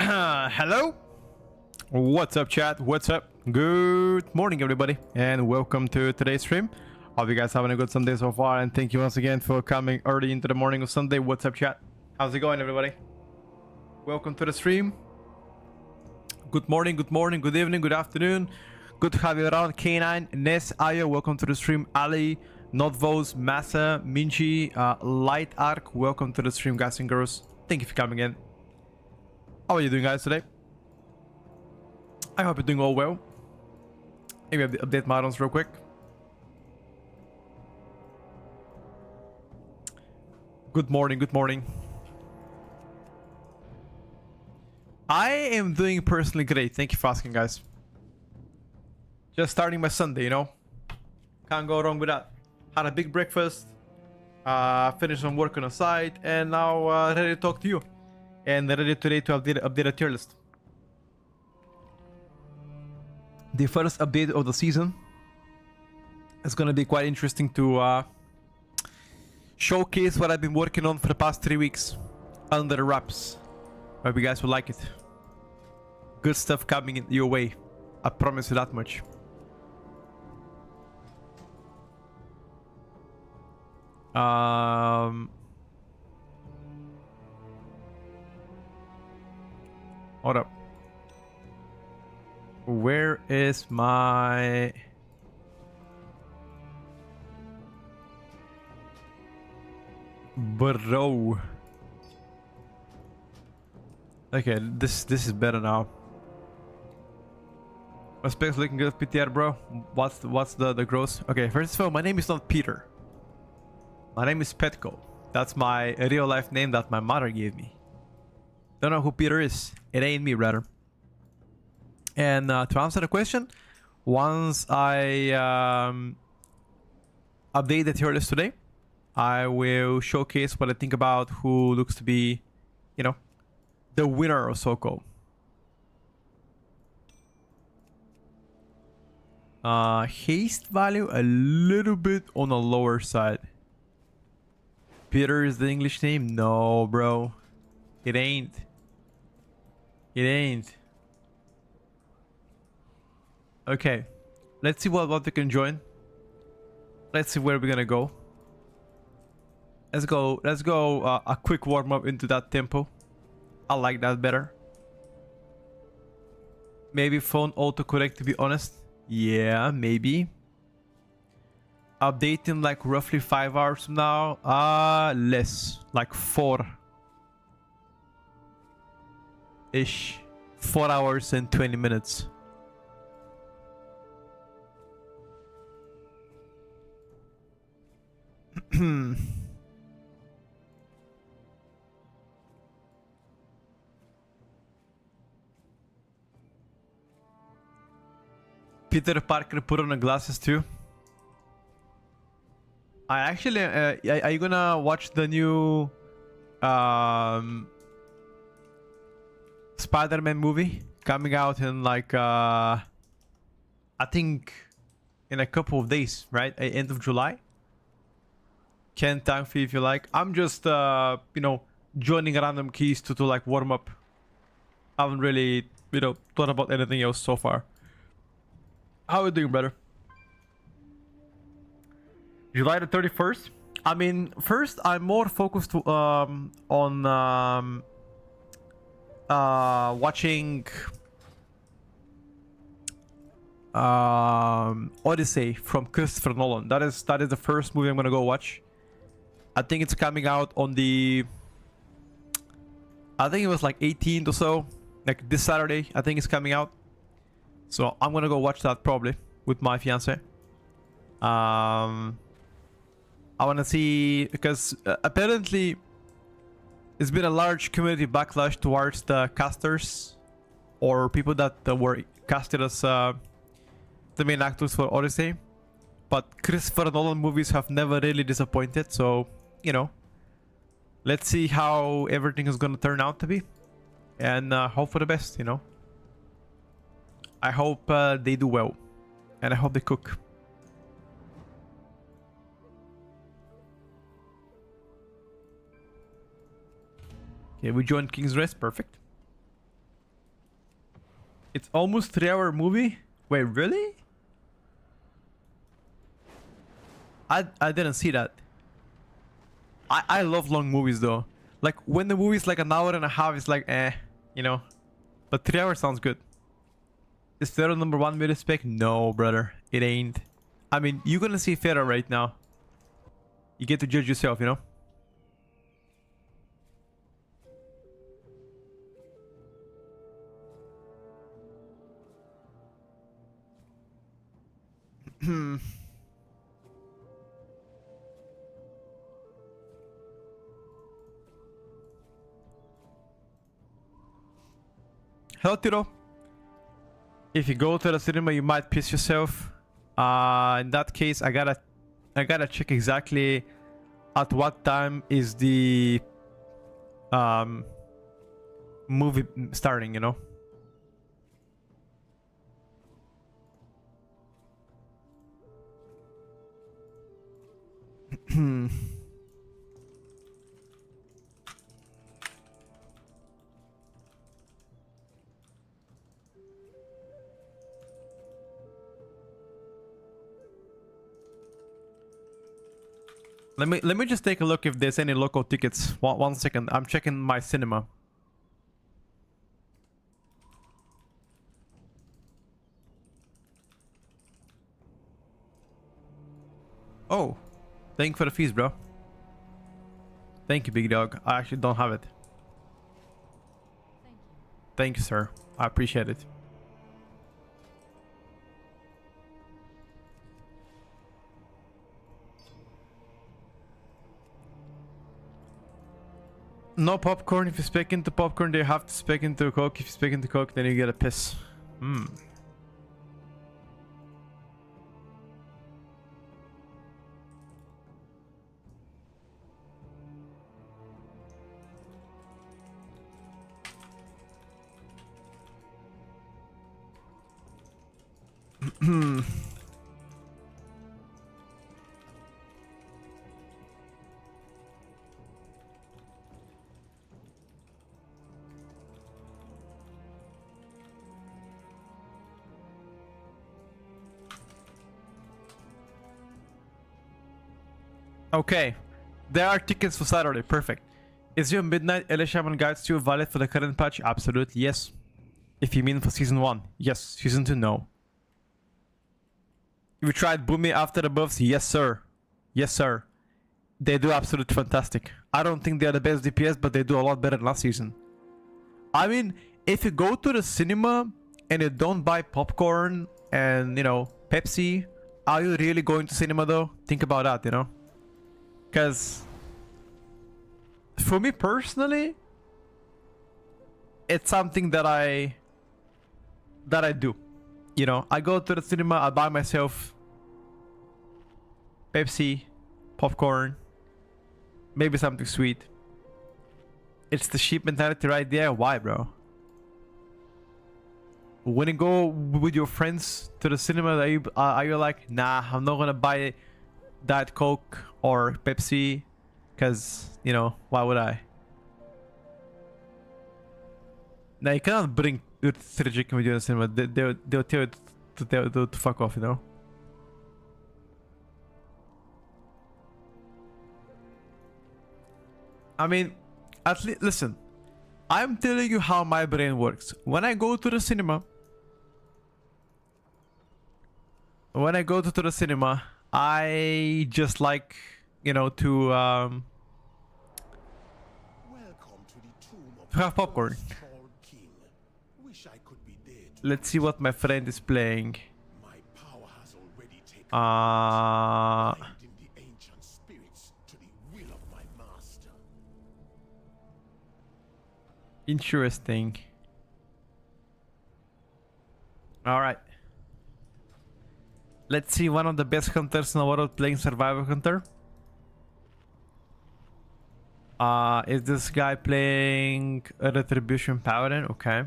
Hello? What's up, chat? What's up? Good morning, everybody, and welcome to today's stream. Hope you guys having a good Sunday so far, and thank you once again for coming early into the morning of Sunday. What's up, chat? How's it going, everybody? Welcome to the stream. Good morning, good evening, good afternoon. Good to have you around. K9, Ness, Ayo, welcome to the stream. Ali, Notvos, Massa, Minchi, Light Arc, welcome to the stream, guys and girls. Thank you for coming in. How are you doing, guys, today? I hope you're doing all well. Maybe update my items real quick. Good morning, good morning. I am doing personally great. Thank you for asking, guys. Just starting my Sunday, you know? Can't go wrong with that. Had a big breakfast. Finished some work on the side. And now ready to talk to you. And ready today to update a tier list. The first update of the season. It's gonna be quite interesting to showcase what I've been working on for the past 3 weeks. Under the wraps. Hope you guys will like it. Good stuff coming in your way. I promise you that much. Hold up. Where is my... Bro. Okay, this is better now. My specs looking good, PTR, bro. What's the gross? Okay, first of all, my name is not Peter. My name is Petko. That's my real life name that my mother gave me. Don't know who Peter is. It ain't me, brother. And to answer the question, once I update the tier list today, I will showcase what I think about who looks to be, you know, the winner of so-called. Haste value a little bit on the lower side. Peter is the English name? No, bro. It ain't. It ain't. Okay. Let's see what we can join. Let's see where we're gonna go. Let's go a quick warm-up into that tempo. I like that better. Maybe phone autocorrect, to be honest. Yeah, maybe. Updating like roughly 5 hours from now. Less. Like 4. Ish. 4 hours and 20 minutes. Peter Parker put on the glasses too. I actually, are you gonna watch the new Spider-Man movie coming out in like I think in a couple of days, right? End of July. Can thank you if you like. I'm just you know, joining random keys to like warm up. I haven't really, you know, thought about anything else so far. How are you doing, brother? July the 31st? I mean, first, I'm more focused on watching Odyssey from Christopher Nolan. That is the first movie I'm gonna go watch. I think it's coming out on the... I think it was like 18th or so. Like this Saturday, I think it's coming out. So I'm gonna go watch that probably with my fiance. I want to see, because apparently there's been a large community backlash towards the casters or people that were casted as the main actors for Odyssey. But Christopher Nolan movies have never really disappointed, so, you know, let's see how everything is gonna turn out to be, and hope for the best, you know. I hope they do well, and I hope they cook. Okay, we joined King's Rest. Perfect. It's almost 3-hour movie? Wait, really? I didn't see that. I love long movies though. Like when the movie's like an hour and a half, it's like you know. But 3 hours sounds good. Is Pharaoh number one mid spec? No, brother. It ain't. I mean, you're gonna see Pharaoh right now. You get to judge yourself, you know? Hello, Tiro. If you go to the cinema, you might piss yourself. In that case, I gotta check exactly at what time is the movie starting, you know? Let me just take a look if there's any local tickets. One second. I'm checking my cinema. Oh, thank you for the fees, bro. Thank you, big dog. I actually don't have it. Thank you, sir. I appreciate it. No popcorn. If you spec into popcorn, they have to spec into Coke. If you spec into Coke, then you get a piss. Hmm. Okay, there are tickets for Saturday. Perfect. Is your Midnight LA Shaman guide still valid for the current patch? Absolutely, yes. If you mean for Season 1, yes. Season 2, no. You tried Boomy after the buffs? Yes, sir. Yes, sir. They do absolutely fantastic. I don't think they're the best DPS, but they do a lot better than last season. I mean, if you go to the cinema and you don't buy popcorn and, you know, Pepsi, are you really going to cinema though? Think about that, you know? Because for me personally, it's something that I do. You know, I go to the cinema, I buy myself Pepsi, popcorn, maybe something sweet. It's the sheep mentality right there. Why, bro? When you go with your friends to the cinema, are you like, nah, I'm not gonna buy Diet Coke or Pepsi, because, you know, why would I? Now you cannot bring three chicken with you in the cinema. They'll tell you to fuck off, you know? I mean, at least, listen, I'm telling you how my brain works. When I go to the cinema, I just like, you know, to have popcorn. Let's see what my friend is playing. Interesting. All right. Let's see one of the best hunters in the world playing Survival Hunter. Is this guy playing a Retribution Paladin? Okay.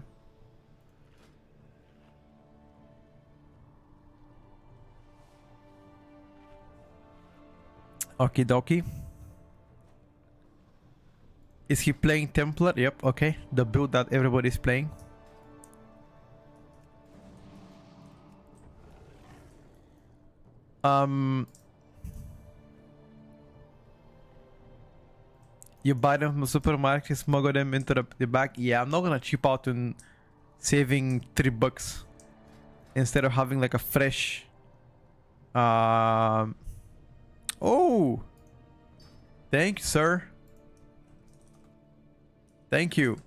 Okie dokie. Is he playing Templar? Yep, okay. The build that everybody's playing. Um, you buy them from the supermarket, smuggle them into the bag. Yeah, I'm not gonna cheap out on saving $3 instead of having like a fresh. Oh, thank you, sir. Thank you.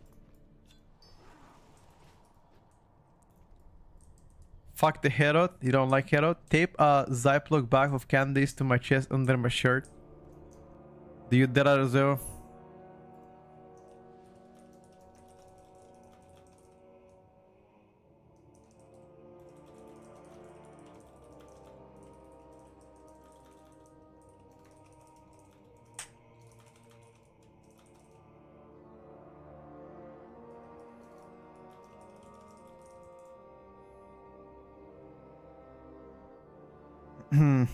Fuck the Herod. You don't like Herod? Tape a Ziploc bag of candies to my chest under my shirt. Do you do that as well? Hmm.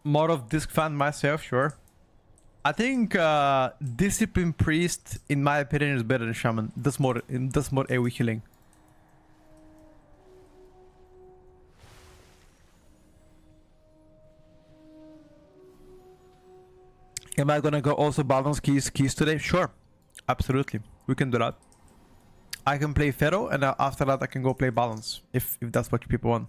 More of Disc fan myself, sure. I think Discipline Priest, in my opinion, is better than Shaman. Does more AoE healing. Am I gonna go also balance keys today? Sure, absolutely. We can do that. I can play Pharaoh, and after that I can go play balance if that's what people want.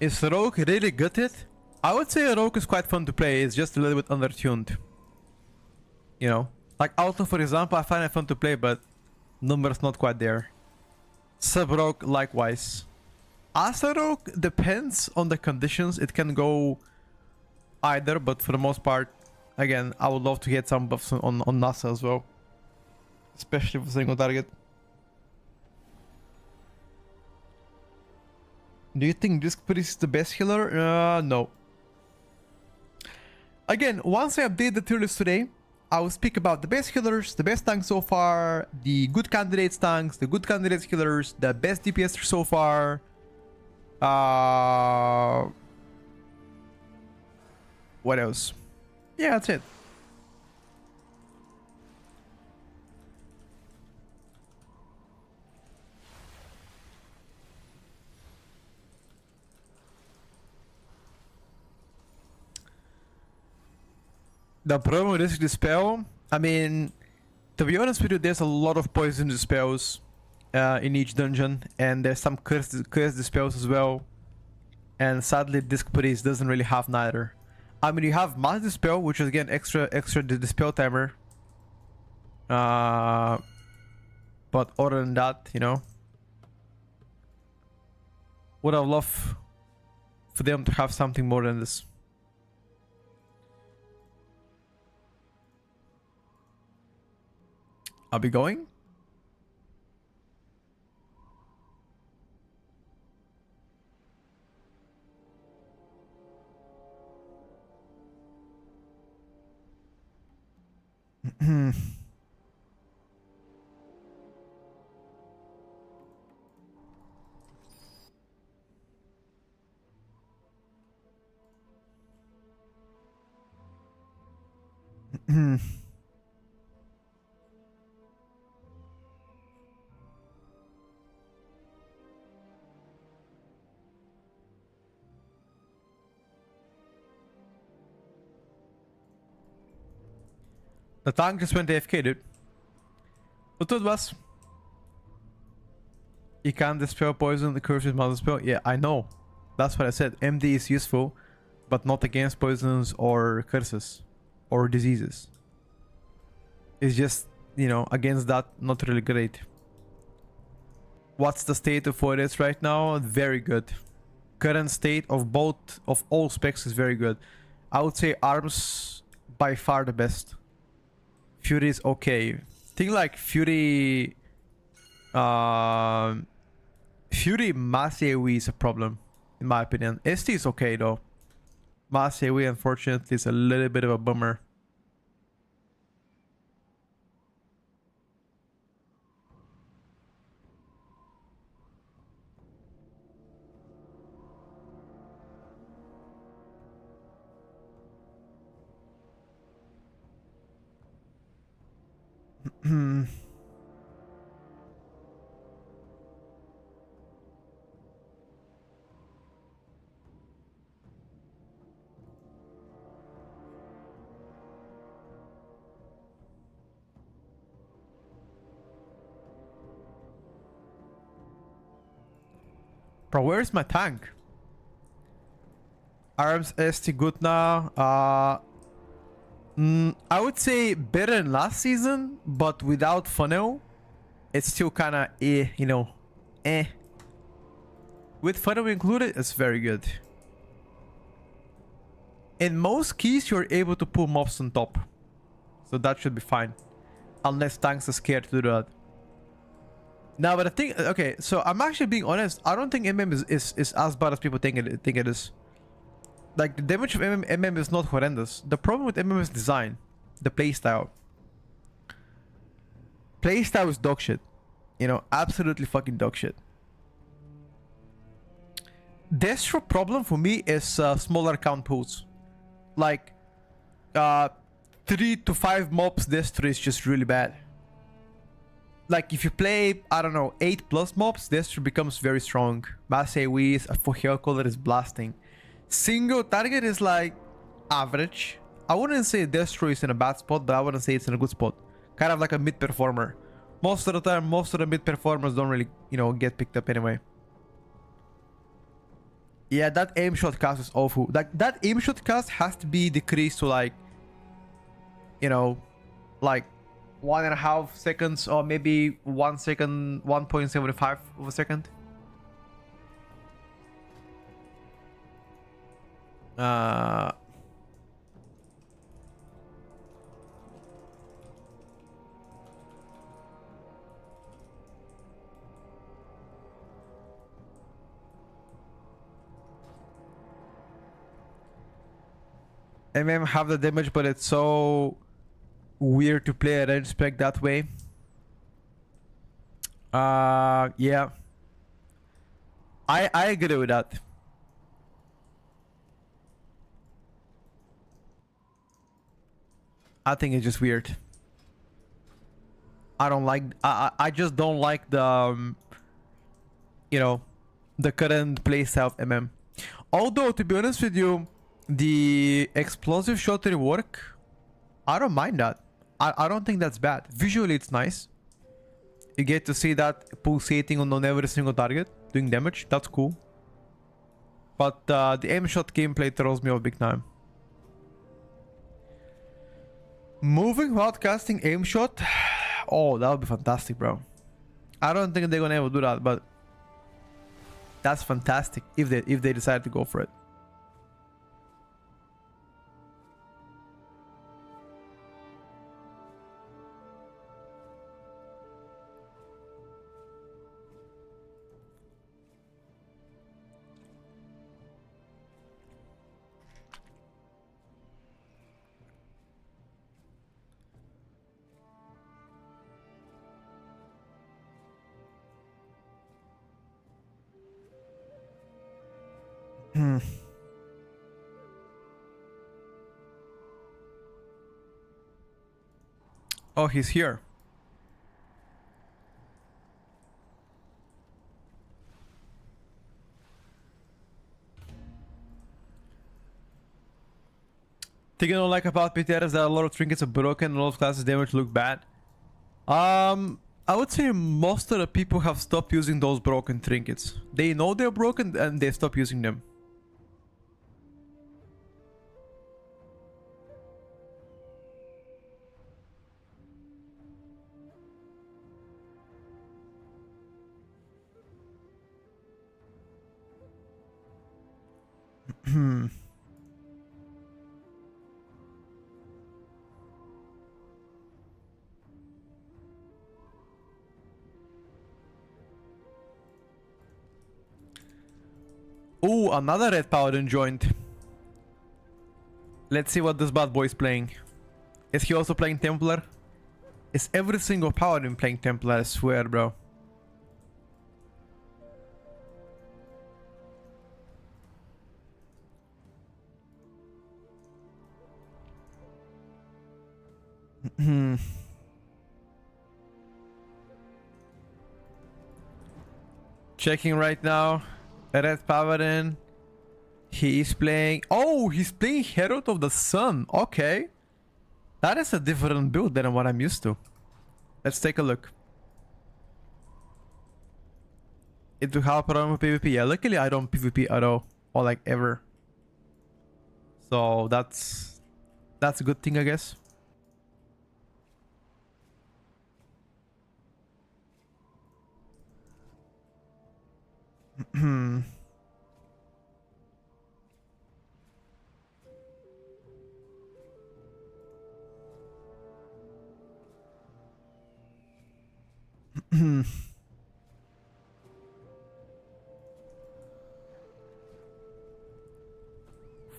Is Rogue really good at it? I would say Rogue is quite fun to play. It's just a little bit undertuned. You know, like Auto, for example, I find it fun to play, but numbers not quite there. Sub Rogue likewise. Asa Rogue depends on the conditions. It can go either, but for the most part, again, I would love to get some buffs on NASA as well, especially for single target. Do you think Disc Priest is the best healer? No. Again, once I update the tier list today, I will speak about the best healers, the best tanks so far, the good candidates tanks, the good candidates healers, the best DPS so far. What else? Yeah, that's it. The problem with this dispel, I mean, to be honest with you, there's a lot of poison dispels in each dungeon, and there's some curse dispels as well. And sadly, Disc Priest doesn't really have neither. I mean, you have Mass Dispel, which is again extra dispel timer. But other than that, you know, would I love for them to have something more than this. I'll be going. The tank just went AFK, dude. What it was? You can't dispel poison, the curse is mother spell. Yeah, I know. That's what I said. MD is useful, but not against poisons or curses or diseases. It's just, you know, against that, not really great. What's the state of what it is right now? Very good. Current state of both, of all specs is very good. I would say arms by far the best. Fury is okay. Thing like Fury... Fury mass AoE is a problem, in my opinion. ST is okay though. Mass AoE, unfortunately, is a little bit of a bummer. Bro, where's my tank? Arms ST good now. I would say better than last season, but without funnel, it's still kind of you know, eh. With funnel included, it's very good. In most keys, you're able to pull mobs on top, so that should be fine, unless tanks are scared to do that. Now, but I think, okay, so I'm actually being honest. I don't think MM is as bad as people think it is. Like, the damage of MM is not horrendous. The problem with MM is design. The playstyle. Playstyle is dog shit. You know, absolutely fucking dog shit. Destro problem for me is smaller count pools. Like, 3 to 5 mobs Destro is just really bad. Like, if you play, I don't know, 8 plus mobs, Destro becomes very strong. Mass AoE for Hell Color is blasting. Single target is like average. I wouldn't say Destro is in a bad spot, but I wouldn't say it's in a good spot. Kind of like a mid performer. Most of the time, most of the mid performers don't really, you know, get picked up anyway. Yeah, that aim shot cast is awful. Like, that aim shot cast has to be decreased to like, you know, like 1.5 seconds or maybe 1 second, 1.75 of a second. MM have the damage, but it's so weird to play a range spec that way. Yeah. I agree with that. I think it's just weird. I don't like, I just don't like the, you know, the current playstyle of MM. Although, to be honest with you, the explosive shot rework, I don't mind that. I don't think that's bad. Visually, it's nice. You get to see that pulsating on every single target, doing damage. That's cool. But the aim shot gameplay throws me off big time. Moving while casting aim shot? Oh, that would be fantastic, bro. I don't think they're gonna ever do that, but that's fantastic if they decide to go for it. Oh, he's here. Thing I don't like about PTR is that a lot of trinkets are broken and a lot of classes damage look bad. I would say most of the people have stopped using those broken trinkets. They know they're broken and they stop using them. Ooh, another red paladin joined. Let's see what this bad boy is playing. Is he also playing Templar? Is every single paladin playing Templar? I swear, bro. Checking right now. Red Paladin. He is playing... Oh, he's playing Herald of the Sun. Okay. That is a different build than what I'm used to. Let's take a look. It will help around PvP. Yeah, luckily I don't PvP at all. Or like ever. So that's a good thing, I guess.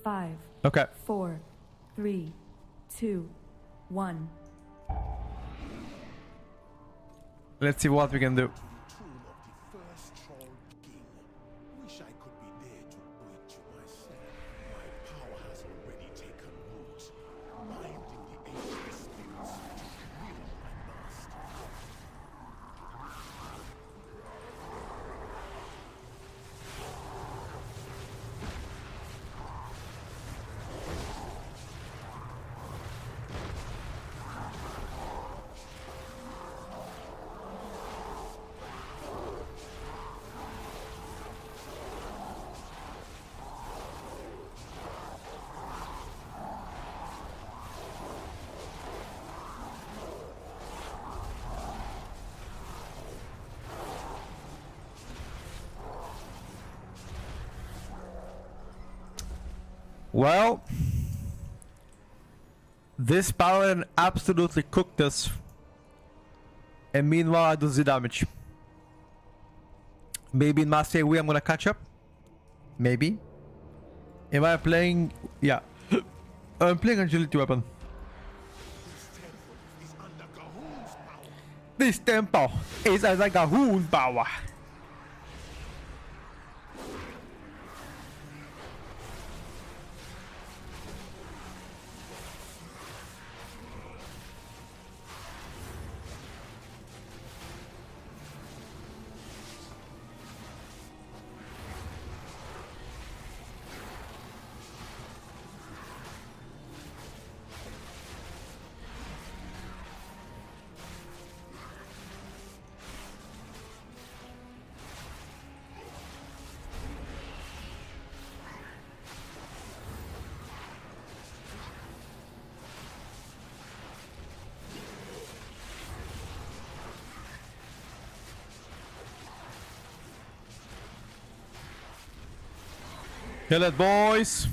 Five. Okay. 4, 3, 2, 1. Let's see what we can do. Well, this paladin absolutely cooked us. And meanwhile, I do the damage. Maybe in Master AoE I'm gonna catch up. Maybe. Am I playing? Yeah. I'm playing agility weapon. This tempo is as like a Gahoon power. Kill it, boys.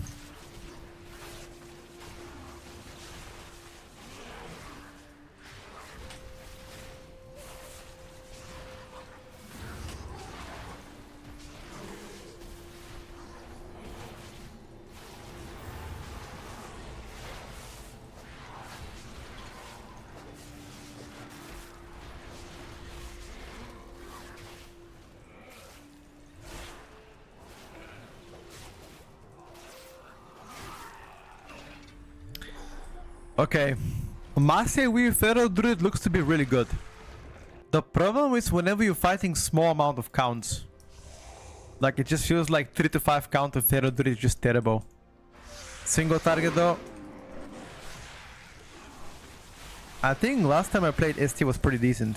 Okay, Master with Feral Druid looks to be really good. The problem is whenever you're fighting small amount of counts. Like it just feels like 3 to 5 count of Feral Druid is just terrible. Single target though. I think last time I played ST was pretty decent.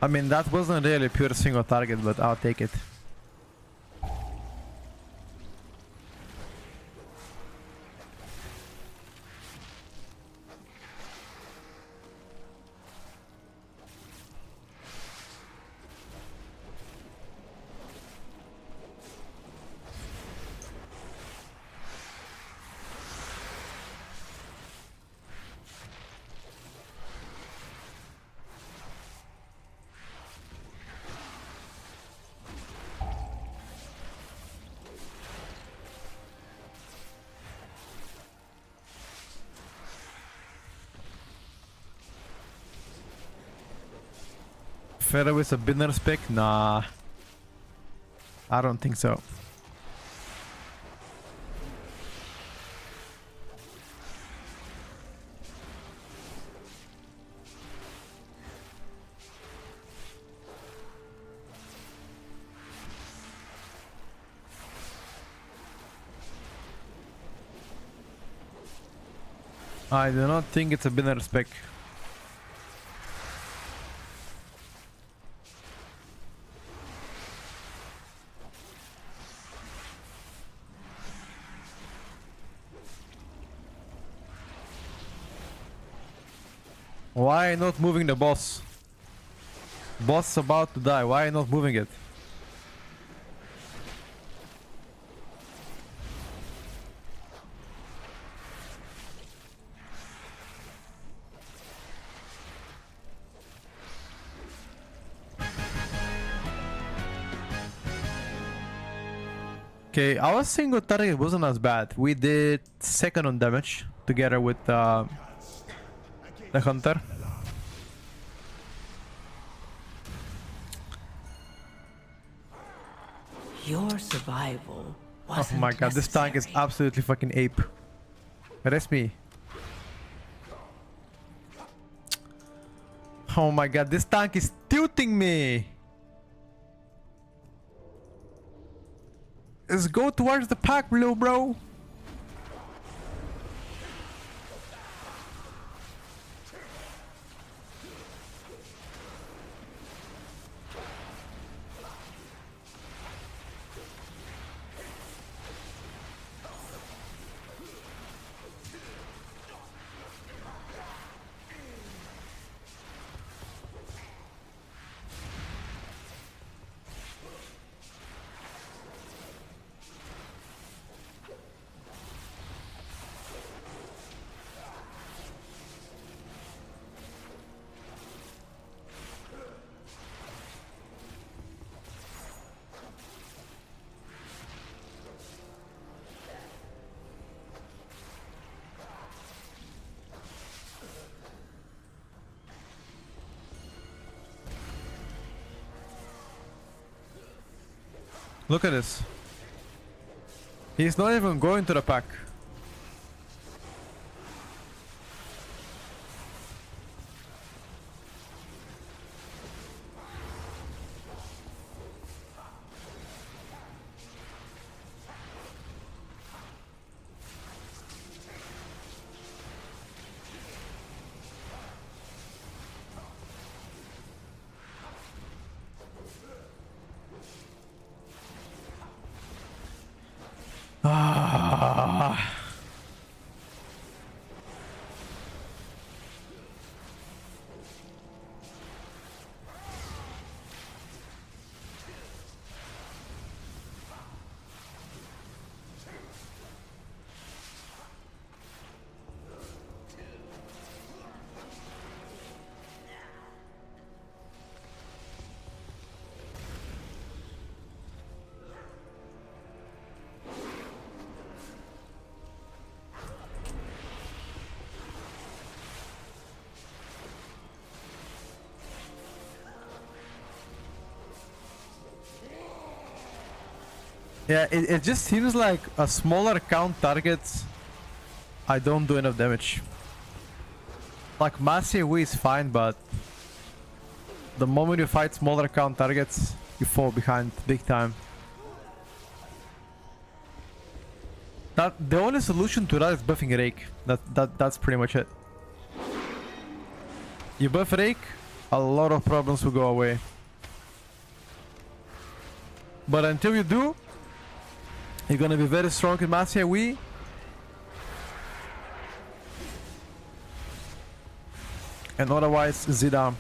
I mean, that wasn't really pure single target, but I'll take it. Fair with a binner spec? Nah. I don't think so. I do not think it's a binner spec. Why not moving the boss? Boss about to die. Why not moving it? Okay, our single target wasn't as bad. We did second on damage together with the hunter. Your survival Oh wasn't my god, this tank is necessary. absolutely fucking ape. Rest me. Oh my god, this tank is tilting me. Let's go towards the pack, little bro. Look at this. He's not even going to the pack. Ah. Yeah, it just seems like a smaller count targets, I don't do enough damage. Like Massey AoE is fine, but the moment you fight smaller count targets, you fall behind big time. The only solution to that is buffing Rake. That's pretty much it. You buff Rake, a lot of problems will go away. But until you do, you're gonna be very strong in Massey AoE. And otherwise, Zidane.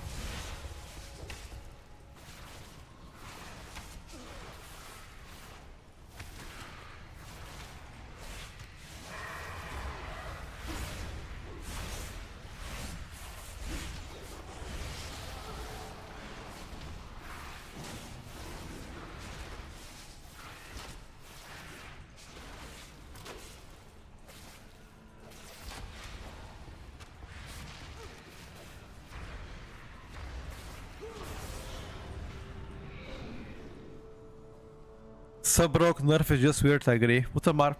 Sub-Rock nerf is just weird, I agree. What's up, Mar?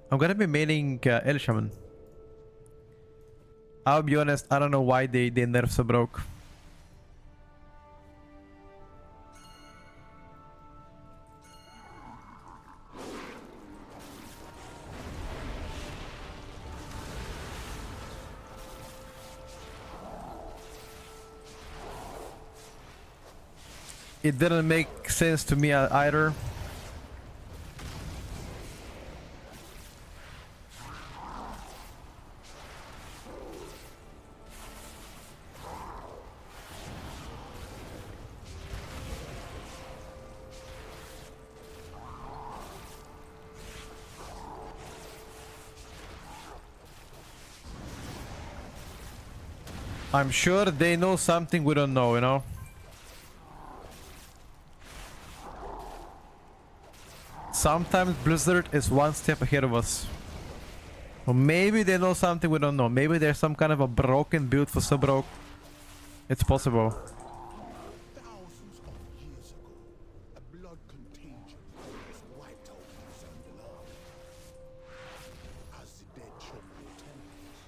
I'm gonna be maining El Shaman. I'll be honest, I don't know why they nerf Sub-Rock. It didn't make sense to me either. I'm sure they know something we don't know, you know? Sometimes Blizzard is one step ahead of us. Or maybe they know something we don't know. Maybe there's some kind of a broken build for Sub-Rock. It's possible. Thousands of years ago, a blood contagion was wiped out in Zandalar. As the dead choked their temples,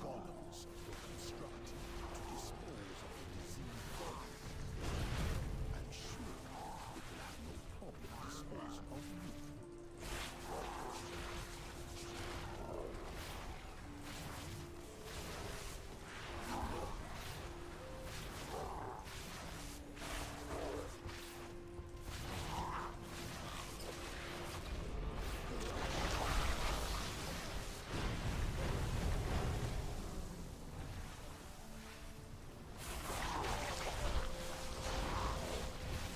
golems were constructed to dispose of the diseased body. I'm sure it will have no problem disposing of you.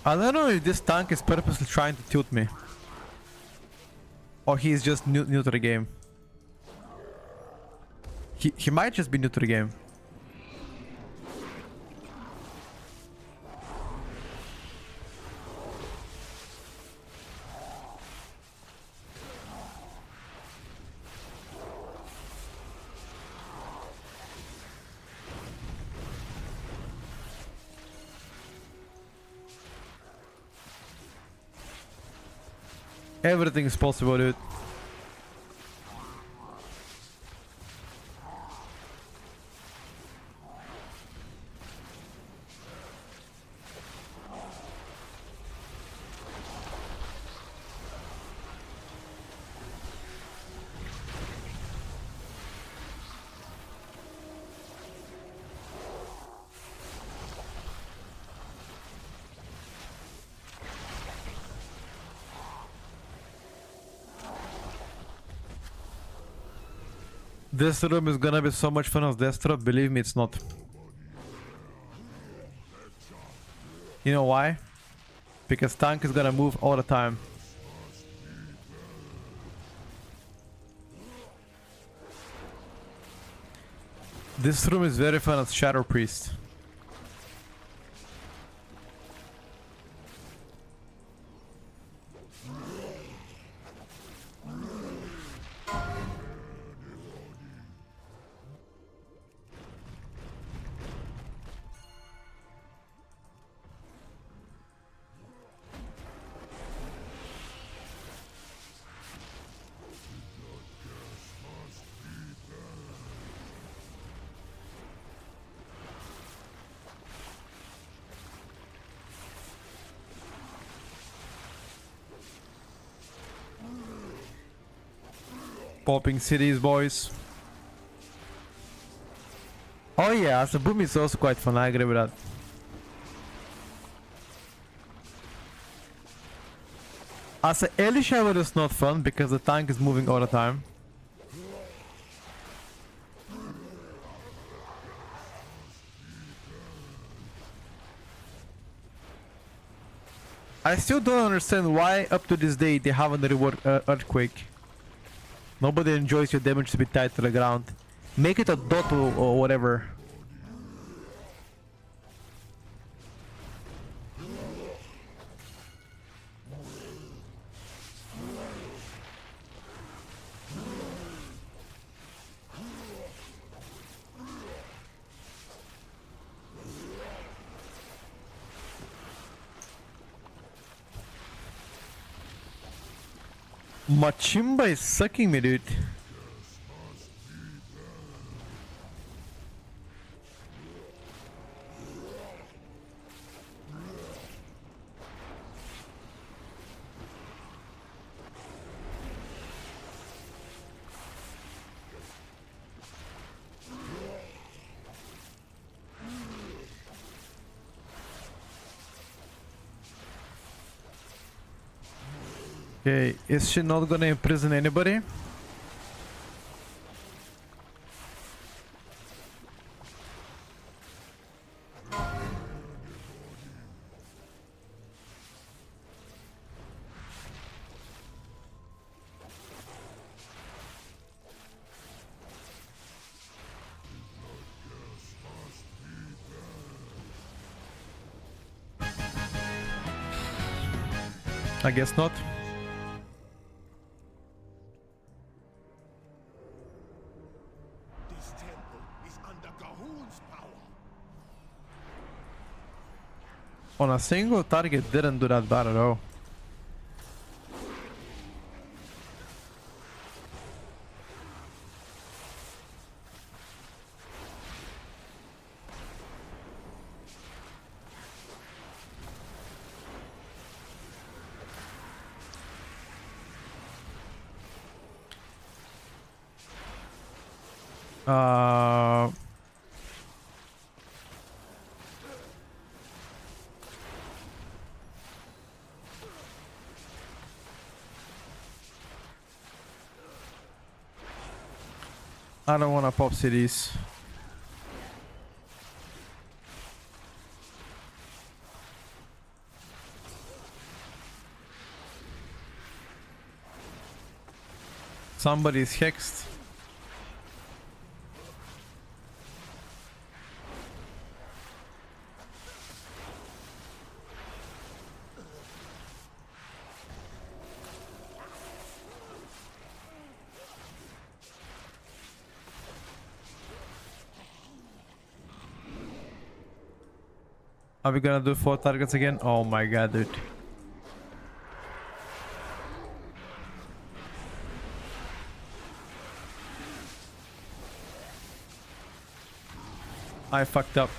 I don't know if this tank is purposely trying to tilt me. Or he's just new to the game. He might just be new to the game. Everything is possible, dude. This room is gonna be so much fun as Destro, believe me, it's not. You know why? Because tank is gonna move all the time. This room is very fun as Shadow Priest. Popping cities, boys. Oh yeah, the boom is also quite fun, I agree with that. As a early shower is not fun because the tank is moving all the time. I still don't understand why up to this day they haven't reworked Earthquake. Nobody enjoys your damage to be tied to the ground. Make it a dot or whatever. Machimba is sucking me, dude. Okay, is she not gonna imprison anybody? I guess not. This temple is under Gahul's power. On a single target didn't do that bad at all. Uh, I don't wanna pop cities. Somebody's hexed. Are we gonna do 4 targets again? Oh my god, dude. I fucked up.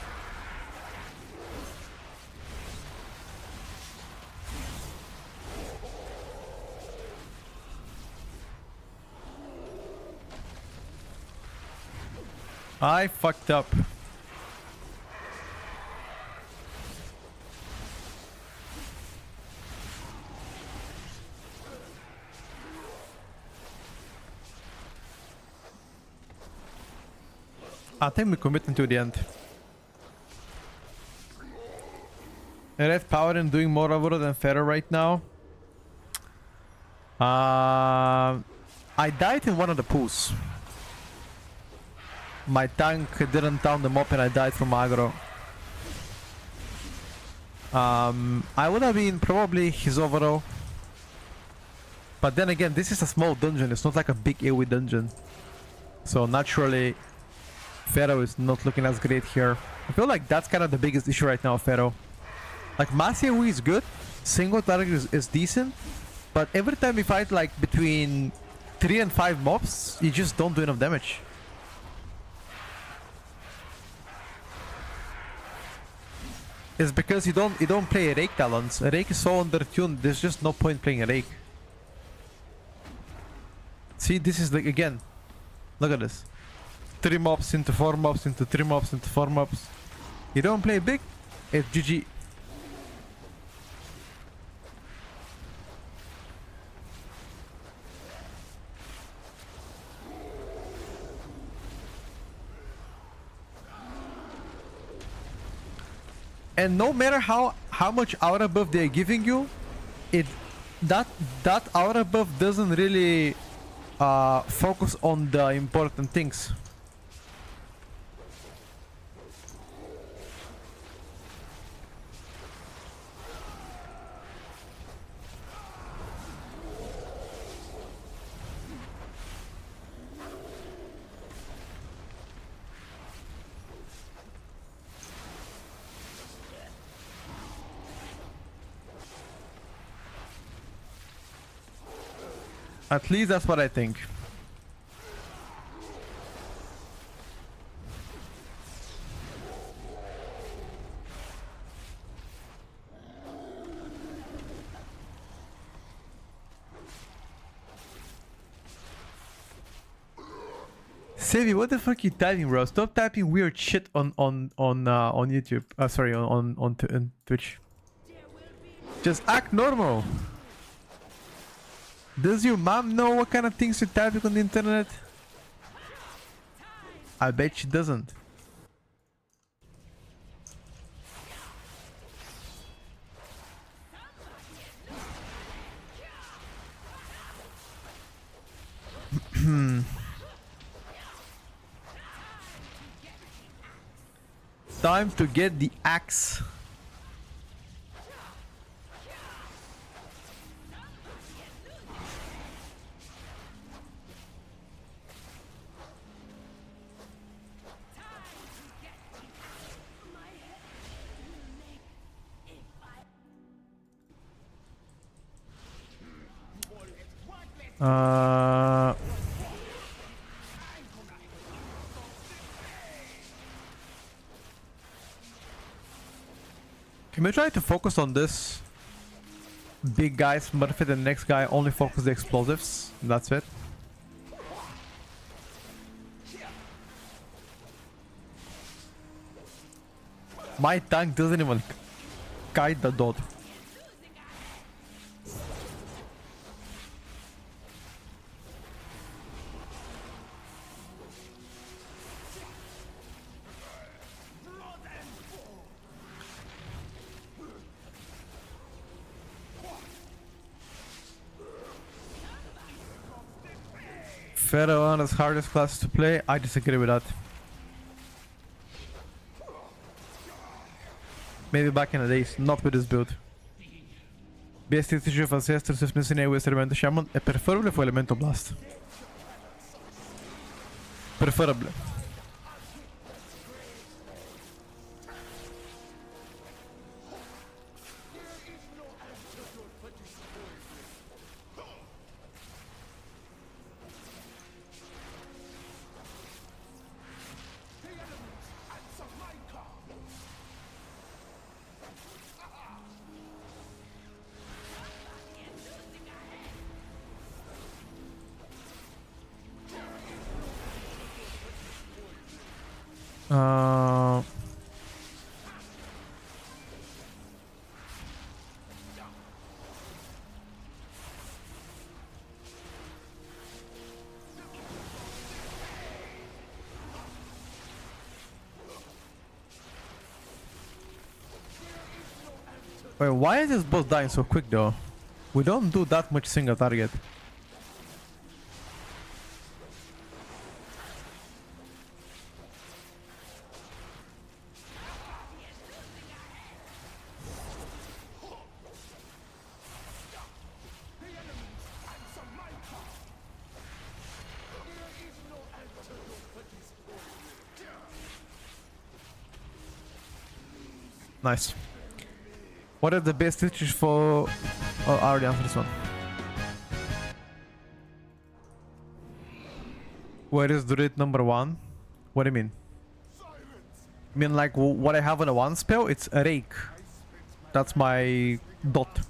I fucked up. I think we commit until the end. Red power and doing more Avoro than Pharaoh right now. I died in one of the pools. My tank didn't down them up and I died from aggro. I would have been probably his overall. But then again, this is a small dungeon. It's not like a big AoE dungeon. So naturally, Pharaoh is not looking as great here. I feel like that's kind of the biggest issue right now, Pharaoh. Like, mass AoE is good, single target is decent, but every time we fight like between 3 and 5 mobs, you just don't do enough damage. It's because you don't play a Rake talents. A Rake is so undertuned, there's just no point playing a Rake. See, this is like, again, look at this. 3 mobs into 4 mobs into 3 mobs into 4 mobs. You don't play big, it's GG. And no matter how much aura buff they're giving you, it that aura buff doesn't really focus on the important things. At least that's what I think. Savvy, what the fuck you typing, bro? Stop typing weird shit on YouTube. Sorry, on Twitch. Just act normal. Does your mom know what kind of things you typing on the internet? I bet she doesn't. Time to get the axe. Can we try to focus on this big guy, Smurf it, and the next guy only focus the explosives? That's it. My tank doesn't even guide the dot. Pharaoh is hardest class to play. I disagree with that. Maybe back in the days, not with this build. Best issue of Ancestors if Nissine with Elemento Shaman. Preferably for Elemento Blast. Preferably. Wait, why is this boss dying so quick though? We don't do that much single target. Nice. What are the best features for... Oh, I already answered this one. Where is Druid number 1? What do you mean? I mean like what I have on a 1 spell? It's a rake. That's my dot.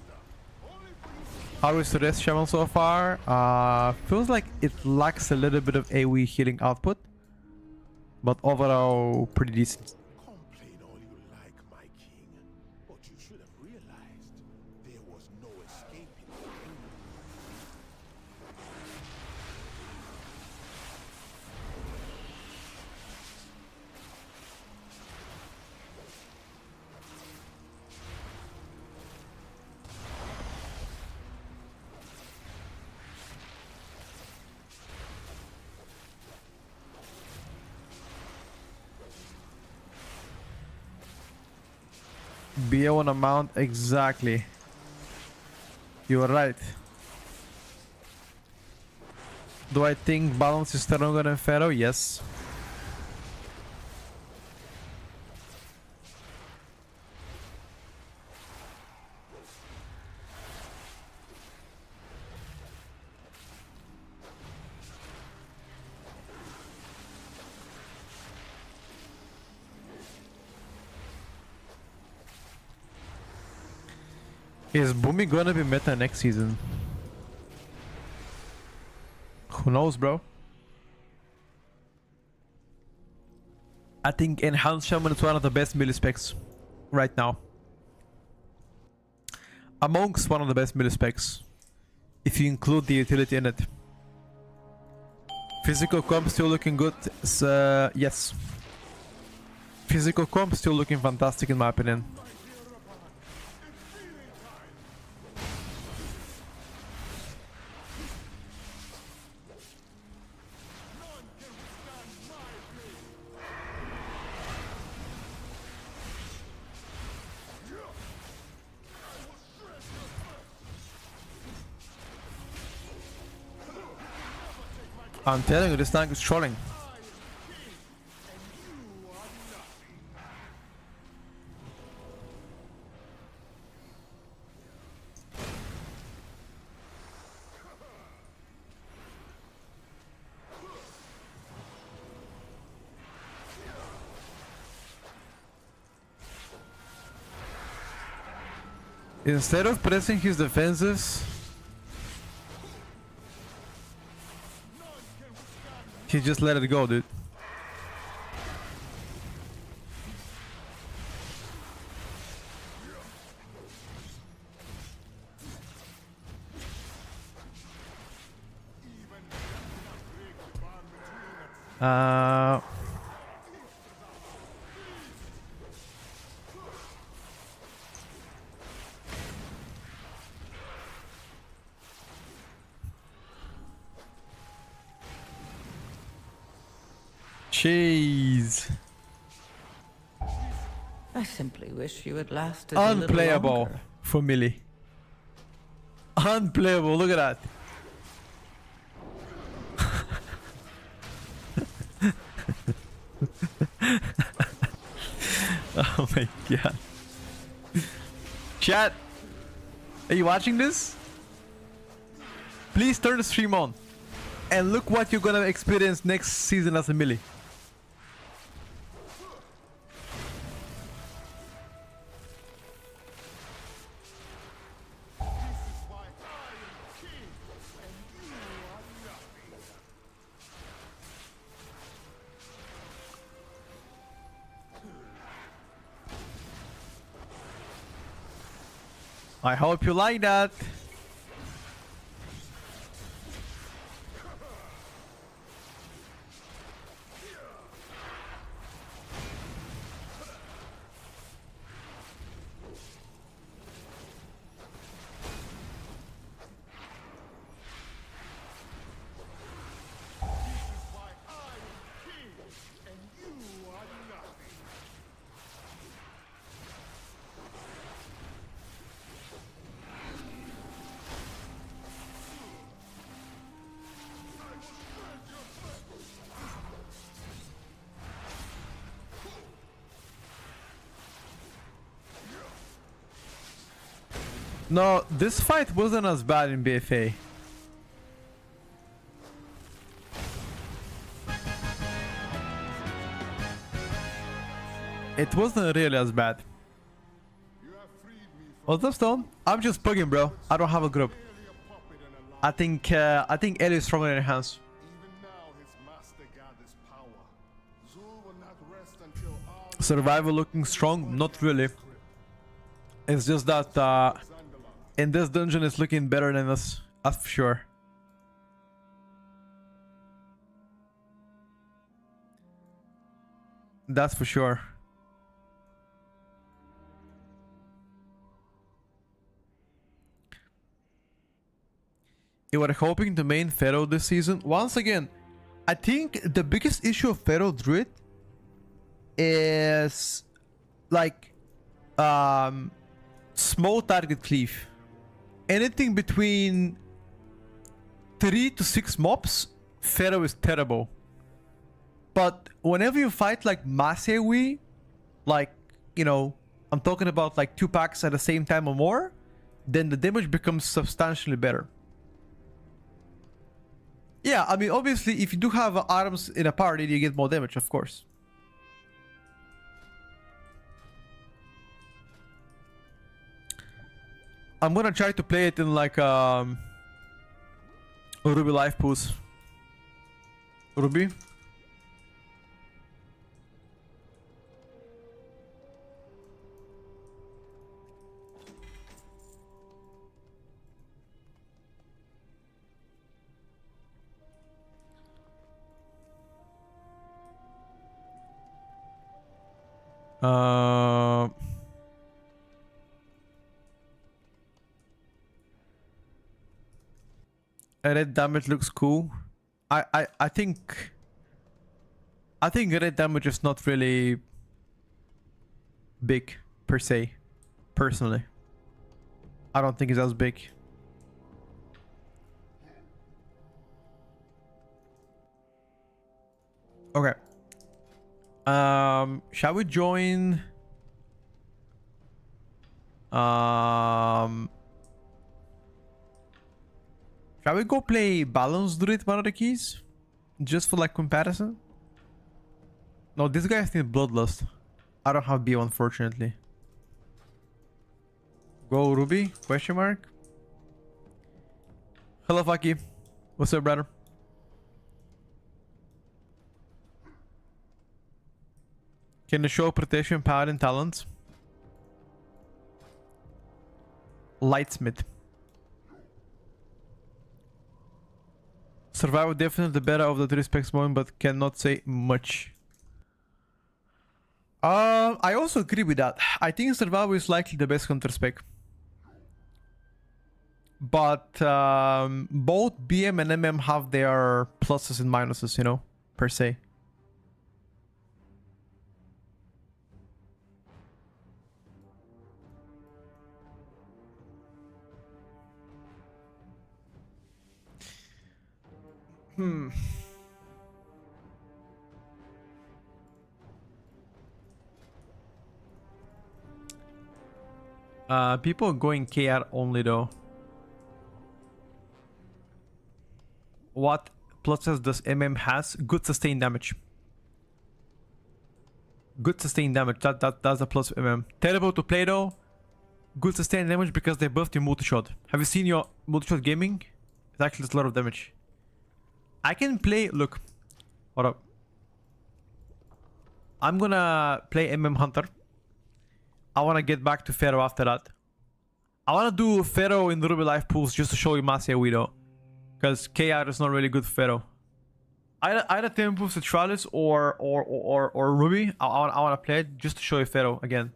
How is today's shaman so far? Feels like it lacks a little bit of AoE healing output, but overall pretty decent. Complain all you like, my king, but you should have realized there was no escaping the kingdom. BO on amount, exactly. You are right. Do I think balance is stronger than Pharaoh? Yes. Is Boomy gonna be meta next season? Who knows, bro? I think Enhanced Shaman is one of the best melee specs right now. Amongst one of the best melee specs, if you include the utility in it. Physical comp still looking good. Yes. Physical comp still looking fantastic in my opinion. I'm telling you, this tank is trolling. Instead of pressing his defenses, he just let it go, dude. Jeez. I simply wish you had lasted a little Unplayable longer. for Millie. Unplayable, look at that. Oh my god. Chat, are you watching this? Please turn the stream on and look what you're gonna experience next season as a Millie. I hope you like that. No, this fight wasn't as bad in BFA. It wasn't really as bad. What's up, Stone? I'm just bugging, bro. I don't have a group. I think Ellie is stronger in hands. Even now his master gathers power. Zul will not rest until all Survival looking strong? Not really. It's just that in this dungeon it's looking better than this. That's for sure. That's for sure. You were hoping to main Pharaoh this season? Once again, I think the biggest issue of Pharaoh Druid is like small target cleave. Anything between 3 to 6 mobs, Pharaoh is terrible. But whenever you fight like mass AoE, like, you know, I'm talking about like 2 packs at the same time or more, then the damage becomes substantially better. Yeah, I mean, obviously, if you do have items in a party, you get more damage, of course. I'm gonna try to play it in like Ruby life pools. Ruby? Red damage looks cool. I think red damage is not really big per se. Personally, I don't think it's as big. Okay. Shall we join? Shall we go play Balance Druid, one of the keys? Just for like comparison? No, this guy needs Bloodlust. I don't have BO, unfortunately. Go Ruby? Question mark? Hello, Faki. What's up, brother? Can you show protection, paladin talents? Lightsmith. Survival definitely better of the 3 specs moment, but cannot say much. I also agree with that. I think survival is likely the best counter spec. But both BM and MM have their pluses and minuses, you know, per se. People going KR only though. What pluses does MM has? Good sustained damage. Good sustained damage. That's a plus of MM. Terrible to play though. Good sustained damage because they buffed your multi-shot. Have you seen your multi-shot gaming? It actually does a lot of damage. I can play. Look, hold up. I'm gonna play MM Hunter. I wanna get back to Pharaoh after that. I wanna do Pharaoh in the Ruby life pools just to show you Masia Widow. Because KR is not really good for Pharaoh. Either Tempus to Tierlist or Ruby. I wanna play it just to show you Pharaoh again.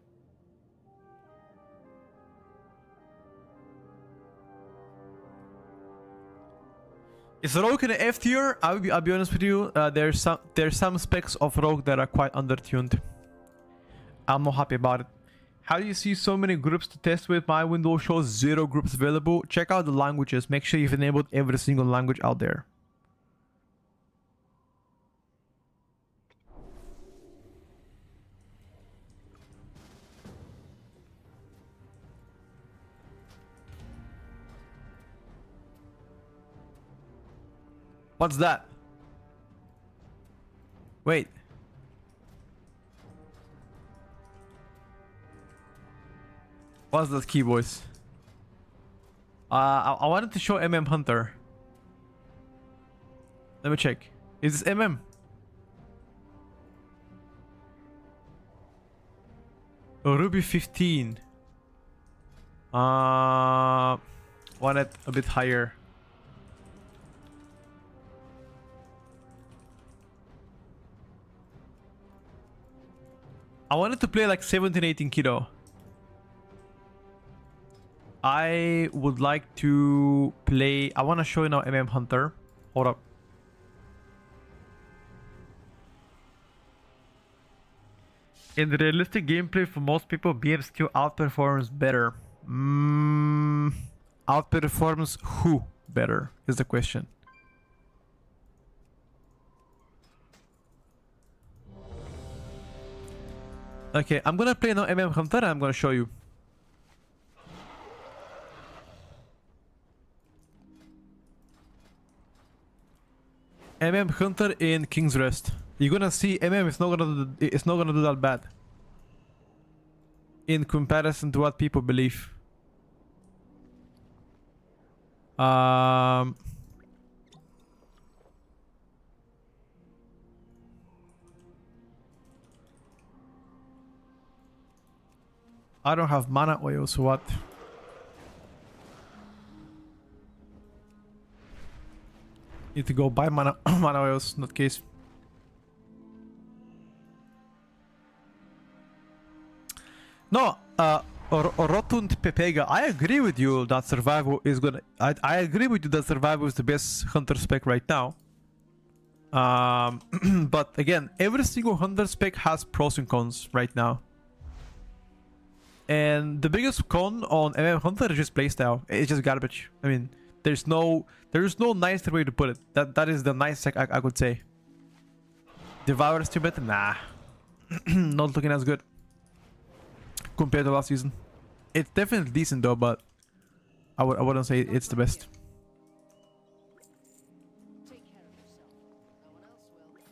Is Rogue in the F tier? I'll be honest with you. There's some specs of Rogue that are quite undertuned. I'm not happy about it. How do you see so many groups to test with? My window shows 0 groups available. Check out the languages. Make sure you've enabled every single language out there. What's that? Wait. What's that key, boys? I wanted to show Hunter. Let me check. Is this Oh, Ruby 15. Want it a bit higher. I wanted to play like 17, 18 kilo. I would like to play. I want to show you now Hunter. Hold up. In the realistic gameplay, for most people, BM still outperforms better. Outperforms who better is the question. Okay, I'm gonna play now Hunter and I'm gonna show you. Hunter in King's Rest. You're gonna see is not gonna do that bad in comparison to what people believe. I don't have mana oil, so what? Need to go buy mana mana oils, not case. No, Rotund Pepega, I agree with you that survival is gonna. I agree with you that survival is the best hunter spec right now. But again, every single hunter spec has pros and cons right now. And the biggest con on Hunter is just playstyle. It's just garbage. I mean, there's no nicer way to put it. That is the nice I could say. Devour is too better? Nah. Not looking as good compared to last season. It's definitely decent though, but I wouldn't say it's the best. Take care of yourself. No one else will.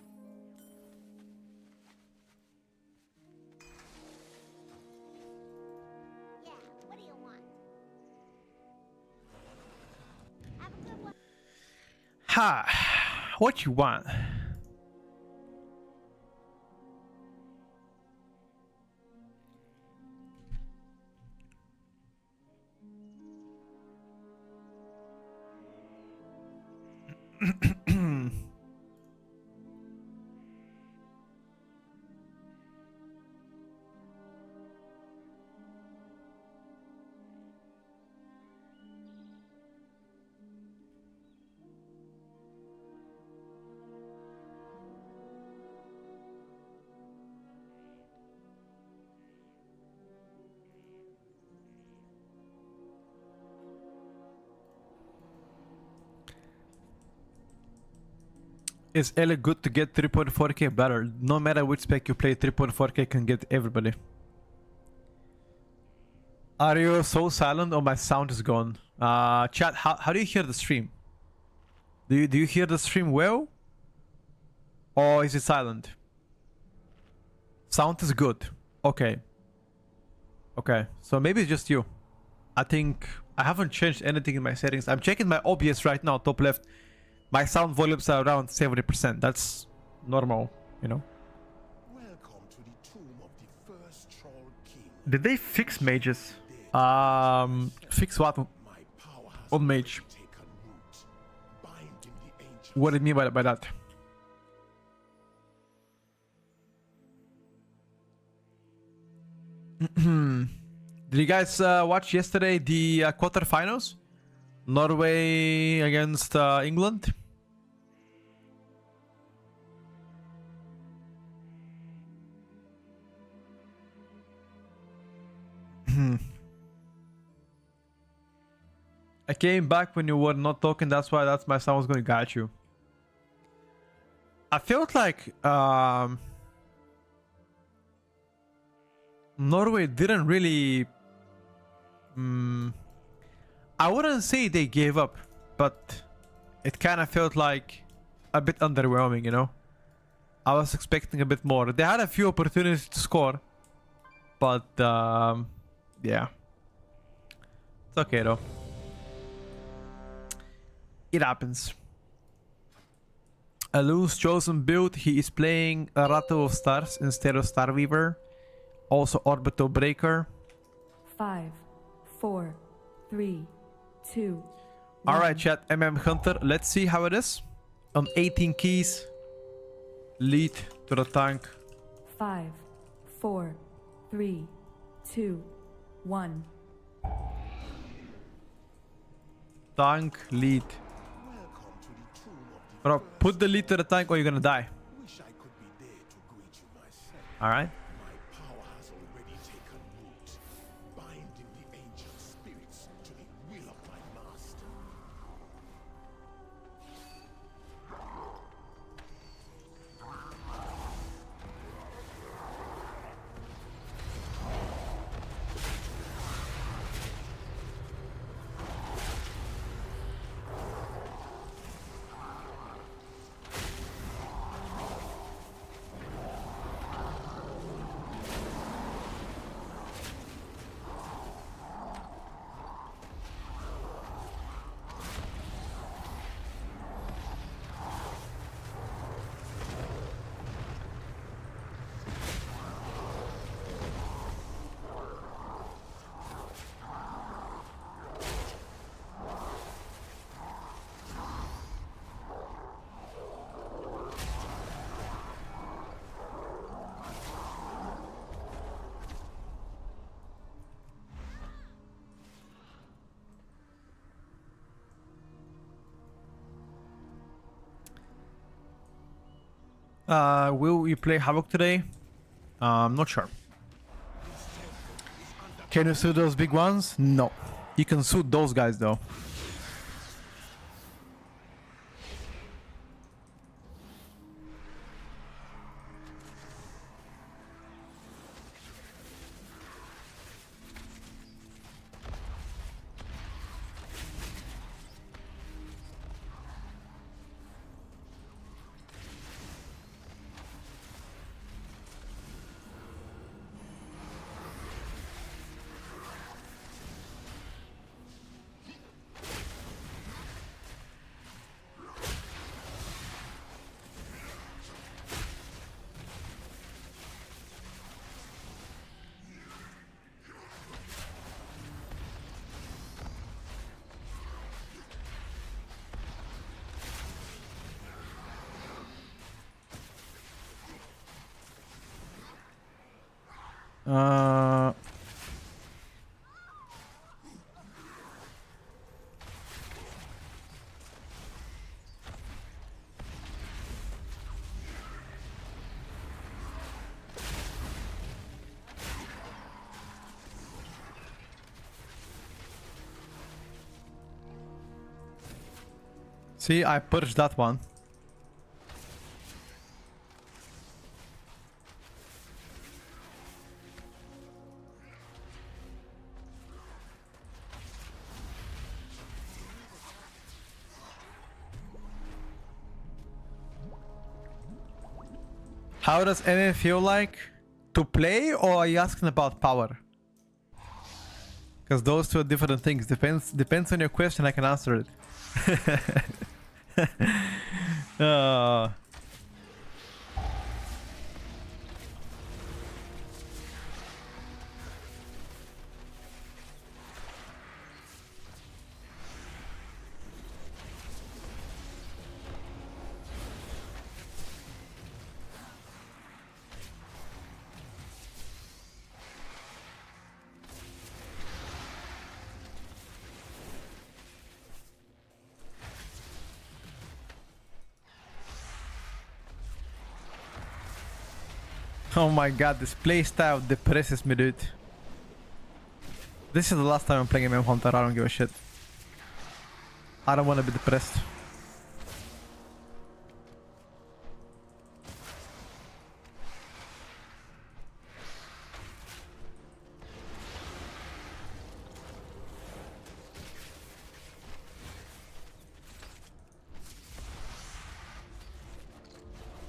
Yeah, what do you want? Have a good one. Ha! What you want? Is Ellie good to get 3.4k better? No matter which spec you play, 3.4k can get everybody. Are you so silent or my sound is gone? Chat, how do you hear the stream? Do you hear the stream well? Or is it silent? Sound is good. Okay. Okay, so maybe it's just you. I think I haven't changed anything in my settings. I'm checking my OBS right now, top left. My sound volumes are around 70%. That's normal, you know. Welcome to the tomb of the first troll king. Did they fix mages? Fix what? My power has On mage. taken root, binding the ancient. What do you mean by that? Did you guys watch yesterday the quarterfinals? Norway against England? I came back when you were not talking, that's why my sound was going to get you. I felt like Norway didn't really I wouldn't say they gave up, but it kind of felt like a bit underwhelming, you know? I was expecting a bit more. They had a few opportunities to score, but yeah. It's okay though. It happens. Alun's chosen build, he is playing a Rattle of Stars instead of Starweaver. Also Orbital Breaker. 5, 4, 3, 2. Alright, chat, Hunter, let's see how it is. On 18 keys, lead to the tank. 5, 4, 3, 2, 1. Tank, lead. Welcome to the tomb of the Bro, put the lead to the tank or you're gonna die. wish I could be there to greet you myself. Alright. My power has already taken root, binding the ancient spirits to the will of my master. Will we play Havoc today? Not sure. Can you shoot those big ones? No. You can shoot those guys though. Uh, See, I purged that one. How does NA feel like to play, or are you asking about power? Because those two are different things. Depends on your question. I can answer it. uh, Oh my god, this playstyle depresses me, dude. This is the last time I'm playing MM Hunter. I don't give a shit. I don't want to be depressed.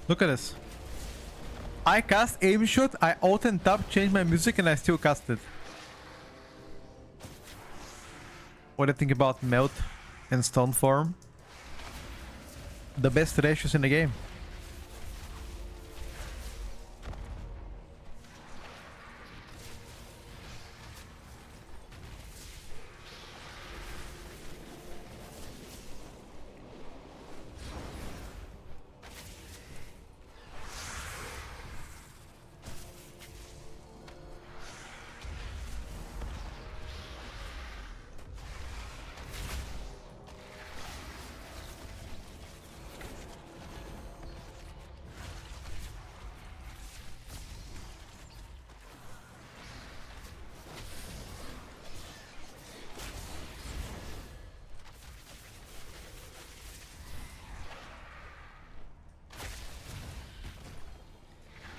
Look at this. I cast aim shot, I alt and tab, change my music, and I still cast it. What do you think about melt and stone form? the best ratios in the game.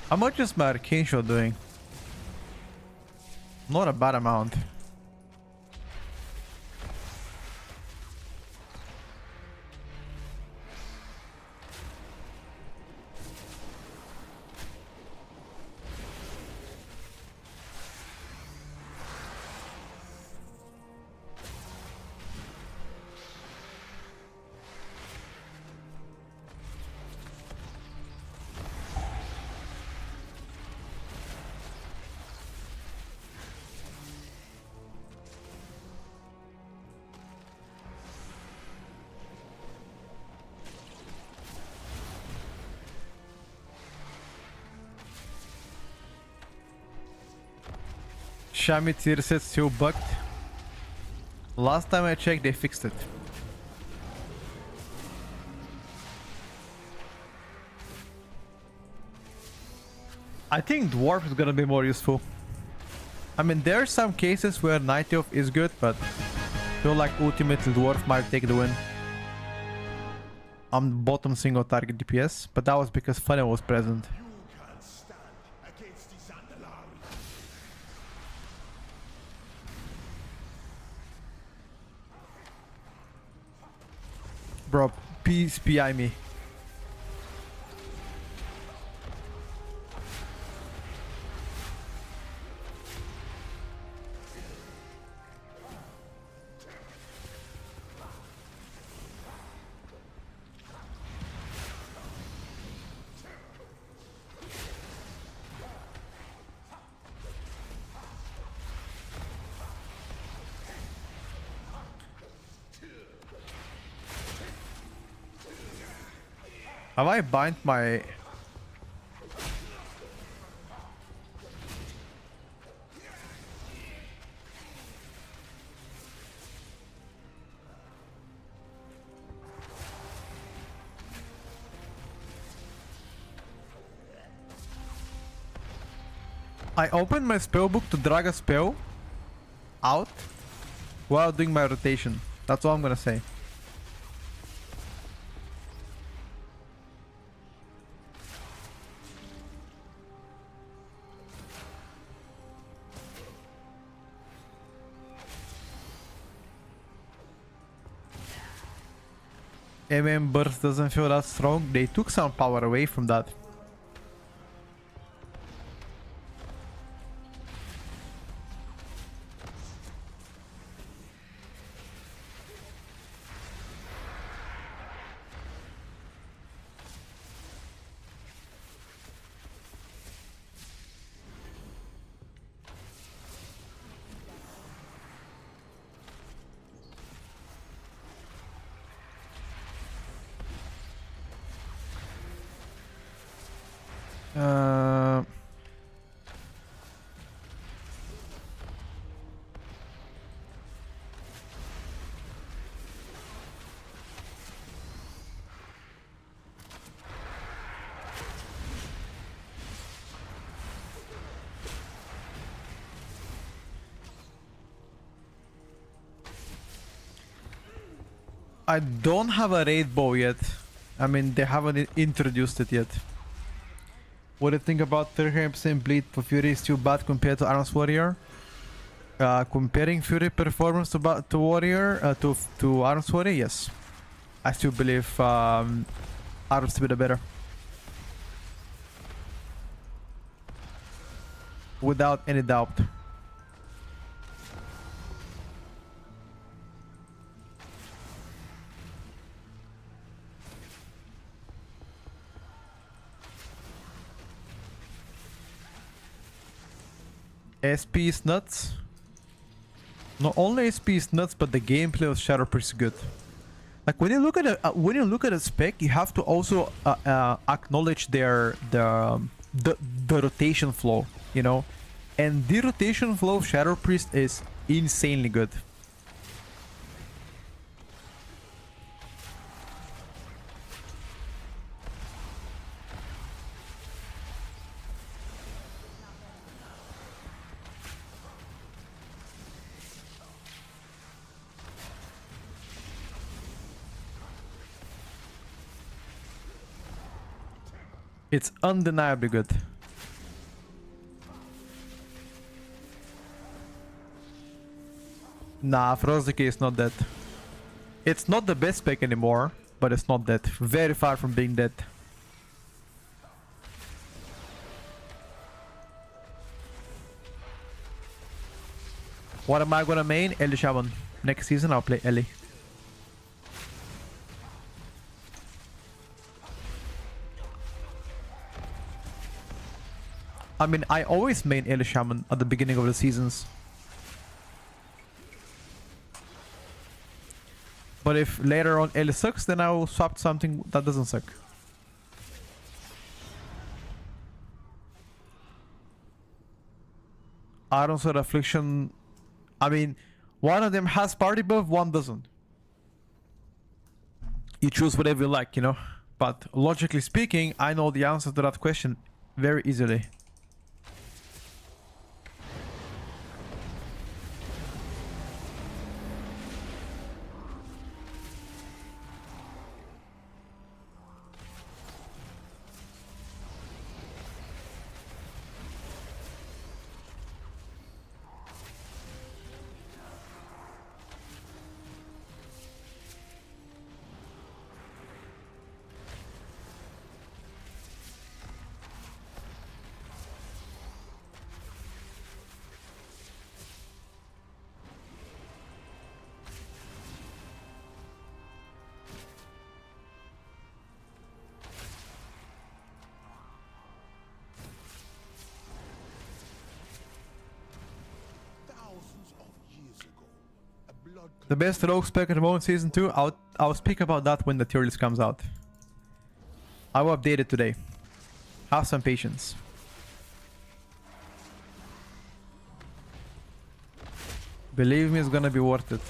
How much is my arcane shot doing? Not a bad amount. Xiaomi tier set still bugged. Last time I checked, they fixed it. I think Dwarf is gonna be more useful. I mean, there are some cases where Night Elf is good, but I feel like ultimately Dwarf might take the win. On the bottom single target DPS, but that was because Funnel was present. You can't stand against these Andalari. Bro, please PI me. Have I bind my... I opened my spellbook to drag a spell out while doing my rotation. That's all I'm gonna say. Burst doesn't feel that strong. They took some power away from that. I don't have a raid bow yet. I mean, they haven't introduced it yet. What do you think about 300% bleed for Fury is still bad compared to Arms Warrior? Comparing Fury performance to Warrior to Arms Warrior, yes. I still believe Arms to be the better. Without any doubt. SP is nuts. Not only SP is nuts, but the gameplay of Shadow Priest is good. Like when you look at a spec, you have to also acknowledge the rotation flow, you know, and the rotation flow of Shadow Priest is insanely good. It's undeniably good. Nah, Frostdecay is not dead. It's not the best spec anymore, but it's not dead. Very far from being dead. What am I gonna main? Ellie Shaman. Next season I'll play Ellie. I mean, I always main Ellie Shaman at the beginning of the seasons. But if later on Ellie sucks, then I will swap to something that doesn't suck. Iron Sword Affliction. I mean, one of them has party buff, one doesn't. You choose whatever you like, you know? But logically speaking, I know the answer to that question very easily. Thousands of years ago, a blood The best rogue spec at the moment, season 2. I'll speak about that when the tier list comes out. I will update it today. Have some patience. Believe me, it's gonna be worth it.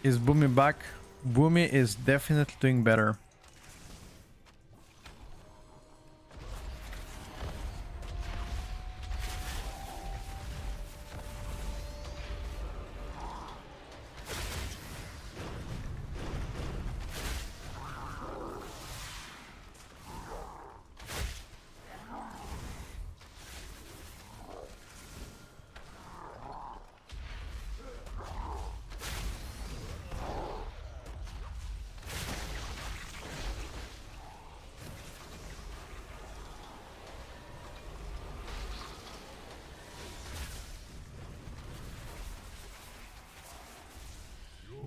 Is Boomy back? Boomy is definitely doing better.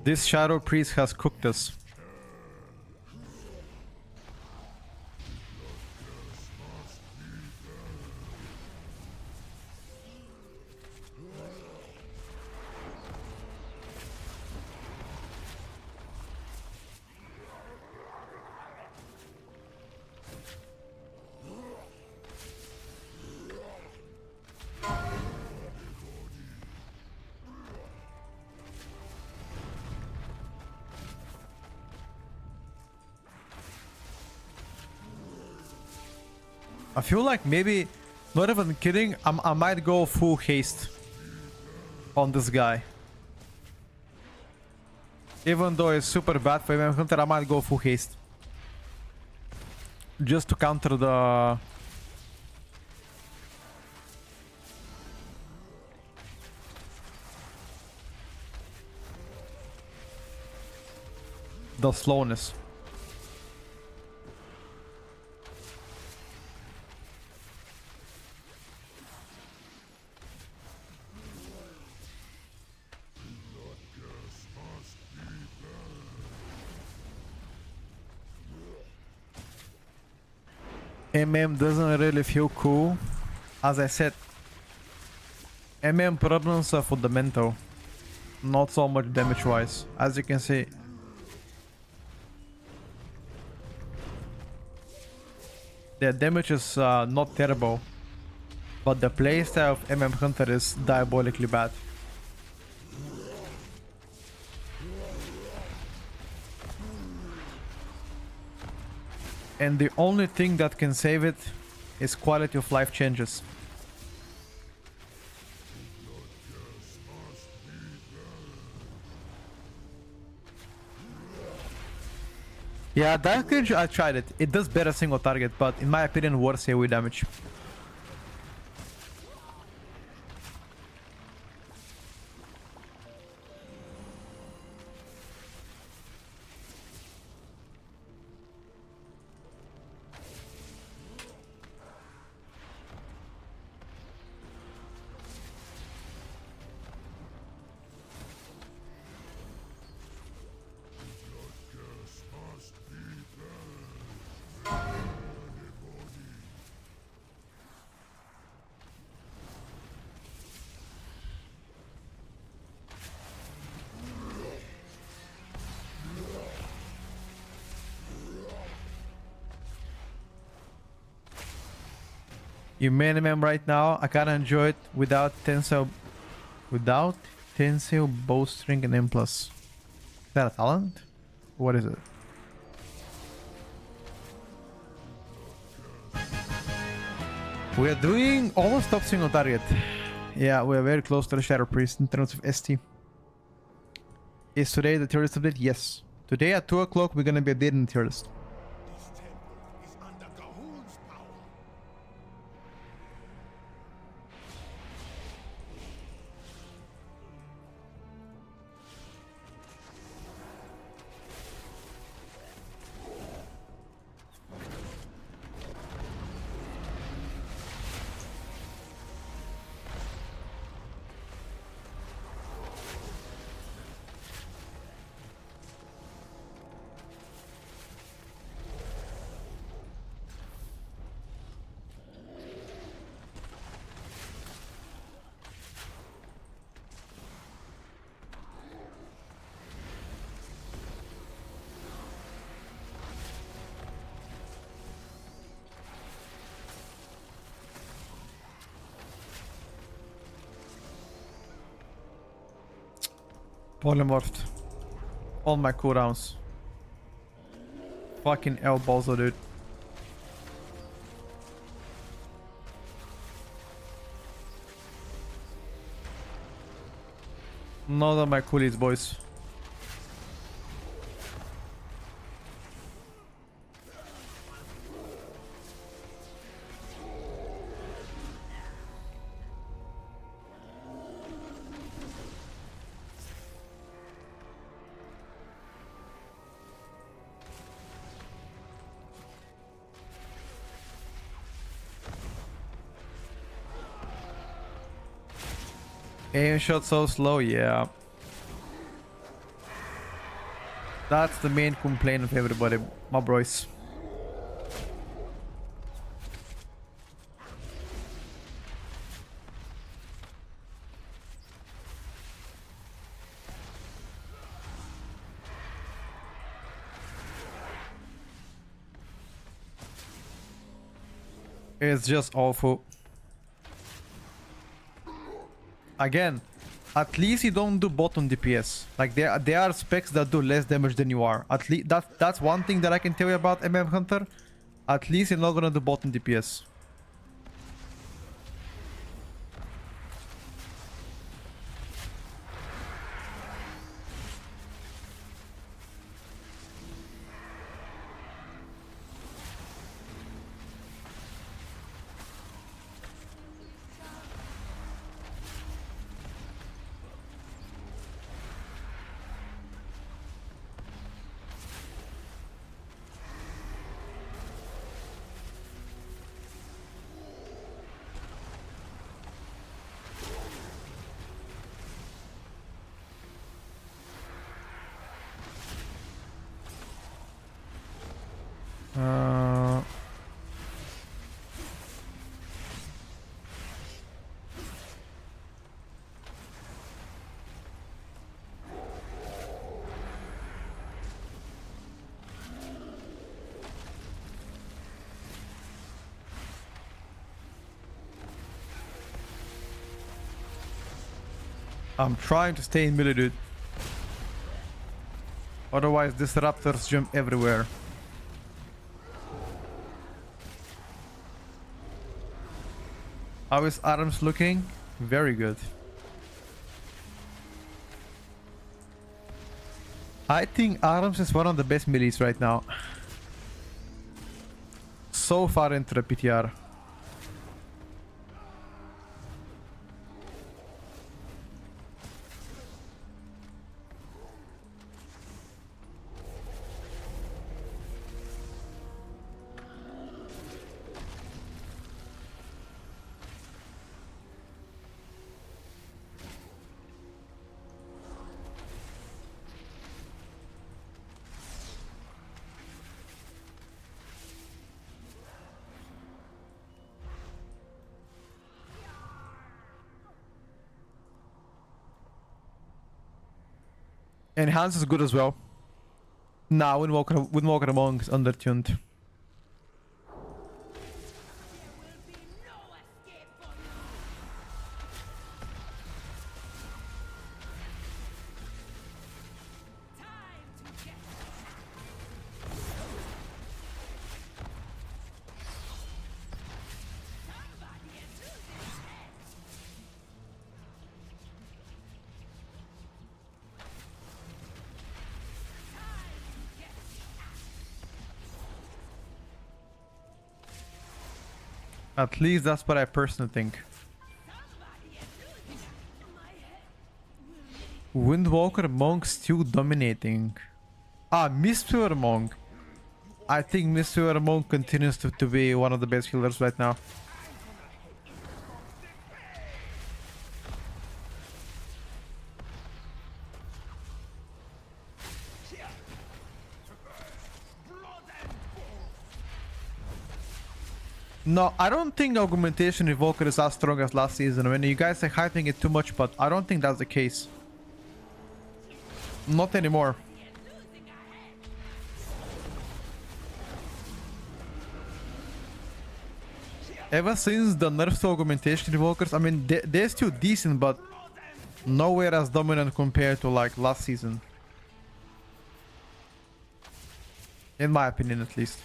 This Shadow Priest has cooked us. I feel like maybe, not even kidding, I might go full haste on this guy. Even though it's super bad for MM Hunter, I might go full haste. Just to counter the slowness. MM doesn't really feel cool. As I said, MM problems are fundamental, not so much damage wise. As you can see, their damage is not terrible, but the playstyle of MM Hunter is diabolically bad. And the only thing that can save it is quality of life changes. Yeah, Dark Age, I tried it. It does better single target, but in my opinion, worse AoE damage. You main MM right now. I kinda enjoy it without tensile bowstring and M plus. Is that a talent? What is it? We are doing almost top single target. Yeah, we are very close to the Shadow Priest in terms of ST. Is today the tier list update? Yes. Today at 2 o'clock we're gonna be updating the tier list. This temple is under Gahul's power. Polymorphed. All my cooldowns. Fucking elbows, dude. None of my coolies, boys. Aim shot so slow, yeah. That's the main complaint of everybody, my boys. It's just awful. Again, at least you don't do bottom DPS. Like there are specs that do less damage than you are. At least that's one thing that I can tell you about MM Hunter. At least you're not gonna do bottom DPS. Uh, I'm trying to stay in melee, dude. Otherwise, disruptors jump everywhere. How is Arms looking? Very good. I think Arms is one of the best melees right now. So far into the PTR. And Hans is good as well. Nah, Windwalker Among is undertuned. At least that's what I personally think. Windwalker Monk still dominating. Ah, Mistweaver Monk. I think Mistweaver Monk continues to be one of the best healers right now. No, I don't think Augmentation Evoker is as strong as last season. I mean, you guys are hyping it too much, but I don't think that's the case. Not anymore. Ever since the nerfs to Augmentation Evokers, I mean, they're still decent, but nowhere as dominant compared to like last season. In my opinion, at least.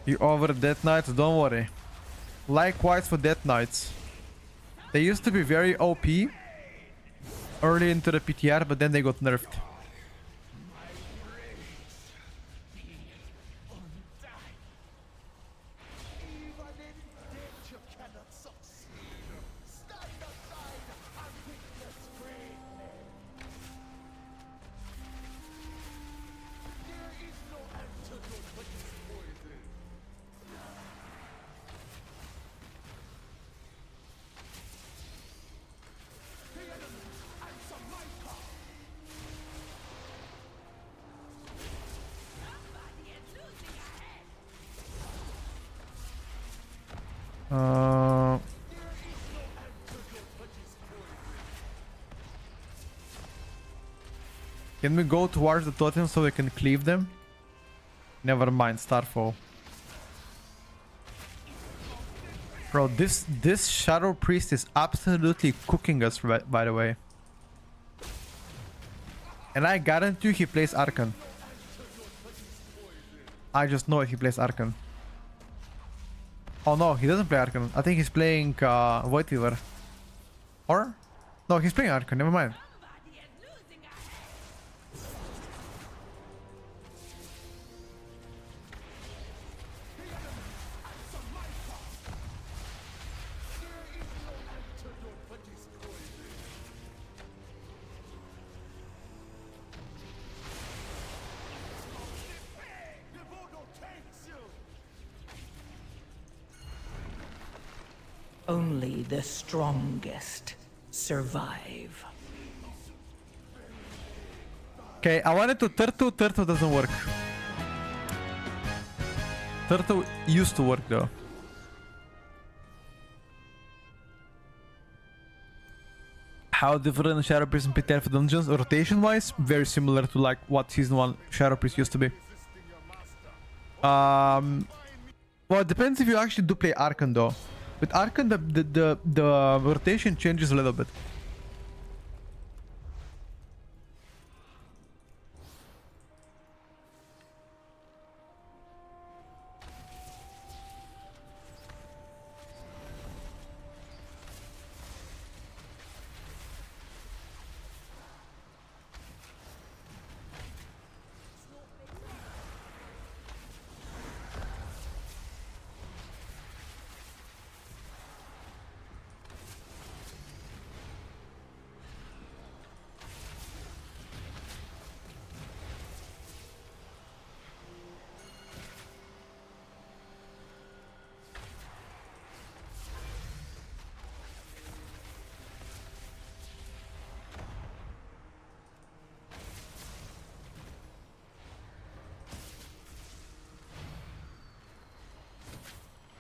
You over Death Knights? Don't worry. Likewise for Death Knights. They used to be very OP early into the PTR, but then they got nerfed. Can we go towards the totem so we can cleave them? Never mind, Starfall. Bro, this Shadow Priest is absolutely cooking us, by the way. And I guarantee you he plays Archon. I just know he plays Archon. Oh no, he doesn't play Archon. I think he's playing Void Weaver. Or? No, he's playing Archon, never mind. Only the strongest survive. Okay, I wanted to turtle. Turtle doesn't work. Turtle used to work though. How different Shadow Priest and Pit for dungeons? Rotation wise, very similar to like what season 1 Shadow Priest used to be. Well, it depends if you actually do play Archon though. With Archon, the rotation changes a little bit.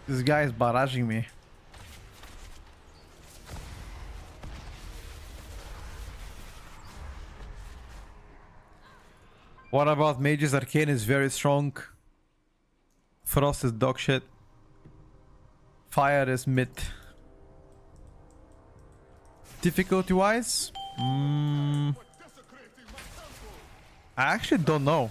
This guy is barraging me. What about mages? Arcane is very strong. Frost is dog shit. Fire is mid. Difficulty wise? I actually don't know.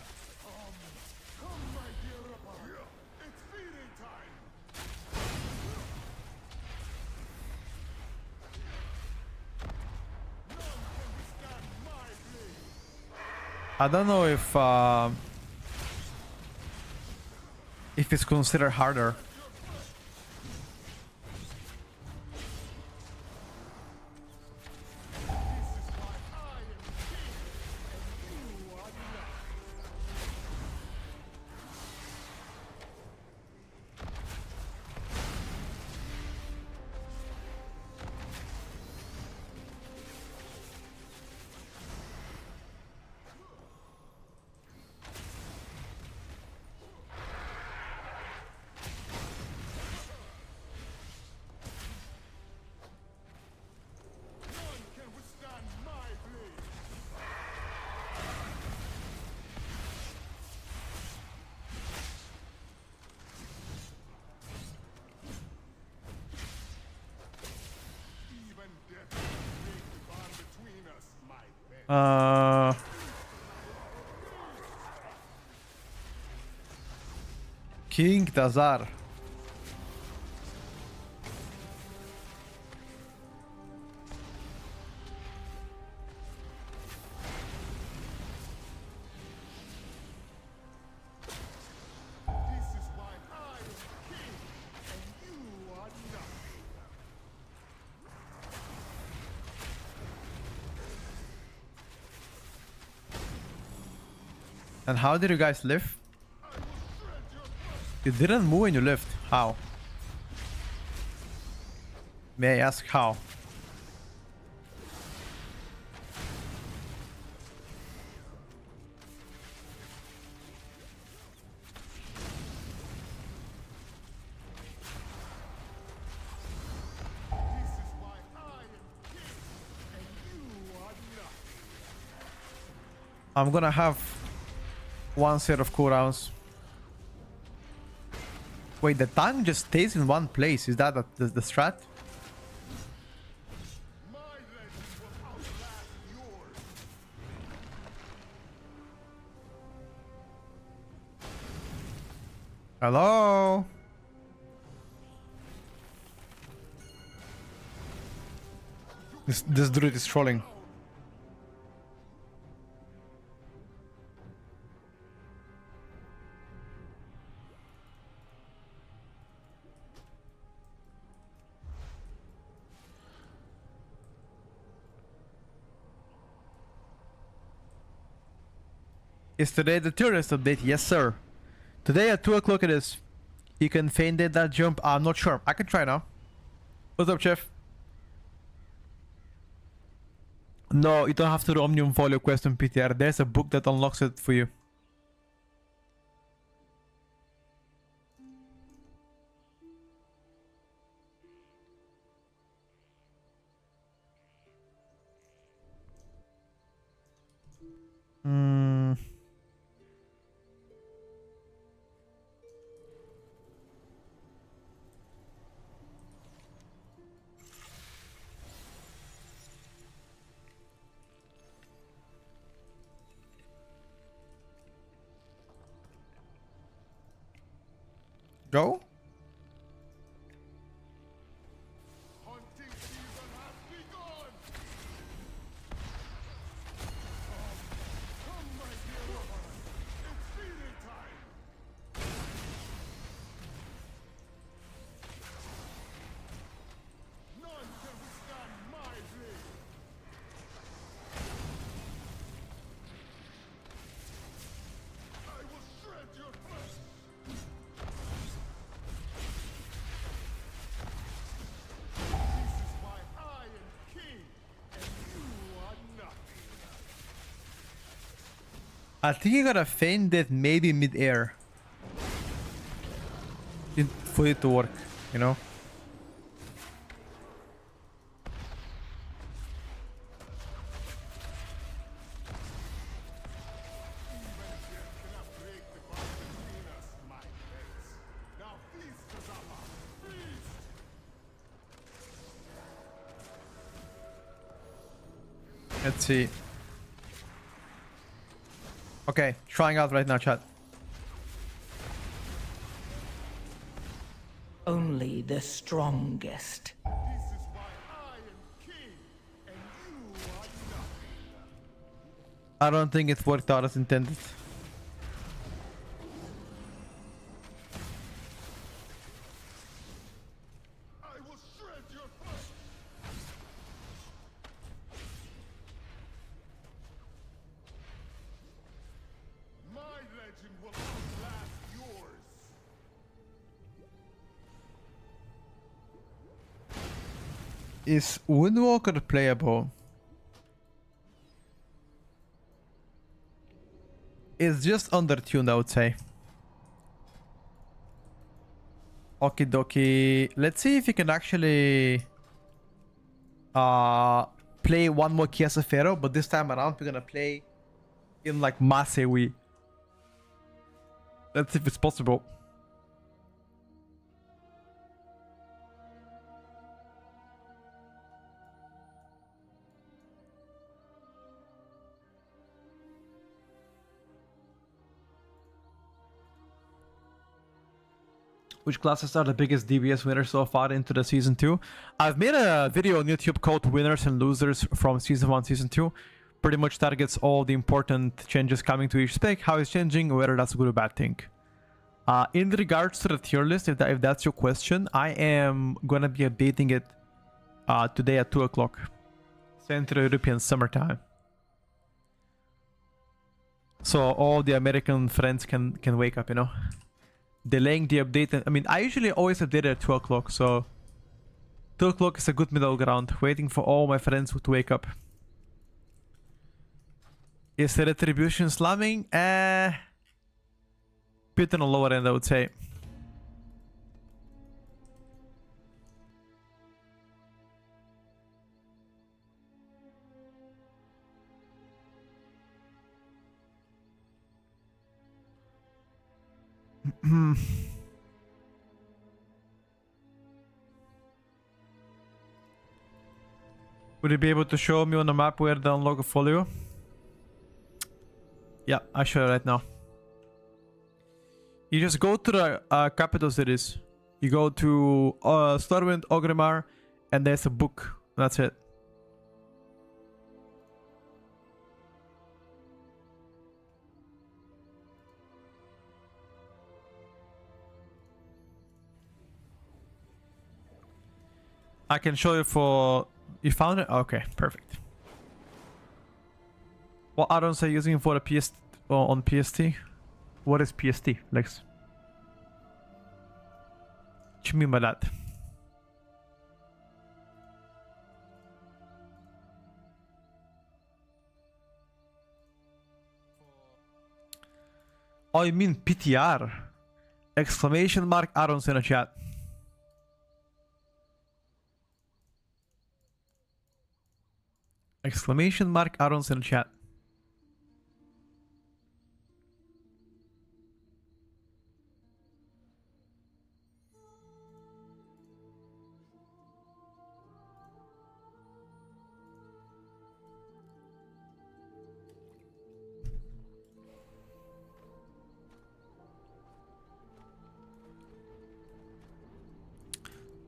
I don't know if it's considered harder. King Tazar. And how did you guys live? You didn't move when you lived. How? May I ask how? I'm gonna have one set of cooldowns. Wait, the tank just stays in one place. Is that the strat? Hello? This druid is trolling. Is today the Tierlist update? Yes, sir. Today at 2 o'clock it is. You can feign that jump. I'm not sure. I can try now. What's up, chef? No, you don't have to do Omnium Folio quest on PTR. There's a book that unlocks it for you. Hmm. Go? Hunting season has begun! Come, my dear one. It's feeding time! None can withstand my blade! I will shred your flesh! This is why I am king, and you are nothing. I think you gotta feign that maybe mid-air. For it to work, you know? Cannot break the bond between us, my pets. Now feast, Kazama! Feast! Let's see. Okay, trying out right now, chat. Only the strongest. This is why I am king, and you are nothing. I don't think it worked out as intended. I will shred your flesh. My legend will outlast yours. Is Windwalker playable? It's just undertuned, I would say. Okie dokie. Let's see if you can actually play one more Chiesa Ferro, but this time around we're gonna play in like Masewi. Let's see if it's possible. Which classes are the biggest DBS winners so far into the season 2? I've made a video on YouTube called Winners and Losers from season 1, season 2. Pretty much targets all the important changes coming to each spec, how it's changing, whether that's a good or bad thing. In regards to the tier list, if that's your question, I am gonna be updating it today at 2 o'clock. Central European summertime. So all the American friends can wake up, you know? Delaying the update. I mean, I usually always update it at 2 o'clock, so 2 o'clock is a good middle ground, waiting for all my friends to wake up. Is the retribution slamming? Bit on the lower end, I would say. Would you be able to show me on the map where the unlock a folio? Yeah, I'll show you right now. You just go to the capital cities. You go to Stormwind, Ogrimmar, and there's a book. That's it. I can show you for... You found it? Okay, perfect. What add-ons are you using for the PS on PST? What is PST, Lex? What you mean by that? Oh, you mean PTR? Exclamation mark Aaron's in the chat. Exclamation mark Aaron's in the chat.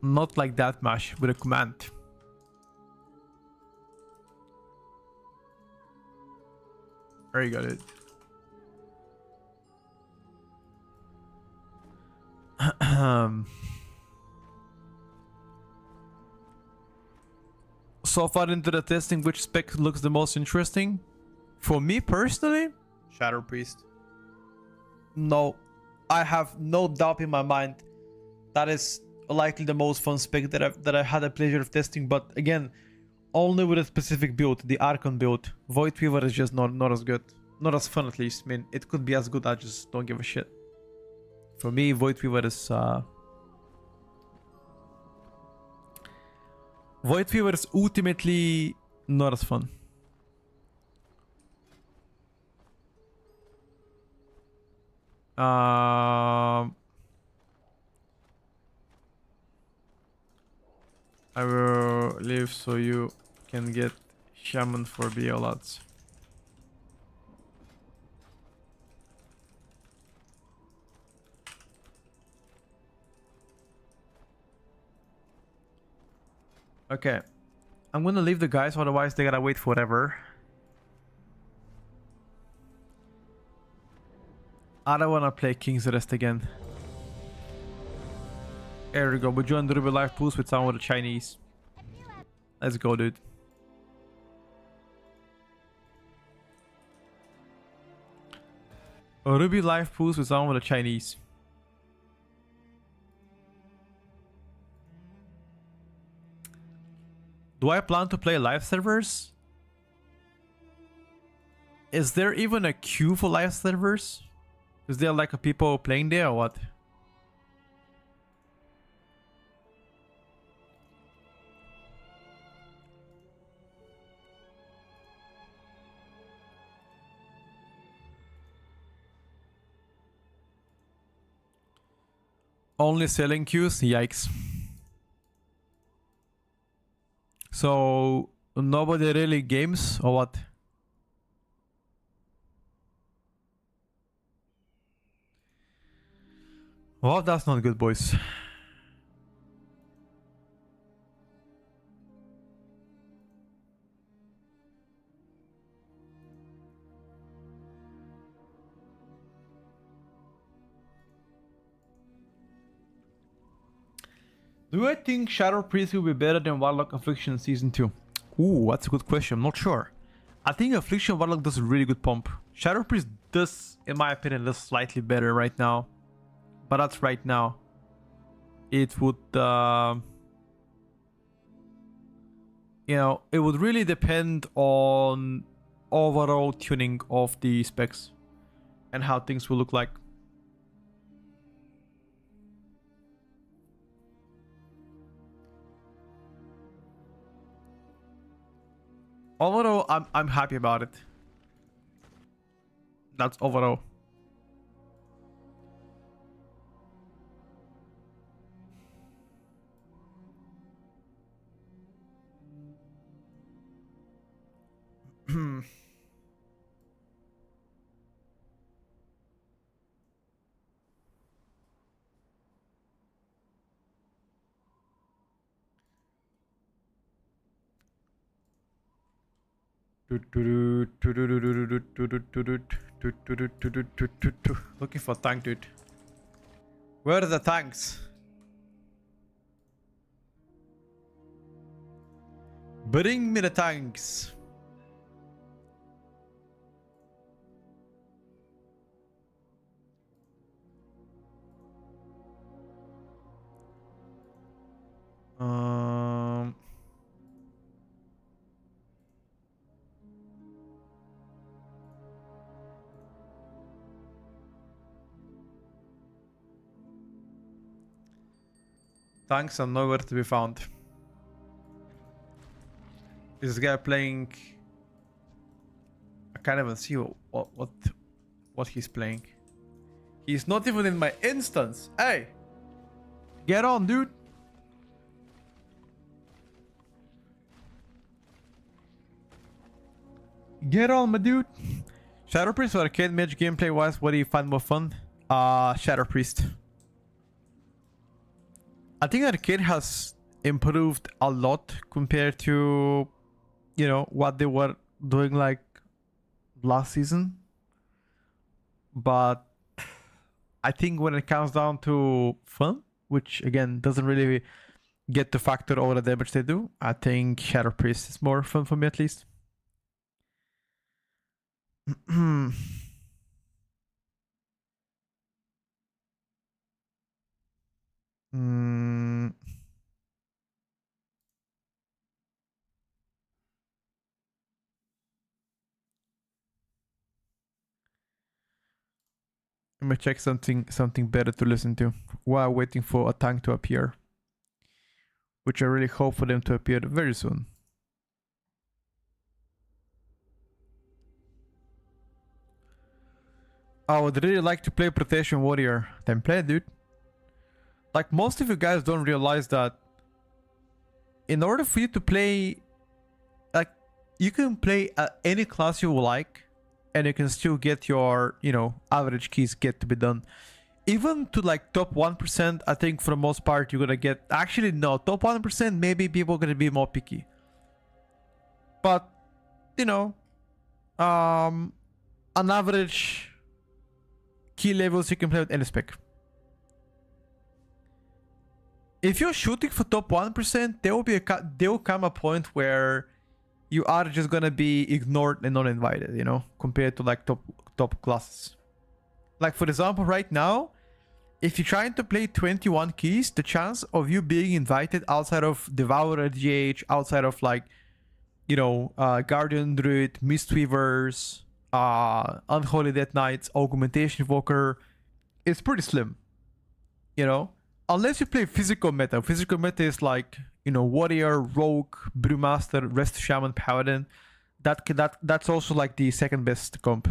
Not like that much with a command. Very good. So far into the testing, which spec looks the most interesting? For me personally, Shadow Priest. No, I have no doubt in my mind that is likely the most fun spec that I had the pleasure of testing. But again, only with a specific build, the Archon build. Void Weaver is just not as good, not as fun at least. I mean, it could be as good. I just don't give a shit. For me, Void Weaver is ultimately not as fun. I will leave so you can get Shaman for BO lots. Okay. I'm gonna leave the guys, otherwise they gotta wait forever. I don't wanna play King's Rest again. There we go. We joined the Ruby Life Pools with some of the Chinese. Let's go, dude. Ruby Life Pools with some of the Chinese. Do I plan to play live servers? Is there even a queue for live servers? Is there like a people playing there or what? Only selling queues? Yikes. So nobody really games or what? Well, that's not good, boys. Do I think Shadow Priest will be better than Warlock Affliction Season 2? Ooh, that's a good question. I'm not sure. I think Affliction Warlock does a really good pump. Shadow Priest does, in my opinion, does slightly better right now. But that's right now. It would, you know, it would really depend on overall tuning of the specs and how things will look like. Overall, I'm happy about it. That's overall. Looking for tank, dude. Where are the tanks? Bring me the tanks. Um, Tanks are nowhere to be found. This guy playing... I can't even see what he's playing. He's not even in my instance. Hey! Get on, dude! Get on, my dude! Shadow Priest or Arcade Mage gameplay wise, what do you find more fun? Shadow Priest. I think Arcade has improved a lot compared to, you know, what they were doing like last season. But I think when it comes down to fun, which again doesn't really get to factor all the damage they do, I think Shadow Priest is more fun for me at least. Mm. Let me check something better to listen to while waiting for a tank to appear, which I really hope for them to appear very soon. I would really like to play Protection Warrior. Then play it, dude. Like, most of you guys don't realize that in order for you to play, like, you can play any class you like, and you can still get your, you know, average keys get to be done. Even to like top 1%, I think for the most part you're gonna get... Actually, no, top 1%, maybe people are gonna be more picky. But, you know, on average, key levels you can play with any spec. If you're shooting for top 1%, there will come a point where you are just gonna be ignored and not invited, you know, compared to like top classes. Like, for example, right now, if you're trying to play 21 keys, the chance of you being invited outside of Devourer GH, outside of like, you know, Guardian Druid, Mistweavers, Unholy Death Knights, Augmentation Evoker, is pretty slim, you know? Unless you play physical meta. Physical meta is like, you know, Warrior, Rogue, Brewmaster, Rest Shaman, Paladin. That's also like the second best comp.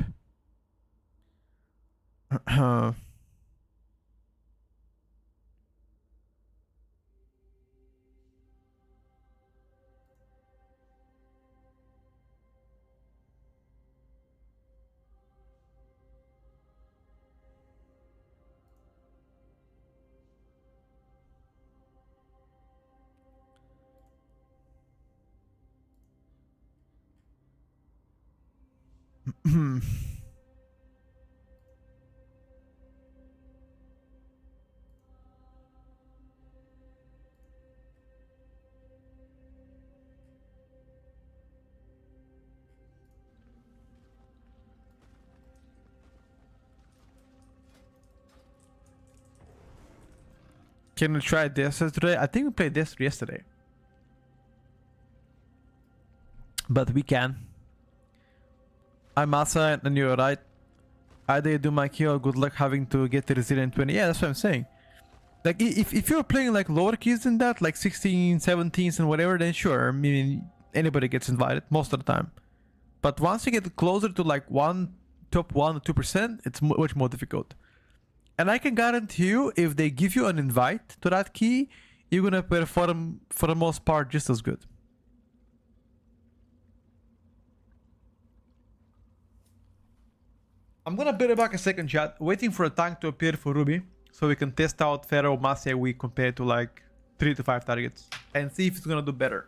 Can we try this today? I think we played this yesterday. But we can. I'm Asa and you're right. Either you do my kill or good luck having to get the resilient 20. Yeah, that's what I'm saying. Like, if you're playing like lower keys than that, like 16, 17s and whatever, then sure. I mean, anybody gets invited most of the time. But once you get closer to like top 1 or 2%, it's much more difficult. And I can guarantee you, if they give you an invite to that key, you're gonna perform for the most part just as good. I'm gonna build it back a second, chat, waiting for a tank to appear for Ruby, so we can test out Pharaoh Masia week compared to like 3 to 5 targets, and see if it's gonna do better.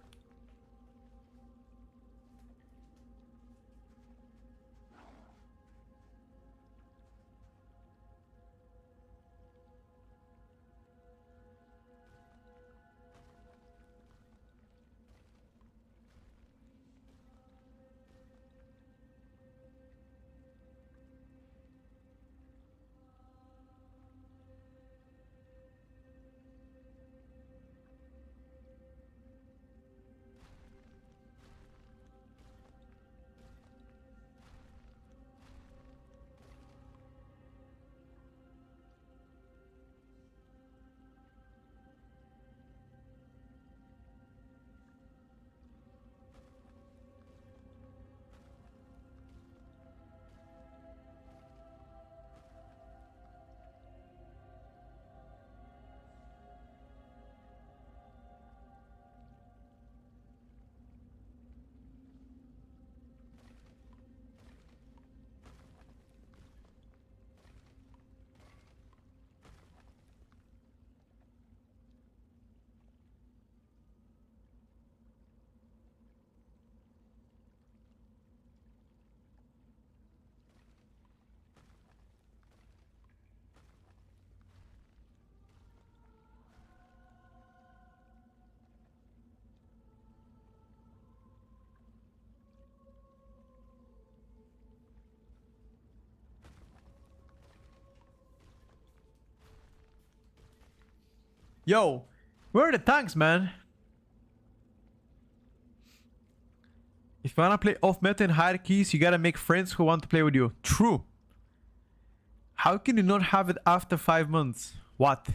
Yo, where are the tanks, man? If you wanna play off meta in hierarchies, you gotta make friends who want to play with you. True. How can you not have it after 5 months? What?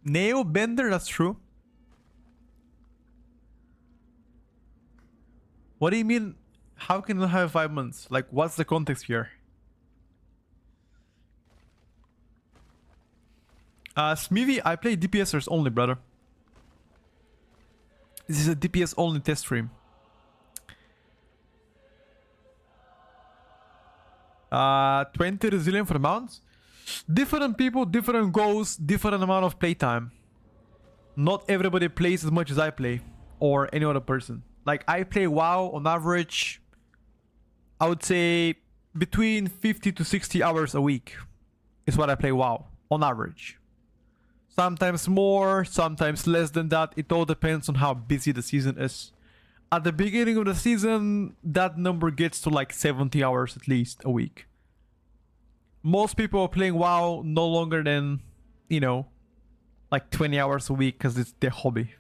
Neo Bender, that's true. What do you mean? How can you not have 5 months? Like, what's the context here? Smeevy, I play DPSers only, brother. This is a DPS only test stream. 20 resilient for the mounts. Different people, different goals, different amount of playtime. Not everybody plays as much as I play, or any other person. Like, I play WoW on average, I would say between 50 to 60 hours a week is what I play WoW on average. Sometimes more, sometimes less than that. It all depends on how busy the season is. At the beginning of the season, that number gets to like 70 hours at least a week. Most people are playing WoW no longer than, you know, like 20 hours a week because it's their hobby.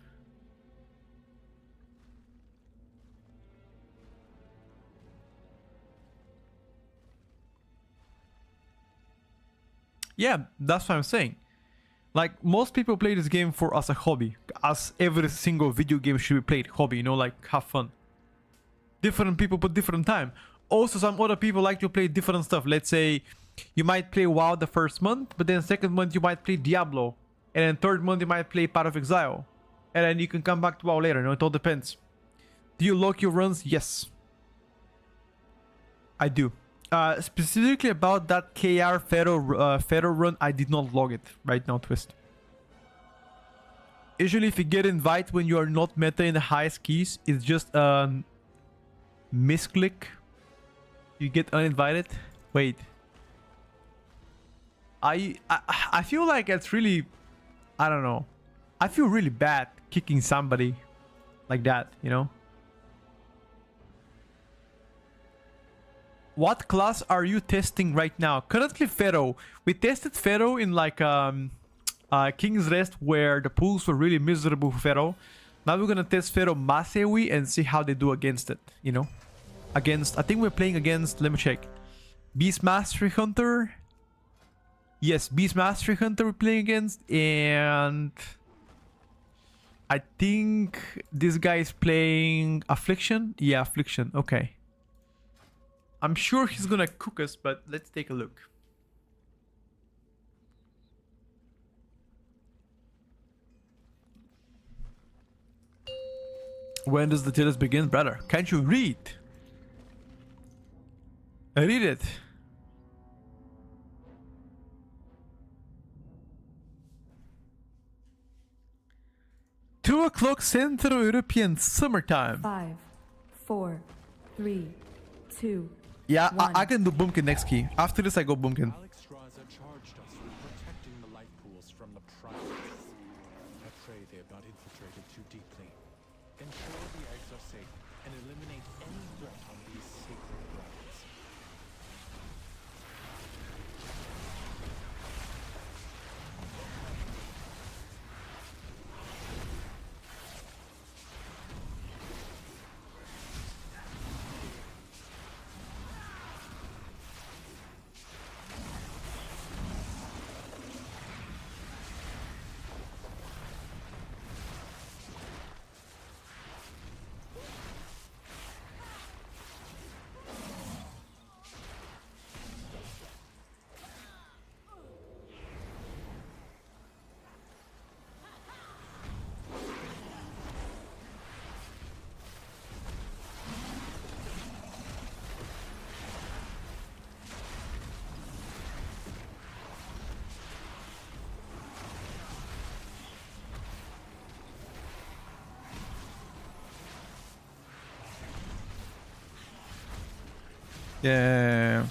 Yeah, that's what I'm saying. Like, most people play this game for as a hobby, as every single video game should be played hobby, you know, like have fun. Different people put different time. Also, some other people like to play different stuff. Let's say you might play WoW the first month, but then second month you might play Diablo, and then third month you might play Path of Exile, and then you can come back to WoW later. You know, it all depends. Do you log your runs? Yes, I do. Specifically about that KR Pharaoh run, I did not log it right now, Twist. Usually if you get invite when you are not meta in the highest keys, it's just a misclick. You get uninvited. Wait. I feel like it's really, I don't know. I feel really bad kicking somebody like that, you know? What class are you testing right now? Currently Pharaoh. We tested Pharaoh in like King's Rest where the pools were really miserable for Pharaoh. Now we're gonna test Pharaoh Masewi and see how they do against it, you know? Against, I think we're playing against, let me check. Beast Mastery Hunter. Yes, Beast Mastery Hunter we're playing against, and I think this guy is playing Affliction. Yeah, Affliction, okay. I'm sure he's gonna cook us, but let's take a look. When does the Tierlist begin, brother? Can't you read? Read it. Two o'clock Central European summertime. 5, 4, 3, 2, Yeah, one. I can do Boomkin next key. After this, I go Boomkin. Alex Raza charged us with protecting the life pools from the privates. I pray they have not infiltrated too deeply. Ensure the eggs are safe and eliminate any threat on these sacred grounds. Yeah.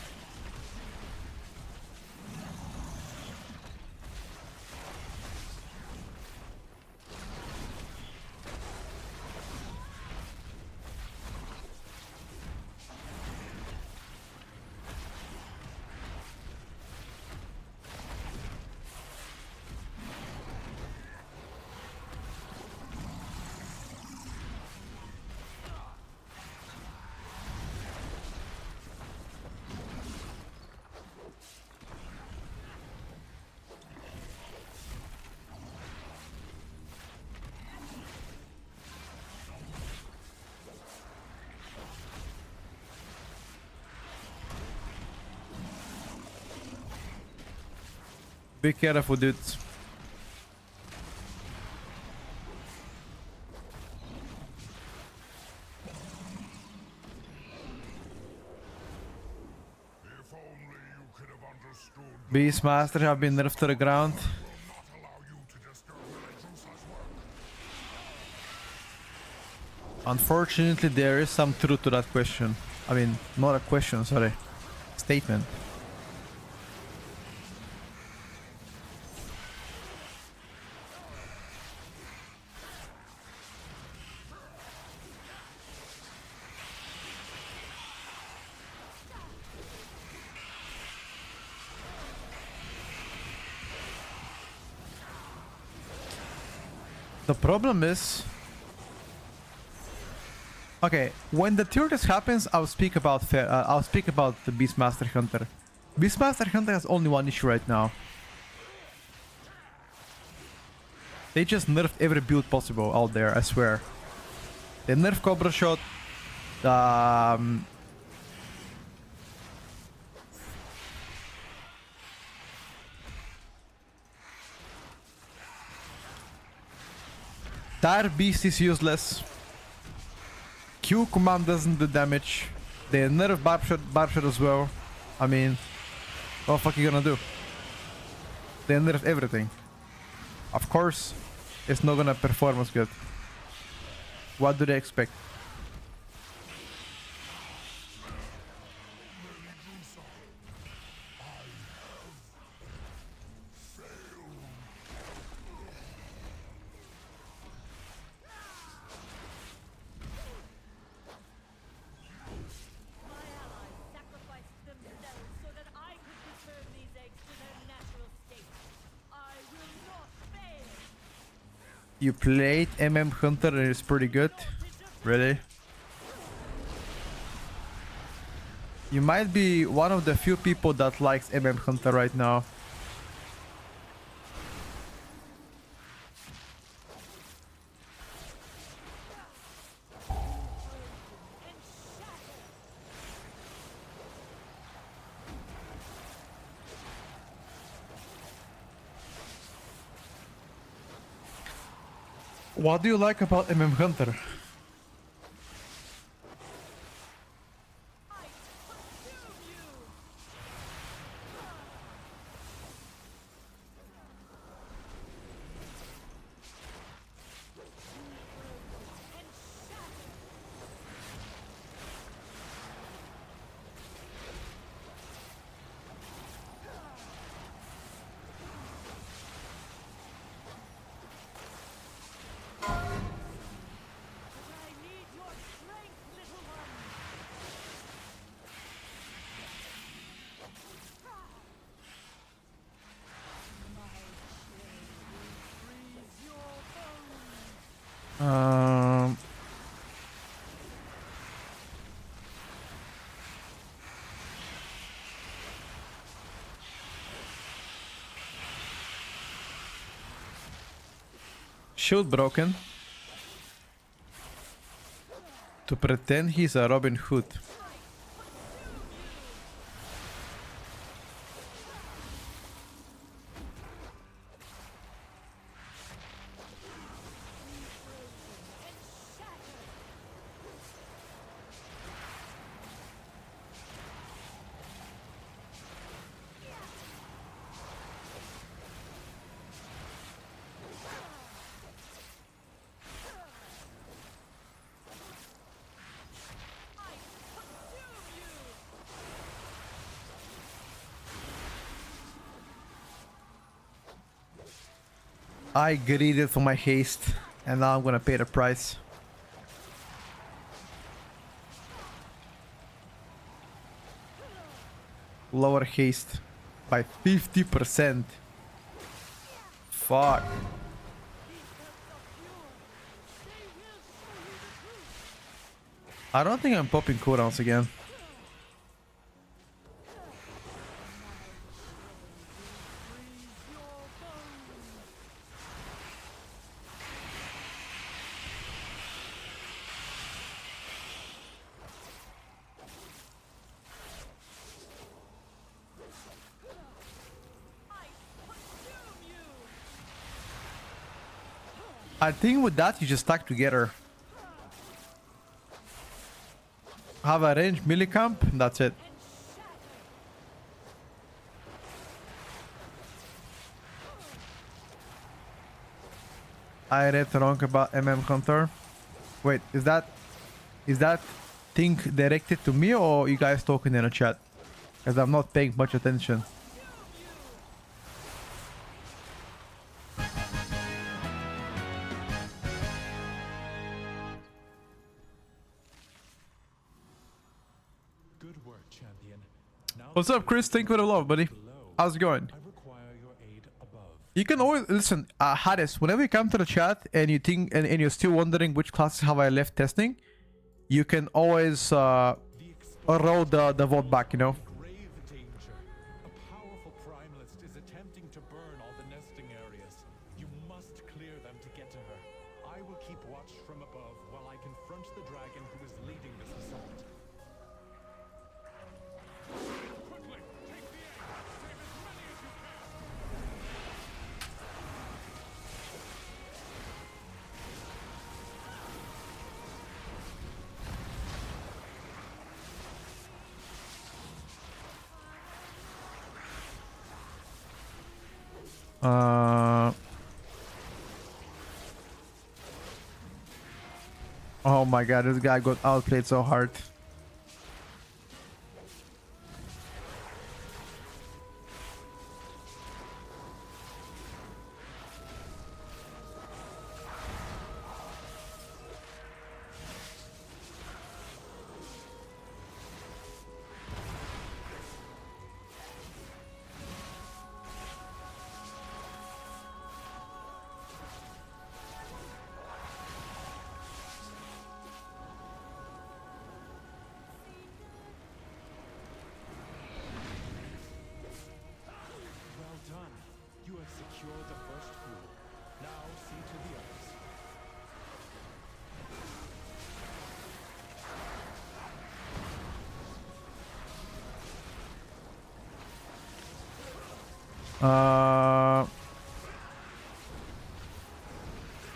Be careful, dudes. If only you could have understood Beastmaster have been nerfed to the ground. not allow you to disturb Medusa's work. Unfortunately, there is some truth to that question. I mean, not a question, sorry. Statement. The problem is... Okay, when the tier list happens, I'll speak about the Beastmaster Hunter. Beastmaster Hunter has only one issue right now. They just nerfed every build possible out there, I swear. They nerfed Cobra Shot. Dire Beast is useless. Q command doesn't do damage. They nerf Barb Shot as well. I mean, what the fuck are you gonna do? They nerf everything. Of course, it's not gonna perform as good. What do they expect? My allies sacrificed themselves so that I could return these eggs to their natural state. I will not fail. You played Hunter and it's pretty good. Really? You might be one of the few people that likes Hunter right now. What do you like about Hunter? I need your strength, little one. My chill will freeze your bones. Shield broken. To pretend he's a Robin Hood. I greeded for my haste, and now I'm gonna pay the price. Lower haste by 50%. Fuck. I don't think I'm popping cooldowns again. I think with that you just stack together. Have a range melee camp, and that's it. I read wrong about Hunter. Wait, is that thing directed to me or you guys talking in a chat? Because I'm not paying much attention. Good work, champion. Now What's up, Chris? Thank you for the love, buddy. How's it going? I require your aid above. You can always listen, Hades. Whenever you come to the chat and you think and you're still wondering which classes have I left testing, you can always roll the vote back. You know. Grave danger. A powerful primalist is attempting to burn all the nesting areas. You must clear them to get to her. I will keep watch from above while I confront the dragon who is leading this assault. Quickly, take the aim. Save as many as you can. Oh my god, this guy got outplayed so hard. Well done. You have secured the first pool. Now see to the others.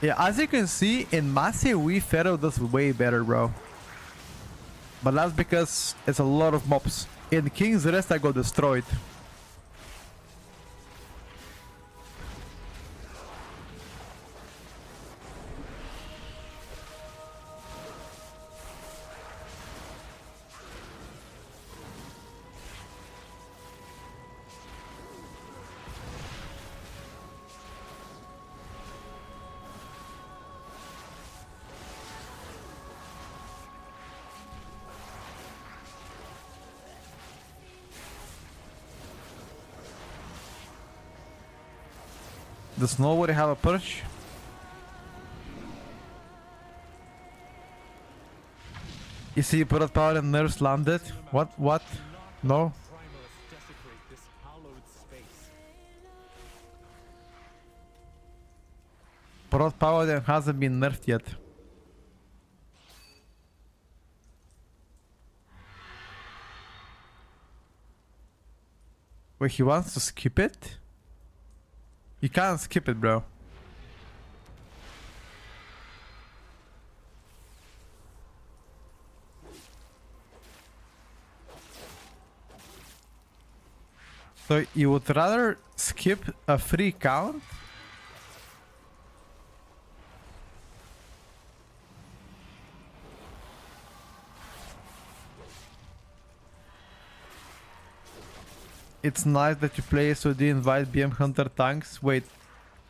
Yeah, as you can see, in Massey, we Pharaoh does way better, bro. But that's because it's a lot of mobs. In King's Rest, I got destroyed. Does nobody have a perch? You see, Product Power and Nerves landed. What? What? No? Primalists desecrate this hallowed space. Product Power then hasn't been nerfed yet. Wait, he wants to skip it? You can't skip it, bro. So you would rather skip a free count? It's nice that you play SOD and invite BM Hunter tanks. Wait,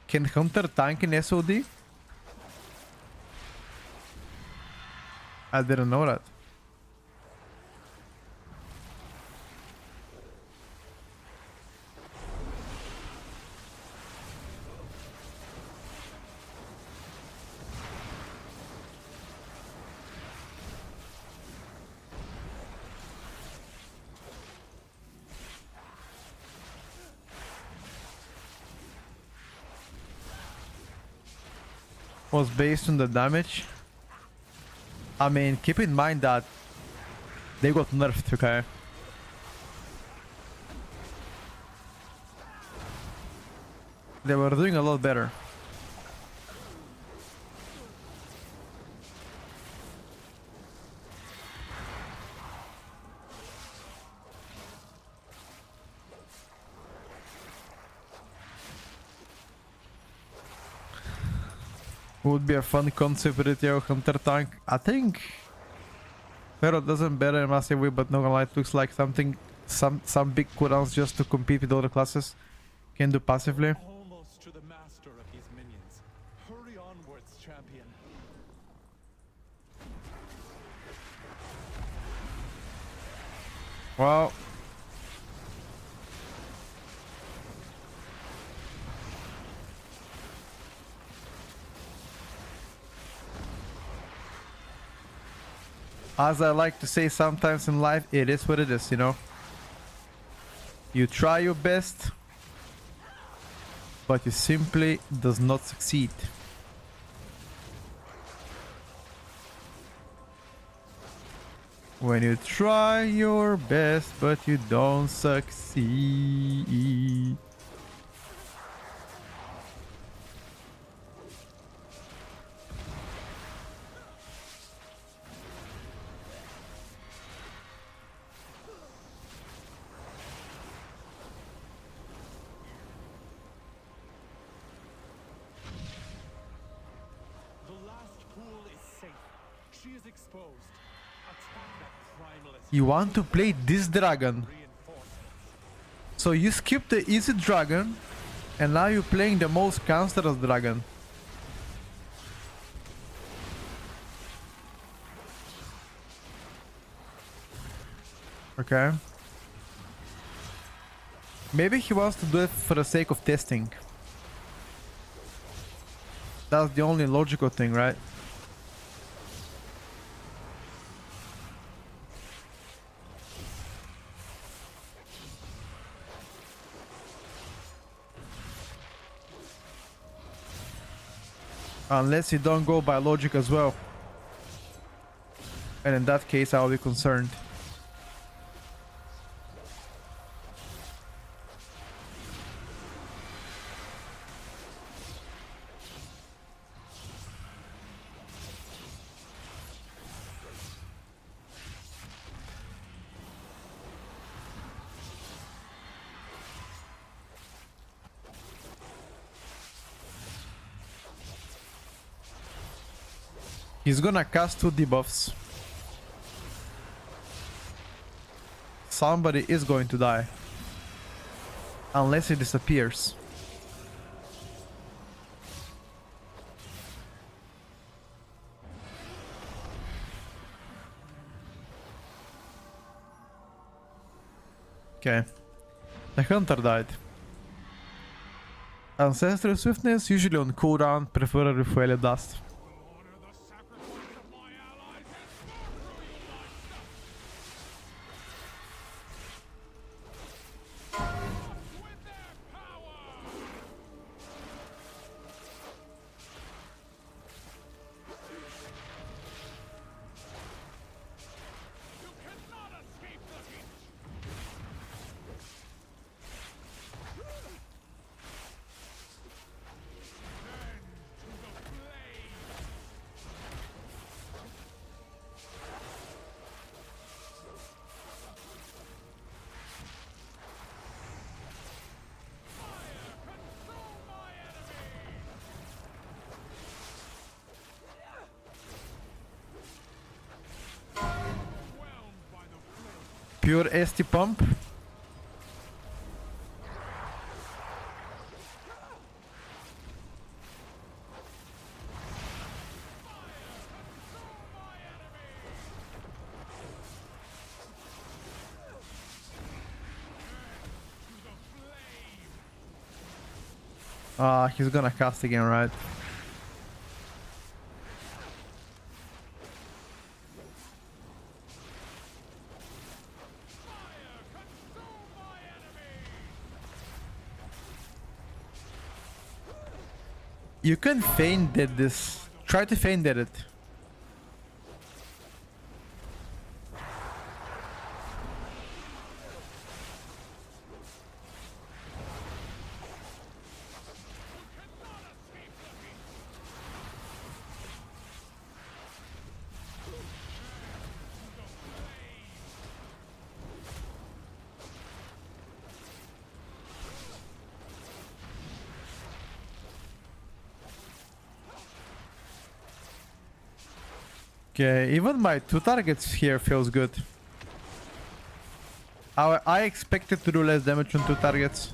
can Hunter tank in SOD? I didn't know that. Was based on the damage. I mean, keep in mind that they got nerfed, okay? They were doing a lot better. Would be a fun concept with it, yo. Hunter tank. I think Pharaoh doesn't better in massive way, but no gonna lie, it looks like something, some big cooldowns just to compete with other classes can do passively. Almost to the master of his minions. Hurry onwards, champion. Well, as I like to say sometimes in life, it is what it is, you know. You try your best, but you simply does not succeed. When you try your best, but you don't succeed. The last pool is safe. She is exposed. Attack that primalist. You want to play this dragon. Reinforcements. So you skip the easy dragon, and now you're playing the most cancerous dragon. Okay. Maybe he wants to do it for the sake of testing. That's the only logical thing, right? Unless you don't go by logic as well. And in that case, I'll be concerned. He's gonna cast 2 debuffs. Somebody is going to die. Unless he disappears. Okay. The hunter died. Ancestral swiftness, usually on cooldown, preferably for dust. Honor the sacrifice of my allies and smoke through you, my with their power! You cannot escape the heat! Then to the blade! Fire! Consume my enemy! Overwhelmed by the flame. Pure ST pump. He's gonna cast again, right? You can feign dead this. Try to feign dead it. Okay, even my 2 targets here feels good. I expected to do less damage on 2 targets.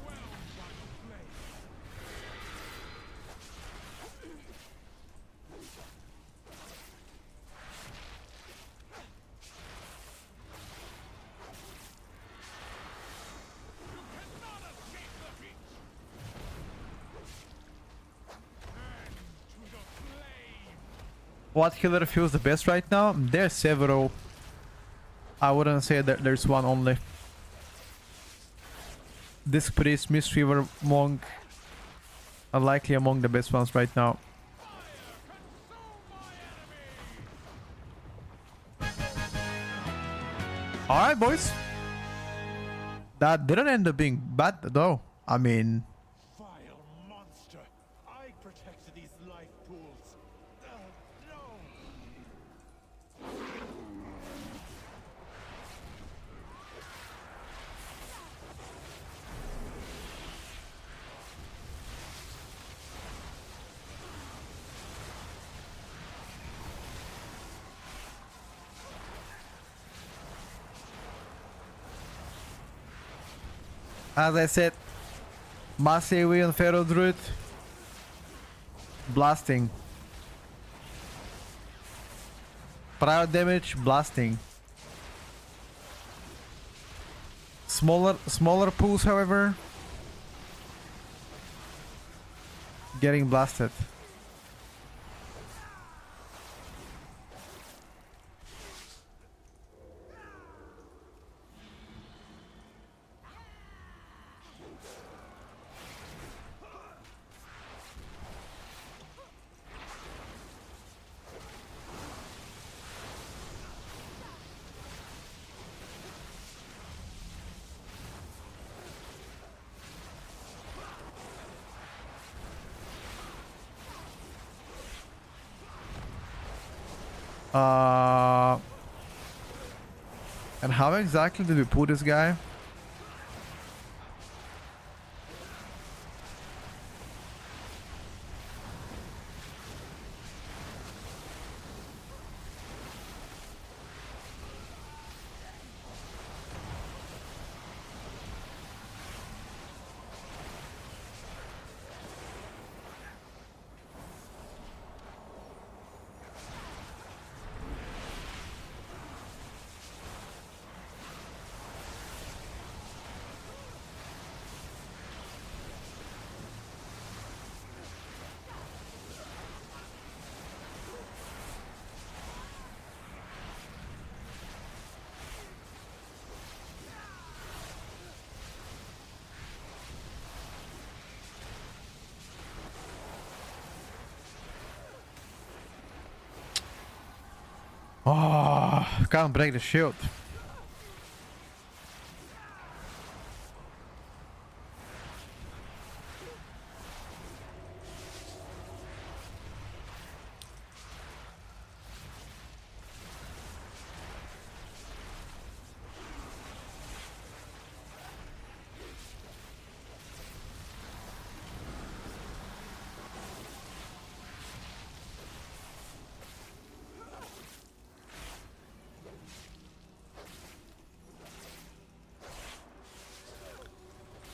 What healer feels the best right now? There's several. I wouldn't say that there's one only. Disc Priest, Mistweaver, Monk are likely among the best ones right now. Alright, boys. That didn't end up being bad though. I mean, Vile monster! I protected these life pools. No! as I said, Mass AoE on Pharaoh Druid. Blasting. Prior damage, blasting. Smaller pools, however, getting blasted. And how exactly did we pull this guy? Oh, can't break the shield.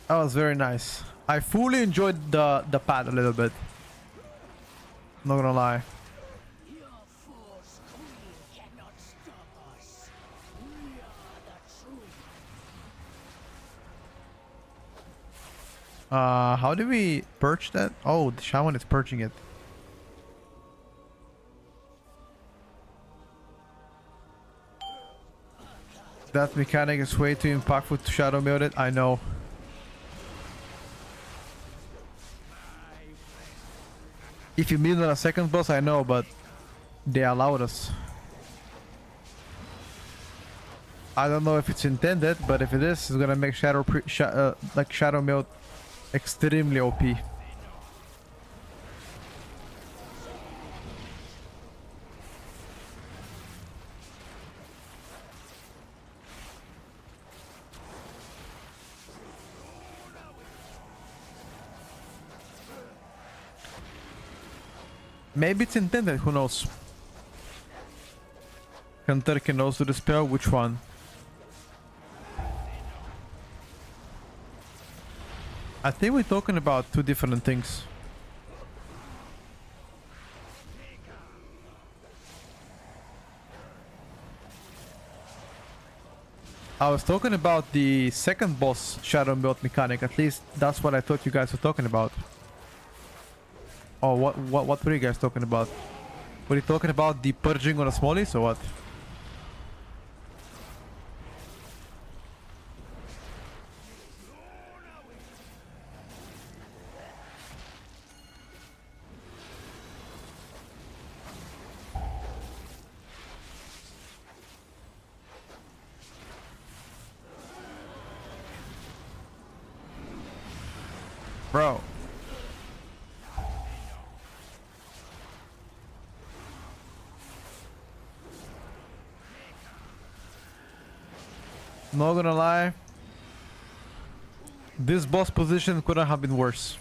That was very nice. I fully enjoyed the pad a little bit. Not gonna lie. Your force queen cannot stop us. We are the truth. How do we perch that? Oh, the shaman is perching it. That mechanic is way too impactful to shadow meld it. I know. If you mean on a second boss, I know, but they allowed us. I don't know if it's intended, but if it is, it's gonna make shadow meld extremely OP. Maybe it's intended, who knows? Hunter can also dispel. Which one? I think we're talking about two different things. I was talking about the second boss shadow build mechanic. At least that's what I thought you guys were talking about. Oh, what were you guys talking about? Were you talking about the purging on the smallies or what? Bro. Not gonna lie. This boss position couldn't have been worse.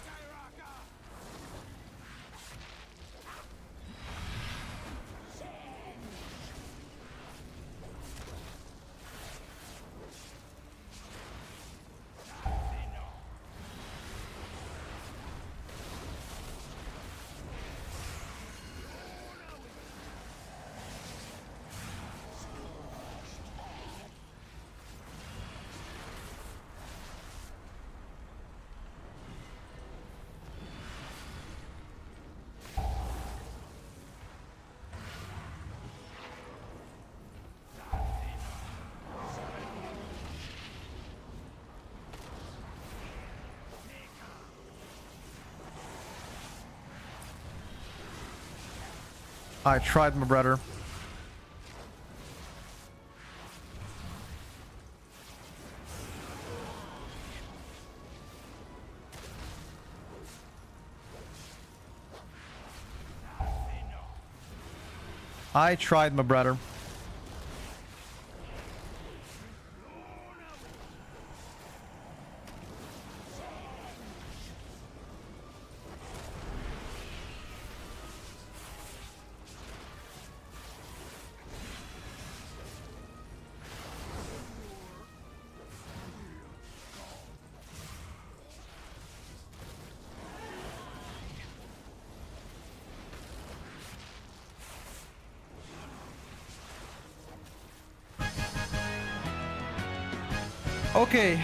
I tried, my brother. I tried, my brother. Okay,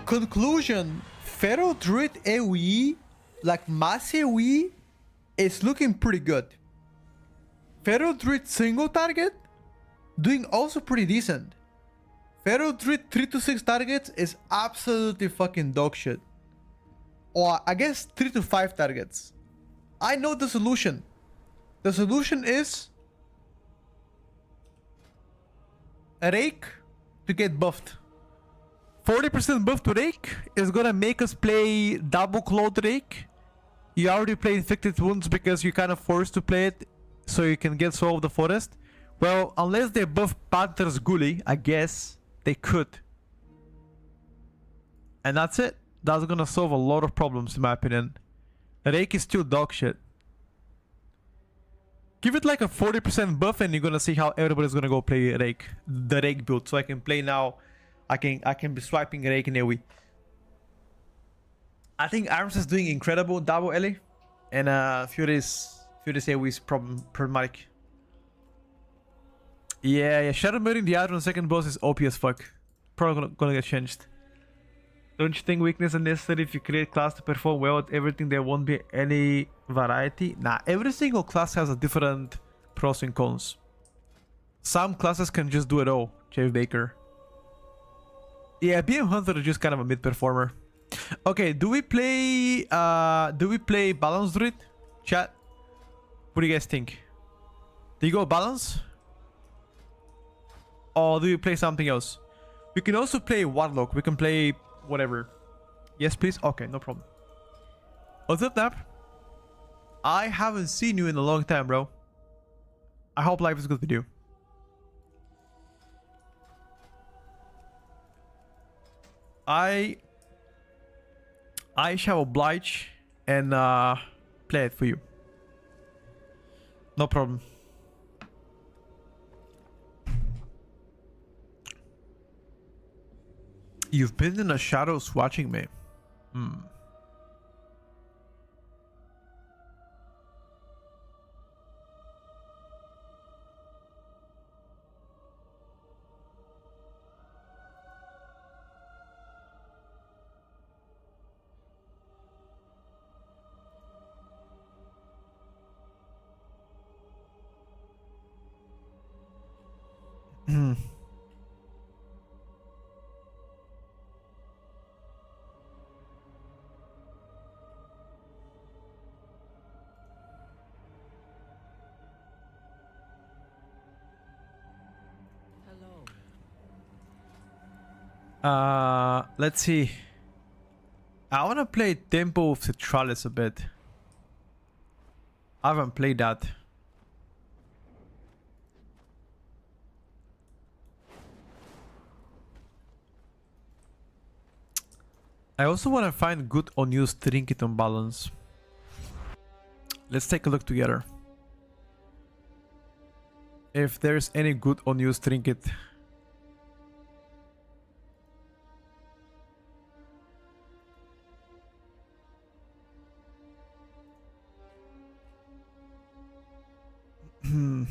conclusion. Feral Druid AoE, like mass AoE, is looking pretty good. Feral Druid single target, doing also pretty decent. Feral Druid 3 to 6 targets is absolutely fucking dog shit. Or I guess 3 to 5 targets. I know the solution. The solution is a Rake to get buffed. 40% buff to Rake is gonna make us play double Clawed Rake. You already play Inflicted Wounds because you're kind of forced to play it so you can get Soul of the Forest. Well, unless they buff Panther's Ghoulie, I guess they could. And that's it. That's gonna solve a lot of problems in my opinion. Rake is still dog shit. Give it like a 40% buff and you're gonna see how everybody's gonna go play Rake. The Rake build. So I can play now. I can be swiping Rake in AoE. I think Arms is doing incredible double Ellie. And Fury's AoE is problematic. Yeah, Shadow Murdering the Adder on second boss is OP as fuck. Probably gonna get changed. Don't you think weakness are necessary if you create class to perform well at everything? There won't be any variety. Nah, every single class has a different pros and cons. Some classes can just do it all. Jeff Baker. Yeah, BM Hunter is just kind of a mid performer. Okay, do we play Balance Druid? Chat? What do you guys think? Do you go balance? Or do you play something else? We can also play Warlock. We can play whatever. Yes, please? Okay, no problem. What's up, Nap? I haven't seen you in a long time, bro. I hope life is good with you. I shall oblige and play it for you. No problem. You've been in the shadows watching me. Hmm. Hmm. Let's see. I wanna play Tempo of Citralis a bit. I haven't played that. I also want to find good unused trinket on balance. Let's take a look together. If there's any good unused trinket. Hmm.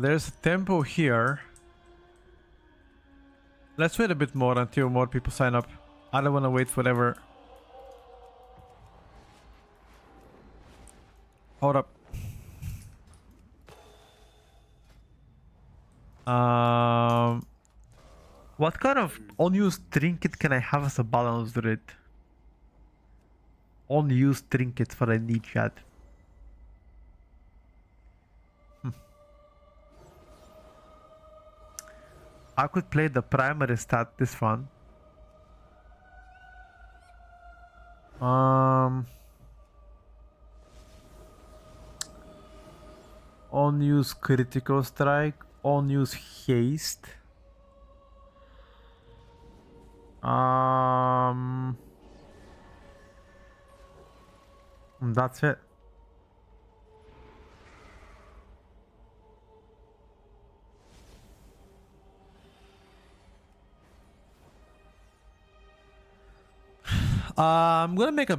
There's a tempo here. Let's wait a bit more until more people sign up. I don't want to wait forever. Hold up. What kind of unused trinket can I have as a balance druid? Unused trinket for a need chat. I could play the primary stat this one. Unused critical strike, unused haste. That's it. I'm gonna make a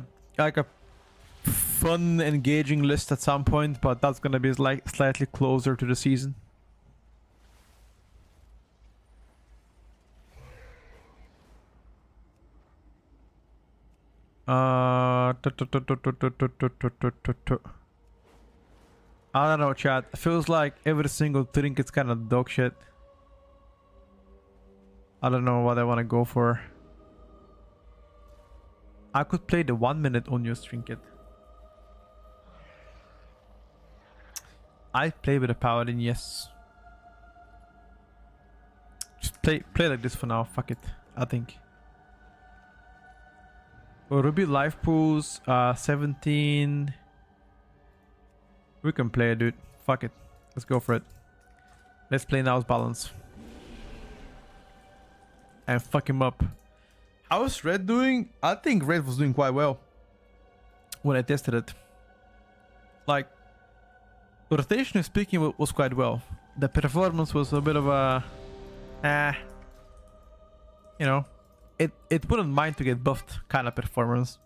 fun, engaging list at some point, but that's gonna be like slightly closer to the season. I don't know, chat. It feels like every single trinket's kind of dog shit. I don't know what I want to go for. I could play the 1 minute unused trinket. I play with a paladin, yes. Just play like this for now. Fuck it. I think. Ruby life pools, 17. We can play it, dude. Fuck it. Let's go for it. Let's play now's balance. And fuck him up. How's Red doing? I think Red was doing quite well when I tested it. Like, rotationally speaking, was quite well. The performance was a bit of a... you know, it wouldn't mind to get buffed kind of performance.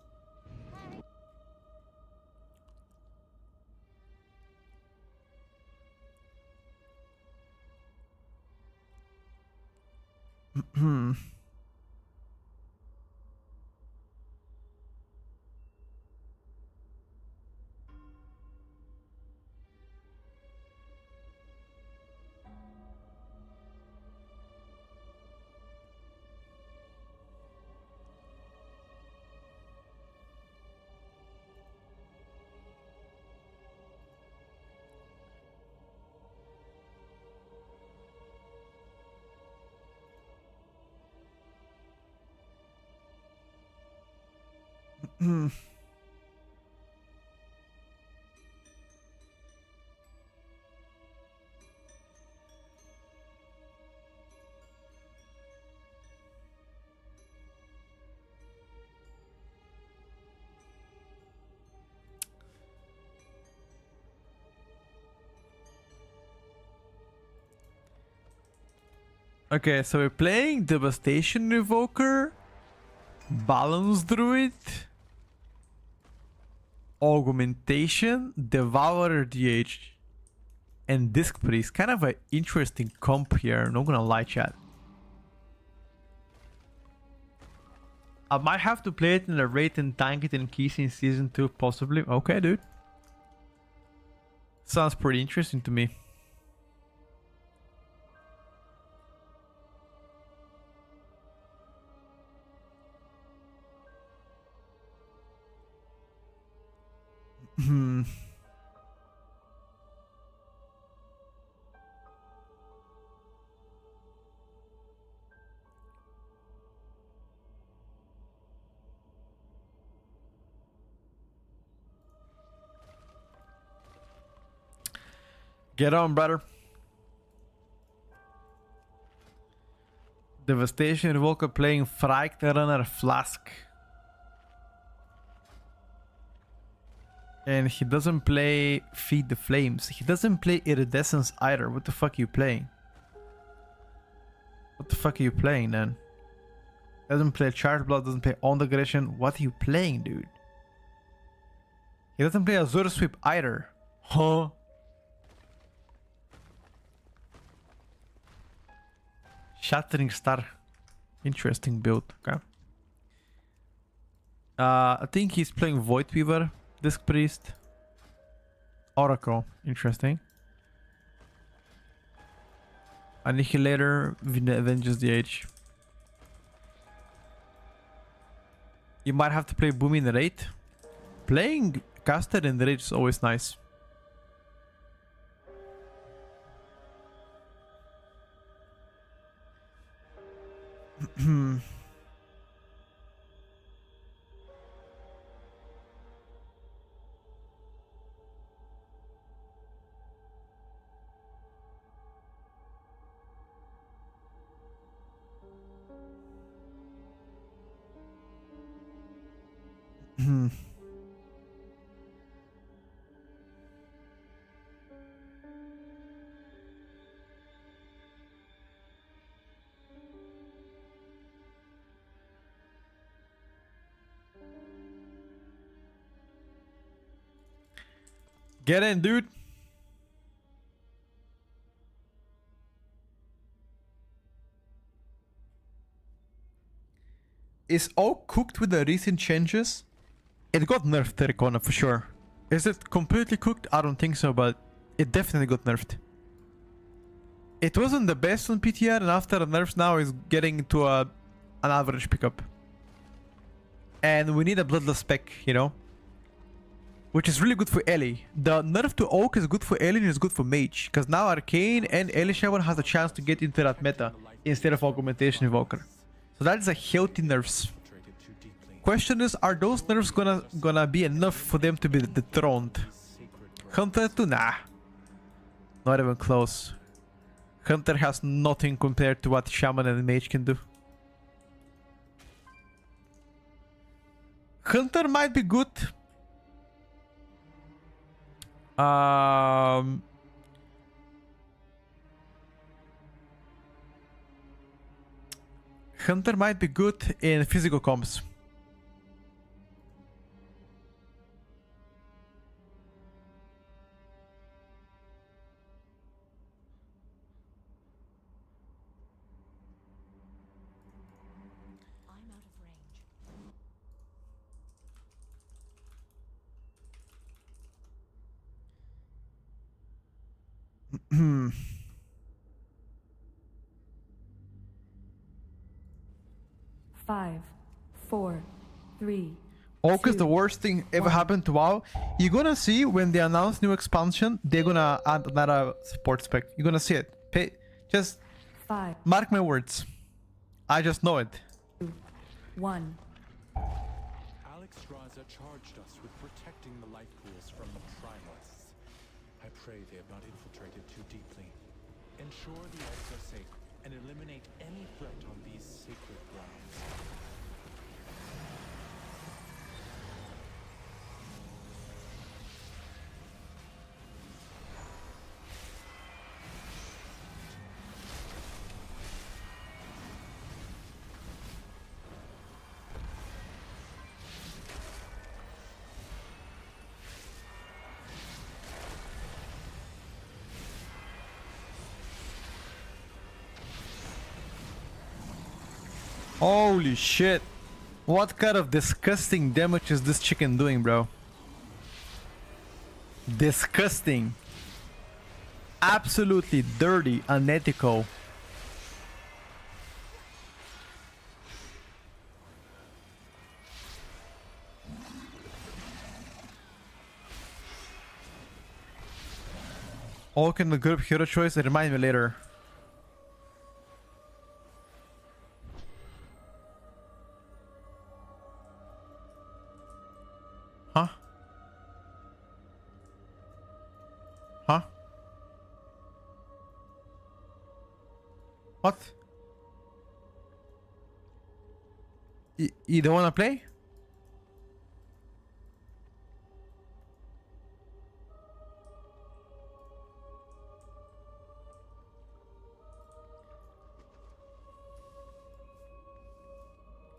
Okay, so we're playing Devastation Evoker, Balance Druid, Augmentation, Devourer DH, and Disc Priest. Kind of an interesting comp here, not gonna lie, chat. I might have to play it in a rate and tank it in keys in season 2, possibly. Okay, dude. Sounds pretty interesting to me. Hmm. Get on, brother. Devastation Revoker playing Frike Runner Flask. And he doesn't play Feed the Flames. He doesn't play Iridescence either. What the fuck are you playing? What the fuck are you playing then? Doesn't play Charge Blood, doesn't play On Aggression. What are you playing, dude? He doesn't play Azure Sweep either. Huh? Shattering Star. Interesting build. Okay. I think he's playing Void Weaver, Disc Priest, Oracle. Interesting. Annihilator, Avenges the Age. You might have to play Boom in the Raid. Playing Caster in the Raid is always nice. Get in, dude. Is Oak cooked with the recent changes? It got nerfed, Terracona, for sure. Is it completely cooked? I don't think so, but it definitely got nerfed. It wasn't the best on PTR, and after the nerfs now is getting to an average pickup. And we need a Bloodless spec, you know? Which is really good for Ellie. The nerf to Oak is good for Ellie and is good for Mage. Because now Arcane and Ellie Shower has a chance to get into that meta instead of Augmentation Evoker. So that is a healthy nerfs. Question is, are those nerfs gonna be enough for them to be dethroned? Hunter 2? Nah. Not even close. Hunter has nothing compared to what Shaman and Mage can do. Hunter might be good. Hunter might be good in physical comps. I'm out of range. 5, 4, 3. Oak is the 2, worst thing ever 1. happened to WoW. You're gonna see when they announce new expansion, they're gonna add another support spec. You're gonna see it. Just 5, mark my words. I just know it. 2, 1. Alex Raza charged us with protecting the life pools from the Tierlists. I pray they have not infiltrated too deeply. Ensure the eggs are safe and eliminate any threat on these sacred grounds. Holy shit. What kind of disgusting damage is this chicken doing, bro? Disgusting. Absolutely dirty, unethical. All can the group hero choice? Remind me later. Huh? Huh? What? You don't wanna play?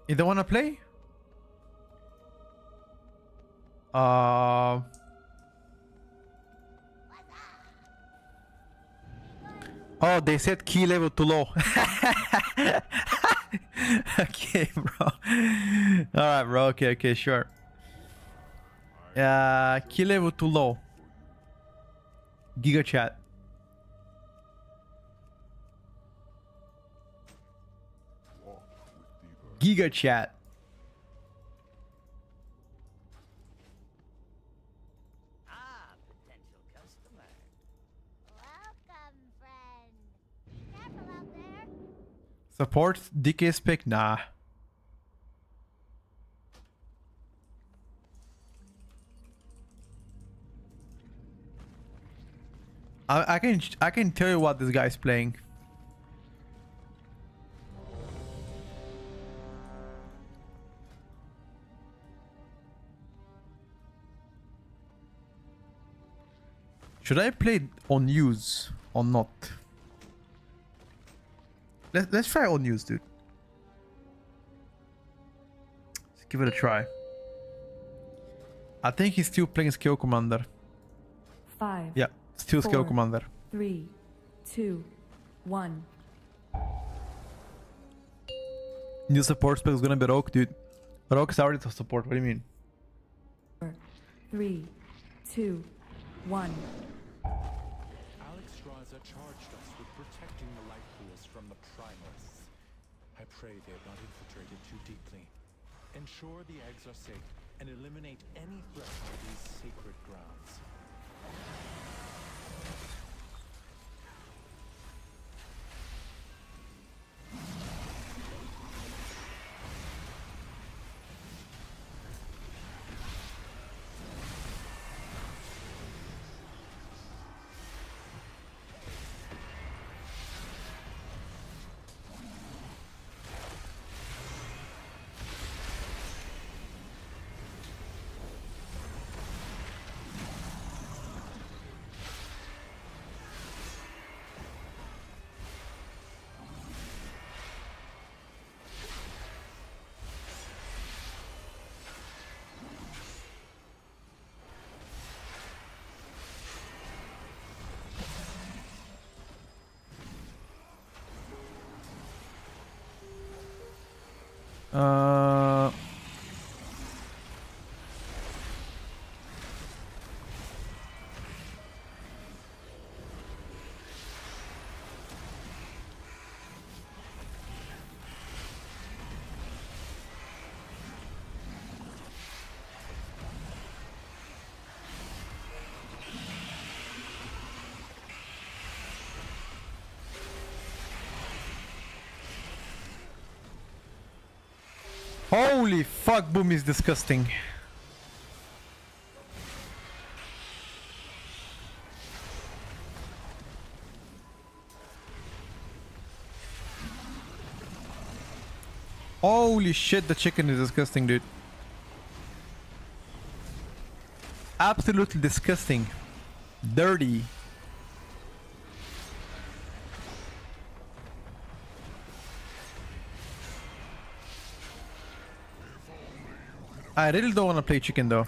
You don't wanna play? Oh, they said key level too low. Okay, bro. Alright, bro. Okay, okay, sure. Key level too low. Giga chat. Walk with the Giga chat. Ah, potential customer. Welcome, friend. Be careful out there. Support DK's pick? Nah. I can tell you what this guy's playing. Should I play on use or not? Let's try on use, dude. Let's give it a try. I think he's still playing Scale Commander. 5, Yeah, still Scale 4, Commander. 3, 2, 1. New support spec is gonna be Rogue, dude. Rogue is already to support. What do you mean? 4, 3, 2, 1. Alex Straza charged us with protecting the light pools from the primalists. I pray they have not infiltrated too deeply. Ensure the eggs are safe and eliminate any threat to these sacred grounds. Uh, Holy fuck, Boom is disgusting. Holy shit, the chicken is disgusting, dude. Absolutely disgusting. Dirty. I really don't want to play chicken though.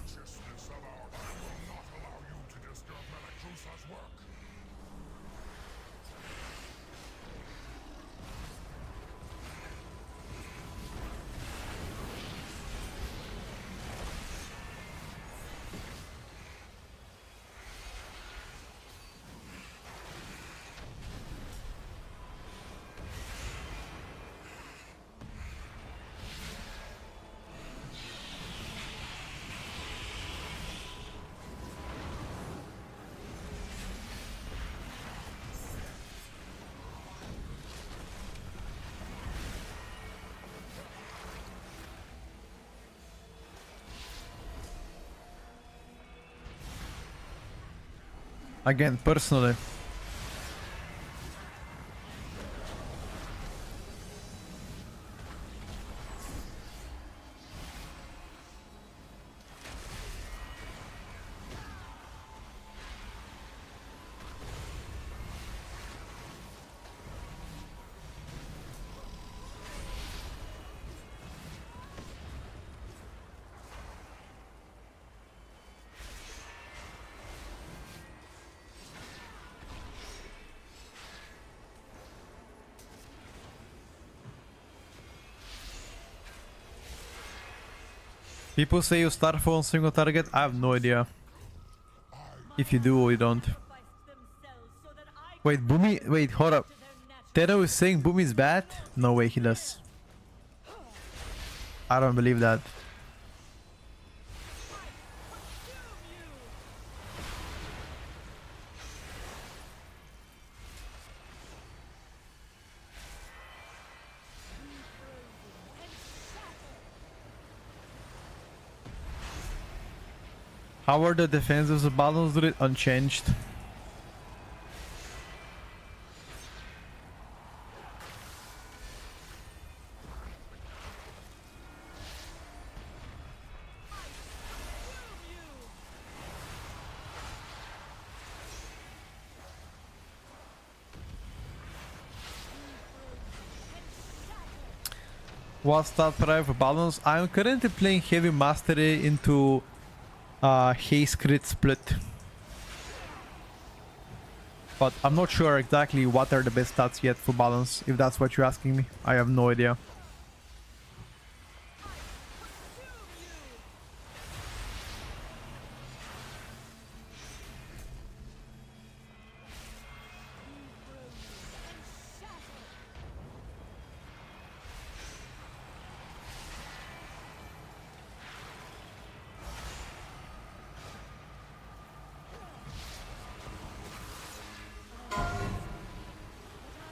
Again, personally. People say you start for on single target. I have no idea if you do or you don't. Wait, Boomy. Wait, hold up. Tedo is saying Boomy is bad? No way he does. I don't believe that. How are the defenses of balance do it? Unchanged. What's that price for balance? I'm currently playing heavy mastery into haste crit split, but I'm not sure exactly what are the best stats yet for balance. If that's what you're asking me, I have no idea.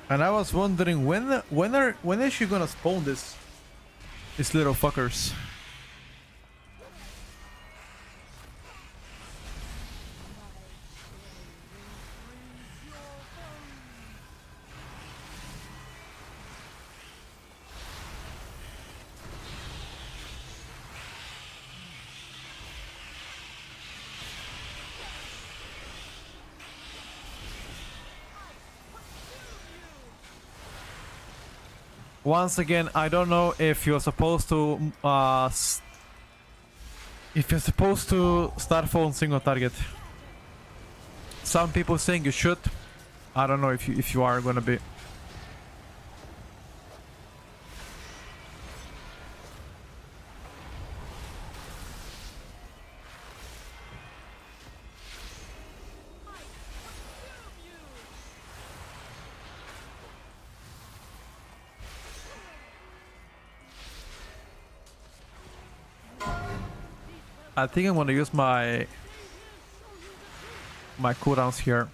And I was wondering when is she gonna spawn these little fuckers? Once again, I don't know if you're supposed to start for on single target. Some people saying you should. I don't know if you are gonna be. I think I'm gonna use my cooldowns here.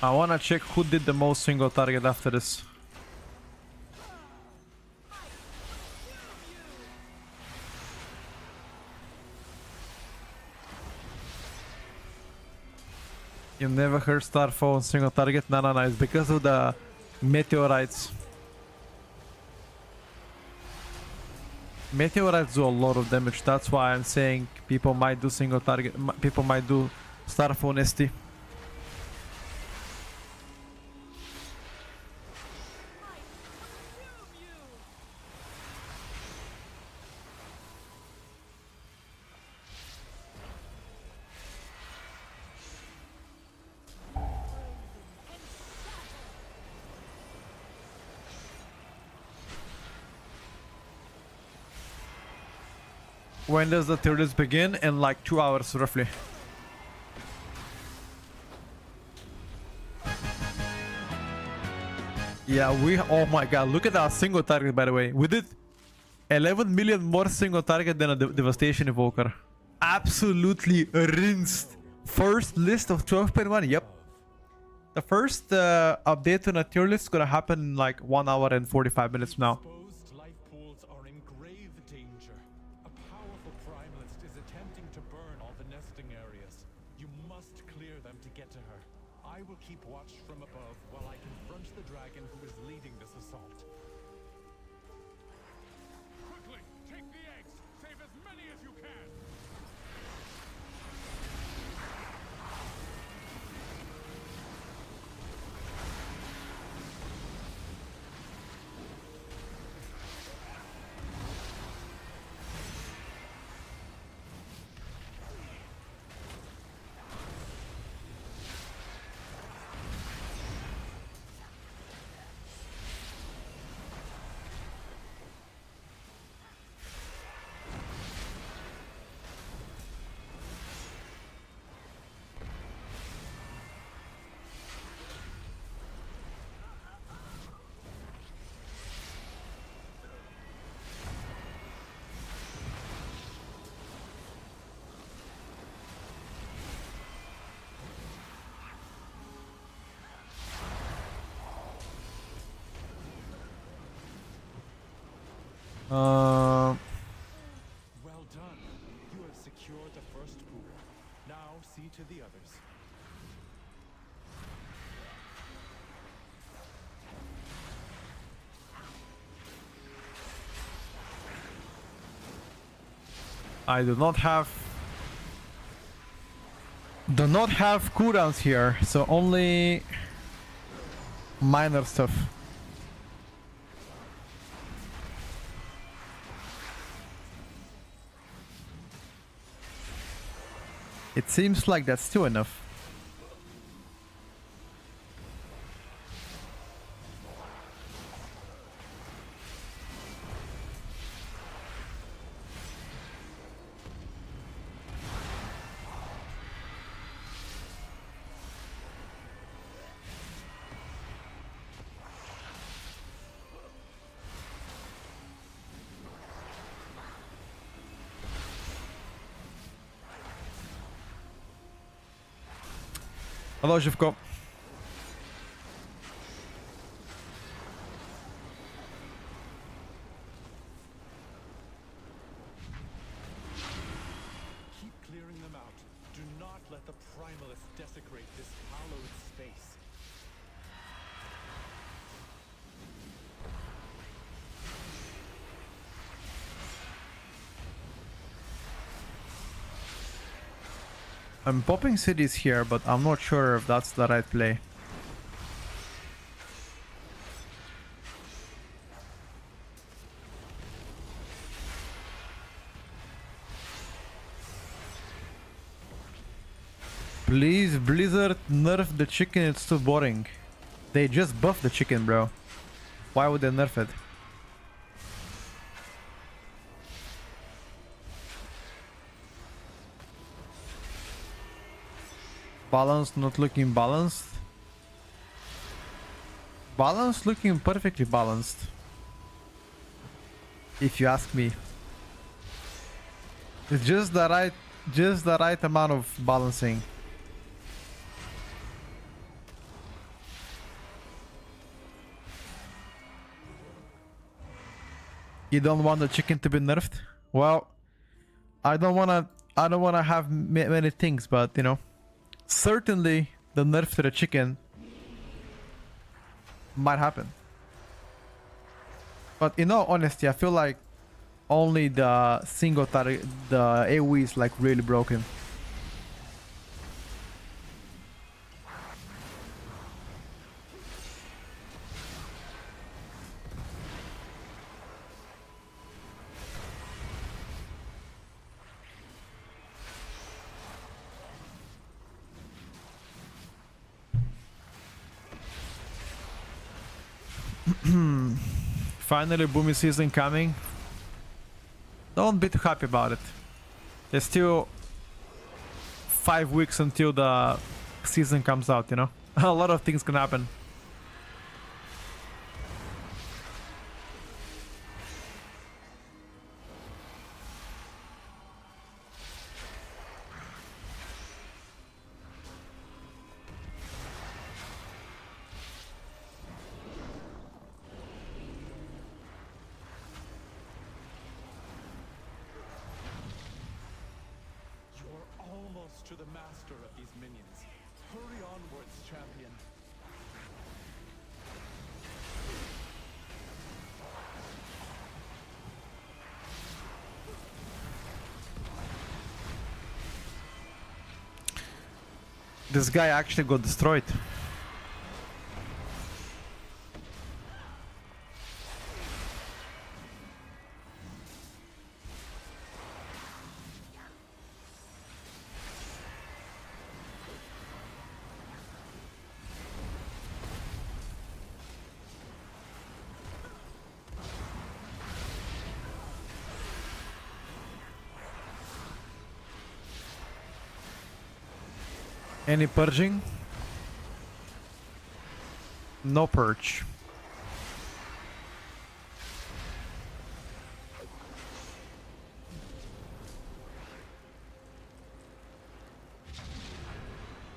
I wanna check who did the most single target after this. You never heard Starfall on single target? No, it's because of the meteorites. Meteorites do a lot of damage, that's why I'm saying people might do single target, people might do Starfall on ST. When does the Tierlist begin? In like 2 hours roughly. Yeah, oh my god, look at our single target, by the way. We did 11 million more single target than a Devastation Evoker. Absolutely rinsed. First list of 12.1, yep. The first update on a tier list is gonna happen in like 1 hour and 45 minutes from now. Exposed life pools are in grave danger. A powerful primalist is attempting to burn all the nesting areas. You must clear them to get to her. I will keep watch from above while I confront the dragon who is leading this assault. Quickly, take the eggs. Save as many as you can. Uh, Well done. You have secured the first pool. Now see to the others. I do not have cooldowns here, so only minor stuff. It seems like that's still enough. Hello, Żywko. Keep clearing them out. Do not let the primalists desecrate this hallowed space. I'm popping cities here, but I'm not sure if that's the right play. Please, Blizzard, nerf the chicken, it's too boring. They just buffed the chicken, bro. Why would they nerf it? Balanced, not looking balanced. Balanced looking perfectly balanced. If you ask me. It's just the right amount of balancing. You don't want the chicken to be nerfed? Well, I don't wanna have many things, but you know. Certainly, the nerf to the chicken might happen. But in all honesty, I feel like only the single target, the AoE is like really broken. Finally, Boomy season coming. Don't be too happy about it. There's still 5 weeks until the season comes out, you know? A lot of things can happen. to the master of these minions. Hurry onwards, champion. This guy actually got destroyed. Any purging? No purge.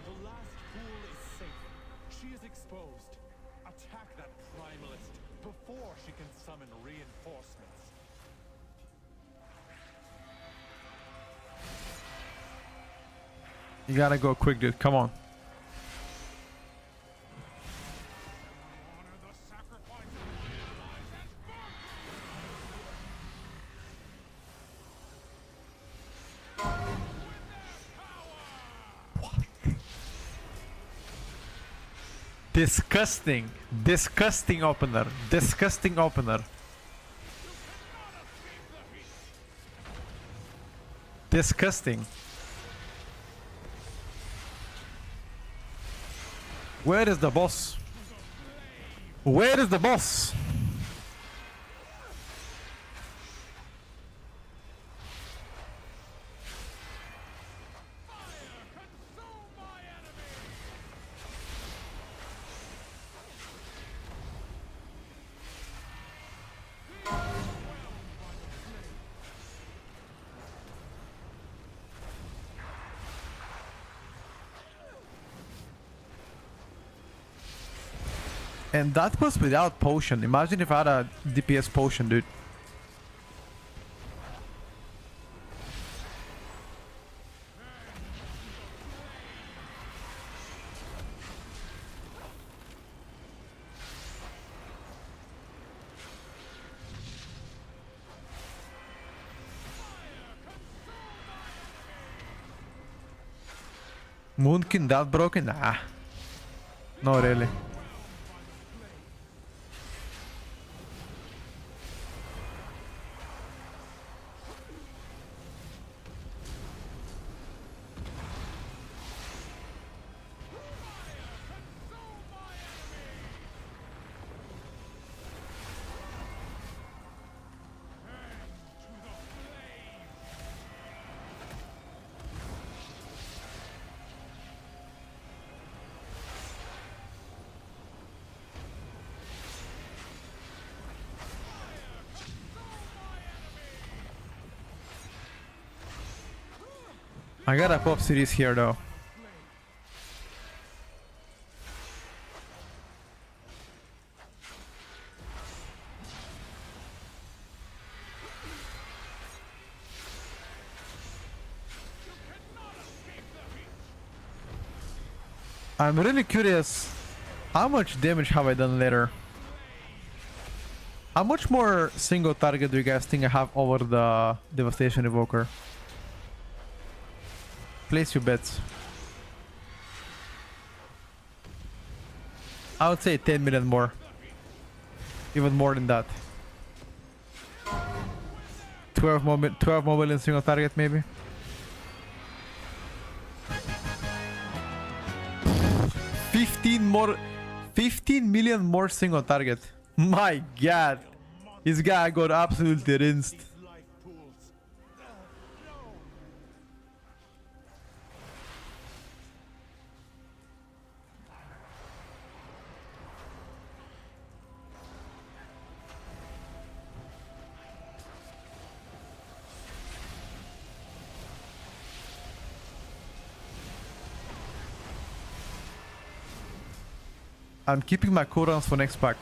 The last pool is safe. She is exposed. Attack that primalist before she can summon reinforcements. You gotta go quick, dude. Come on. Honor the sacrifice of my allies and Disgusting. Disgusting opener. Disgusting opener. Disgusting. Where is the boss? Where is the boss? And that was without potion. Imagine if I had a DPS potion, dude. Moonkin that broken? Nah. Not really. I got a pop series here though. I'm really curious, how much damage have I done later? How much more single target do you guys think I have over the Devastation Evoker? Place your bets. I would say 10 million more. Even more than that. 12 more million single target maybe. 15 million more single target. My god. This guy got absolutely rinsed. Life pools. No. I'm keeping my cooldowns for next pack.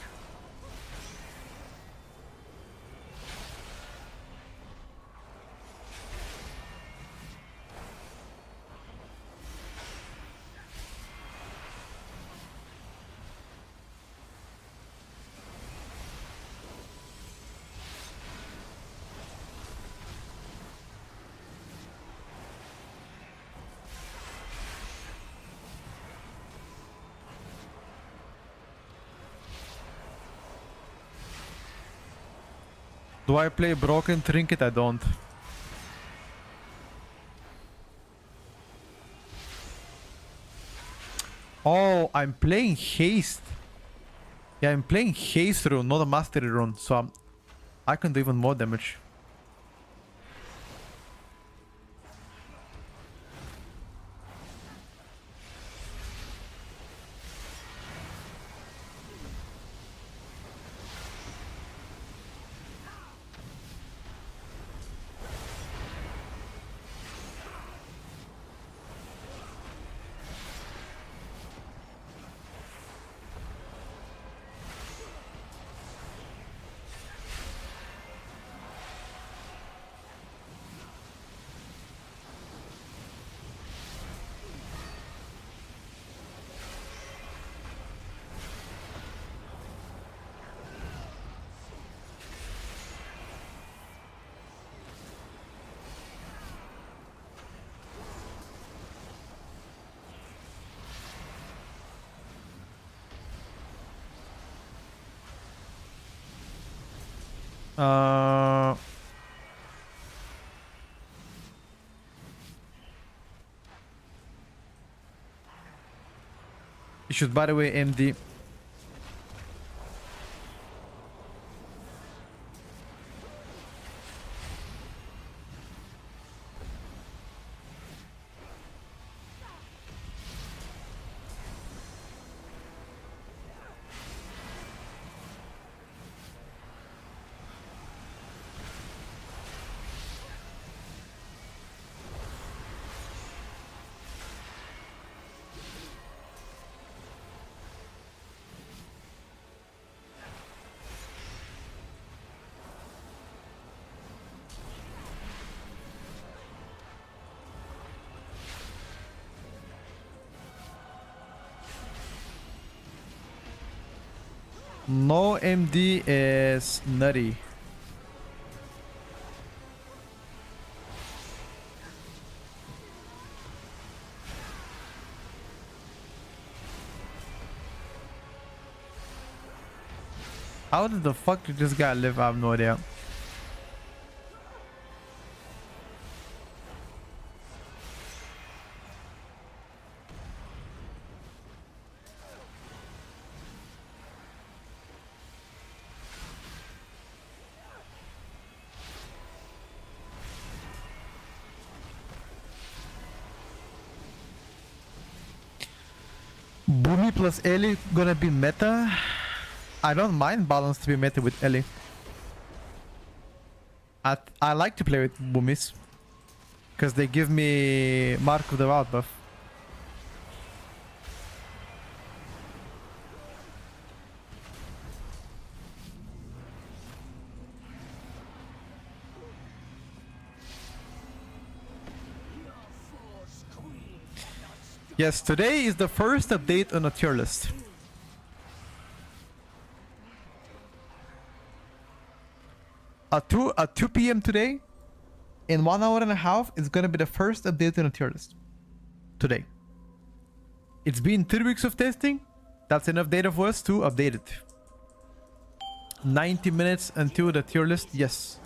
Do I play Broken Trinket? I don't. Oh, I'm playing Haste. Yeah, I'm playing Haste rune, not a Mastery rune, so I can do even more damage. You should, by the way, MD. No MD is nutty. How did the fuck did this guy live? I have no idea. Boomy plus Ellie gonna be meta? I don't mind balance to be meta with Ellie. I like to play with Boomies. Because they give me Mark of the Wild buff. Yes, today is the first update on a tier list. At 2 p.m. today, in 1 hour and a half, it's gonna be the first update on a tier list. Today. It's been 3 weeks of testing. That's enough data for us to update it. 90 minutes until the tier list, yes.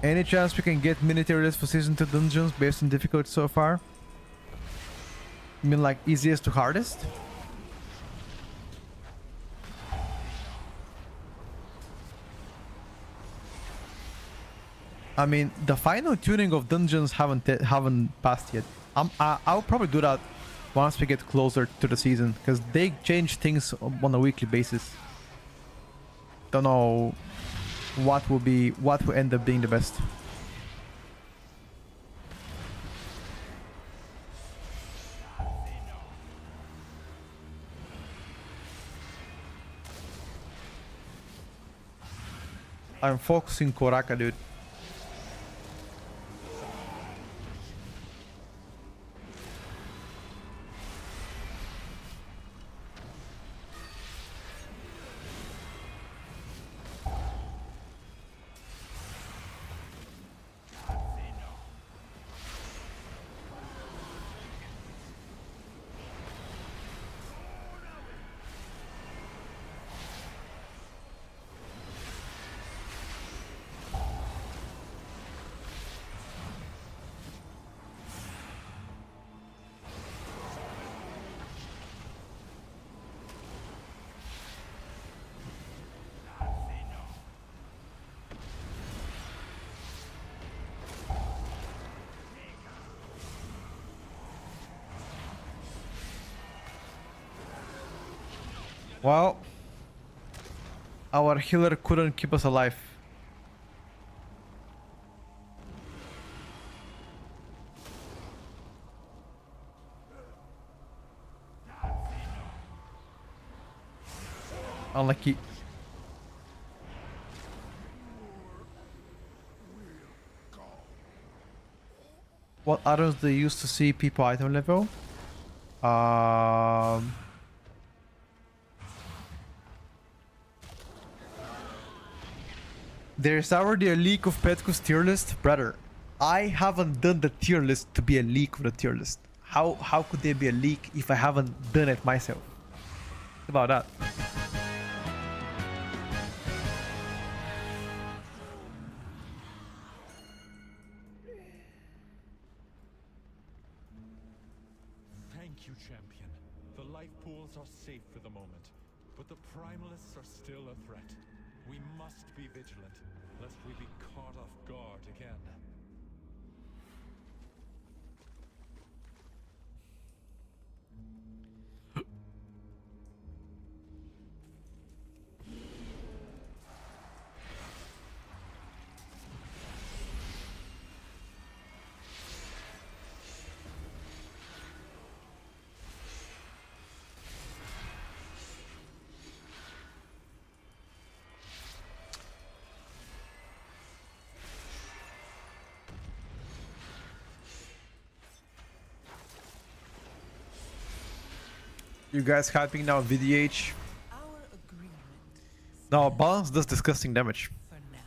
Any chance we can get mini tier list for season 2 dungeons based on difficulty so far? You mean like easiest to hardest? I mean, the final tuning of dungeons haven't passed yet. I'll probably do that once we get closer to the season, because they change things on a weekly basis. Don't know what will end up being the best. I'm focusing Koraka, dude. Well, our healer couldn't keep us alive. Unlucky. What items they use to see people item level? There's already a leak of Petko's tier list, brother. I haven't done the tier list to be a leak of the tier list. How could there be a leak if I haven't done it myself? Think about that. Thank you, champion. The life pools are safe for the moment, but the primalists are still a threat. We must be vigilant, lest we be caught off guard again. You guys hyping now VDH? Our agreement No, balance does disgusting damage. for now.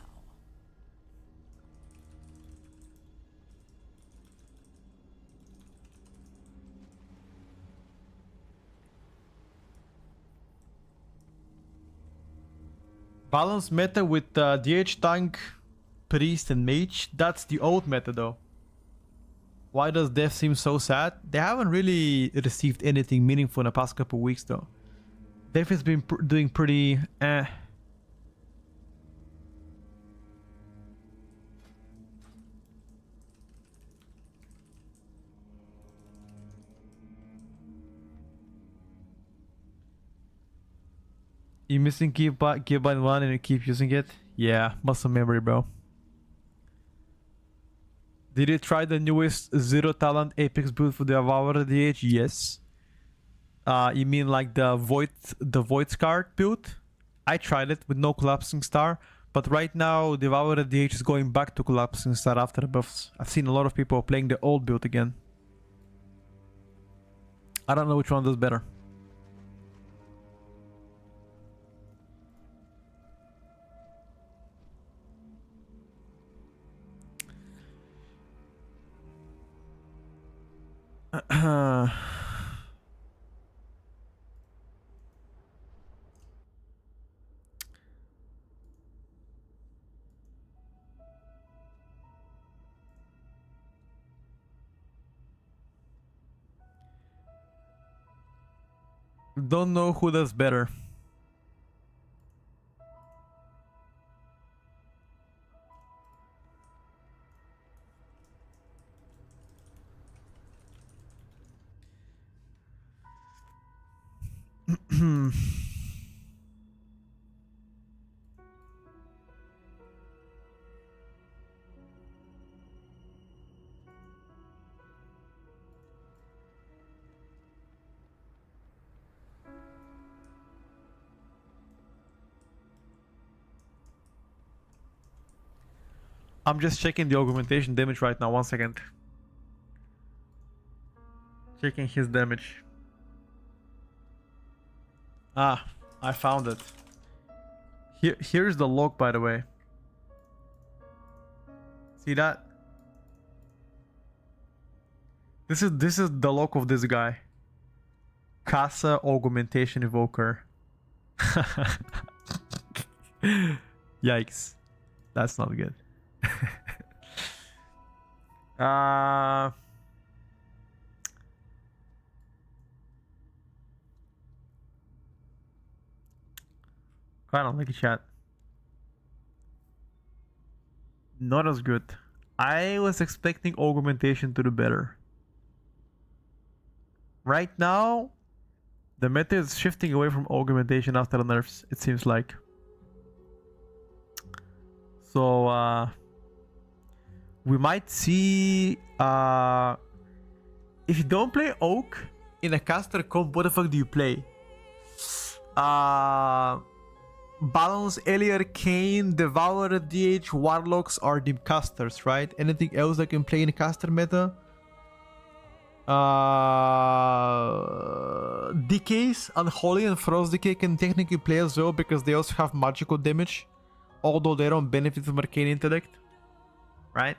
Balance meta with DH tank, priest and mage. That's the old meta though. Why does death seem so sad? They haven't really received anything meaningful in the past couple weeks though. Death has been doing pretty eh. You missing Gearbind 1 and you keep using it? Yeah, muscle memory, bro. Did you try the newest Zero Talent Apex build for the Avowed DH? Yes. You mean like the Void Scar build? I tried it with no collapsing star, but right now the Avowed DH is going back to collapsing star after the buffs. I've seen a lot of people playing the old build again. I don't know which one does better. Don't know who does better. I'm just checking the augmentation damage right now. 1 second. Checking his damage. Ah, I found it. Here's the log, by the way. See that? This is the log of this guy. Casa Augmentation Evoker. Yikes. That's not good. uh I don't like a chat. Not as good. I was expecting augmentation to do better. Right now, the meta is shifting away from augmentation after the nerfs, it seems like. So we might see if you don't play Oak in a caster comp, what the fuck do you play? Balance, Ellie Arcane, Devourer, DH, Warlocks are the casters, right? Anything else that can play in a caster meta? Decays, Unholy and Frost Decay can technically play as well because they also have magical damage, although they don't benefit from Arcane Intellect, right?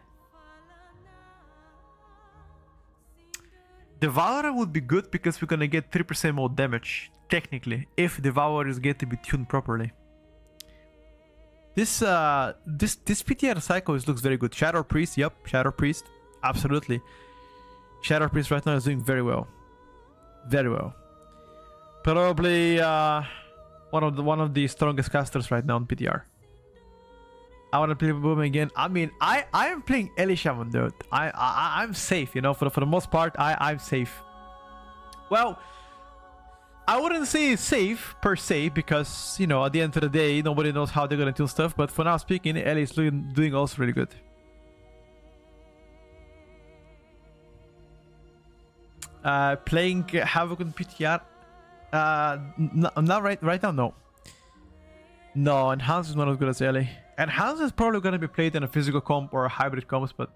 Devourer would be good because we're gonna get 3% more damage, technically, if Devourers get to be tuned properly. This PTR cycle looks very good. Shadow Priest, yep, Shadow Priest, absolutely. Shadow Priest right now is doing very well, very well. Probably one of the strongest casters right now on PTR. I want to play Boom again. I mean, I am playing Ellie Shaman, dude. I'm safe, you know. For the most part, I'm safe. Well, I wouldn't say safe per se because, you know, at the end of the day, nobody knows how they're gonna do stuff. But for now speaking, Ellie is doing also really good. Playing Havoc on PTR. Not right now, no. No, Enhance is not as good as Ellie. Enhance is probably gonna be played in a physical comp or a hybrid comps, but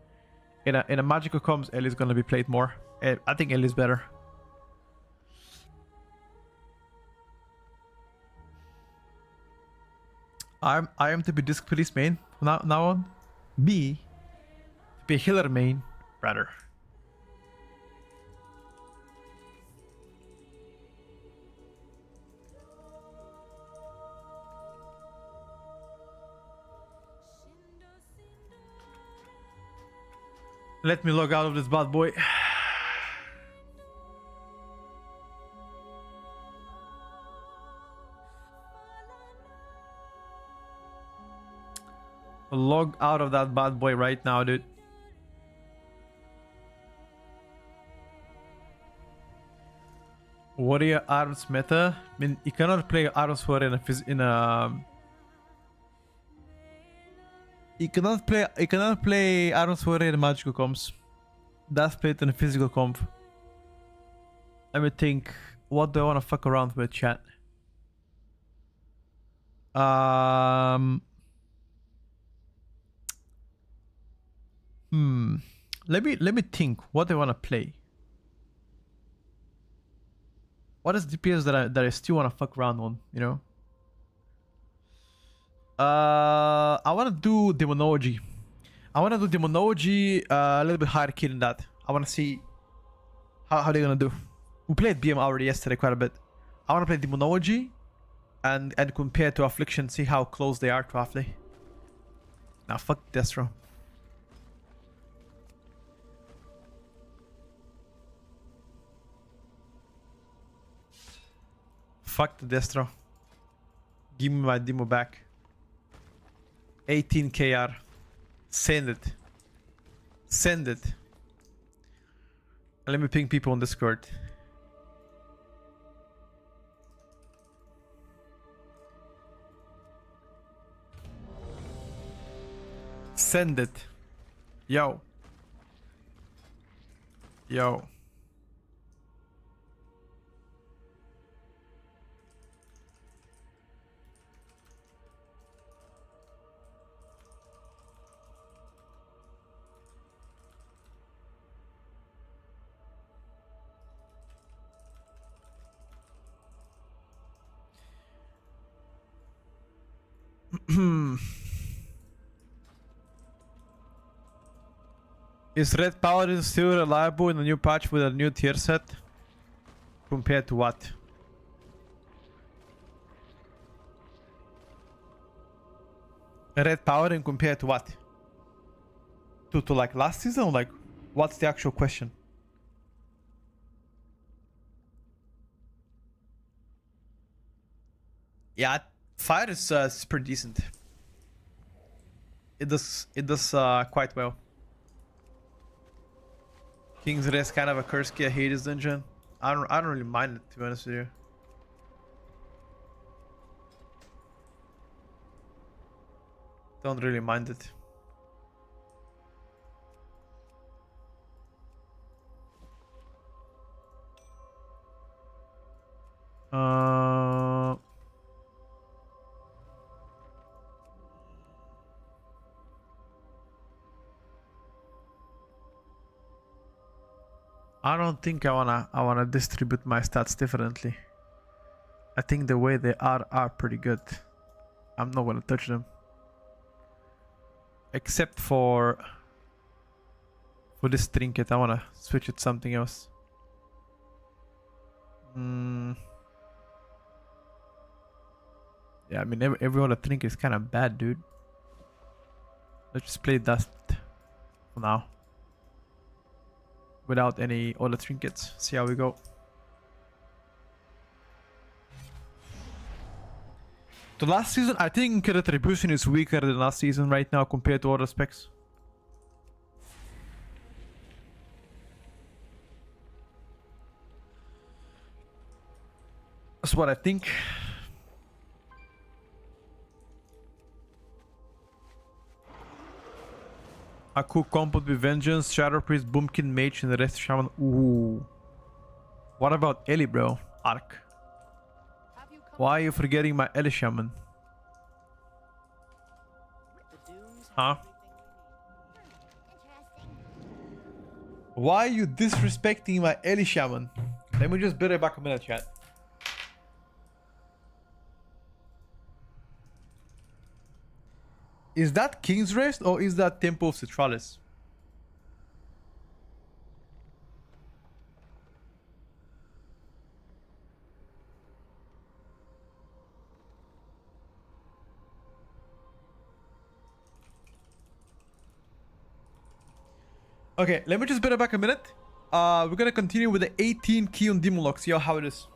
in a magical comps, Ellie is gonna be played more. I think Ellie is better. I am to be Disc Police main from now on. B to be healer main, rather. Let me log out of this bad boy. Log out of that bad boy right now, dude. Warrior Arms meta. I mean, you cannot play Arms Warrior You cannot play Arms Warrior in magical comps. That's played in a physical comp. Let me think. What do I want to fuck around with, chat? Let me think. What do I want to play? What is DPS that I still want to fuck around on? You know. I want to do Demonology. I want to do Demonology a little bit higher key than that. I want to see how they're gonna do. We played BM already yesterday quite a bit. I want to play Demonology and compare to Affliction, see how close they are to Affley. Now fuck Destro. Fuck the Destro. Give me my demo back. 18 KR. Send it. Send it. Let me ping people on Discord. Send it. Yo. Yo. Is Red Paladin still reliable in the new patch with a new tier set? Compared to what? Red Paladin compared to what? To like last season? Like, what's the actual question? Yeah, fire is pretty decent. It does quite well. King's Rest kind of a curse key. I hate this dungeon. I don't really mind it, to be honest with you. Don't really mind it. I don't think I wanna distribute my stats differently. I think the way they are pretty good. I'm not gonna touch them. Except for this trinket, I wanna switch it to something else. Yeah, I mean every other trinket is kind of bad, dude. Let's just play dust for now. Without any other trinkets. See how we go. The last season, I think Retribution is weaker than last season right now compared to other specs. That's what I think. A cool combo with Vengeance, Shadow Priest, Boomkin, Mage, and the rest Shaman. Ooh. What about Ellie, bro? Arc. Why are you forgetting my Ellie Shaman? Huh? Why are you disrespecting my Ellie Shaman? Let me just build it back a minute, chat. Is that King's Rest or is that Temple of Citralis? Okay, let me just build it back a minute. We're gonna continue with the 18 key on Demon Lock. See how it is.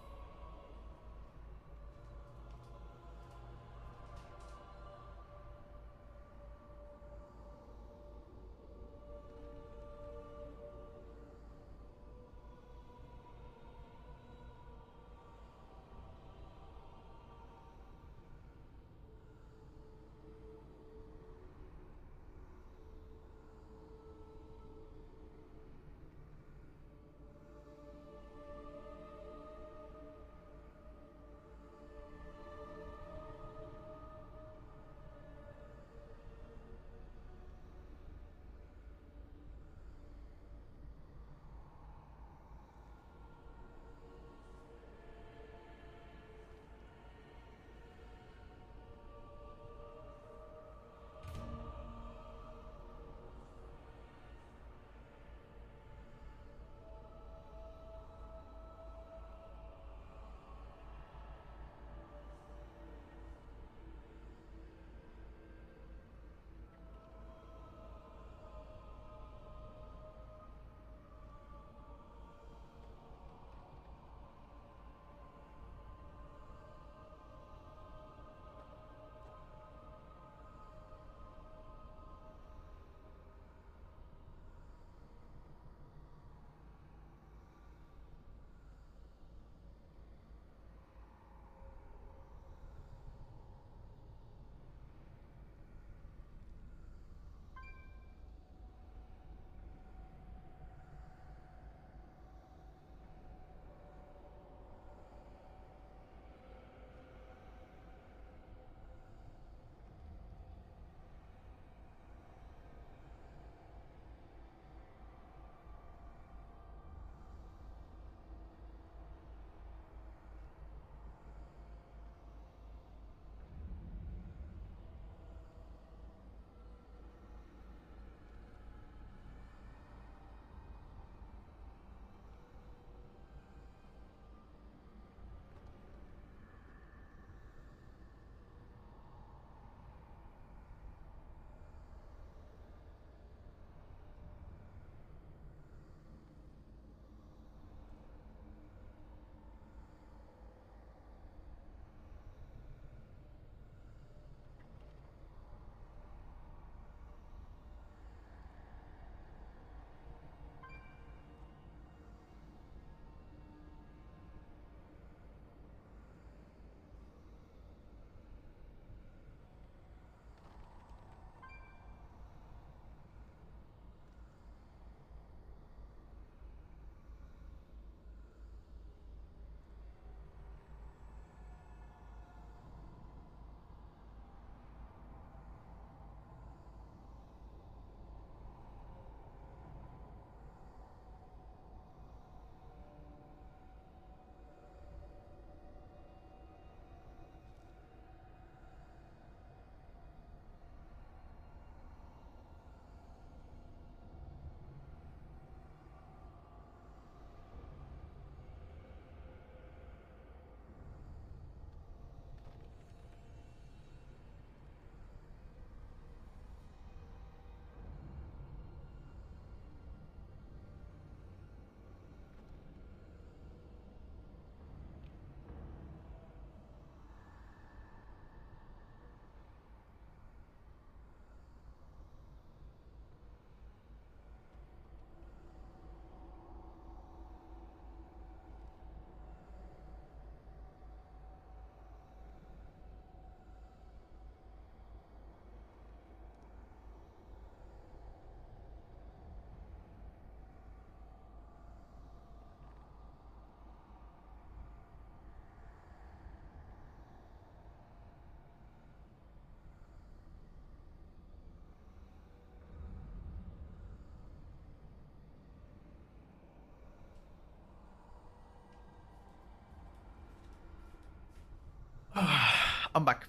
I'm back.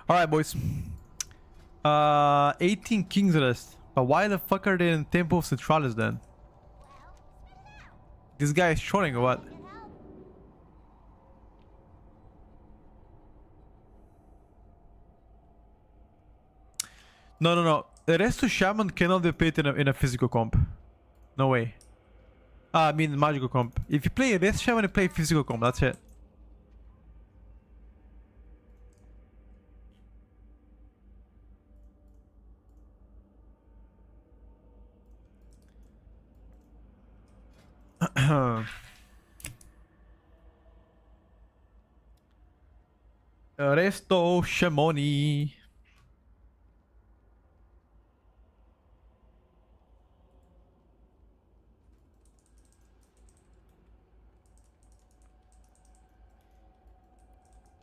Alright, boys. 18 King's List. But why the fuck are they in Temple of Centralis then? This guy is trolling or what? No, no, no. The rest to Shaman cannot be played in a physical comp. No way. I mean magical comp. If you play Rest Shaman, you play physical comp. That's it. Resto Shamoni.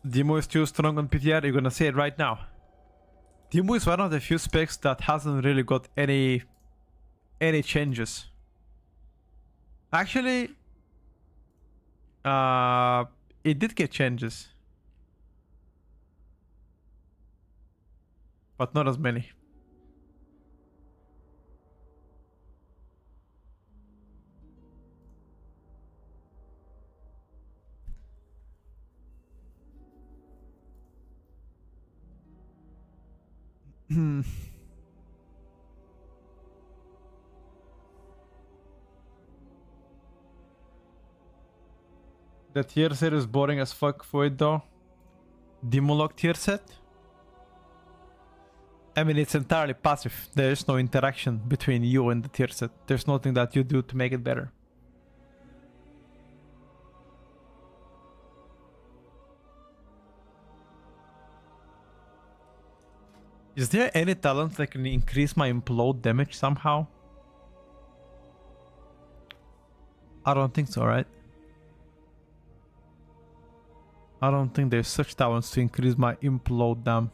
Demo is too strong on PTR. You're gonna say it right now. Demo is one of the few specs that hasn't really got any changes. Actually, it did get changes, but not as many. The tier set is boring as fuck for it though. Demolog tier set? I mean, it's entirely passive. There is no interaction between you and the tier set. There's nothing that you do to make it better. Is there any talent that can increase my implode damage somehow? I don't think so, right? I don't think there's such talents to increase my implode dam.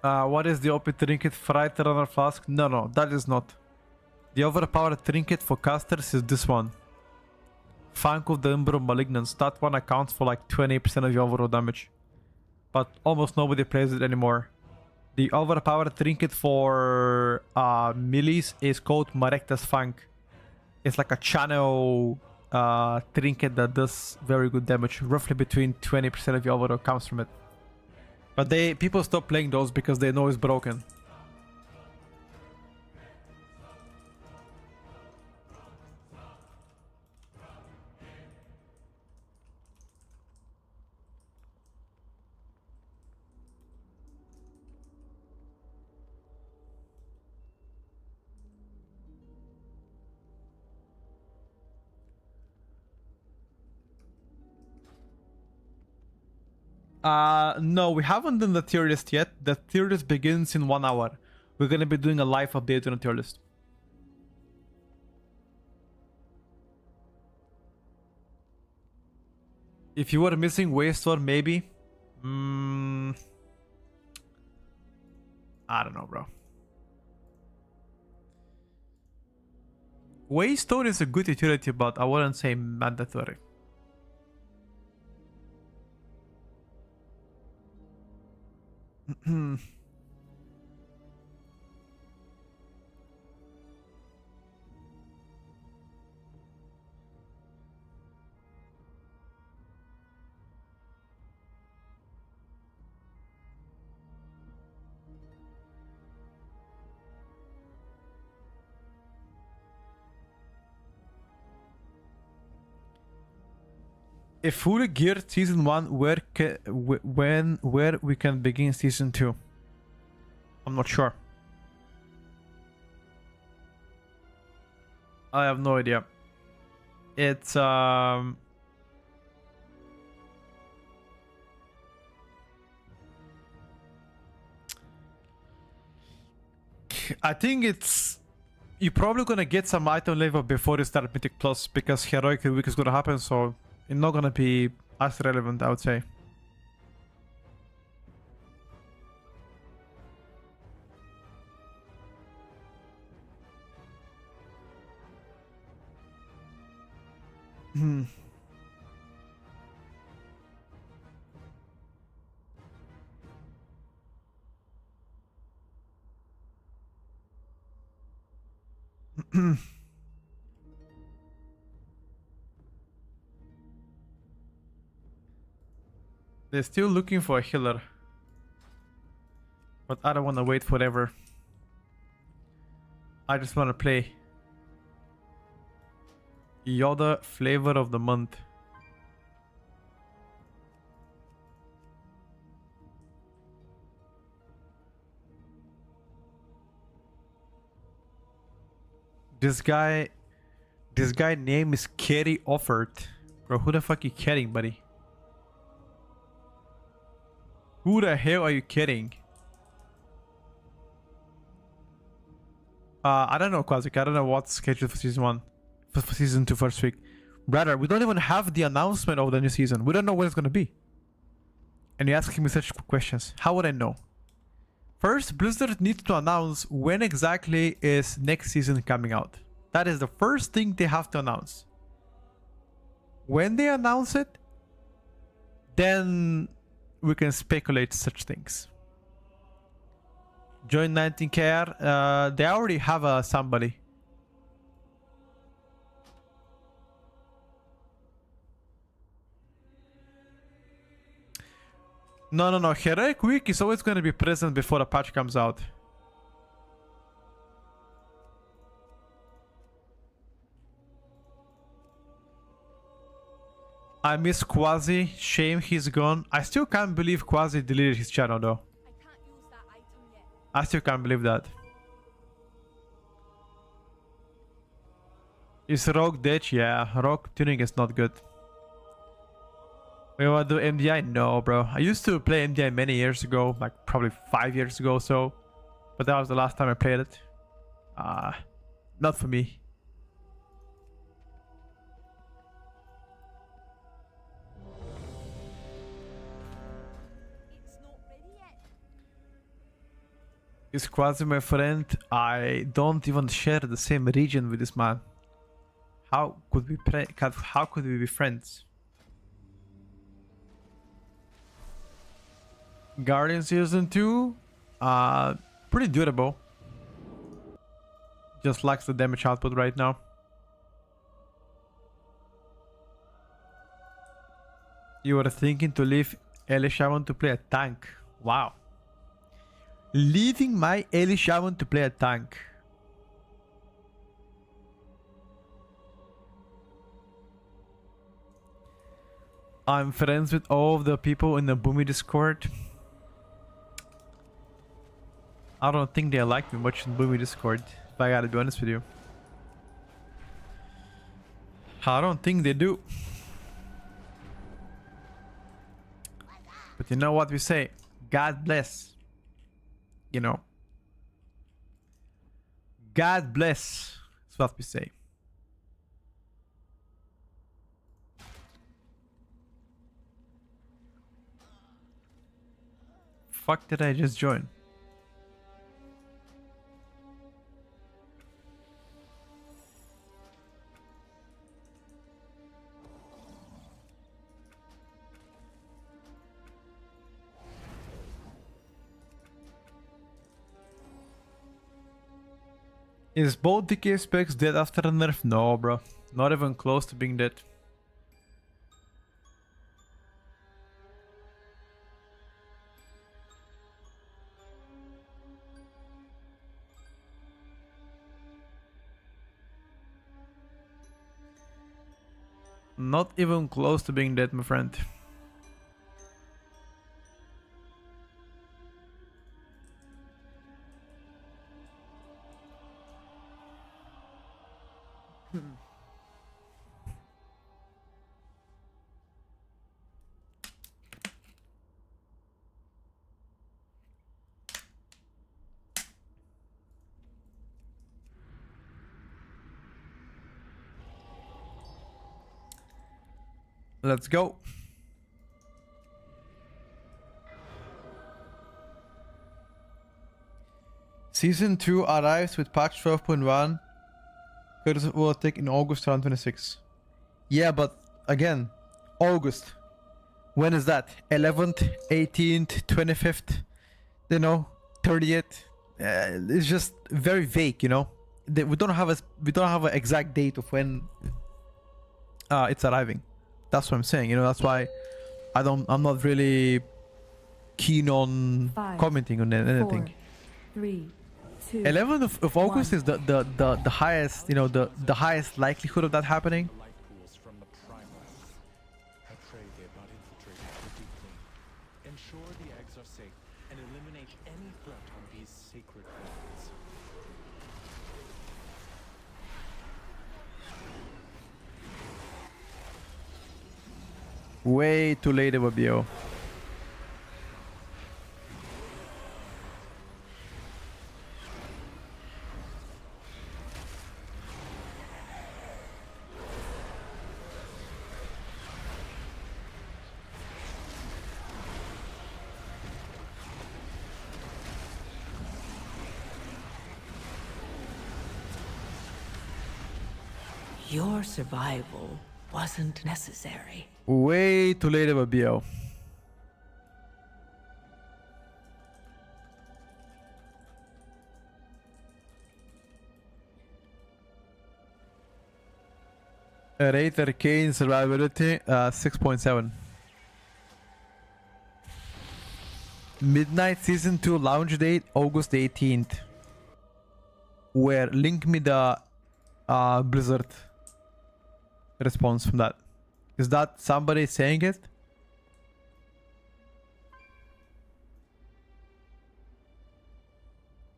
What is the OP trinket? Fright Runner Flask? No, no, that is not. The overpowered trinket for casters is this one. Funk of the Ember of Malignance. That one accounts for like 20% of your overall damage. But almost nobody plays it anymore. The overpowered trinket for melees is called Marekta's Funk. It's like a channel trinket that does very good damage. Roughly between 20% of your overall comes from it. But people stop playing those because they know it's broken. No, we haven't done the tier list yet. The tier list begins in 1 hour. We're gonna be doing a live update on the tier list. If you were missing Wasteland, maybe. I don't know, bro. Waystone is a good utility, but I wouldn't say mandatory. If fully geared season 1, where we can begin season 2? I'm not sure. I have no idea. It's I think it's you're probably gonna get some item level before you start Mythic Plus because Heroic Week is gonna happen, so it's not gonna be as relevant, I would say. Hmm. They're still looking for a healer. But I don't want to wait forever. I just want to play. Yoda flavor of the month. This guy name is Kerry Offered. Bro, who the fuck are you kidding, buddy? Who the hell are you kidding? I don't know, Quasic. I don't know what's scheduled for season 1. For season 2 first week. Brother, we don't even have the announcement of the new season. We don't know when it's gonna be. And you're asking me such questions. How would I know? First, Blizzard needs to announce when exactly is next season coming out. That is the first thing they have to announce. When they announce it, then we can speculate such things. Join 19KR. They already have somebody. No. Heroic Week is always going to be present before a patch comes out. I miss Quasi. Shame he's gone. I still can't believe Quasi deleted his channel though. I can't use that item yet. I still can't believe that. Is Rogue dead? Yeah, Rogue tuning is not good. We want to do MDI? No, bro. I used to play MDI many years ago, like probably 5 years ago or so. But that was the last time I played it. Not for me. It's not ready yet. Is Quasi my friend? I don't even share the same region with this man. How could we be friends? Guardian Season 2, pretty durable. Just lacks the damage output right now. You were thinking to leave Elishaman to play a tank. Wow. Leaving my Elishaman to play a tank. I'm friends with all of the people in the Boomy Discord. I don't think they like me much in Boomy Discord, if I gotta be honest with you. I don't think they do. But you know what we say? God bless. You know. God bless. That's what we say. Fuck did I just join? Is both DK specs dead after a nerf? No, bro. Not even close to being dead. Not even close to being dead, my friend. Let's go. Season 2 arrives with patch 12.1. Curse will take in August 2026. Yeah, but again, August. When is that? 11th, 18th, 25th, you know, 30th. It's just very vague, you know. We don't have an exact date of when it's arriving. That's what I'm saying. You know, that's why I'm not really keen on 5, commenting on anything. 4, 3, 2. 11th of August 1. is the highest, you know, the highest likelihood of that happening. The life pools from the primals. I pray they have not infiltrated too deeply. Ensure the eggs are safe and eliminate any threat on these sacred lands. Way too late, Wabio. Your survival wasn't necessary. Way too late, Wabio. Rate Arcane survivability 6.7. Midnight Season 2 launch date August 18th. Where link me the Blizzard response from that. Is that somebody saying it?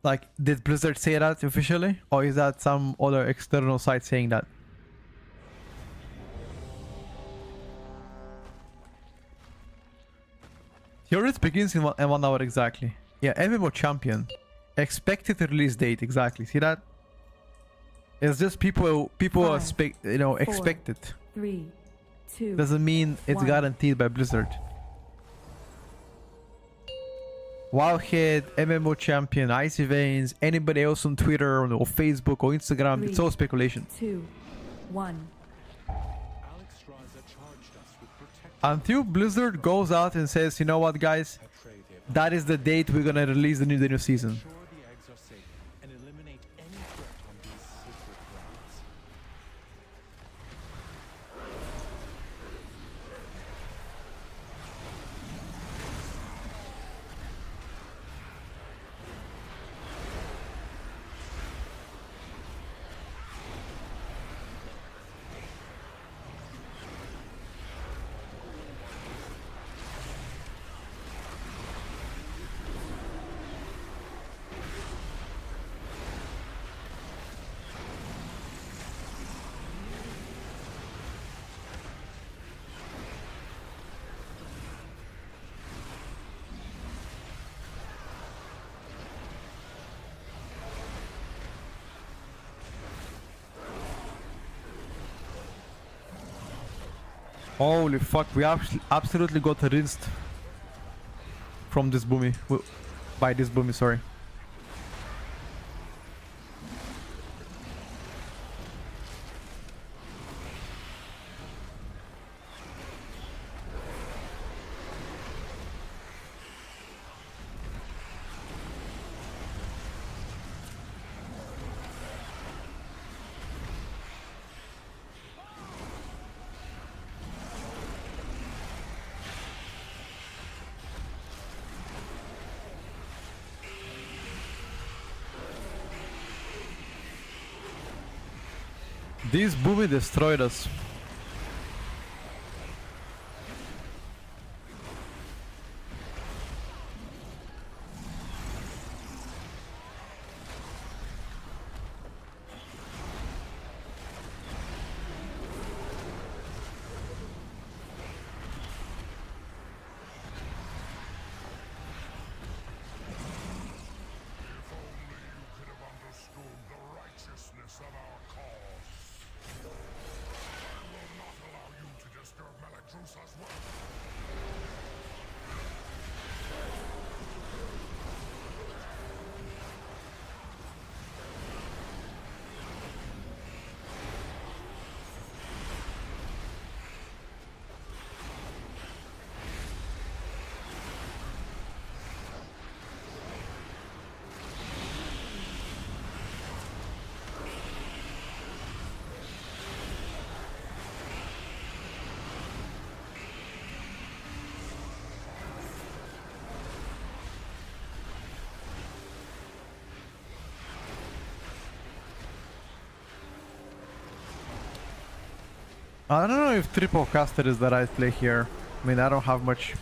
Like, did Blizzard say that officially? Or is that some other external site saying that? Tierlist begins in 1 hour exactly. Yeah, MMO champion. Expected release date exactly. See that? It's just people are 5, you know, 4, expect it. 3, 2. Doesn't mean it's 1. guaranteed by Blizzard. Wowhead, MMO champion, Icy Veins, anybody else on Twitter or Facebook or Instagram, it's all speculation. 2, 1. Alex Straza charged us with protecting. Until Blizzard goes out and says, you know what, guys, I pray they have that is the date we're gonna release the new season. ensure the eggs are safe and eliminate any threat on these sacred lands. Holy fuck, we absolutely got rinsed from this boomy. By this boomy, sorry. This boomy destroyed us. Could have understood the righteousness of our cause. I don't know if triple caster is the right play here. I mean, I don't have much.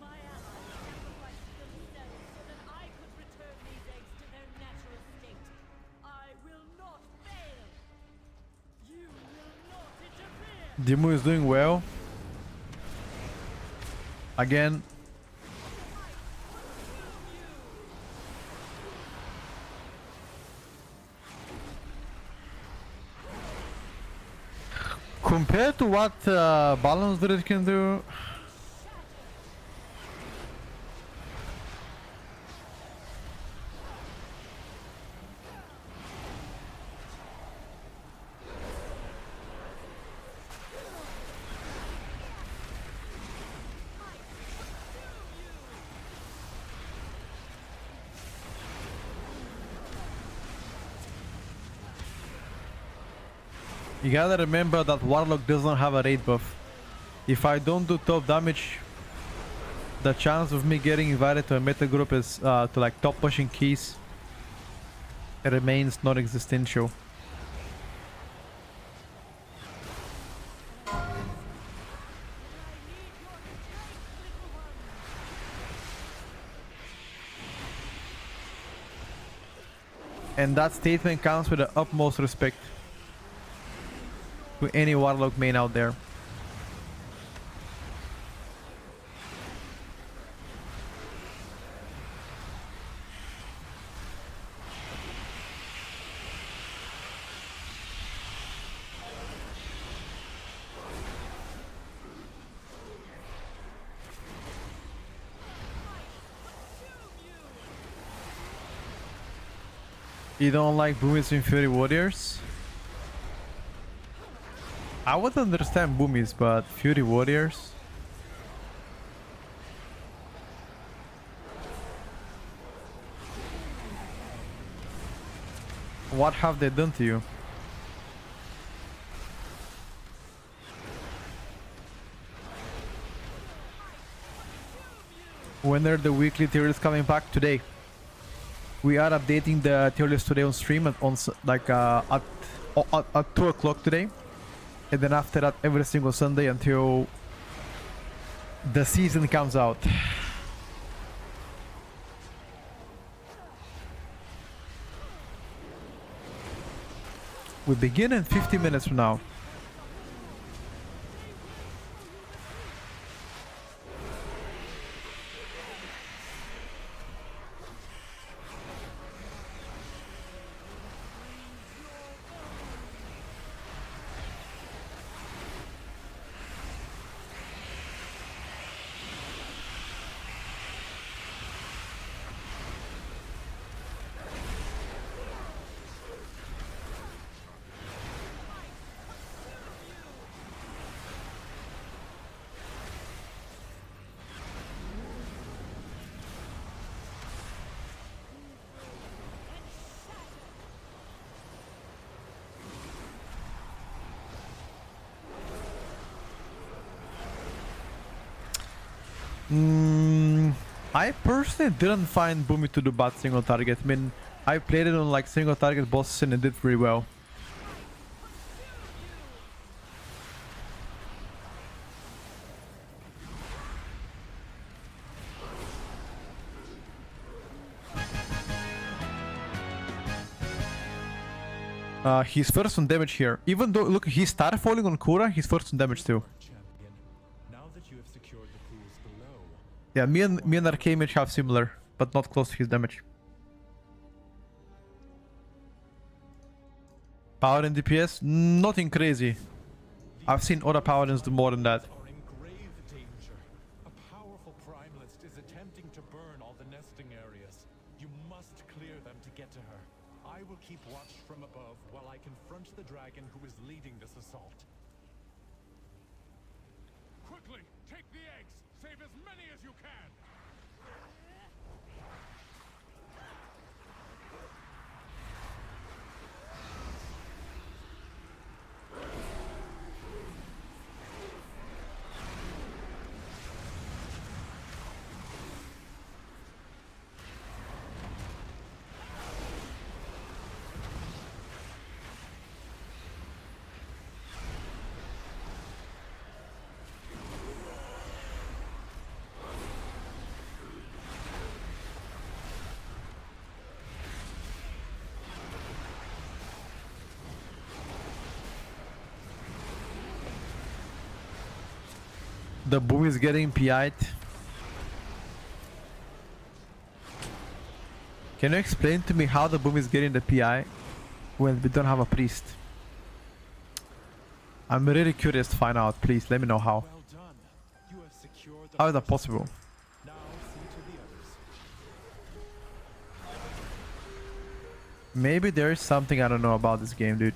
My allies sacrificed themselves so that I could return these eggs to their natural state. I will not fail. You will not interfere. Dimu is doing well. Again. Compared to what Balance Druid can do, you gotta remember that Warlock doesn't have a raid buff. If I don't do top damage, the chance of me getting invited to a meta group is to like top pushing keys remains non-existential. And that statement comes with the utmost respect to any Warlock main out there. You don't like Boomies in Fury Warriors? I would understand Boomies, but Fury Warriors? What have they done to you? When are the weekly tier lists coming back? Today. We are updating the tier list today on stream at at 2 o'clock today, and then after that every single Sunday until the season comes out. We begin in 50 minutes from now. I personally didn't find Boomy to do bad single target. I mean, I played it on like single target bosses and it did pretty well. He's first on damage here. Even though, look, he started falling on Kura, he's first on damage too. Champion, now that you have secured the pools below, Yeah, me and Arcamage have similar, but not close to his damage. Power and DPS, nothing crazy. I've seen other paladins do more than that. are in grave danger. A powerful primalist is attempting to burn all the nesting areas. You must clear them to get to her. I will keep watch from above while I confront the dragon who is leading this assault. Quickly, take the eggs. Save as many as you can. The boom is getting PI'd. Can you explain to me how the boom is getting the PI when we don't have a priest? I'm really curious to find out. Please let me know how. Well done. You have secured the How is that first possible? point. Now see to the others. Maybe there is something I don't know about this game, dude.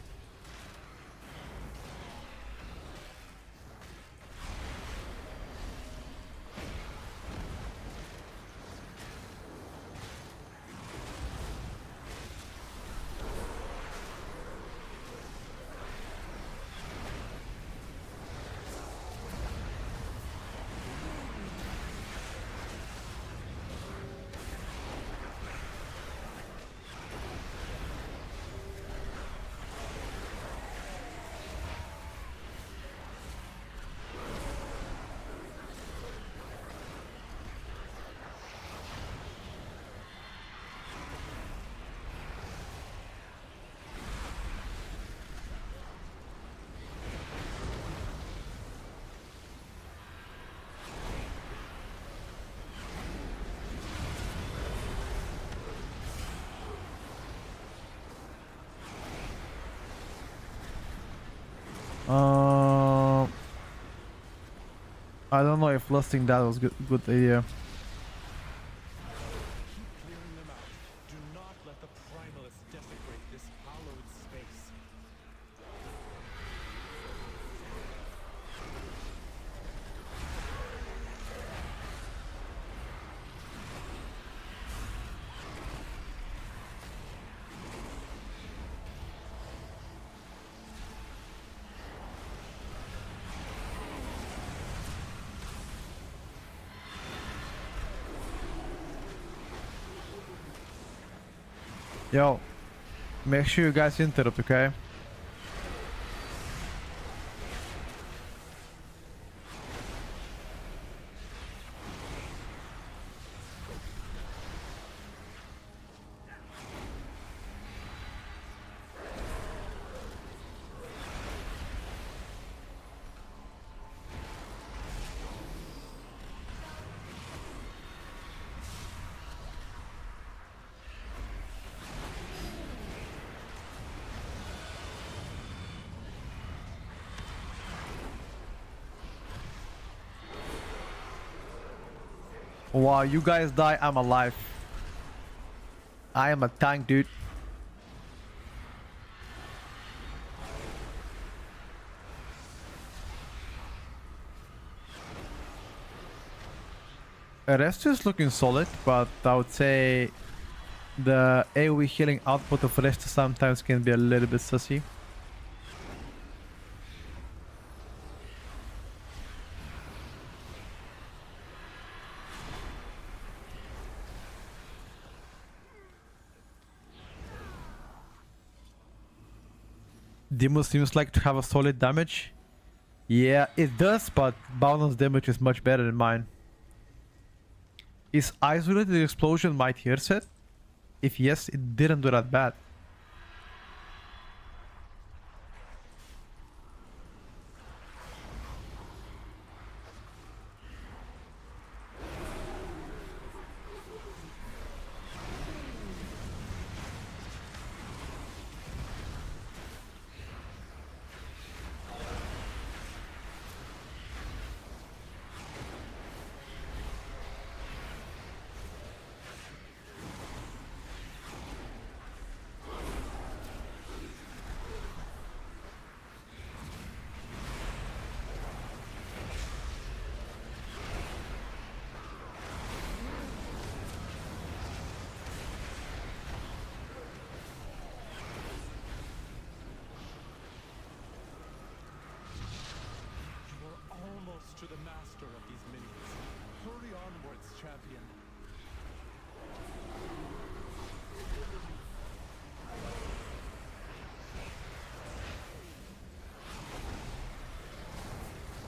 I don't know if lusting that was good idea. Keep clearing them out. Do not let the primalists desecrate this hallowed space. Yo, make sure you guys interrupt, okay? Wow, you guys die, I'm alive. I am a tank, dude. The rest is looking solid, but I would say the AoE healing output of rest sometimes can be a little bit sussy. Demo seems like to have a solid damage. Yeah, it does, but balance damage is much better than mine. Is isolated explosion my tier set? If yes, it didn't do that bad.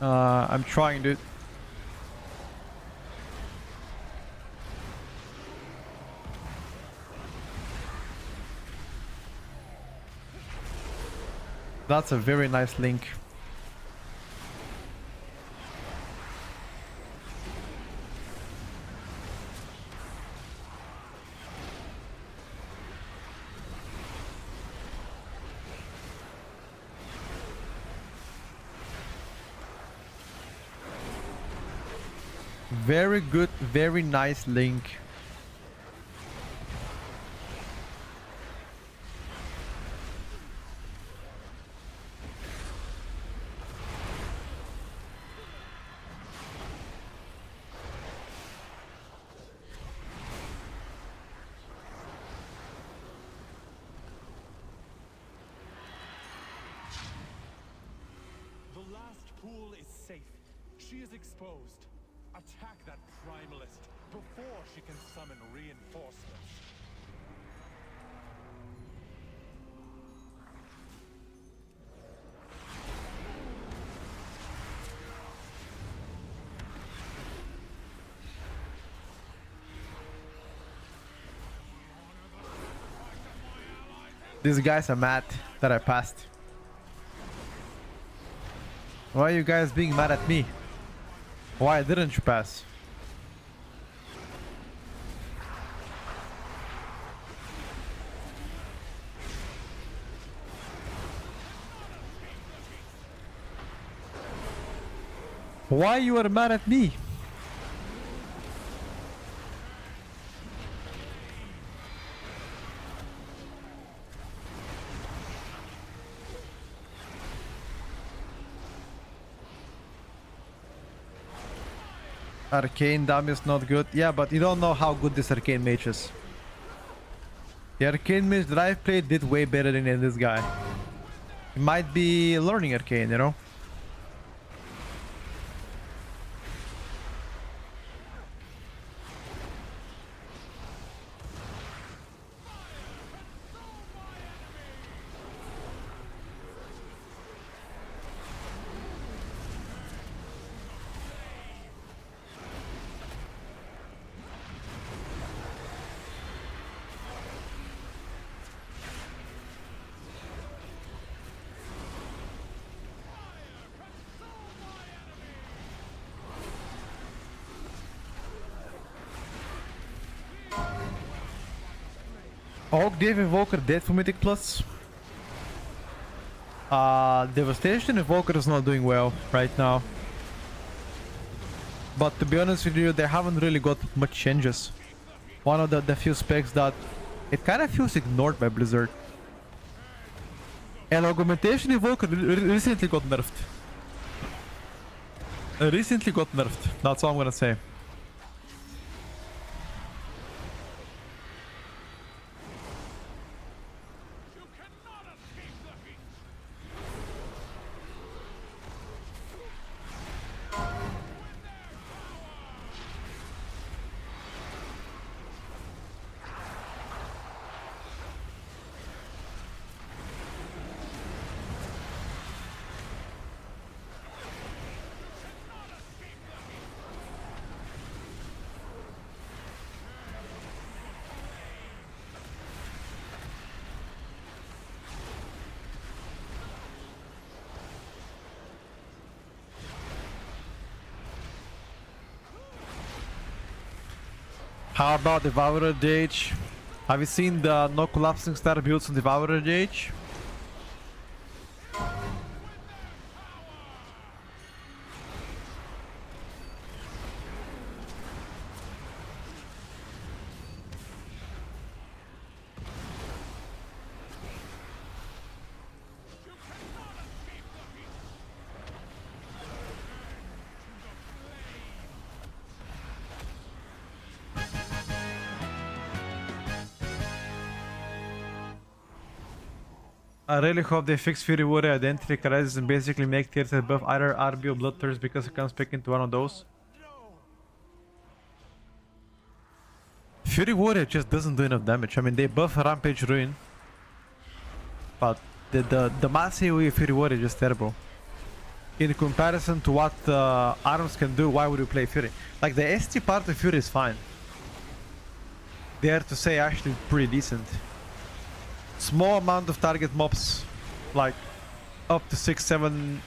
I'm trying, dude. That's a very nice link. Very good, very nice link. The last pool is safe. She is exposed. Attack that primalist before she can summon reinforcements. These guys are mad that I passed. Why are you guys being mad at me? Why didn't you pass? Why you are mad at me? Arcane damage is not good. Yeah, but you don't know how good this arcane mage is. The arcane mage that I've played did way better than this guy. He might be learning arcane, you know? Oak Dave Invoker dead for Mythic Plus. Devastation Invoker is not doing well right now. But to be honest with you, they haven't really got much changes. One of the few specs that it kind of feels ignored by Blizzard. And Augmentation Invoker recently got nerfed. Recently got nerfed. That's all I'm gonna say. How about Devourer Gauge? Have you seen the no collapsing star builds on Devourer Gauge? I really hope they fix Fury Warrior identity crisis and basically make tiers above either RB or Bloodthirst because I can't pick into one of those. Fury Warrior just doesn't do enough damage. I mean, they buff Rampage Ruin, but the mass AoE of Fury Warrior is just terrible. in comparison to what arms can do, why would you play Fury? Like the ST part of Fury is fine. Dare to say actually pretty decent. Small amount of target mobs, like up to 6-7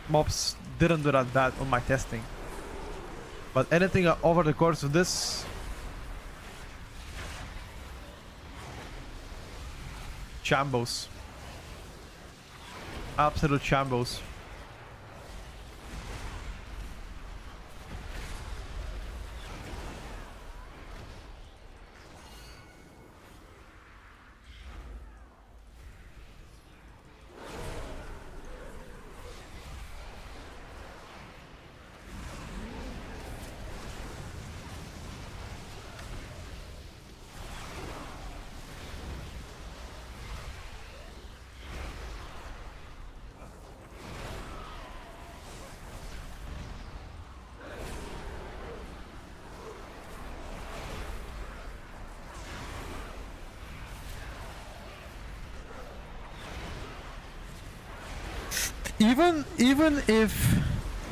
mobs didn't do that bad on my testing. But anything over the course of this, chambos. Absolute chambos.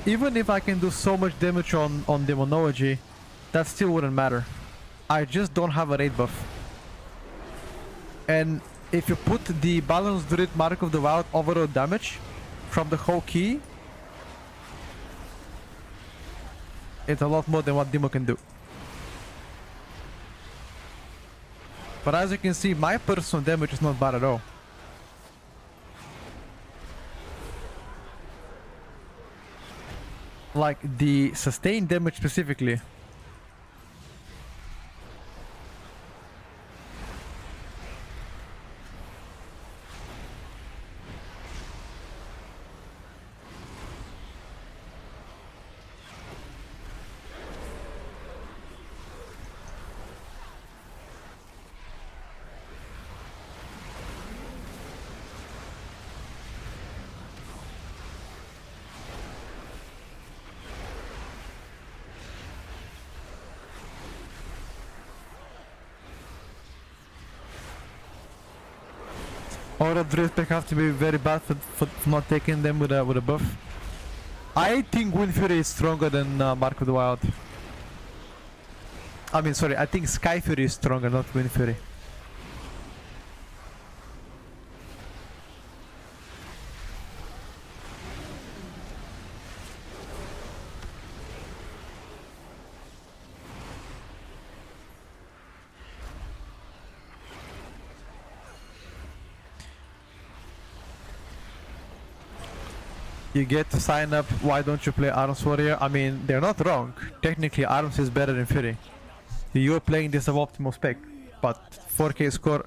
Even if I can do so much damage on Demonology, that still wouldn't matter. I just don't have a raid buff. And if you put the Balanced Druid Mark of the Wild overall damage from the whole key, it's a lot more than what Demo can do. But as you can see, my personal damage is not bad at all. Like the sustained damage specifically. Aura Drift pack have to be very bad for not taking them with a buff. I think Wind Fury is stronger than Mark of the Wild. I mean, sorry, I think Sky Fury is stronger, not Wind Fury. You get to sign up, why don't you play Arms Warrior? I mean, they're not wrong. Technically, Arms is better than Fury. You're playing this optimal spec, but 4K score,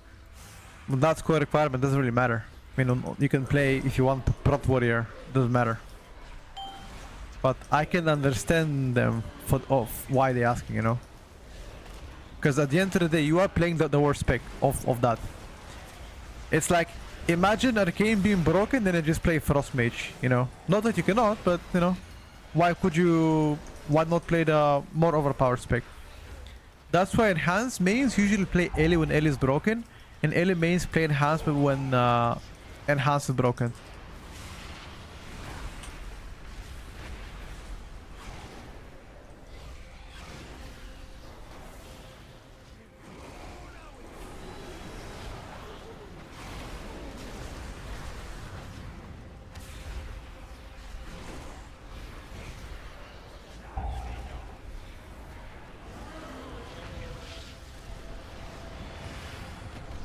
that score requirement doesn't really matter. I mean, you can play if you want Prot Warrior, doesn't matter. But I can understand them of why they're asking, you know? Because at the end of the day, you are playing the worst spec of that. It's like, imagine Arcane being broken, then you just play Frost Mage, you know? Not that you cannot, but, you know, why not play the more overpowered spec? That's why Enhanced mains usually play Ellie when Ellie is broken, and Ellie mains play Enhancement when Enhanced is broken.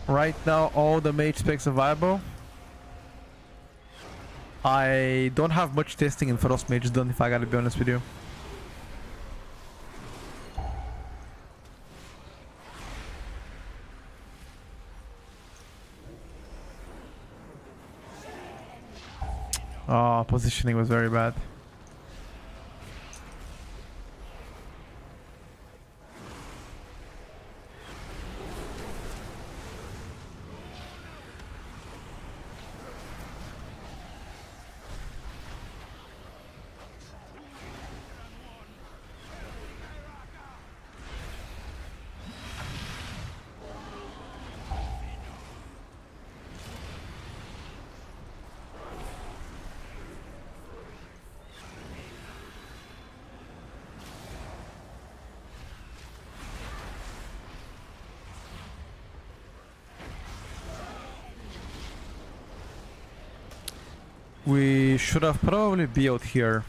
Right now, all the mage specs are viable. I don't have much testing in Frost Mage done, if I gotta be honest with you. Oh, positioning was very bad. We should have probably be out here.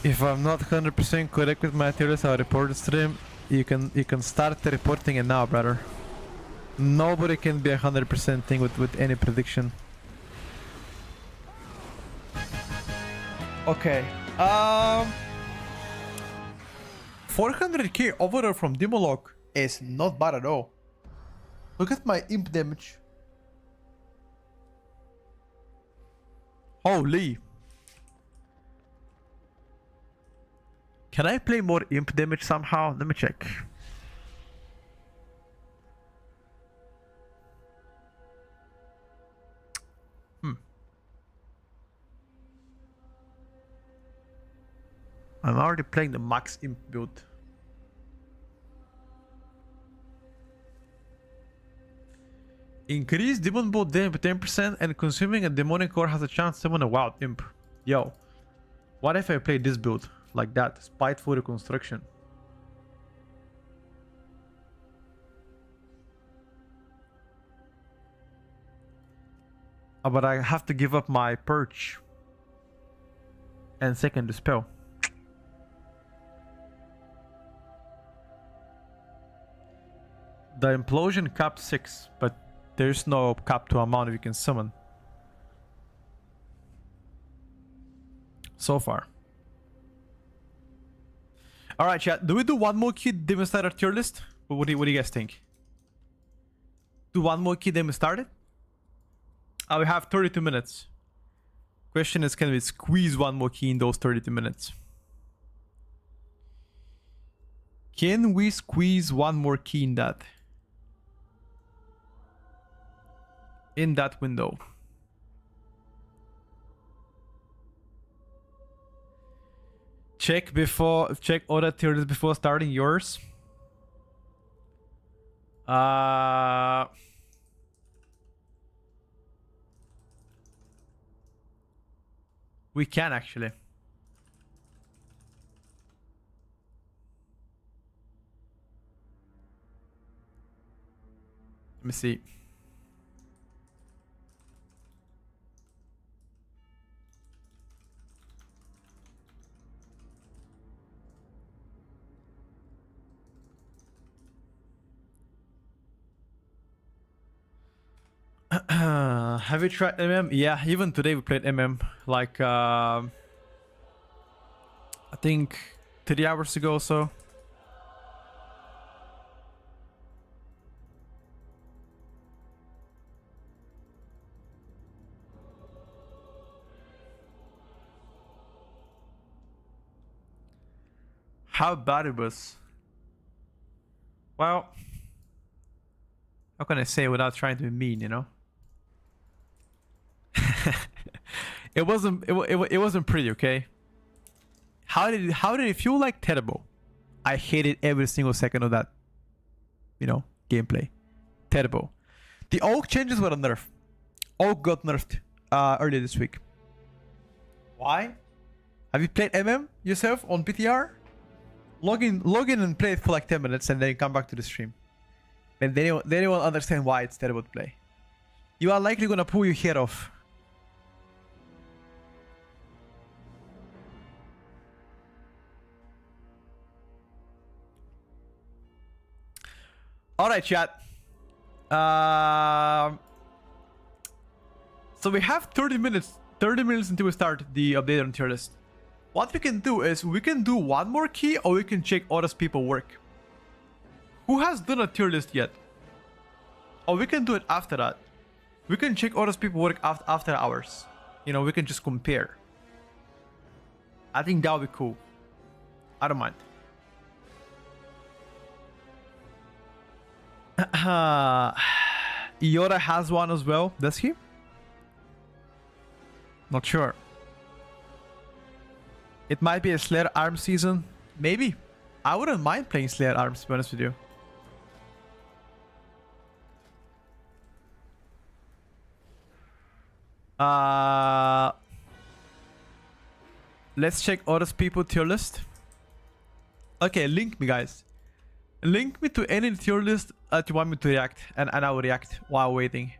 If I'm not 100% correct with my theories, I'll report the stream. You can start reporting it now, brother. Nobody can be 100% thing with any prediction. Okay. 400k overall from Demolog is not bad at all. Look at my imp damage. Holy. Can I play more imp damage somehow? Let me check. I'm already playing the max imp build. Increase demon bolt damage by 10% and consuming a demonic core has a chance to summon a wild imp. Yo, what if I play this build like that? Spiteful reconstruction. But I have to give up my perch and second dispel. The implosion capped 6, but there's no cap to amount you can summon. So far. Alright, chat. Do we do one more key Demon Starter tier list? What do you guys think? Do one more key Demon Started? We have 32 minutes. Question is, can we squeeze one more key in those 32 minutes? Can we squeeze one more key in that? In that window. Check other tier list before starting yours. We can actually. Let me see. Have you tried MM? Yeah, even today we played MM. Like, I think 3 hours ago or so. How bad it was? Well, how can I say without trying to be mean, you know? It wasn't pretty, okay? How did it feel? Like terrible. I hated every single second of that, you know, gameplay. Terrible. The Oak changes were a nerf. Oak got nerfed earlier this week. Why? Have you played MM yourself on PTR? Log in and play it for like 10 minutes and then come back to the stream. And they won't understand why it's terrible to play. You are likely gonna pull your hair off. Alright, chat. So we have 30 minutes 30 minutes until we start the update on tier list. What we can do is we can do one more key, or we can check other people work. Who has done a tier list yet? Or we can do it after that. We can check other people work after ours. You know, we can just compare. I think that would be cool. I don't mind. Yoda has one as well, does he? Not sure. It might be a Slayer Arms season. Maybe. I wouldn't mind playing Slayer Arms, to be honest with you. Let's check other people tier list. Okay, link me, guys. Link me to any tier list that you want me to react, and I will react while waiting.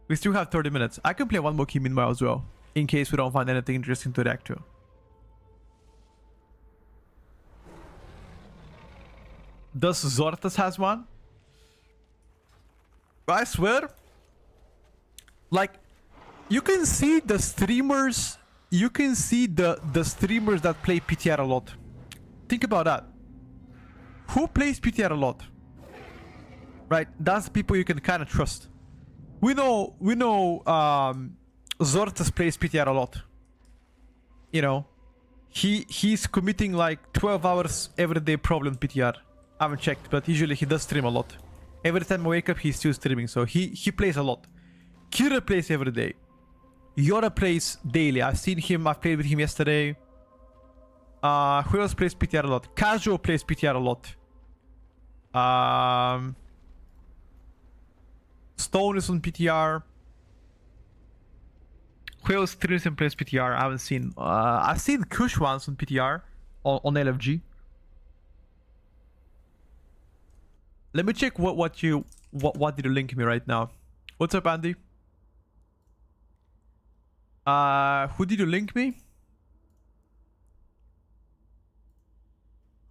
We still have 30 minutes. I can play one more key meanwhile as well, in case we don't find anything interesting to react to. Does Zortas has one? I swear, like, you can see the streamers, you can see the streamers that play PTR a lot. Think about that. Who plays PTR a lot? Right, that's people you can kind of trust. We know Zortas plays PTR a lot. You know, he's committing like 12 hours every day problem PTR. I haven't checked, but usually he does stream a lot. Every time I wake up, he's still streaming, so he plays a lot. Kira plays every day. Yoda plays daily. I've seen him. I played with him yesterday. Who else plays PTR a lot? Casual plays PTR a lot. Stone is on PTR. Who else streams and plays PTR? I haven't seen. I've seen Kush once on PTR on LFG. Let me check what did you link me right now? What's up, Andy? Who did you link me?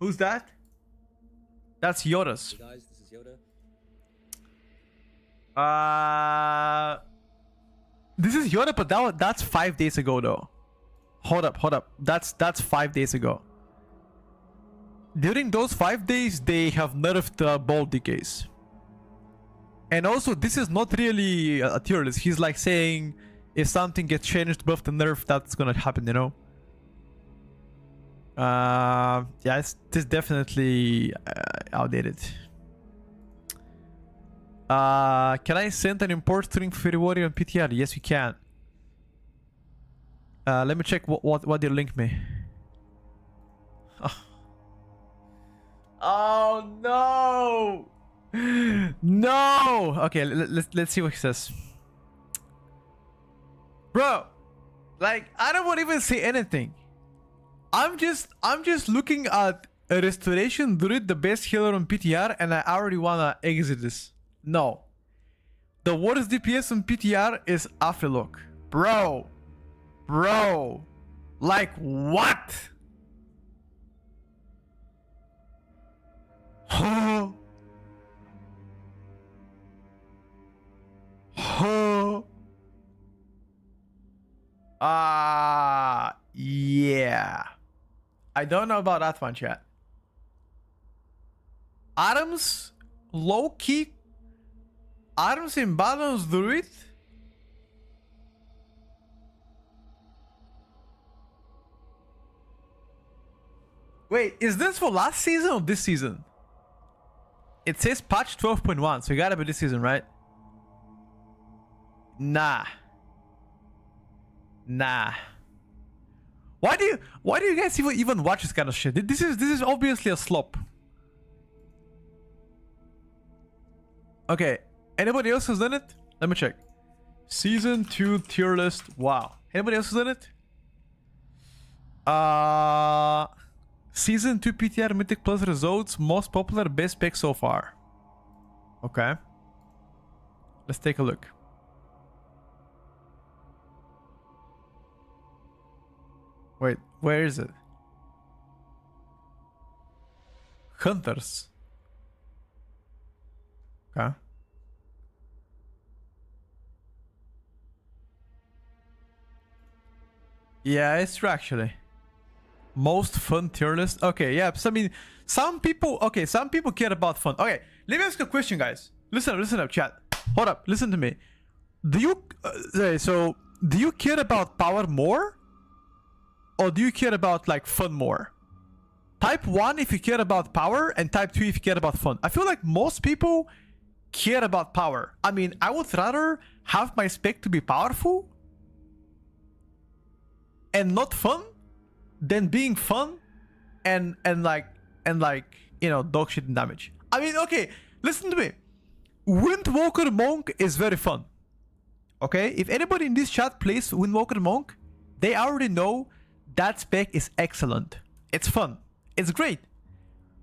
Who's that? That's Yoda's. Hey guys, this is Yoda. This is Yoda, but that's 5 days ago though. Hold up. That's 5 days ago. During those 5 days, they have nerfed the ball decays. And also, this is not really a tier list. He's like saying, if something gets changed above the nerf, that's gonna happen, you know? Yeah, this definitely outdated. Can I send an import string for Warrior on PTR? Yes, you can. Let me check what they link me. Oh no! No! Okay, let's see what he says. Bro, like, I don't want to even say anything. I'm just looking at a Restoration Druid, the best healer on PTR, and I already wanna exit this. No. The worst DPS on PTR is Afrilok. Bro. Like, what? Huh? Yeah. I don't know about that one, chat. Adams, low key. Adams in balance druid. Wait, is this for last season or this season? It says patch 12.1, so it gotta be this season, right? Nah. Why do you guys even watch this kind of shit? This is obviously a slop. Okay, anybody else has done it? Let me check. Season 2 tier list. Wow. Anybody else has done it? Season 2 PTR Mythic Plus results. Most popular best pick so far. Okay. Let's take a look. Wait, where is it? Hunters. Okay. Yeah, it's true actually. Most fun tier list. Okay, yeah. So I mean, some people. Okay, some people care about fun. Okay, let me ask you a question, guys. Listen up, chat. Hold up, listen to me. Do you so do you care about power more, or do you care about like fun more? Type 1 if you care about power, and type 2 if you care about fun. I feel like most people care about power. I mean, I would rather have my spec to be powerful and not fun than being fun and like you know, dog shit and damage. I mean, okay, listen to me. Windwalker Monk is very fun. Okay, if anybody in this chat plays Windwalker Monk, they already know that spec is excellent. It's fun. It's great.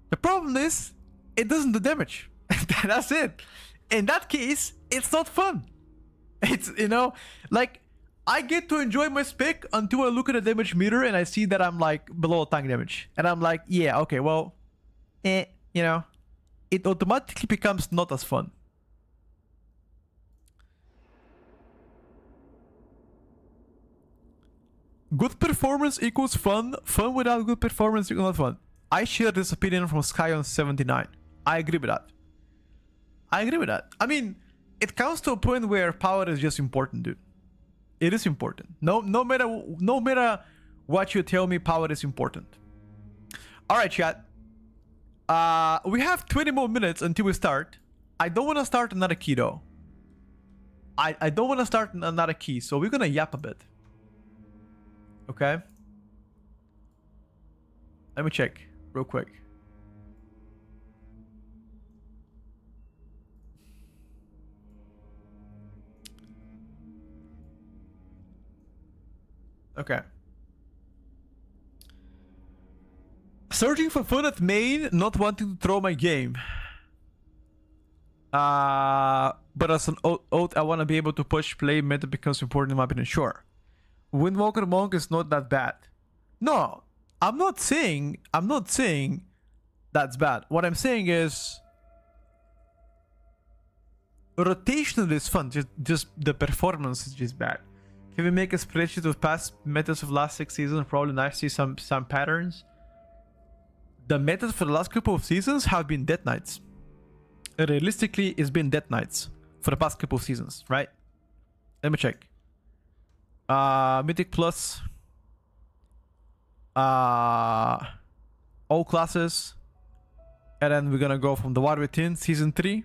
The problem is, it doesn't do damage. That's it. In that case, it's not fun. It's, you know, like, I get to enjoy my spec until I look at the damage meter and I see that I'm like below tank damage. And I'm like, yeah, okay, well, you know, it automatically becomes not as fun. Good performance equals fun. Fun without good performance equals not fun. I share this opinion from Skyon79. I agree with that. I agree with that. I mean, it comes to a point where power is just important, dude. It is important. No matter what you tell me, power is important. All right, chat. We have 20 more minutes until we start. I don't want to start another key though. I don't want to start another key, so we're gonna yap a bit. Okay. Let me check real quick. Okay. Searching for fun at main, not wanting to throw my game. But as an oath, I want to be able to push play meta becomes important in my opinion. Sure. Windwalker Monk is not that bad. No, I'm not saying that's bad. What I'm saying is rotational is fun. Just the performance is just bad. Can we make a spreadsheet of past metas of last 6 seasons? Probably nice to see some patterns. The metas for the last couple of seasons have been Death Knights. Realistically, it's been Death Knights for the past couple of seasons, right? Let me check. Mythic Plus. All classes. And then we're gonna go from the War Within, Season 3.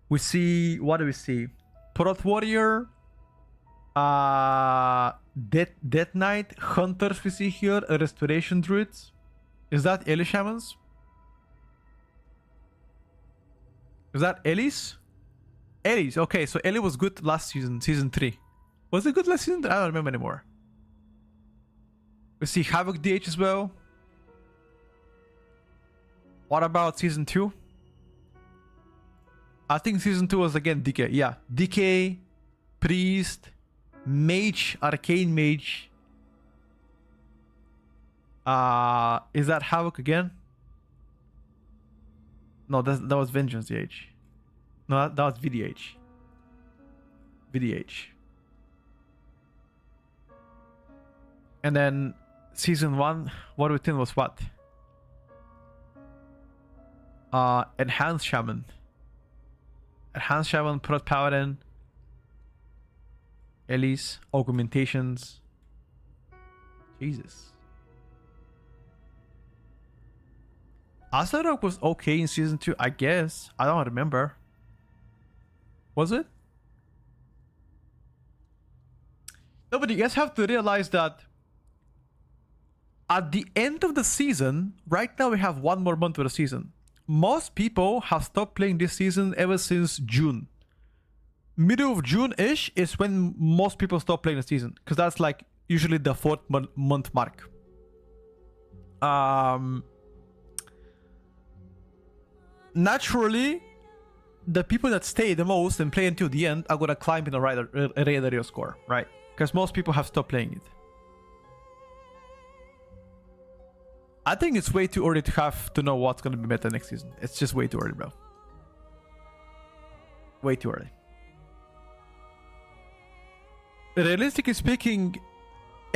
We see... What do we see? Prot Warrior. Death Knight. Hunters we see here. Restoration Druids. Is that Ellie Shamans? Is that Ellie's? Ellie's. Okay, so Ellie was good last season. Season 3. Was it good last season? I don't remember anymore. We see Havoc DH as well. What about season 2? I think season 2 was again DK. Yeah. DK, Priest, Mage, Arcane Mage. Is that Havoc again? No, that was Vengeance DH. No, that was VDH. VDH. And then season 1, War Within was what? Enhanced Shaman. Enhanced Shaman, Prot Paladin. Elise, Augmentations. Jesus. Asadok was okay in season 2, I guess. I don't remember. Was it? No, but you guys have to realize that at the end of the season, right now we have 1 more month of the season. Most people have stopped playing this season ever since June. Middle of June-ish is when most people stop playing the season. Because that's like usually the 4th month mark. Naturally, the people that stay the most and play until the end are gonna climb in the raid area score, right? Because most people have stopped playing it. I think it's way too early to know what's gonna be meta next season. It's just way too early, bro. Way too early. Realistically speaking,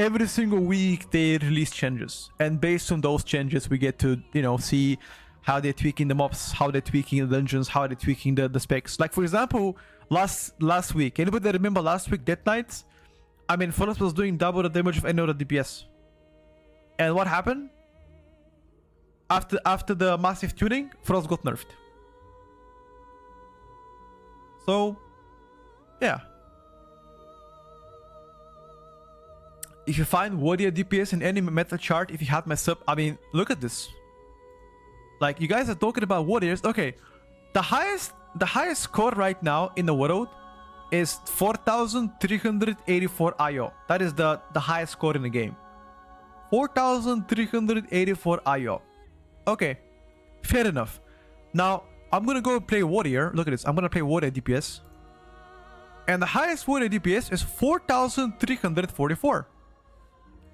every single week they release changes, and based on those changes we get to, you know, see how they're tweaking the mobs, how they're tweaking the dungeons, how they're tweaking the specs. Like for example, last week, anybody that remember last week Death Knights, I mean, Phoenix was doing double the damage of any other DPS. And what happened? After the massive tuning, Frost got nerfed. So, yeah. If you find warrior DPS in any meta chart, if you had my sub, I mean, look at this. Like, you guys are talking about warriors. Okay, the highest score right now in the world is 4,384 IO. That is the highest score in the game. 4,384 IO. Okay, fair enough. Now, I'm gonna go play warrior. Look at this. I'm gonna play warrior DPS. And the highest warrior DPS is 4,344.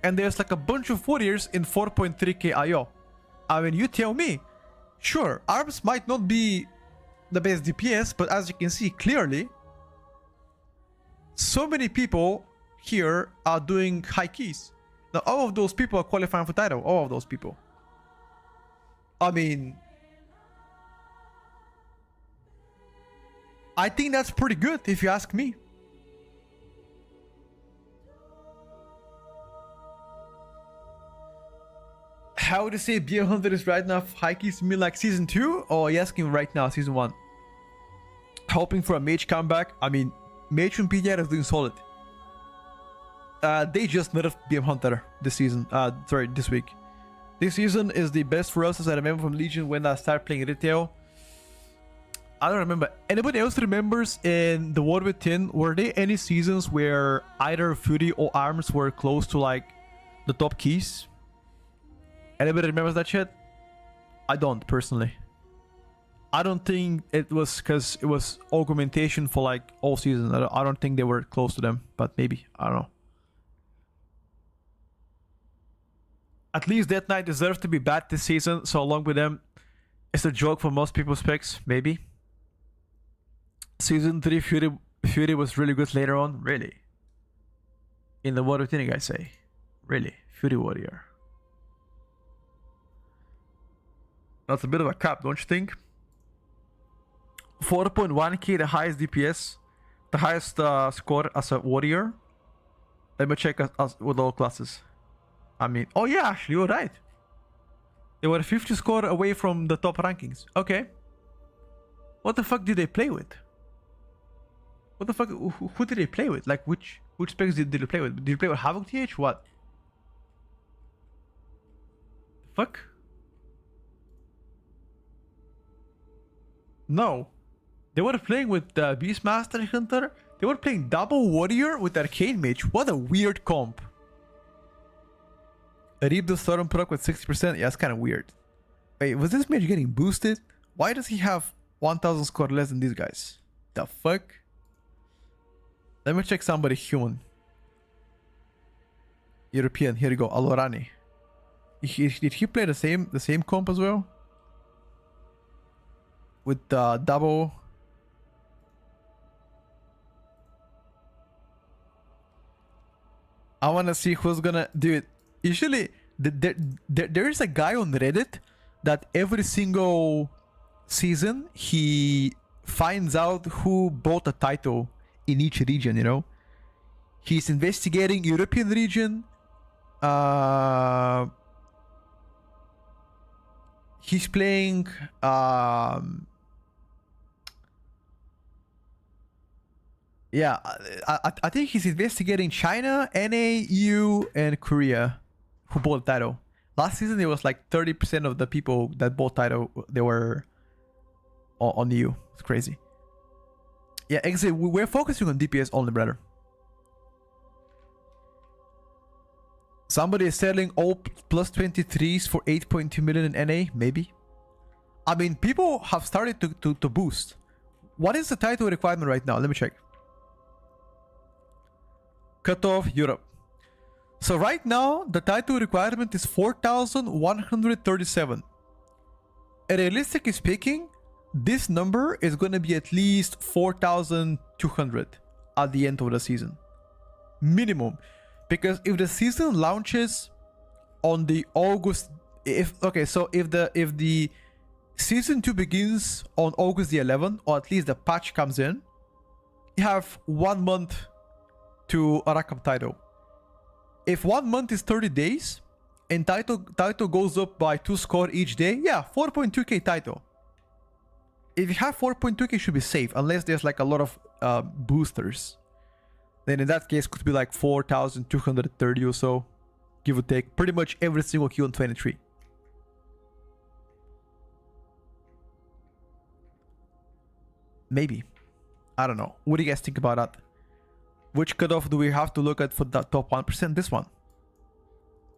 And there's like a bunch of warriors in 4.3k IO. I mean, you tell me. Sure, ARMS might not be the best DPS, but as you can see clearly, so many people here are doing high keys. Now, all of those people are qualifying for title. All of those people. I mean, I think that's pretty good if you ask me. How would you say Beer Hunter is right now high keys? You mean like season 2? Or are you asking right now, season 1? Hoping for a mage comeback. I mean, mage from PTR is doing solid. They just nerfed BM Hunter this season. Sorry, this week. This season is the best for us, as I remember from Legion when I started playing retail. I don't remember. Anybody else remembers in the War Within, were there any seasons where either Fury or Arms were close to like the top keys? Anybody remembers that shit? I don't, personally. I don't think it was because it was augmentation for like all season. I don't think they were close to them, but maybe. I don't know. At least Death Knight deserves to be bad this season, so along with them, it's a joke for most people's picks, maybe. Season 3 Fury was really good later on, really. In the War Within, I say. Really, Fury Warrior. That's a bit of a cap, don't you think? 4.1k, the highest DPS, the highest score as a warrior. Let me check us with all classes. I mean, oh yeah, actually, you're right. They were 50 score away from the top rankings. Okay. What the fuck did they play with? What the fuck? Who did they play with? Like, which specs did they play with? Did you play with Havoc TH? What? Fuck? No. They were playing with Beastmaster Hunter. They were playing double warrior with Arcane Mage. What a weird comp. Reap the Storm proc with 60%. Yeah, it's kind of weird. Wait, was this mage getting boosted? Why does he have 1000 score less than these guys? The fuck? Let me check somebody human. European. Here you go. Alorani. Did he play the same comp as well? With double. I want to see who's gonna do it. Usually, there is a guy on Reddit that every single season he finds out who bought a title in each region, you know? He's investigating European region. He's playing yeah, I think he's investigating China, NA, EU, and Korea who bought the title. Last season, it was like 30% of the people that bought title, they were on EU. It's crazy. Yeah, exactly. We're focusing on DPS only, brother. Somebody is selling all plus 23s for 8.2 million in NA, maybe. I mean, people have started to boost. What is the title requirement right now? Let me check. Cutoff Europe. So right now, the title requirement is 4,137. Realistically speaking, this number is going to be at least 4,200 at the end of the season. Minimum. Because if the season launches on the August, if the season 2 begins on August the 11th, or at least the patch comes in, you have 1 month to rack up title. If 1 month is 30 days and title goes up by 2 score each day, yeah, 4.2k title. If you have 4.2k, should be safe, unless there's like a lot of boosters. Then in that case, could be like 4,230 or so, give or take. Pretty much every single queue on 23. Maybe. I don't know. What do you guys think about that? Which cutoff do we have to look at for that top 1%? This one.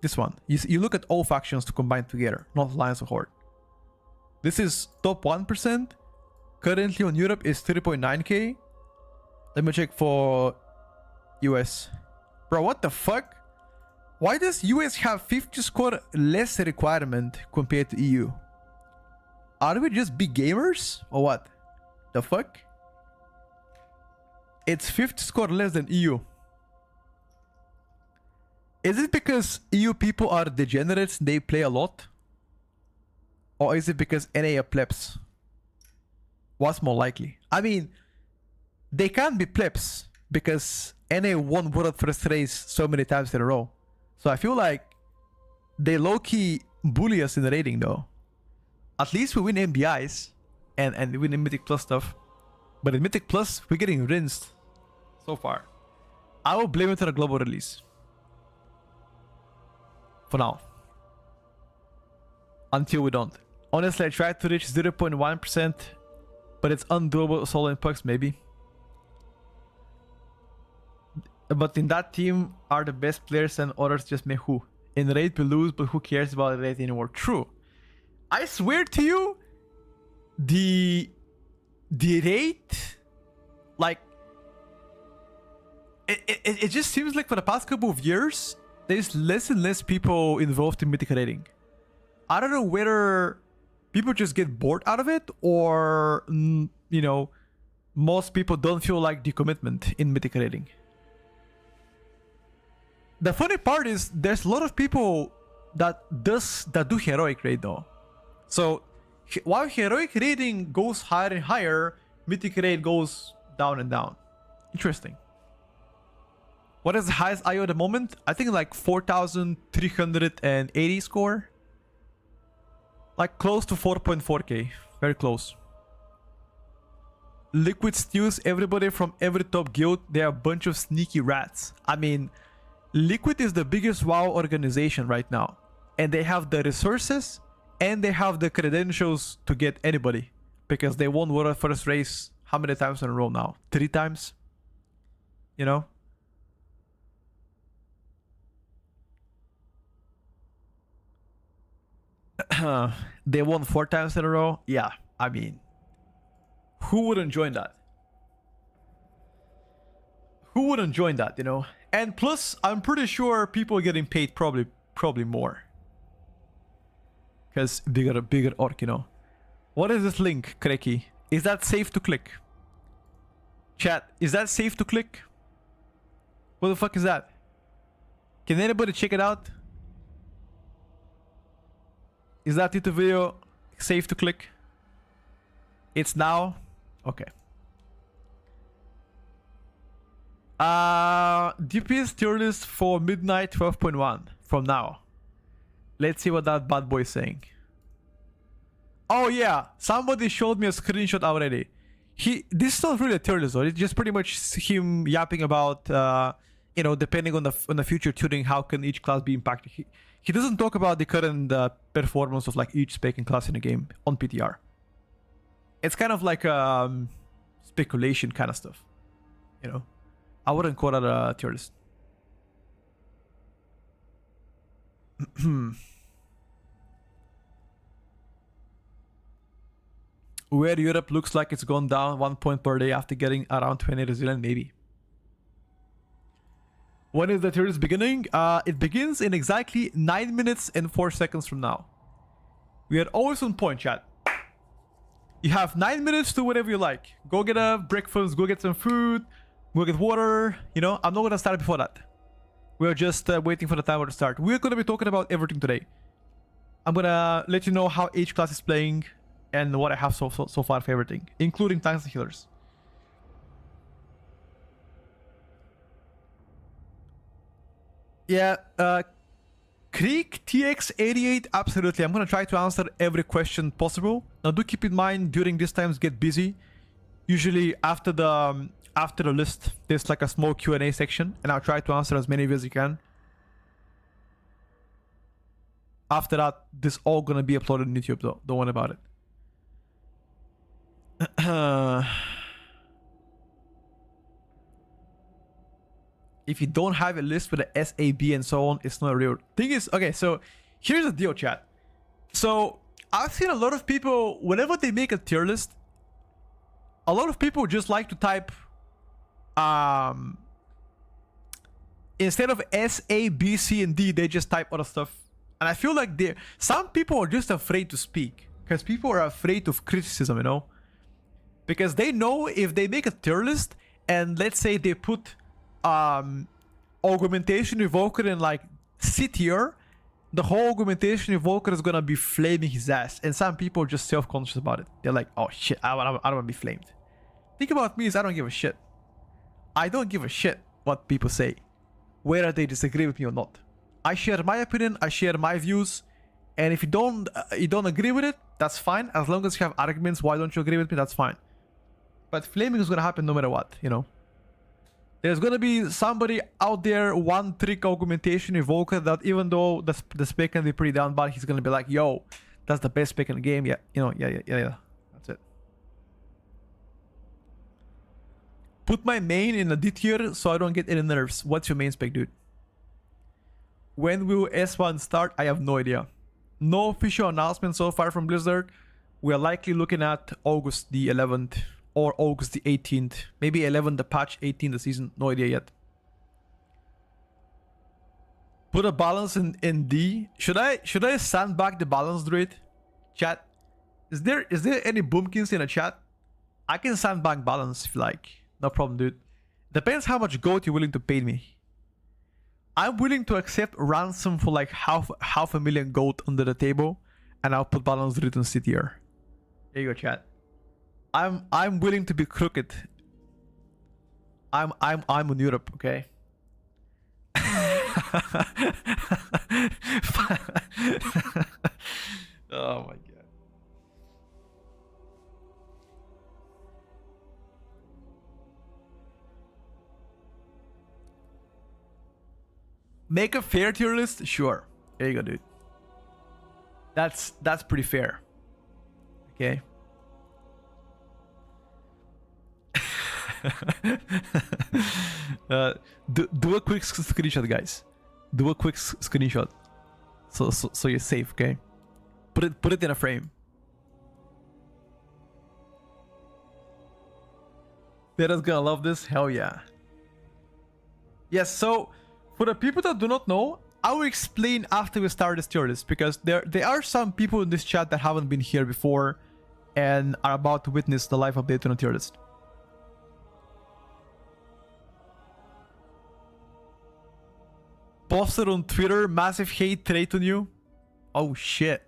This one. You look at all factions to combine together, not Alliance or Horde. This is top 1%. Currently on Europe is 3.9k. Let me check for US. Bro, what the fuck? Why does US have 50 score less requirement compared to EU? Are we just big gamers or what? The fuck? It's 50 score less than EU. Is it because EU people are degenerates, they play a lot? Or is it because NA are plebs? What's more likely? I mean, they can't be plebs because NA won World First Race so many times in a row. So I feel like they low-key bully us in the rating though. At least we win MBIs and we win in Mythic Plus stuff. But in Mythic Plus, we're getting rinsed so far. I will blame it on a global release. For now. Until we don't. Honestly, I tried to reach 0.1%, but it's undoable solo in pucks maybe. But in that team are the best players and others just make who. In raid we lose, but who cares about raid anymore? True. I swear to you, the raid, like, it just seems like for the past couple of years, there's less and less people involved in mythic raiding. I don't know whether people just get bored out of it or, you know, most people don't feel like the commitment in mythic raiding. The funny part is there's a lot of people that do heroic raid though. So while heroic raiding goes higher and higher, mythic raid goes down and down. Interesting. What is the highest IO at the moment? I think like 4,380 score. Like close to 4.4k. Very close. Liquid steals everybody from every top guild. They are a bunch of sneaky rats. I mean, Liquid is the biggest WoW organization right now. And they have the resources and they have the credentials to get anybody. Because they won World First Race how many times in a row now? 3 times? You know? They won 4 times in a row? Yeah, I mean, who wouldn't join that? Who wouldn't join that, you know? And plus, I'm pretty sure people are getting paid probably more. Because bigger orc, you know. What is this link, Kreki? Is that safe to click? Chat, is that safe to click? What the fuck is that? Can anybody check it out? Is that YouTube video safe to click? It's now? Okay. DPS tier list for midnight 12.1 from now. Let's see what that bad boy is saying. Oh yeah, somebody showed me a screenshot already. This is not really a tier list though. It's just pretty much him yapping about you know, depending on the future tuning, how can each class be impacted. He doesn't talk about the current performance of like each spec and class in the game on PTR. It's kind of like speculation kind of stuff, you know. I wouldn't call that a tier list. Where Europe looks like it's gone down 1 point per day after getting around 20 resilient, maybe. When is the tier list beginning? It begins in exactly 9 minutes and 4 seconds from now. We are always on point, chat. You have 9 minutes to whatever you like. Go get a breakfast, go get some food, go get water. You know, I'm not gonna start before that. We're just waiting for the timer to start. We're gonna be talking about everything today. I'm gonna let you know how each class is playing and what I have so far for everything, including tanks and healers. Yeah, Creek TX88, absolutely. I'm gonna try to answer every question possible. Now, do keep in mind during these times get busy. Usually after the list, there's like a small Q&A section, and I'll try to answer as many of you as you can. After that, this all gonna be uploaded on YouTube, though. Don't worry about it. If you don't have a list with the SAB and so on, it's not real. Thing is, okay, so here's the deal, chat. So I've seen a lot of people, whenever they make a tier list, a lot of people just like to type, instead of S, A, B, C, and D, they just type other stuff. And I feel like some people are just afraid to speak because people are afraid of criticism, you know? Because they know if they make a tier list and let's say they put augmentation evoker in like C tier, the whole augmentation evoker is gonna be flaming his ass, and some people are just self-conscious about it. They're like, oh shit, I don't want to be flamed. Think about me is I don't give a shit. I don't give a shit what people say, whether they disagree with me or not. I share my opinion, I share my views, and if you don't agree with it, that's fine. As long as you have arguments why don't you agree with me, that's fine. But flaming is gonna happen no matter what, you know. There's gonna be somebody out there, one trick augmentation evoker that even though the spec can be pretty down bad, he's gonna be like, yo, that's the best spec in the game. Yeah, you know, yeah. That's it. Put my main in a D tier so I don't get any nerfs. What's your main spec, dude? When will S1 start? I have no idea. No official announcement so far from Blizzard. We are likely looking at August the 11th. Or August the 18th. Maybe 11 the patch, 18 the season. No idea yet. Put a balance in D. Should I sandbag the balance druid? Chat. Is there any boomkins in the chat? I can sandbag balance if you like. No problem, dude. Depends how much gold you're willing to pay me. I'm willing to accept ransom for like half a million gold under the table, and I'll put balance druid in C tier. There you go, chat. I'm willing to be crooked. I'm in Europe, okay? Oh my god. Make a fair tier list? Sure. There you go, dude. That's pretty fair. Okay. Do a quick screenshot, guys. Do a quick screenshot, so you're safe. Okay, put it in a frame. Betta's gonna love this. Hell yeah. Yes. So for the people that do not know, I will explain after we start this tier list, because there are some people in this chat that haven't been here before and are about to witness the live update on a tier list. Posted on Twitter, massive hate trait on you. Oh shit.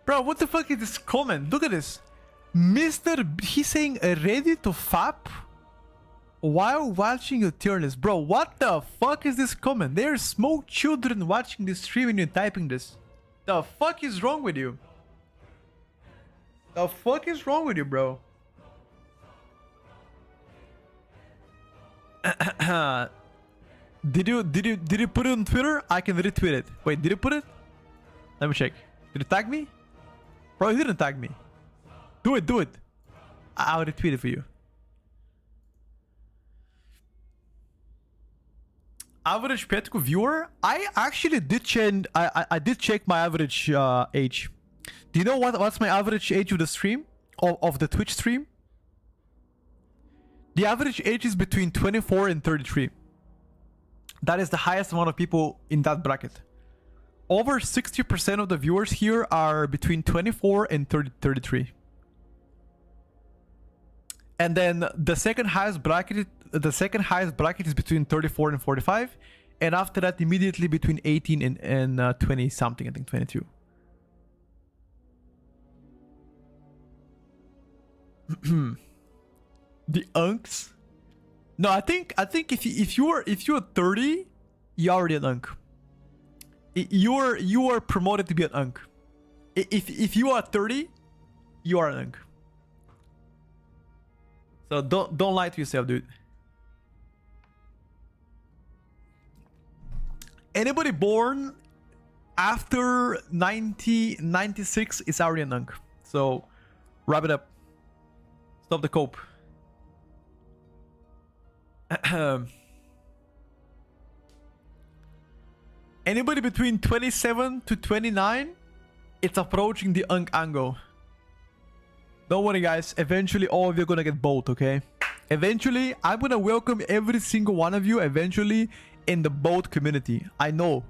Bro, what the fuck is this comment? Look at this. He's saying ready to fap while watching your tier list. Bro, what the fuck is this comment? There's small children watching this stream and you're typing this. The fuck is wrong with you? The fuck is wrong with you, bro? Did you put it on Twitter? I can retweet it. Wait, did you put it? Let me check. Did you tag me? Bro, you didn't tag me. Do it. I'll retweet it for you. Average Petco viewer? I actually did check. I did check my average age. Do you know what's my average age of the stream? Of the Twitch stream? The average age is between 24 and 33. That is the highest amount of people in that bracket. over 60% of the viewers here are between 24 and 33. And then the second highest bracket is between 34 and 45, and after that immediately between 18 and 20 something, I think 22. The unks? No, I think if you're 30, you're already an unk. You are promoted to be an unk. If you are 30, you are an unk. So don't lie to yourself, dude. Anybody born after 96 is already an unk. So wrap it up. Stop the cope. Anybody between 27 to 29, it's approaching the unk angle. Don't worry, guys. Eventually, all of you are gonna get both, okay? Eventually, I'm gonna welcome every single one of you eventually in the boat community. I know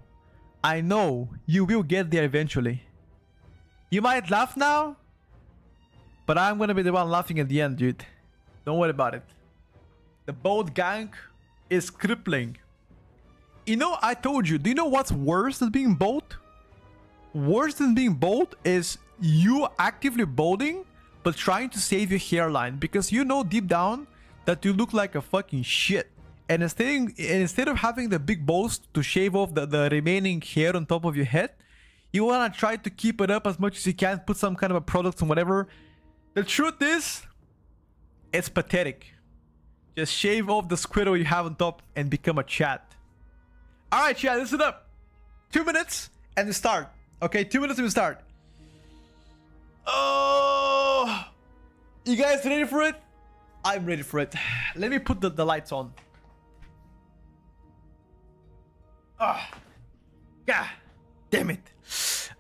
you will get there eventually. You might laugh now, but I'm gonna be the one laughing at the end, dude. Don't worry about it. The boat gang is crippling. You know, I told you, do you know what's worse than being boat? Worse than being boat is you actively boating but trying to save your hairline, because you know deep down that you look like a fucking shit. And instead of having the big balls to shave off the remaining hair on top of your head, you want to try to keep it up as much as you can, put some kind of a product and whatever. The truth is, it's pathetic. Just shave off the squirrel you have on top and become a chat. Alright, chat, listen up. 2 minutes and we start. Okay, 2 minutes and we start. Oh, you guys ready for it? I'm ready for it. Let me put the lights on. Ah, God damn it.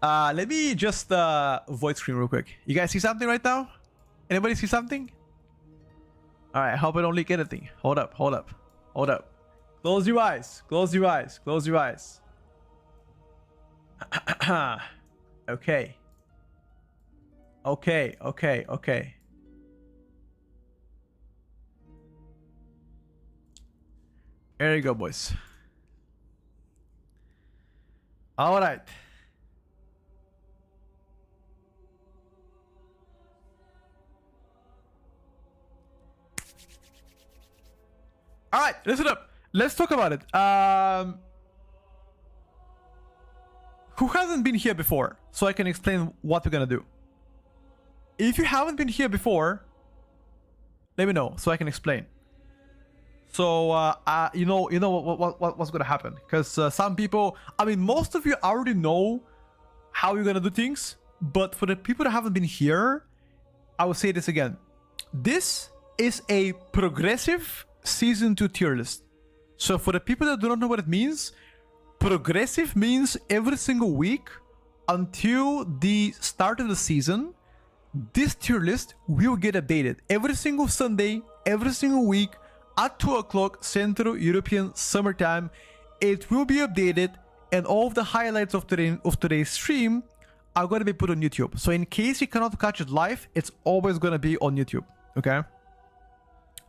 Let me just void screen real quick. You guys see something right now? Anybody see something? Alright, I hope I don't leak anything. Hold up. Close your eyes. Okay. There you go, boys. All right. All right, listen up. Let's talk about it. Who hasn't been here before? So I can explain what we're gonna do. If you haven't been here before, let me know so I can explain. So you know what's gonna happen, because some people, I mean, most of you already know how you're gonna do things, but for the people that haven't been here, I will say this again. This is a progressive season 2 tier list. So for the people that do not know what it means, progressive means every single week until the start of the season, this tier list will get updated every single Sunday, every single week at 2 o'clock Central European Summertime. It will be updated, and all of the highlights of today's stream are going to be put on YouTube. So in case you cannot catch it live, it's always going to be on YouTube. Okay?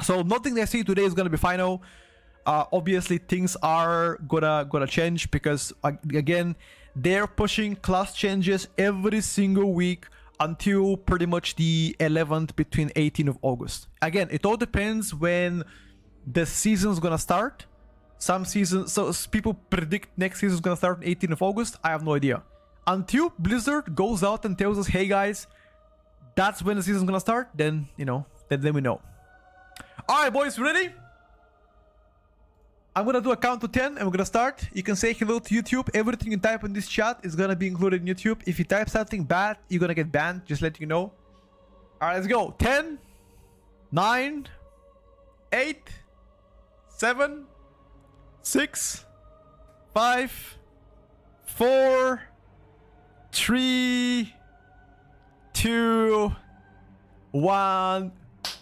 So nothing they say today is going to be final. Obviously, things are gonna change, because again, they're pushing class changes every single week until pretty much the 11th, between 18th of August. Again, it all depends when the season's gonna start. Some seasons, so people predict next season's gonna start on 18th of August. I have no idea. Until Blizzard goes out and tells us, hey guys, that's when the season's gonna start, then, you know, then we know. Alright, boys, ready? I'm gonna do a count to 10 and we're gonna start. You can say hello to YouTube. Everything you type in this chat is gonna be included in YouTube. If you type something bad, you're gonna get banned. Just let you know. Alright, let's go. 10, 9, 8, 7, 6, 5, 4, 3, 2, 1.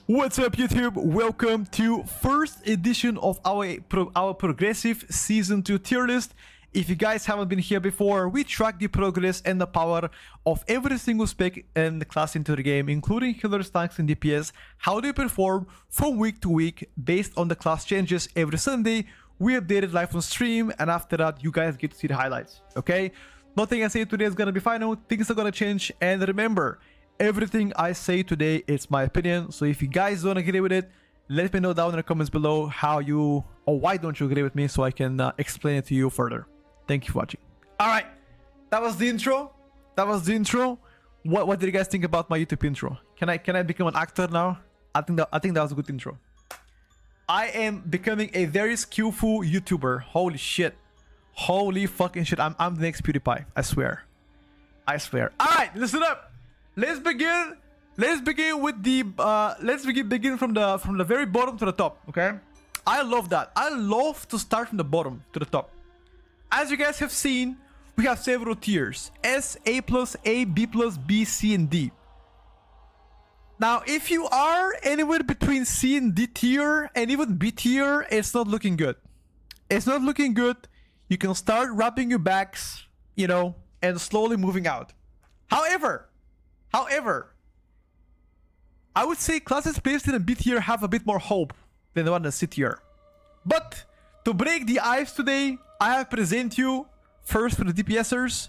What's up, YouTube? Welcome to first edition of our progressive season 2 tier list. If you guys haven't been here before, we track the progress and the power of every single spec and class into the game, including healers, tanks, and DPS, how they perform from week to week based on the class changes. Every Sunday, we update it live on stream, and after that, you guys get to see the highlights, okay? Nothing I say today is gonna be final, things are gonna change, and remember, everything I say today is my opinion, so if you guys don't agree with it, let me know down in the comments below how you, or why don't you agree with me, so I can explain it to you further. Thank you for watching. Alright, that was the intro. What did you guys think about my YouTube intro? Can I become an actor now? I think that was a good intro. I am becoming a very skillful YouTuber. Holy shit. Holy fucking shit. I'm the next PewDiePie. I swear. Alright, listen up. Let's begin with the begin from the very bottom to the top, okay? I love that. I love to start from the bottom to the top. As you guys have seen, we have several tiers: S, A+, A, B+, B, C, and D. Now, if you are anywhere between C and D tier, and even B tier, it's not looking good. It's not looking good. You can start wrapping your bags, you know, and slowly moving out. However, I would say classes placed in a B tier have a bit more hope than the one in C tier. But to break the ice today, I have present you first for the DPSers.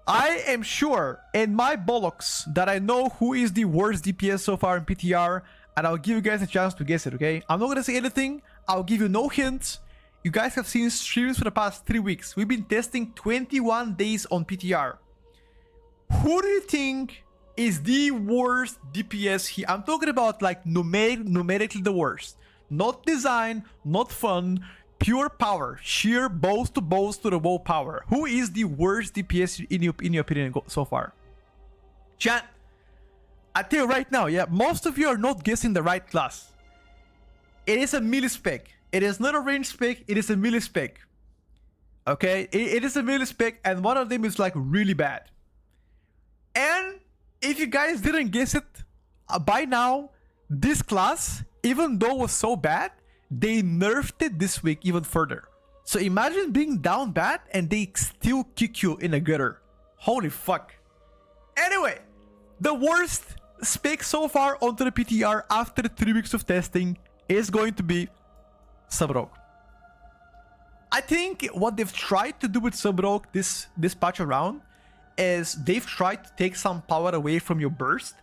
I am sure in my bollocks that I know who is the worst DPS so far in PTR, and I'll give you guys a chance to guess it, okay? I'm not gonna say anything. I'll give you no hints. You guys have seen streams for the past 3 weeks. We've been testing 21 days on PTR. Who do you think is the worst DPS here? I'm talking about like numerically the worst. Not design, not fun, pure power, sheer balls to the wall power. Who is the worst DPS in your opinion so far? Chat, I tell you right now, yeah, most of you are not guessing the right class. It is a melee spec. It is not a range spec, it is a melee spec. Okay, it is a melee spec, and one of them is like really bad. And if you guys didn't guess it, by now, this class, even though it was so bad, they nerfed it this week even further. So imagine being down bad and they still kick you in a gutter. Holy fuck. Anyway, the worst spec so far onto the PTR after 3 weeks of testing is going to be Subrogue. I think what they've tried to do with Subrogue this patch around is they've tried to take some power away from your burst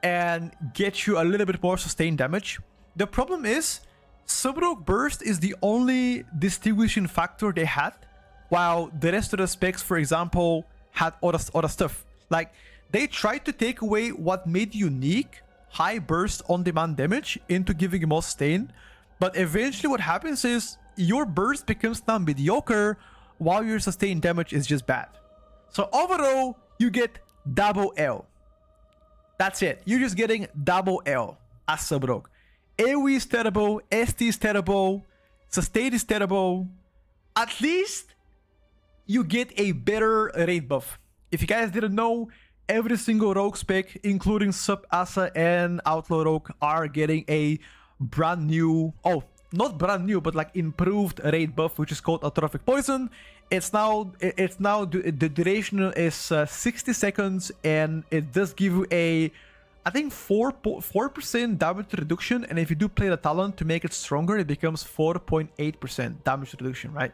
and get you a little bit more sustained damage. The problem is, Subrogue burst is the only distinguishing factor they had, while the rest of the specs, for example, had other stuff. Like, they tried to take away what made unique high burst on-demand damage into giving you more sustain, but eventually what happens is your burst becomes now mediocre while your sustained damage is just bad. So overall, you get double L. That's it. You're just getting double L as Subrogue. AoE is terrible, ST is terrible, sustain is terrible. At least you get a better raid buff. If you guys didn't know, every single rogue spec, including Sub Asa and Outlaw Rogue, are getting a brand new, not brand new, but like improved raid buff, which is called Atrophic Poison. It's now the duration is 60 seconds, and it does give you a, I think 4% damage reduction, and if you do play the talent to make it stronger, it becomes 4.8% damage reduction, right?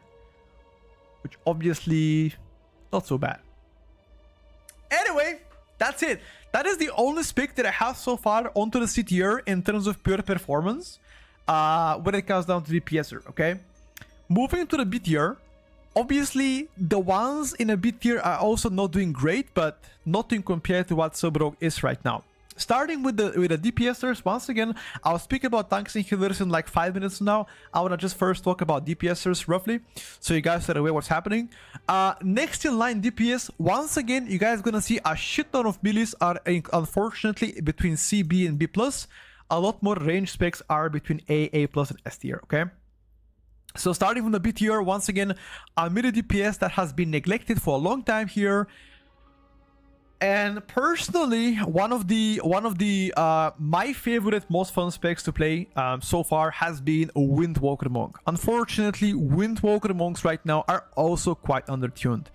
Which obviously not so bad. Anyway, that's it. That is the only spec that I have so far onto the C tier in terms of pure performance when it comes down to the DPSer, okay? Moving to the B tier, obviously the ones in a B tier are also not doing great, but nothing compared to what Subrogue is right now. Starting with the DPSers, once again, I'll speak about tanks and healers in like 5 minutes now. I want to just first talk about DPSers roughly, so you guys are aware what's happening. Next in line DPS, once again, you guys gonna see a shit ton of melees are unfortunately between C, B, and B+. A lot more range specs are between A+, and S tier, okay? So starting from the B tier, once again, a melee DPS that has been neglected for a long time here. And personally, one of the my favorite, most fun specs to play so far has been Windwalker Monk. Unfortunately, Windwalker Monks right now are also quite undertuned.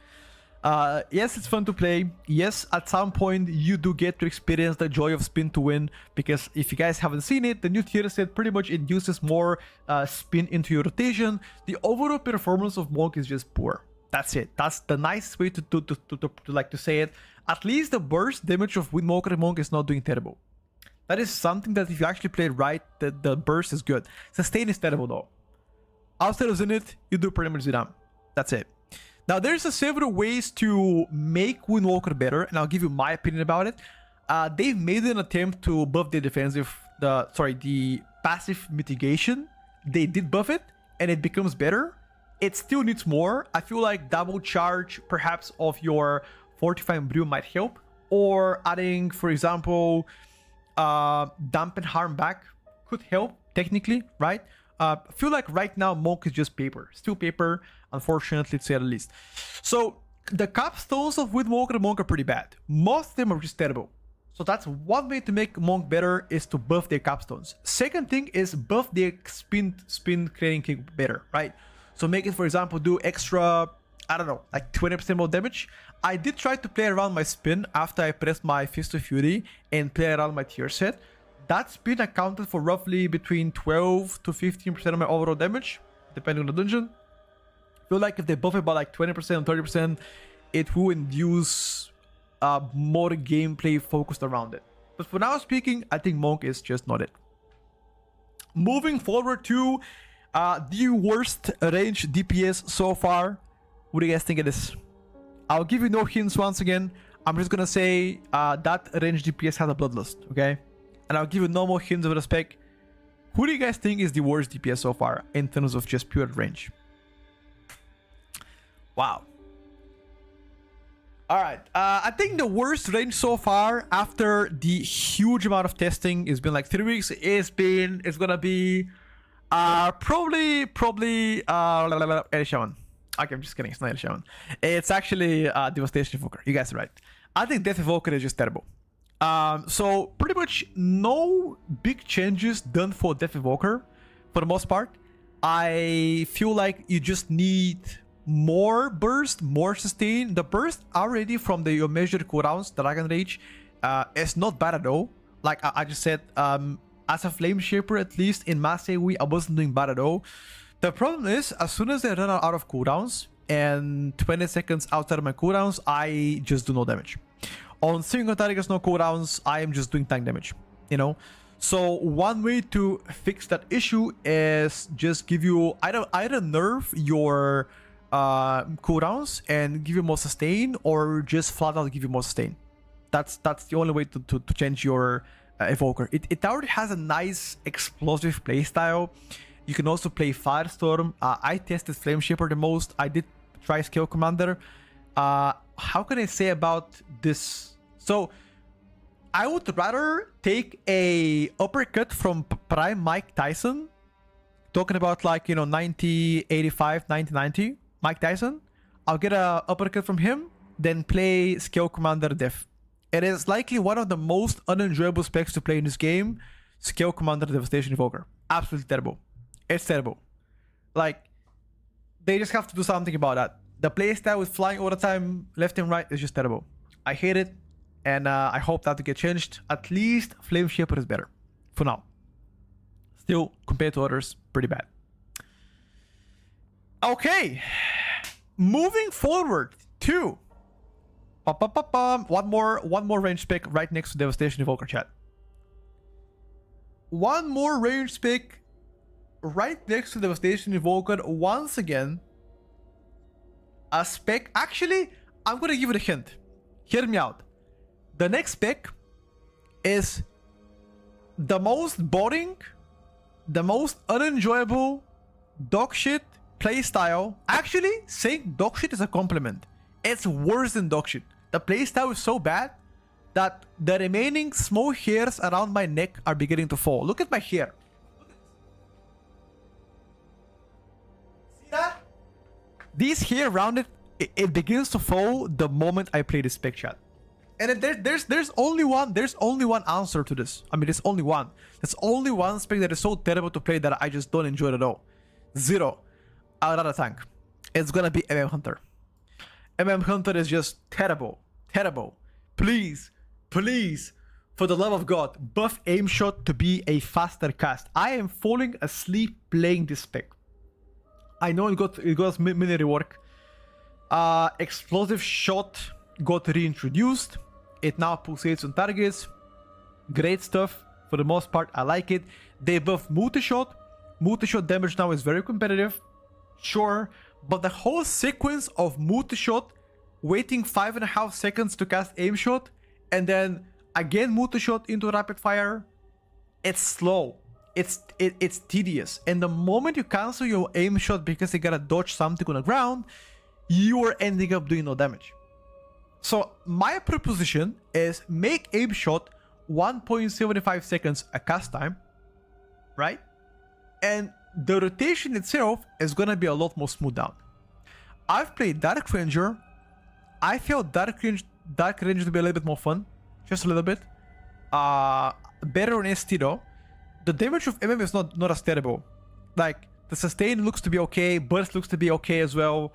Yes, it's fun to play. Yes, at some point you do get to experience the joy of spin to win, because if you guys haven't seen it, the new tier set pretty much induces more spin into your rotation. The overall performance of Monk is just poor. That's it. That's the nicest way to say it. At least the burst damage of Windwalker Monk is not doing terrible. That is something that if you actually play it right, the burst is good. Sustain is terrible though. Outside of Zenith, you do pretty much Zidam. That's it. Now, there's several ways to make Windwalker better, and I'll give you my opinion about it. They've made an attempt to buff the passive mitigation. They did buff it, and it becomes better. It still needs more. I feel like double charge, perhaps, of your Fortifying Brew might help. Or adding, for example, Dampen Harm back could help, technically, right? I feel like right now Monk is just paper. Still paper, unfortunately, to say the least. So the capstones of Windwalker Monk are pretty bad. Most of them are just terrible. So that's one way to make Monk better, is to buff their capstones. Second thing is buff their spin creating kick better, right? So make it, for example, do extra, I don't know, like 20% more damage. I did try to play around my spin after I pressed my Fist of Fury and play around my tier set. That spin accounted for roughly between 12 to 15% of my overall damage, depending on the dungeon. I feel like if they buff it by like 20% or 30%, it will induce more gameplay focused around it. But for now speaking, I think Monk is just not it. Moving forward to the worst range DPS so far. What do you guys think it is? I'll give you no hints once again. I'm just gonna say that range DPS has a Bloodlust, okay? And I'll give you no more hints of the spec. Who do you guys think is the worst DPS so far in terms of just pure range? Wow. Alright, I think the worst range so far after the huge amount of testing, it's been like 3 weeks, it's gonna be probably Air Shaman. Okay, I'm just kidding, it's not Air Shaman. It's actually Devastation Evoker. You guys are right. I think Death Evoker is just terrible. So pretty much no big changes done for Death Evoker for the most part. I feel like you just need more burst, more sustain. The burst already from your measured cooldowns, the Dragon Rage, is not bad at all. Like I just said, as a Flame Shaper, at least in Mass AoE, I wasn't doing bad at all. The problem is, as soon as they run out of cooldowns and 20 seconds outside of my cooldowns, I just do no damage. On single targets, no cooldowns, I am just doing tank damage, you know? So one way to fix that issue is just give you either nerf your cooldowns and give you more sustain, or just flat out give you more sustain. That's the only way to change your Evoker. It already has a nice explosive playstyle. You can also play Firestorm. I tested Flame Shaper the most. I did try Scale Commander. How can I say about this? So I would rather take a uppercut from Prime Mike Tyson, talking about like, you know, 90, 85, 90, 90, Mike Tyson. I'll get a uppercut from him, then play Scale Commander Def. It is likely one of the most unenjoyable specs to play in this game. Scale Commander Devastation Evoker. Absolutely terrible. It's terrible. Like, they just have to do something about that. The playstyle with flying all the time, left and right, is just terrible. I hate it, and I hope that to get changed. At least Flame Shaper is better for now. Still, compared to others, pretty bad. Okay, moving forward to one more range pick right next to Devastation Evoker, chat. One more range pick right next to Devastation Evoker. Once again, a spec. Actually, I'm gonna give it a hint. Hear me out. The next spec is the most boring, the most unenjoyable dogshit playstyle. Actually, saying dogshit is a compliment. It's worse than dogshit. The playstyle is so bad that the remaining small hairs around my neck are beginning to fall. Look at my hair. See that? These hair around it begins to fall the moment I play this spec, chat. And there's only one answer to this. I mean, there's only one. There's only one spec that is so terrible to play that I just don't enjoy it at all. Zero. I'd rather tank. It's gonna be MM Hunter is just terrible. Terrible. Please, please, for the love of God, buff aim shot to be a faster cast. I am falling asleep playing this spec. I know it got mini rework. Explosive shot got reintroduced. It now pulsates on targets. Great stuff. For the most part, I like it. They buffed multi-shot. Multi-shot damage now is very competitive. Sure. But the whole sequence of multi-shot, waiting 5.5 seconds to cast aim shot, and then again multi-shot into rapid fire, it's slow. It's tedious. And the moment you cancel your aim shot because you gotta dodge something on the ground, you are ending up doing no damage. So my proposition is make aim shot 1.75 seconds a cast time, right? And the rotation itself is gonna be a lot more smooth down. I've played Dark Ranger. I felt Dark Ranger to be a little bit more fun, just a little bit. Better on ST though. The damage of MM is not as terrible. Like the sustain looks to be okay, burst looks to be okay as well.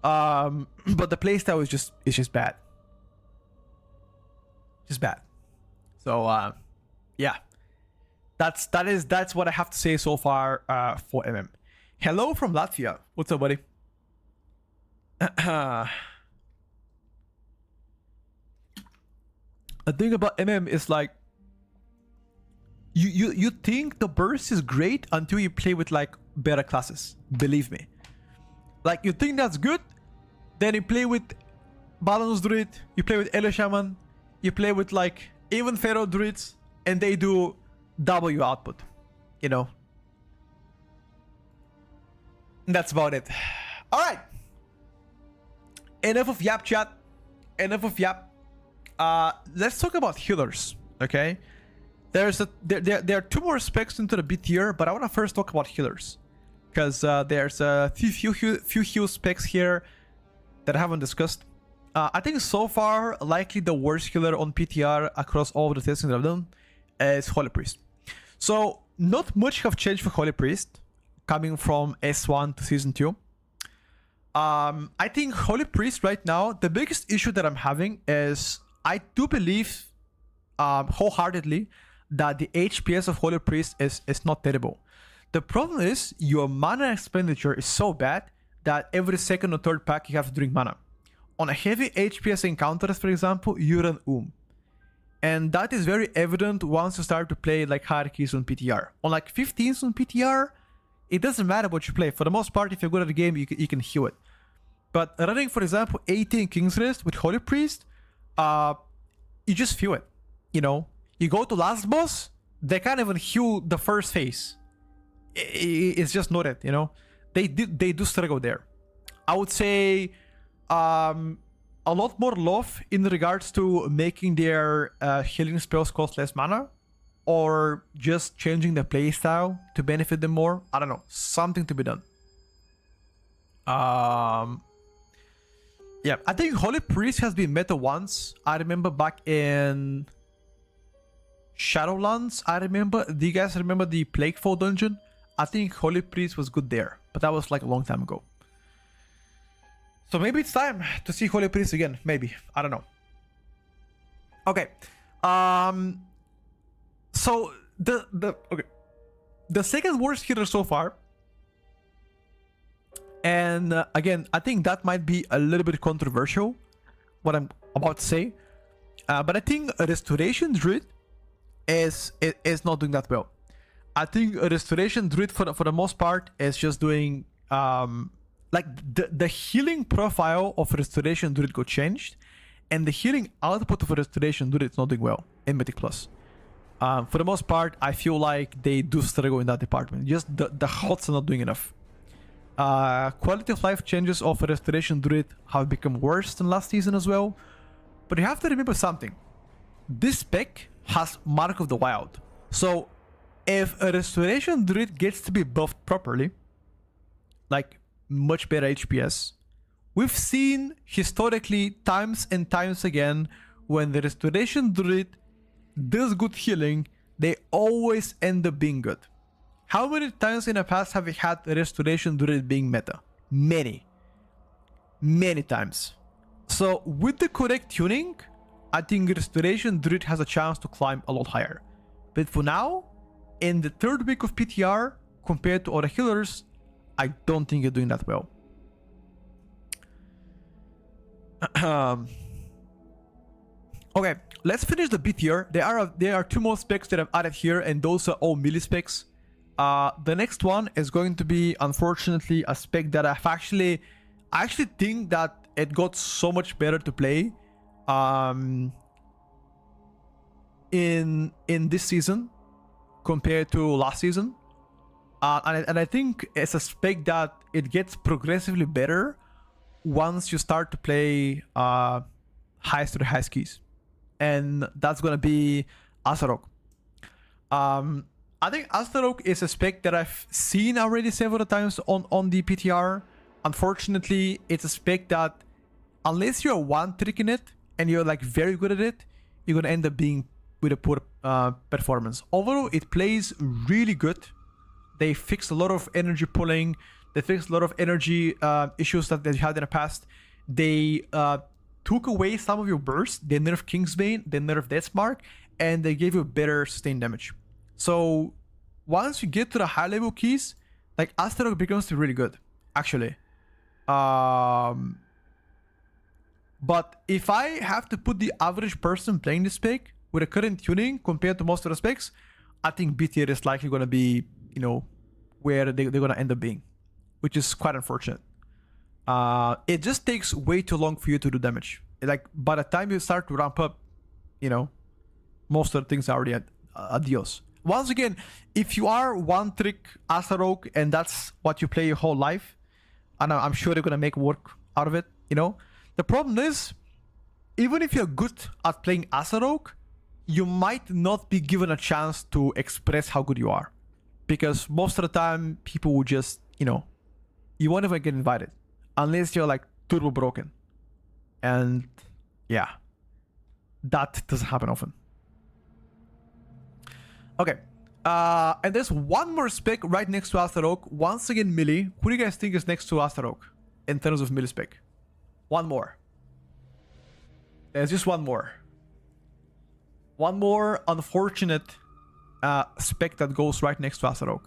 But the playstyle is just bad. Just bad. So yeah. That's what I have to say so far for MM. Hello from Latvia. What's up, buddy? The thing about MM is like you think the burst is great until you play with like better classes. Believe me. Like you think that's good, then you play with Balance Druid, you play with Elo Shaman, you play with like even Pharaoh Druids, and they do W output, you know. And that's about it. All right. Enough of yap chat. Enough of yap. Let's talk about healers. Okay. There are two more specs into the B tier, but I want to first talk about healers because there's a few heal specs here that I haven't discussed. I think so far, likely the worst healer on PTR across all of the testing that I've done is Holy Priest. So not much have changed for Holy Priest coming from S1 to Season 2. I think Holy Priest right now, the biggest issue that I'm having is I do believe wholeheartedly that the HPS of Holy Priest is not terrible. The problem is your mana expenditure is so bad that every second or third pack you have to drink mana. On a heavy HPS encounters, for example, you run And that is very evident once you start to play like hierarchies on PTR. On like 15s on PTR, it doesn't matter what you play. For the most part, if you're good at the game, you can heal it. But running, for example, 18 King's Rest with Holy Priest, you just feel it. You know, you go to last boss, they can't even heal the first phase. It's just not it, you know. They do struggle there. I would say a lot more love in regards to making their healing spells cost less mana, or just changing the playstyle to benefit them more. I don't know, something to be done. Yeah, I think Holy Priest has been meta once. I remember back in Shadowlands. Do you guys remember the Plaguefall dungeon? I think Holy Priest was good there, but that was like a long time ago. So maybe it's time to see Holy Priest again. Maybe. I don't know. Okay. So the second worst healer so far. And again, I think that might be a little bit controversial, what I'm about to say. But I think a Restoration Druid is not doing that well. I think a Restoration Druid for the most part is just doing like the healing profile of Restoration Druid got changed, and the healing output of a Restoration Druid is not doing well in Mythic Plus. For the most part, I feel like they do struggle in that department. Just the HOTS are not doing enough. Quality of life changes of a Restoration Druid have become worse than last season as well. But you have to remember something. This spec has Mark of the Wild. So if a Restoration Druid gets to be buffed properly, like much better HPS, we've seen historically times and times again when the Restoration Druid does good healing, they always end up being good. How many times in the past have we had the Restoration Druid being meta? Many. Many times. So with the correct tuning, I think Restoration Druid has a chance to climb a lot higher. But for now, in the third week of PTR, compared to other healers, I don't think you're doing that well. Okay, let's finish the B tier. There are two more specs that I've added here, and those are all melee specs. The next one is going to be, unfortunately, a spec that I actually think that it got so much better to play in this season compared to last season. And I think it's a spec that it gets progressively better once you start to play highest to the highest keys. And that's gonna be Asarok. I think Asarok is a spec that I've seen already several times on the PTR. Unfortunately, it's a spec that unless you're one trick in it and you're like very good at it, you're gonna end up being with a poor performance. Overall, it plays really good. They fixed a lot of energy pulling. They fixed a lot of energy issues that they had in the past. They took away some of your burst. They nerfed Kingsbane, they nerfed Deathmark, and they gave you better sustained damage. So once you get to the high level keys, like Astarok becomes really good, actually. But if I have to put the average person playing this spec with a current tuning compared to most of the specs, I think B tier is likely going to be, you know, where they're going to end up being, which is quite unfortunate. It just takes way too long for you to do damage. Like, by the time you start to ramp up, you know, most of the things are already adios. Once again, if you are one trick Asarok and that's what you play your whole life, and I'm sure they're going to make work out of it, you know. The problem is, even if you're good at playing Asarok, you might not be given a chance to express how good you are. Because most of the time, people will just, you know, you won't even get invited. Unless you're like turbo broken. And yeah, that doesn't happen often. Okay. And there's one more spec right next to Astarok. Once again, melee. Who do you guys think is next to Astarok in terms of melee spec? One more. There's just one more. One more unfortunate spec that goes right next to Asarok.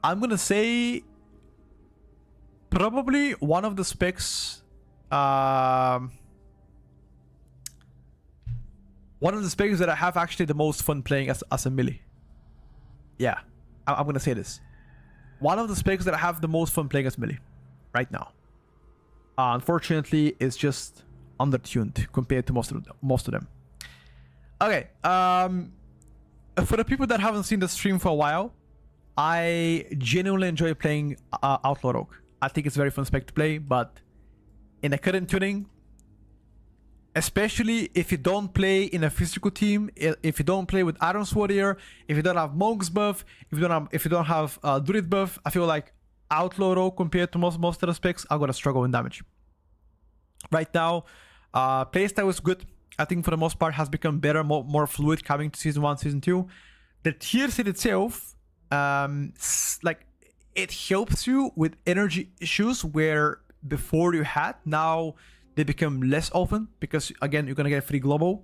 I'm gonna say probably one of the specs one of the specs that I have actually the most fun playing as a melee. Yeah, I'm gonna say this. One of the specs that I have the most fun playing as melee right now. Unfortunately, it's just undertuned compared to most of them. Okay, for the people that haven't seen the stream for a while, I genuinely enjoy playing Outlaw Rogue. I think it's a very fun spec to play, but in the current tuning, especially if you don't play in a physical team, if you don't play with Iron's Warrior, if you don't have Monk's buff, if you don't have Druid buff, I feel like Outlaw Rogue compared to most of the specs are gonna struggle in damage. Right now, playstyle is good. I think for the most part has become better, more fluid coming to Season 1, Season 2. The tier set itself, like, it helps you with energy issues where before you had, now they become less often because, again, you're going to get free global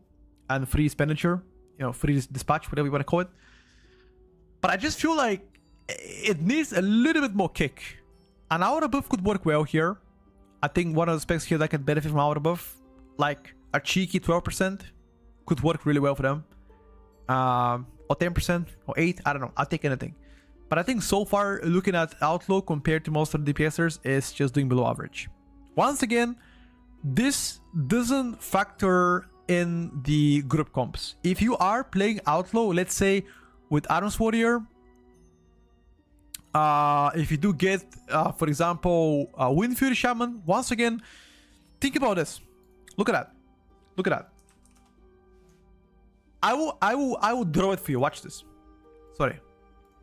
and free expenditure, you know, free dispatch, whatever you want to call it. But I just feel like it needs a little bit more kick. An outer buff could work well here. I think one of the specs here that can benefit from outer buff, like a cheeky 12%, could work really well for them. Or 10% or 8%, I don't know. I'll take anything. But I think so far, looking at Outlaw compared to most of the DPSers, is just doing below average. Once again, this doesn't factor in the group comps. If you are playing Outlaw, let's say with Iron's Warrior, if you do get, for example, Wind Fury Shaman, once again, think about this. Look at that. Look at that. I will draw it for you. Watch this. Sorry.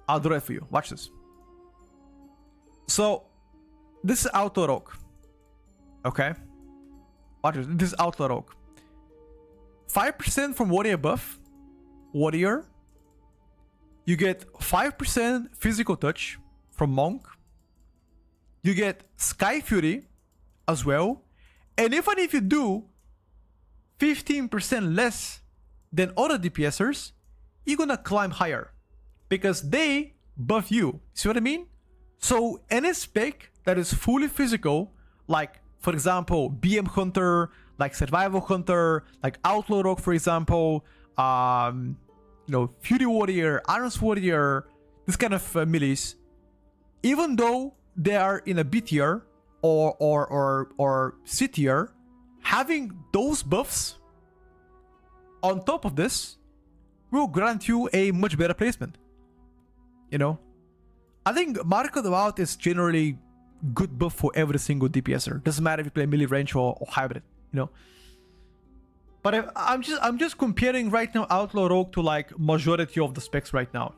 I'll draw it for you. Watch this. So, this is Outlaw Rogue. Okay? Watch this. This is Outlaw Rogue. 5% from warrior buff, warrior. You get 5% physical touch from monk. You get Sky Fury as well. And even if you do 15% less than other DPSers, you're gonna climb higher because they buff you. See what I mean? So any spec that is fully physical, like for example, BM Hunter, like Survival Hunter, like Outlaw Rogue, for example, Fury Warrior, Arms Warrior, this kind of melees, even though they are in a B tier or C tier, having those buffs on top of this will grant you a much better placement. I think Mark of the Wild is generally good buff for every single DPSer. Doesn't matter if you play melee range or hybrid, But I'm just comparing right now Outlaw Rogue to like majority of the specs right now,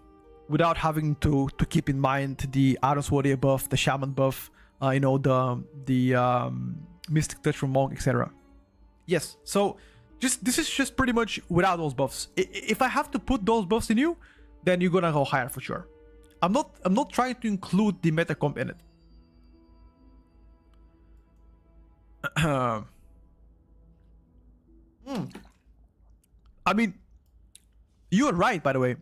without having to keep in mind the Arms Warrior buff, the Shaman buff, the Mystic Touch from Monk, etc. Yes, so this is just pretty much without those buffs. If I have to put those buffs in you, then you're gonna go higher for sure. I'm not trying to include the meta comp in it. I mean, you're right, by the way.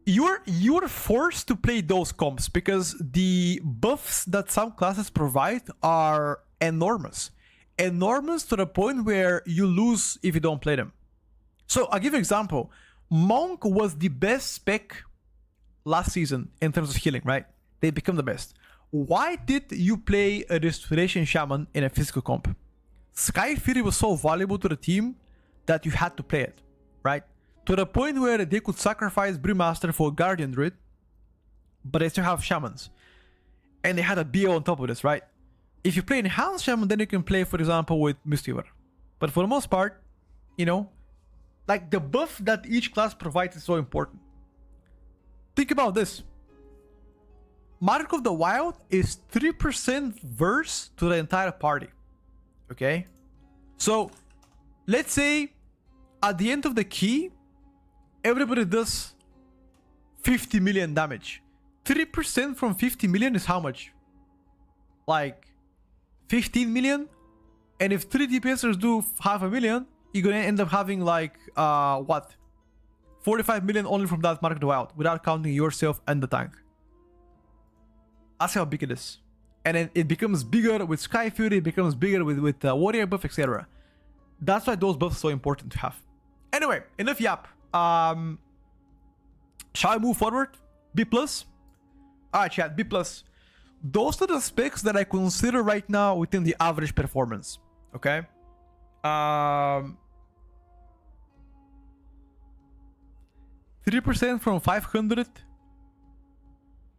You're forced to play those comps because the buffs that some classes provide are enormous. Enormous to the point where you lose if you don't play them. So I'll give you an example. Monk was the best spec last season in terms of healing, right? They become the best. Why did you play a Restoration Shaman in a physical comp? Sky Fury was so valuable to the team that you had to play it, right? To the point where they could sacrifice Brewmaster for Guardian Druid, but they still have Shamans. And they had a BO on top of this, right? If you play Enhanced Shaman, then you can play, for example, with Mistweaver. But for the most part, like the buff that each class provides is so important. Think about this. Mark of the Wild is 3% verse to the entire party. Okay? So, let's say at the end of the key, everybody does 50 million damage. 3% from 50 million is how much? Like 15 million? And if 3 DPSers do 500,000, you're gonna end up having like, 45 million only from that Mark of the Wild, without counting yourself and the tank. That's how big it is. And then it becomes bigger with Sky Fury, it becomes bigger with Warrior buff, etc. That's why those buffs are so important to have. Anyway, enough yap. Shall I move forward? B+? Alright, chat, B+. Those are the specs that I consider right now within the average performance. Okay? 3% from 500.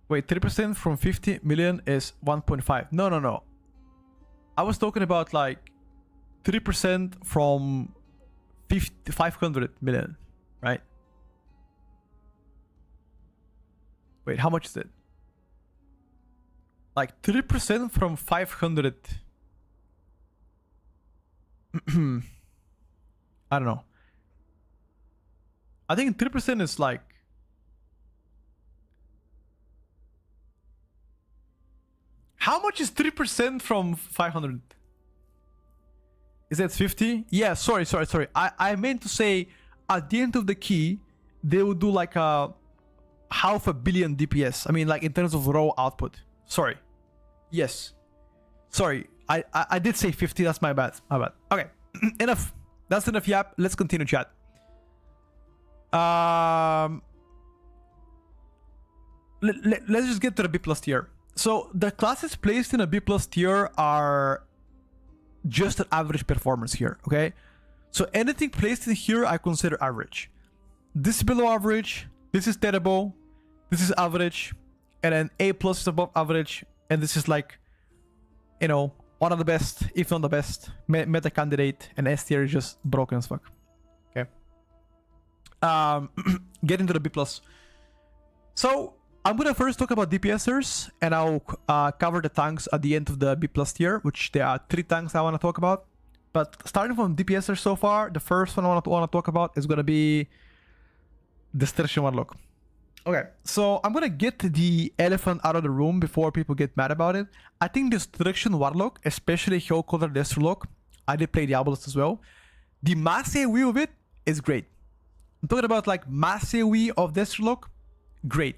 Wait, 3% from 50 million is 1.5. No. I was talking about like 3% from 500 million, right? Wait, how much is it? Like 3% from 500. I don't know. I think 3% is like... How much is 3% from 500? Is that 50? Yeah, sorry. I meant to say at the end of the key, they would do like a 500 million DPS. I mean, like in terms of raw output. Sorry. Yes. Sorry. I did say 50. That's my bad. Okay. Enough. That's enough yap. Let's continue, chat. Let's just get to the B+ tier. So the classes placed in a B+ tier are just an average performance here, okay? So anything placed in here I consider average. This is below average, this is terrible, this is average, and then A+ is above average, and this is like, one of the best, if not the best, meta candidate, and S tier is just broken as fuck. Okay. Get into the B+. So I'm gonna first talk about DPSers, and I'll cover the tanks at the end of the B+ tier, which there are 3 tanks I want to talk about. But starting from DPSers so far, the first one I want to talk about is going to be Destruction Warlock. Okay, so I'm going to get the elephant out of the room before people get mad about it. I think Destruction Warlock, especially Hell Color Destrolock, I did play Diabolus as well. The mass AoE of it is great. I'm talking about like mass AoE of Destrolock, great.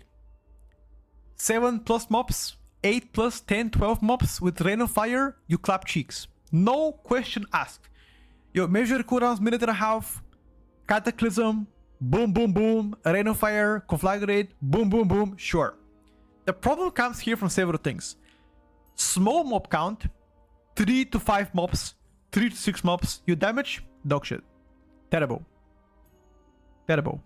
7+ mobs, 8+, 10, 12 mobs with Rain of Fire, you clap cheeks. No question asked. Your measure cooldowns, minute and a half, Cataclysm, boom, boom, boom, Rain of Fire, Conflagrate, boom, boom, boom, sure. The problem comes here from several things. Small mob count, 3 to 5 mobs, 3 to 6 mobs, you damage, dog shit. Terrible. Terrible.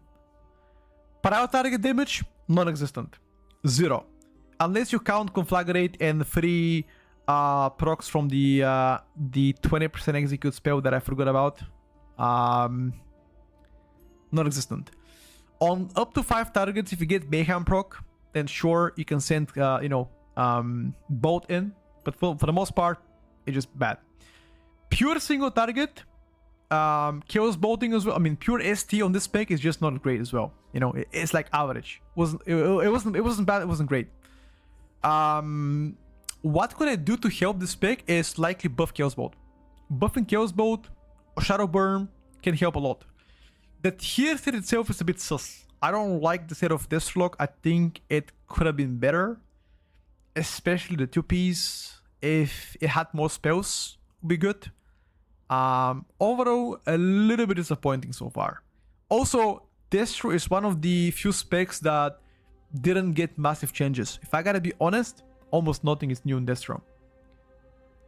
Prior target damage, non-existent. 0. Unless you count Conflagrate and 3 procs from the 20% execute spell that I forgot about. Non-existent. On up to 5 targets, if you get Mayhem proc, then sure, you can send, bolt in. But for the most part, it's just bad. Pure single target, Chaos bolting as well. I mean, pure ST on this spec is just not great as well. You know, it's like average. It wasn't bad. It wasn't great. What could I do to help this spec is likely buff Chaos Bolt. Buffing Chaos Bolt or Shadow Burn can help a lot. The tier set itself is a bit sus. I don't like the set of Destrolock. I think it could have been better, especially the 2Ps. If it had more spells, would be good. Overall, a little bit disappointing so far. Also, Destro is one of the few specs that didn't get massive changes. If I gotta be honest, almost nothing is new in Destro.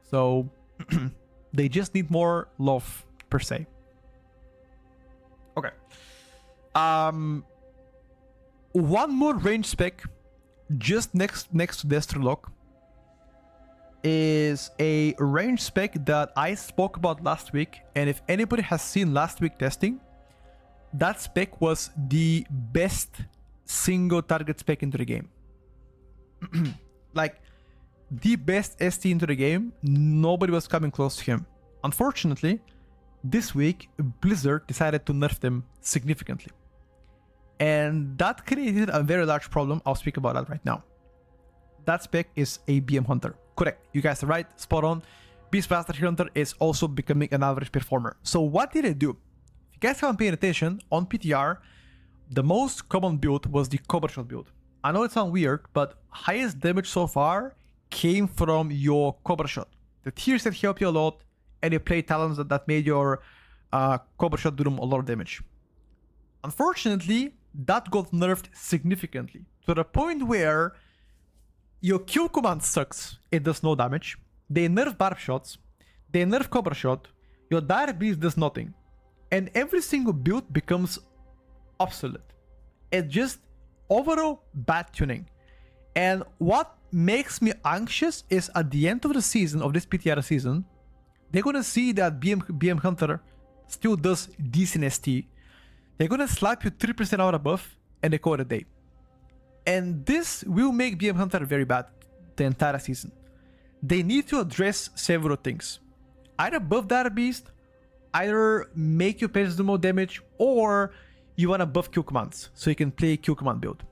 So, they just need more love, per se. Okay. One more range spec, just next to Destrolock, is a range spec that I spoke about last week, and if anybody has seen last week testing, that spec was the best single target spec into the game. Like, the best ST into the game, nobody was coming close to him. Unfortunately, this week, Blizzard decided to nerf them significantly. And that created a very large problem. I'll speak about that right now. That spec is a BM Hunter. Correct. You guys are right. Spot on. Beastmaster Hunter is also becoming an average performer. So what did it do? If you guys haven't paid attention, on PTR, the most common build was the Cobra Shot build. I know it sounds weird, but highest damage so far came from your Cobra Shot. The tier set helped you a lot, and you play talents that made your Cobra Shot do them a lot of damage. Unfortunately, that got nerfed significantly, to the point where your Q command sucks, it does no damage. They nerf Barb Shots, they nerf Cobra Shot, your Dire Beast does nothing. And every single build becomes obsolete. It's just overall bad tuning. And what makes me anxious is at the end of the season, of this PTR season, they're gonna see that BM Hunter still does decent ST. They're gonna slap you 3% out of buff, and they call it a day. And this will make BM Hunter very bad the entire season. They need to address several things. Either buff Dire Beast, either make your pages do more damage, or you wanna buff Q commands, so you can play Q command build.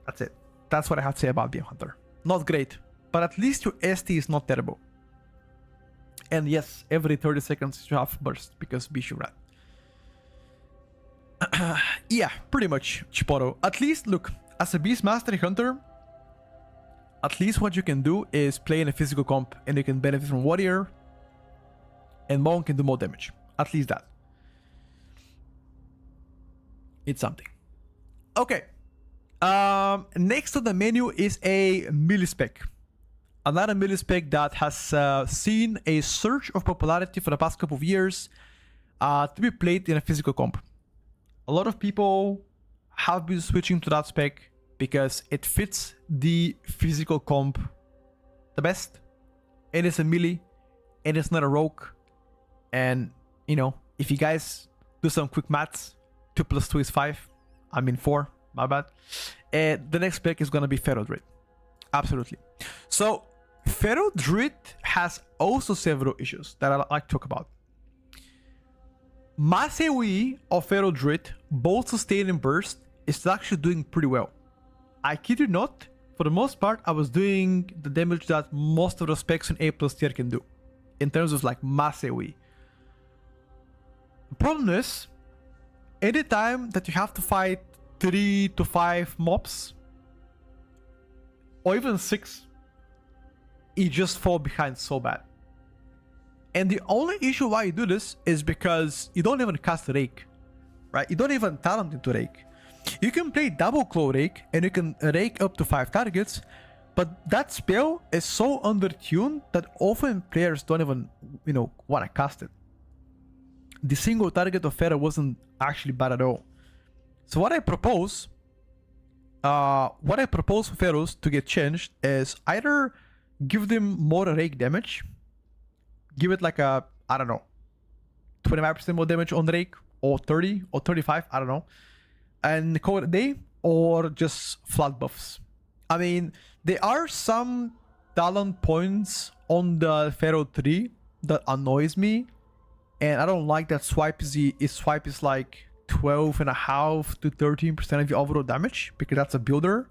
That's it. That's what I have to say about BM Hunter. Not great, but at least your ST is not terrible. And yes, every 30 seconds you have burst, because Bishu rat. Yeah, pretty much, Chipoto. At least, look, as a Beastmaster Hunter, at least what you can do is play in a physical comp, and you can benefit from Warrior, and Monk can do more damage. At least that. It's something. Okay. Next on the menu is a melee spec. Another melee spec that has seen a surge of popularity for the past couple of years to be played in a physical comp. A lot of people have been switching to that spec because it fits the physical comp the best. It is a melee, it is not a rogue, and you know, if you guys do some quick maths, 2 + 2 is 5. I mean 4, my bad. The next spec is gonna be Feral Druid. Absolutely. So Pharaoh Druid has also several issues that I like to talk about. Mass AoE of Pharaoh Druid, both sustain and burst, is actually doing pretty well. I kid you not, for the most part, I was doing the damage that most of the specs in A+ tier can do, in terms of like mass AoE. The problem is, anytime that you have to fight 3 to 5 mobs, or even 6, you just fall behind so bad. And the only issue why you do this is because you don't even cast Rake, right? You don't even talent into Rake. You can play double claw Rake and you can rake up to 5 targets, but that spell is so undertuned that often players don't even, want to cast it. The single target of Pharaoh wasn't actually bad at all. So what I propose for Pharaohs to get changed is either give them more Rake damage, give it like a, I don't know, 25% more damage on Rake, or 30 or 35, I don't know, and call it a day, or just flat buffs. I mean, there are some talent points on the Pharaoh 3 that annoys me, and I don't like that swipe is like 12.5 to 13% of your overall damage, because that's a builder.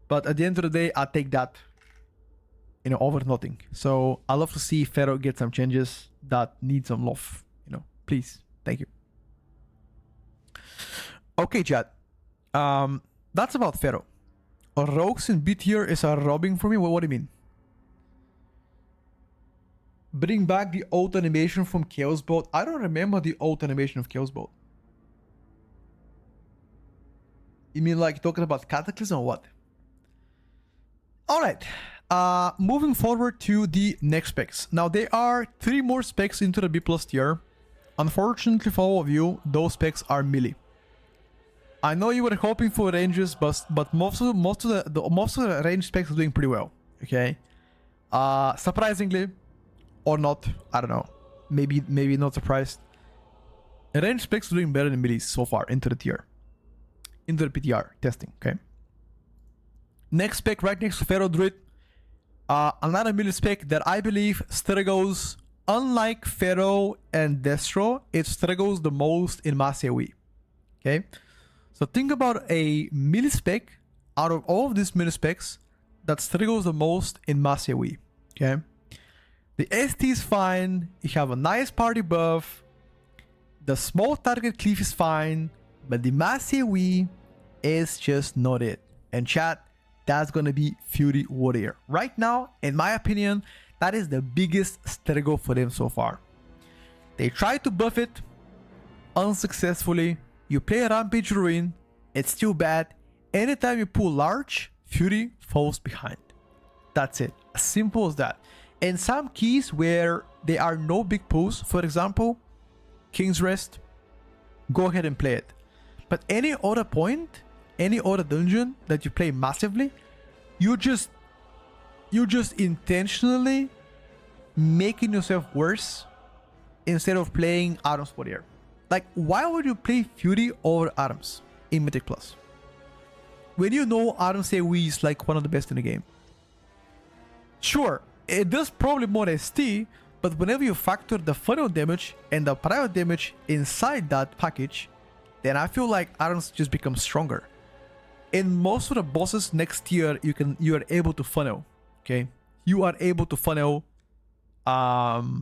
But at the end of the day, I take that, over nothing. So I love to see Pharaoh get some changes that need some love. Please, thank you. Okay, chat. That's about Pharaoh. Rogues in B tier is a robbing for me. What do you mean? Bring back the old animation from Chaos Bolt. I don't remember the old animation of Chaos Bolt. You mean like talking about Cataclysm or what? Alright. Moving forward to the next specs. Now there are 3 more specs into the B+ tier. Unfortunately for all of you, those specs are melee. I know you were hoping for ranges, but most of the range specs are doing pretty well. Okay. Surprisingly, or not, I don't know. Maybe not surprised. Range specs are doing better than melee so far into the tier. Into the PTR testing, okay? Next spec right next to Pharaoh Druid. Another melee spec that I believe struggles, unlike Pharaoh and Destro, it struggles the most in mass AoE. Okay? So think about a melee spec out of all of these melee specs that struggles the most in mass AoE. Okay? The ST is fine, you have a nice party buff, the small target cleave is fine, but the mass AoE is just not it. And chat, that's gonna be Fury Warrior. Right now, in my opinion, that is the biggest struggle for them so far. They tried to buff it unsuccessfully. You play a Rampage Ruin, it's still bad. Anytime you pull large, Fury falls behind. That's it. As simple as that. And some keys where there are no big pulls, for example, King's Rest, go ahead and play it. But any other point, any other dungeon that you play massively, you just intentionally making yourself worse instead of playing Arms Warrior. Like, why would you play Fury over Arms in Mythic Plus when you know Arms AoE is like one of the best in the game? Sure, it does probably more ST, but whenever you factor the funnel damage and the private damage inside that package, then I feel like Arms just becomes stronger. In most of the bosses next tier, you are able to funnel. Okay, you are able to funnel as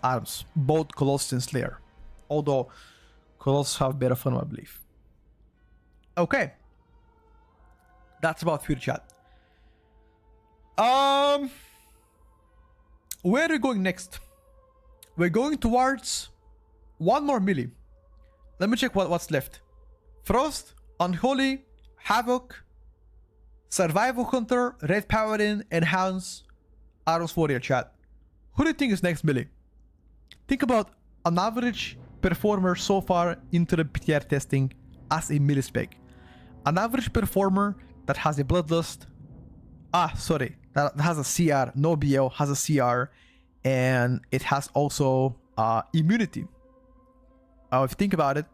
Arms, both Colossus and Slayer. Although Colossus have better funnel, I believe. Okay, that's about Fury chat. Where are we going next? We're going towards one more melee. Let me check what's left. Frost, Unholy, Havoc, Survival Hunter, Red Paladin, Enhance, Arrows Warrior chat. Who do you think is next melee? Think about an average performer so far into the PTR testing as a melee spec. An average performer that has a Bloodlust, that has a CR, no BL, has a CR, and it has also immunity. If you think about it,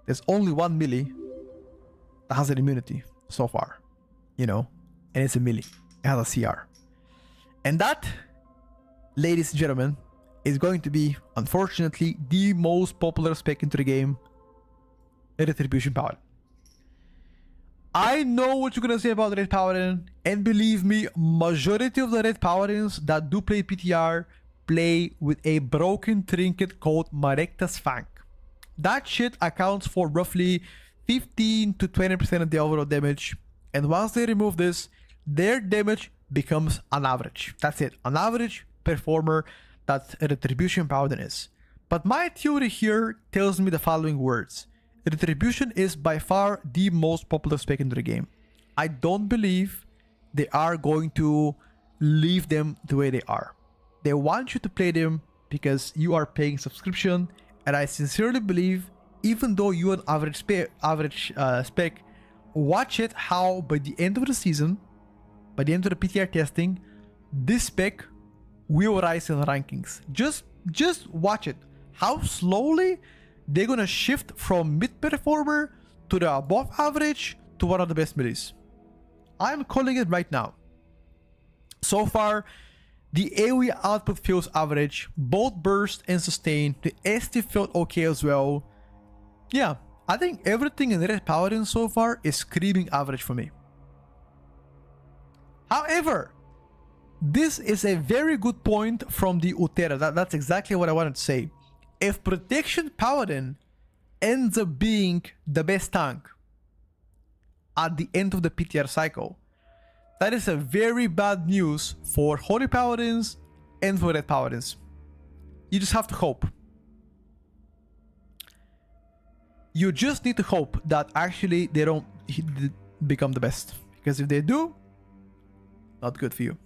there's only one melee that has an immunity so far, and it's a melee. It has a CR. And that, ladies and gentlemen, is going to be, unfortunately, the most popular spec into the game, Retribution Paladin. I know what you're gonna say about Red Paladin, and believe me, majority of the Red Paladins that do play PTR play with a broken trinket called Marekta's Fang. That shit accounts for roughly 15 to 20% of the overall damage, and once they remove this, their damage becomes an average. That's it, an average performer that a Retribution Paladin is. But my theory here tells me the following words. Retribution is by far the most popular spec in the game. I don't believe they are going to leave them the way they are. They want you to play them because you are paying subscription, and I sincerely believe, even though you're an average spec, watch it how by the end of the season, by the end of the PTR testing, this spec will rise in the rankings. Just watch it. How slowly they're gonna shift from mid performer to the above average to one of the best melees. I'm calling it right now. So far, the AoE output feels average, both burst and sustain. The ST felt okay as well. Yeah, I think everything in Red Paladin so far is screaming average for me. However, this is a very good point from the Utera. That's exactly what I wanted to say. If Protection Paladin ends up being the best tank at the end of the PTR cycle, that is a very bad news for Holy Paladins and for Red Paladins. You just have to hope. You just need to hope that actually they don't become the best. Because if they do, not good for you.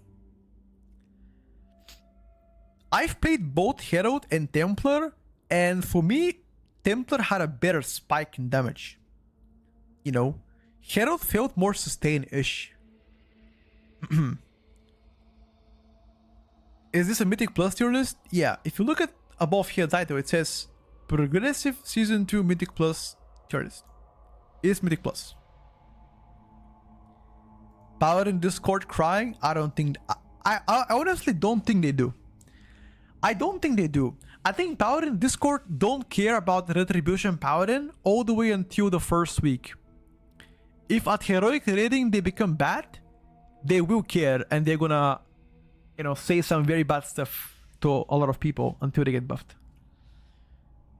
I've played both Herald and Templar, and for me, Templar had a better spike in damage. You know, Herald felt more sustain-ish. Is this a Mythic Plus tier list? Yeah, if you look at above here title, it says Progressive Season 2 Mythic Plus tier list. It is Mythic Plus. Power in Discord crying? I don't think... I honestly don't think they do. I don't think they do. I think Paladin Discord don't care about Retribution Paladin all the way until the first week. If at heroic rating they become bad, they will care and they're gonna, you know, say some very bad stuff to a lot of people until they get buffed.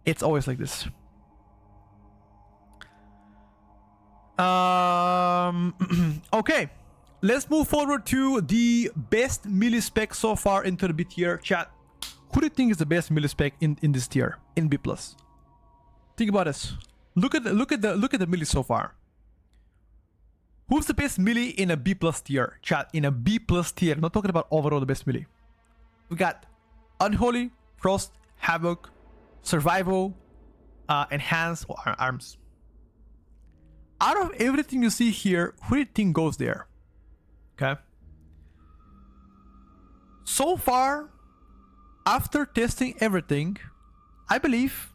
It's always like this. Okay, let's move forward to the best melee spec so far into the B tier. Chat, who do you think is the best melee spec in this tier in B+? Think about this. Look at the melee so far. Who's the best melee in a B+ tier? Chat, in a B+ tier. I'm not talking about overall the best melee. We got Unholy, Frost, Havoc, Survival, Enhance, or Arms. Out of everything you see here, who do you think goes there? Okay. So far, after testing everything, I believe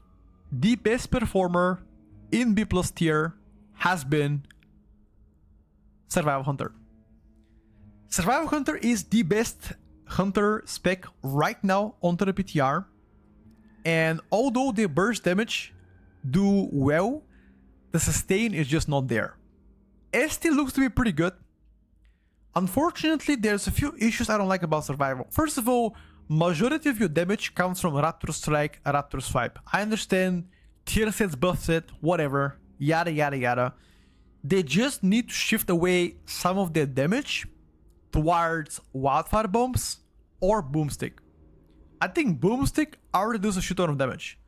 the best performer in B+ tier has been Survival Hunter. Survival Hunter is the best hunter spec right now onto the PTR, and although the burst damage do well, the sustain is just not there. ST looks to be pretty good. Unfortunately, there's a few issues I don't like about Survival. First of all, majority of your damage comes from Raptor Strike, Raptor Swipe. I understand tier sets, buff set, whatever, yada yada yada. They just need to shift away some of their damage towards Wildfire Bombs or Boomstick. I think Boomstick already does a shit ton of damage.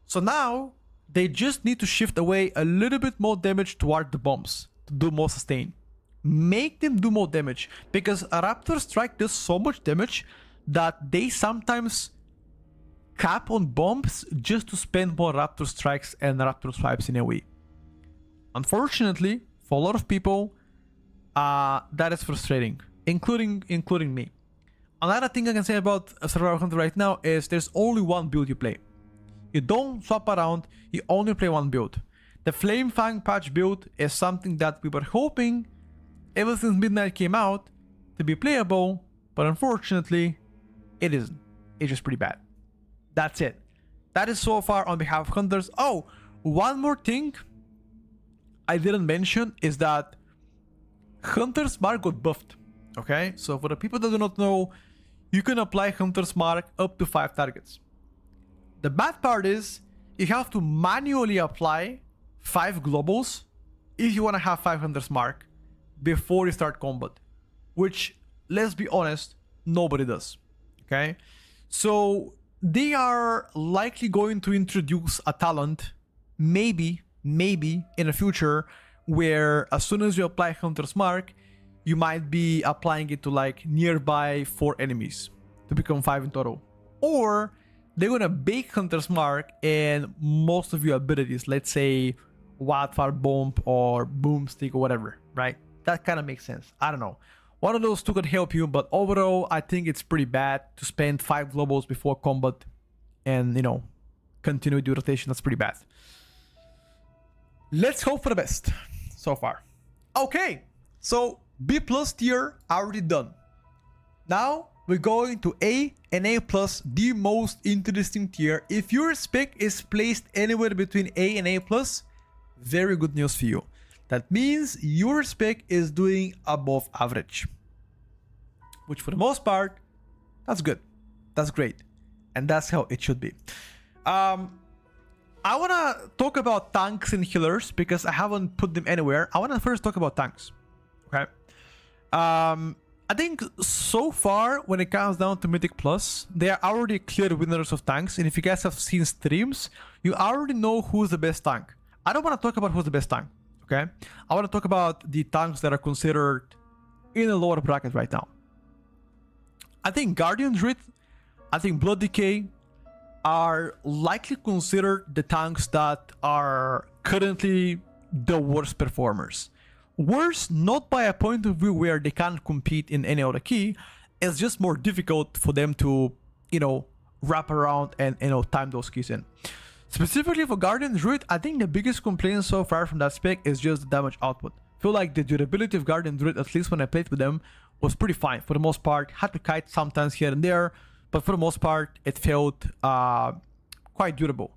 So now, they just need to shift away a little bit more damage toward the bombs to do more sustain. Make them do more damage, because a Raptor Strike does so much damage that they sometimes cap on bombs just to spend more Raptor Strikes and Raptor Swipes in AoE. Unfortunately, for a lot of people, that is frustrating, including me. Another thing I can say about Survival Hunter right now is there's only one build you play. You don't swap around, you only play one build. The Flame Fang patch build is something that we were hoping ever since Midnight came out to be playable, but unfortunately, it isn't. It's just pretty bad. That's it. That is so far on behalf of Hunters. Oh, one more thing I didn't mention is that Hunter's Mark got buffed. Okay, so for the people that do not know, you can apply Hunter's Mark up to 5 targets. The bad part is you have to manually apply 5 globals if you want to have 5 Hunter's Mark before you start combat, which, let's be honest, nobody does. Okay, so they are likely going to introduce a talent, maybe in the future, where as soon as you apply Hunter's Mark, you might be applying it to like nearby 4 enemies to become 5 in total. Or they're gonna bake Hunter's Mark and most of your abilities, let's say Wildfire Bomb or Boomstick or whatever, right? That kind of makes sense. I don't know. One of those two could help you, but overall, I think it's pretty bad to spend 5 globals before combat and, you know, continue the rotation. That's pretty bad. Let's hope for the best so far. Okay, so B+ tier already done. Now we're going to A and A+, the most interesting tier. If your spec is placed anywhere between A and A+, very good news for you. That means your spec is doing above average, which for the most part, that's good. That's great. And that's how it should be. I want to talk about tanks and healers because I haven't put them anywhere. I want to first talk about tanks. Okay. I think so far, when it comes down to Mythic Plus, they are already clear winners of tanks. And if you guys have seen streams, you already know who's the best tank. I don't want to talk about who's the best tank. Okay. I want to talk about the tanks that are considered in a lower bracket right now. I think Guardian Druid, I think Blood Decay are likely considered the tanks that are currently the worst performers. Worse, not by a point of view where they can't compete in any other key, it's just more difficult for them to, you know, wrap around and, you know, time those keys in. Specifically for Guardian Druid, I think the biggest complaint so far from that spec is just the damage output. I feel like the durability of Guardian Druid, at least when I played with them, was pretty fine for the most part. Had to kite sometimes here and there, but for the most part, it felt quite durable.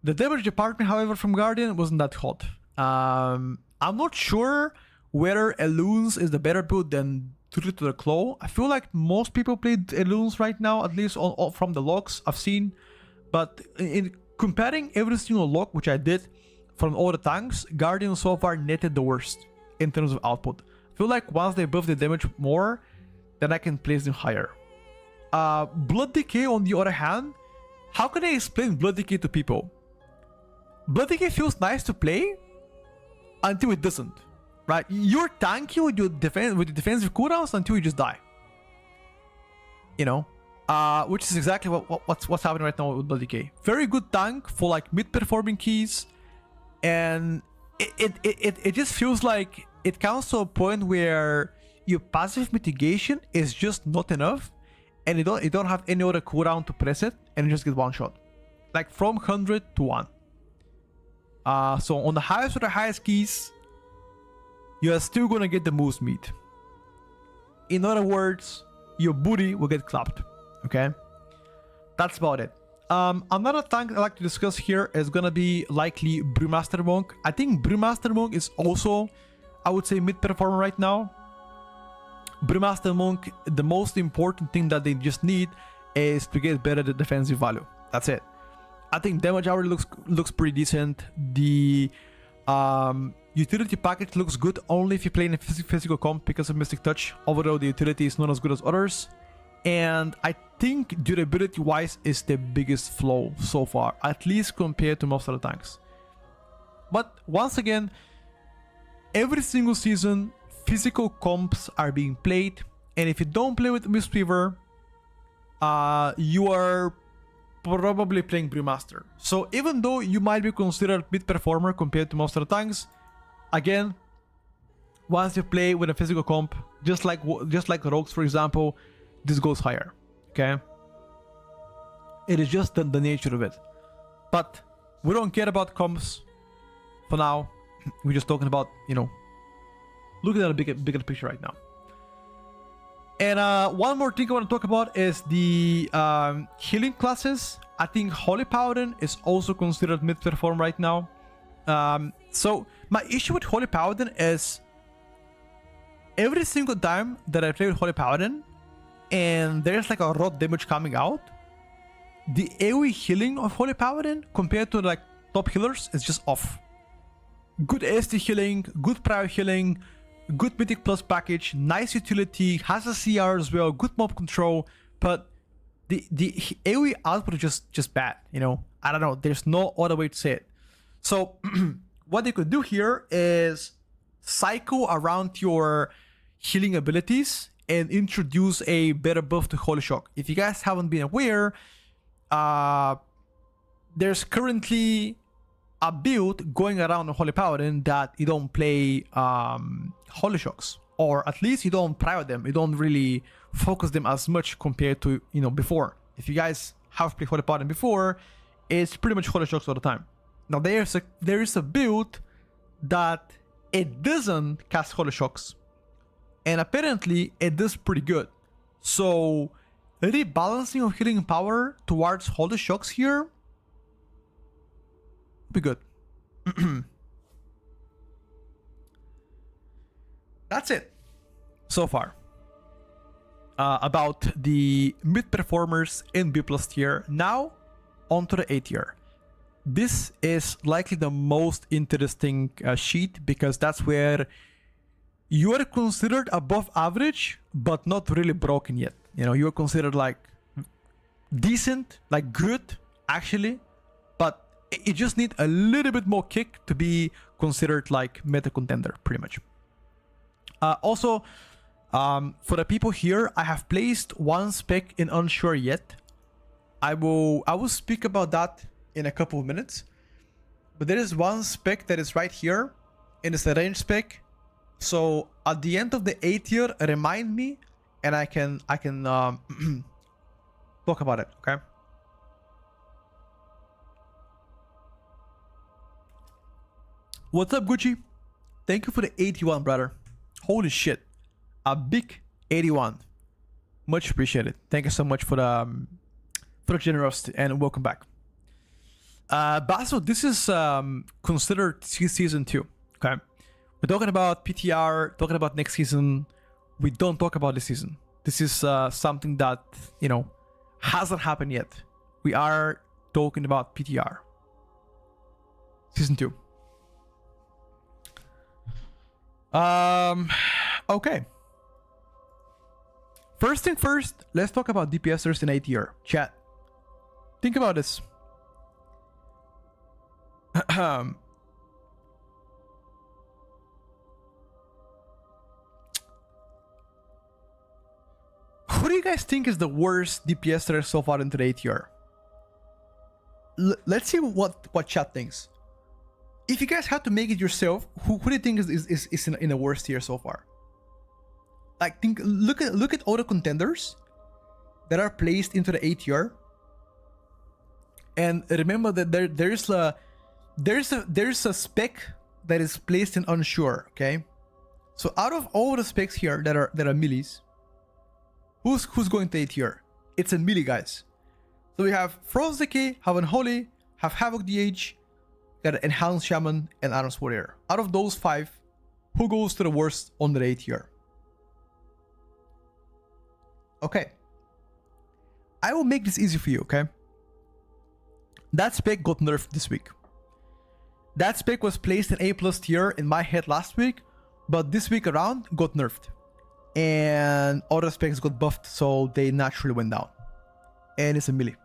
The damage department, however, from Guardian wasn't that hot. I'm not sure whether Elune is the better build than Druid to the Claw. I feel like most people played Elune right now, at least from the logs I've seen. But in comparing every single log, which I did from all the tanks, Guardian so far netted the worst in terms of output. I feel like once they buff the damage more, then I can place them higher. Blood Decay, on the other hand, how can I explain Blood Decay to people? Blood Decay feels nice to play until it doesn't, right? You're tanky with your defensive cooldowns until you just die. You know, which is exactly what's happening right now with Blood Decay. Very good tank for like mid-performing keys, and it just feels like it comes to a point where your passive mitigation is just not enough, and you don't have any other cooldown to press it, and you just get one shot, like from 100 to 1. So on the highest of the highest keys, you are still gonna get the moose meat. In other words, your booty will get clapped. Okay, that's about it. Another tank I'd like to discuss here is gonna be likely Brewmaster Monk. I think Brewmaster Monk is also, I would say, mid-performer right now. Brewmaster Monk, the most important thing that they just need is to get better the defensive value. That's it. I think damage already looks pretty decent. The utility package looks good only if you play in a physical comp because of Mystic Touch. Overall, the utility is not as good as others. And I think durability wise is the biggest flaw so far, at least compared to most of the tanks. But once again, every single season, physical comps are being played. And if you don't play with Mistweaver, you are probably playing Brewmaster. So even though you might be considered mid-performer compared to most of the tanks, again, once you play with a physical comp, just like Rogues, for example, this goes higher. Okay, it is just the nature of it. But we don't care about comps for now. We're just talking about, you know, looking at a bigger picture right now. And one more thing I want to talk about is the healing classes. I think Holy Paladin is also considered mid-perform right now. So my issue with Holy Paladin is every single time that I play with Holy Paladin and there's like a raw damage coming out, the AoE healing of Holy Paladin compared to like top healers is just off. Good AST healing, good prior healing, good Mythic Plus package, nice utility, has a CR as well, good mob control, but the AoE output is just bad, you know? I don't know, there's no other way to say it. So what they could do here is cycle around your healing abilities and introduce a better buff to Holy Shock. If you guys haven't been aware, there's currently a build going around on Holy Paladin that you don't play Holy Shocks, or at least you don't prior them. You don't really focus them as much compared to, you know, before. If you guys have played Holy Paladin before, it's pretty much Holy Shocks all the time. Now there is a build that it doesn't cast Holy Shocks, and apparently it does pretty good. So rebalancing of healing power towards Holy Shocks here would be good. That's it so far about the mid performers in B+ tier. Now onto the A tier. This is likely the most interesting sheet because that's where you are considered above average but not really broken yet. You know, you are considered like decent, like good actually, but you just need a little bit more kick to be considered like meta contender pretty much. Also, for the people here, I have placed one spec in unsure yet. I will speak about that in a couple of minutes, but there is one spec that is right here and it's a range spec. So at the end of the A tier, remind me and I can talk about it. Okay. What's up, Gucci? Thank you for the 81, brother. Holy shit, a big 81. Much appreciated. Thank you so much for the generosity and welcome back. Basso, this is considered season 2. Okay, we're talking about PTR, talking about next season. We don't talk about this season. This is something that, you know, hasn't happened yet. We are talking about PTR season 2. Okay. First thing first, let's talk about DPSers in A tier. Chat, think about this. Who do you guys think is the worst DPSer so far into the A tier? Let's see what chat thinks. If you guys have to make it yourself, who do you think is in the worst tier so far? Like, look at all the contenders that are placed into the A tier, and remember that there's a spec that is placed in unsure. Okay, so out of all the specs here that are melees, who's going to A tier? It's a melee, guys. So we have Frost Decay, have Unholy, have Havoc DH, got Enhanced Shaman, and Arms Warrior. Out of those 5, who goes to the worst on the A tier? Okay, I will make this easy for you. Okay, that spec got nerfed this week. That spec was placed in A+ tier in my head last week, but this week around got nerfed, and other specs got buffed, so they naturally went down. And it's a melee,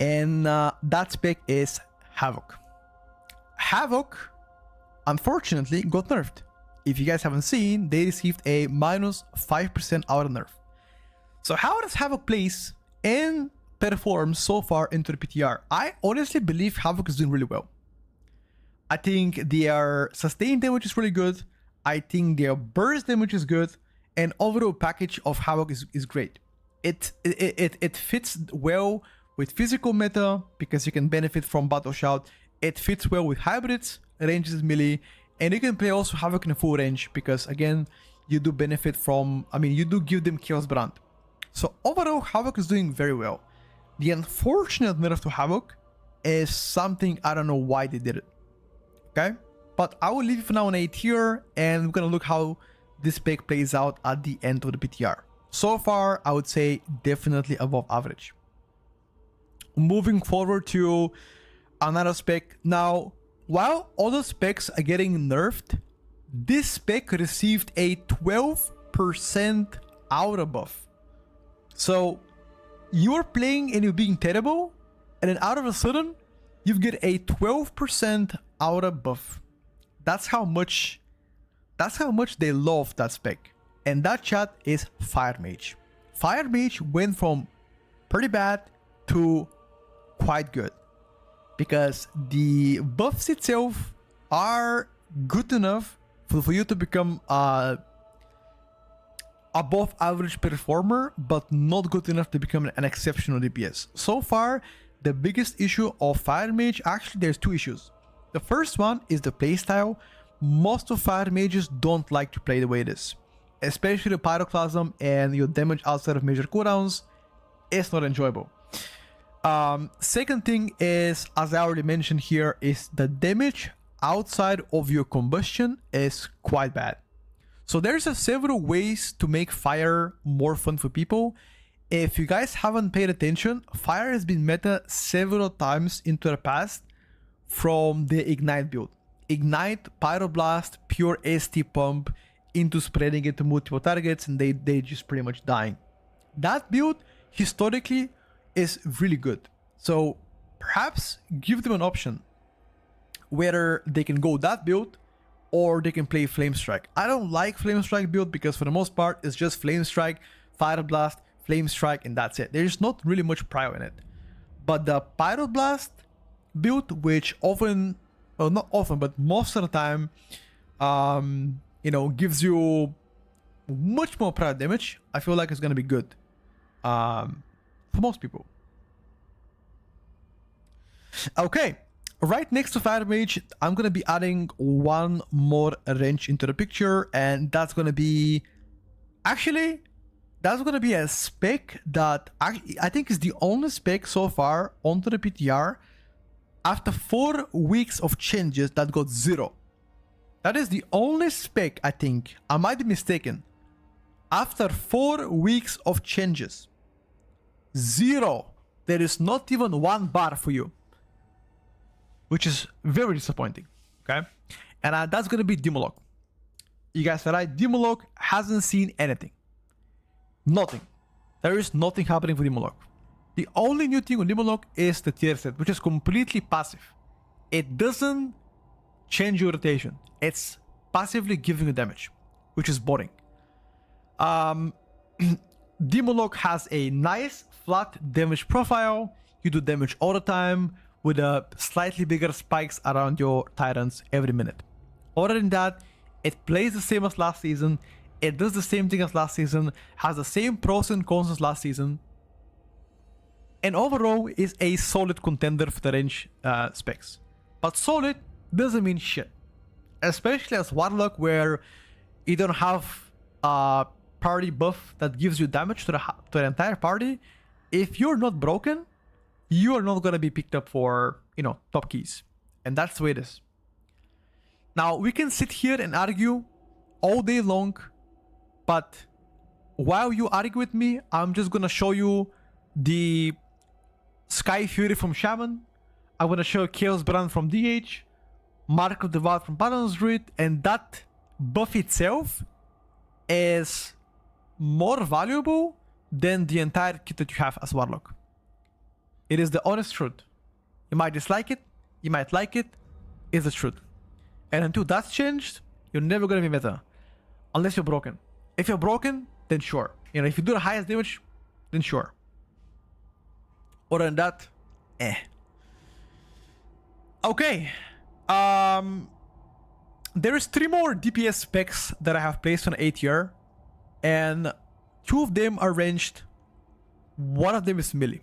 and that spec is Havoc. Havoc, unfortunately, got nerfed. If you guys haven't seen, they received a -5% auto nerf. So how does Havoc place and perform so far into the PTR? I honestly believe Havoc is doing really well. I think their sustained damage is really good. I think their burst damage is good, and overall package of Havoc is great. It fits well with physical meta because you can benefit from Battle Shout. It fits well with hybrids, ranges melee, And you can play also Havoc in full range because, again, you do benefit from, I mean, you do give them Chaos Brand. So overall, Havoc is doing very well. The unfortunate nerf to Havoc is something, I don't know why they did it. Okay? But I will leave it for now on A tier, and we're gonna look how this pick plays out at the end of the PTR. So far, I would say definitely above average. Moving forward to another spec. Now, while other specs are getting nerfed, this spec received a 12% aura buff. So you are playing and you're being terrible, and then out of a sudden, you get a 12% aura buff. That's how much they love that spec. And that chat is Fire Mage. Fire Mage went from pretty bad to quite good, because the buffs itself are good enough for you to become above average performer, but not good enough to become an exceptional DPS. So far, the biggest issue of Fire Mage, actually there's two issues. The first one is the playstyle. Most of Fire Mages don't like to play the way it is, especially the Pyroclasm and your damage outside of major cooldowns is not enjoyable. Second thing is, as I already mentioned here, is the damage outside of your combustion is quite bad. So there's several ways to make fire more fun for people. If you guys haven't paid attention, fire has been meta several times into the past from the Ignite build. Ignite, Pyroblast, pure ST pump into spreading it to multiple targets, and they just pretty much dying. That build historically is really good. So perhaps give them an option whether they can go that build or they can play Flame Strike. I don't like Flame Strike build because for the most part it's just Flame Strike, Pyroblast, Flame Strike, and that's it. There's not really much prio in it. But the Pyroblast build, which often, well, not often, but most of the time, you know, gives you much more prio damage, I feel like it's gonna be good for most people. Okay, right next to Fire Mage, I'm gonna be adding one more range into the picture, and that's gonna be, actually, that's gonna be a spec that I think is the only spec so far onto the PTR after 4 weeks of changes that got 0. That is the only spec, I think, I might be mistaken, after 4 weeks of changes. 0. There is not even 1 bar for you, which is very disappointing. Okay, and that's gonna be Demolog. You guys are right, Demolog hasn't seen anything. Nothing. There is nothing happening for Demolog. The only new thing on Demolog is the tier set, which is completely passive. It doesn't change your rotation. It's passively giving you damage, which is boring. Demolog has a nice flat damage profile. You do damage all the time with slightly bigger spikes around your tyrants every minute. Other than that, it plays the same as last season. It does the same thing as last season, has the same pros and cons as last season, and overall is a solid contender for the range specs. But solid doesn't mean shit, especially as Warlock, where you don't have a party buff that gives you damage to the entire party. If you're not broken, you are not gonna be picked up for, you know, top keys, and that's the way it is. Now we can sit here and argue all day long, but while you argue with me, I'm just gonna show you the Sky Fury from Shaman. I'm gonna show Chaos Brand from DH, Mark of the Vault from Baron's Druid, and that buff itself is more valuable than the entire kit that you have as Warlock. It is the honest truth. You might dislike it, you might like it, it's the truth. And until that's changed, you're never gonna be meta. Unless you're broken. If you're broken, then sure. You know, if you do the highest damage, then sure. Other than that, eh. Okay. There is 3 more DPS specs that I have placed on A tier, and 2 of them are ranged. 1 of them is melee.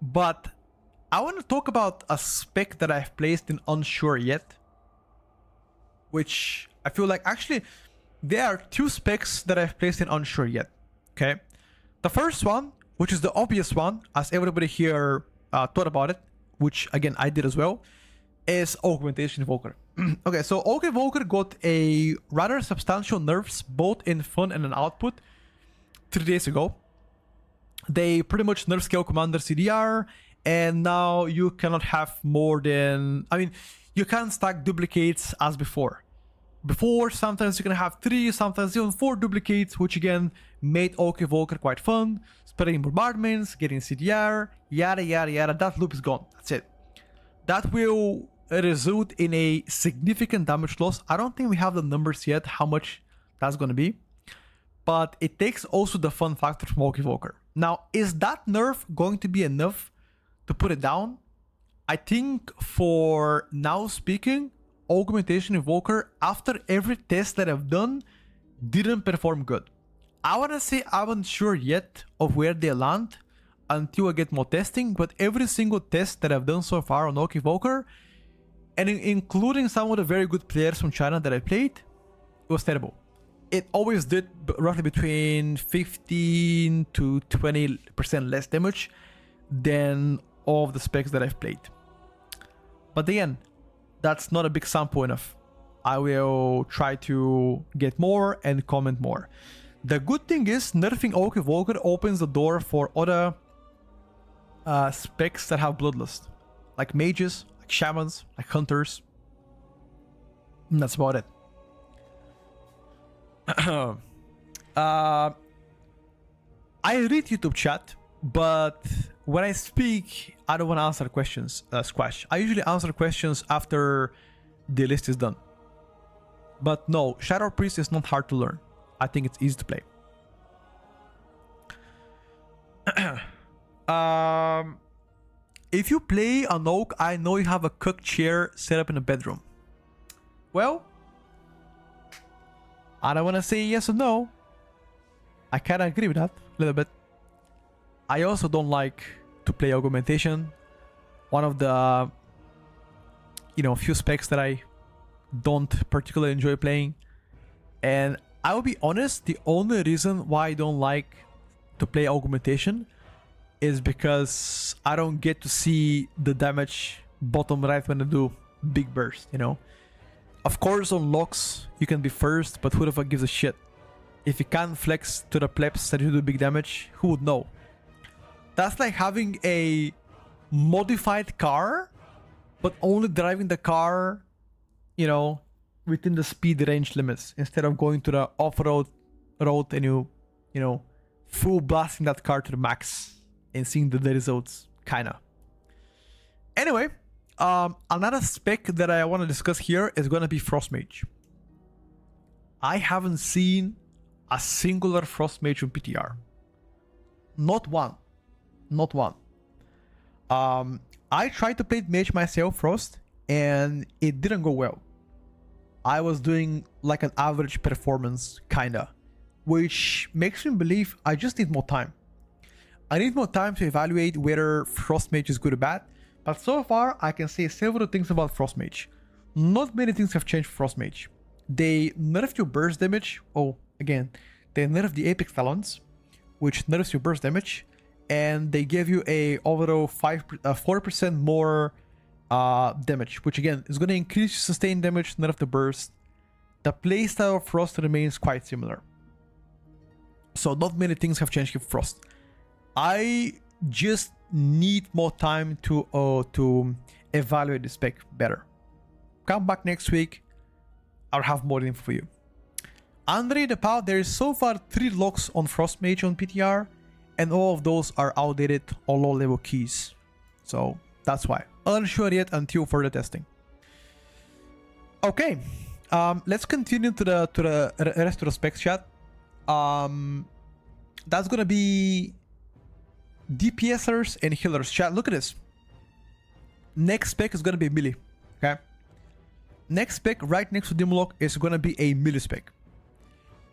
But I want to talk about a spec that I've placed in unsure yet, which I feel like actually there are two specs that I've placed in unsure yet. Okay, the first one, which is the obvious one, as everybody here thought about it, which again I did as well, is Augmentation Evoker. Okay, so Aug Evoker got a rather substantial nerfs both in fun and in output 3 days ago. They pretty much nerf scale commander CDR, and now you cannot have more than, I mean, you can't stack duplicates as before. Before, sometimes you can have 3, sometimes even 4 duplicates, which again made Aug Evoker quite fun. Spreading bombardments, getting CDR, yada yada yada. That loop is gone. That's it. That will result in a significant damage loss. I don't think we have the numbers yet, how much that's going to be. But it takes also the fun factor from Aug Evoker. Now, is that nerf going to be enough to put it down? I think for now speaking, Augmentation Evoker, after every test that I've done, didn't perform good. I want to say I'm unsure yet of where they land until I get more testing, but every single test that I've done so far on Aug Evoker, and including some of the very good players from China that I played, it was terrible. It always did roughly between 15 to 20% less damage than all of the specs that I've played. But again, that's not a big sample enough. I will try to get more and comment more. The good thing is nerfing Aug Evoker opens the door for other specs that have Bloodlust. Like mages, like shamans, like hunters. And that's about it. I read YouTube chat, but when I speak, I don't want to answer questions, Squash. I usually answer questions after the list is done. But no, Shadow Priest is not hard to learn. I think it's easy to play. If you play an Oak, I know you have a cook chair set up in a bedroom. Well, I don't want to say yes or no. I kind of agree with that a little bit. I also don't like to play Augmentation. One of the, few specs that I don't particularly enjoy playing. And I will be honest, the only reason why I don't like to play Augmentation is because I don't get to see the damage bottom right when I do big burst, Of course, on locks, you can be first, but who the fuck gives a shit? If you can't flex to the plebs that you do big damage, who would know? That's like having a modified car, but only driving the car, within the speed range limits, instead of going to the off-road road and you full blasting that car to the max and seeing the results, kinda. Anyway, another spec that I want to discuss here is going to be Frost Mage. I haven't seen a singular Frost Mage on PTR. Not one. Not one. I tried to play Mage myself, Frost, and it didn't go well. I was doing like an average performance, kinda, which makes me believe I just need more time. I need more time to evaluate whether Frost Mage is good or bad, but so far I can say several things about Frost Mage. Not many things have changed for Frost Mage. They nerfed your burst damage. Oh, again, they nerfed the Apex Talons, which nerfs your burst damage, and they gave you a overall 4% more damage, which again is going to increase your sustained damage, nerf the burst. The playstyle of Frost remains quite similar. So not many things have changed with Frost. I just need more time to evaluate the spec better. Come back next week. I'll have more info for you. Andre the Pal, there is so far 3 locks on Frost Mage on PTR, and all of those are outdated or low level keys. So that's why. Unsure yet until further testing. Okay, let's continue to the rest of the specs chat. That's gonna be DPSers and healers. Chat, look at this. Next spec is gonna be melee. Okay. Next spec right next to Demolock is gonna be a melee spec.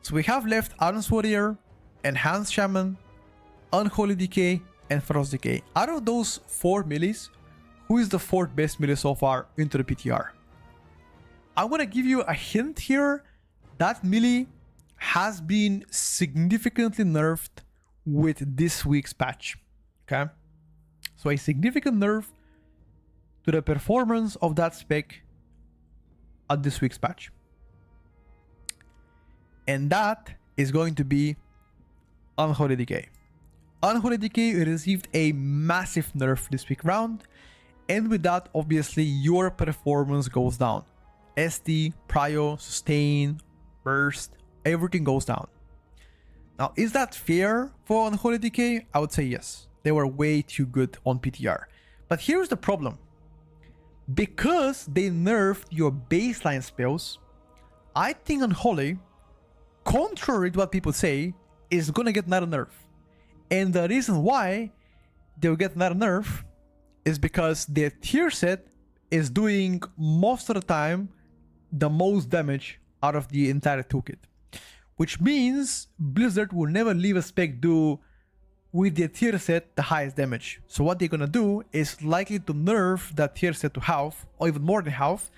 So we have left Arden's Warrior, Enhanced Shaman, Unholy Decay, and Frost Decay. Out of those 4 melees, who is the 4th best melee so far into the PTR? I'm gonna give you a hint here. That melee has been significantly nerfed with this week's patch. Okay, so a significant nerf to the performance of that spec at this week's patch, and that is going to be Unholy Decay. Unholy Decay received a massive nerf this week round, and with that, obviously, your performance goes down. SD, Prio, Sustain, Burst, everything goes down. Now, is that fair for Unholy Decay? I would say yes. They were way too good on PTR. But here's the problem. Because they nerfed your baseline spells, I think Unholy, contrary to what people say, is gonna get another nerf. And the reason why they'll get another nerf is because their tier set is doing most of the time the most damage out of the entire toolkit. Which means Blizzard will never leave a spec do with their tier set the highest damage. So what they're gonna do is likely to nerf that tier set to half, or even more than half,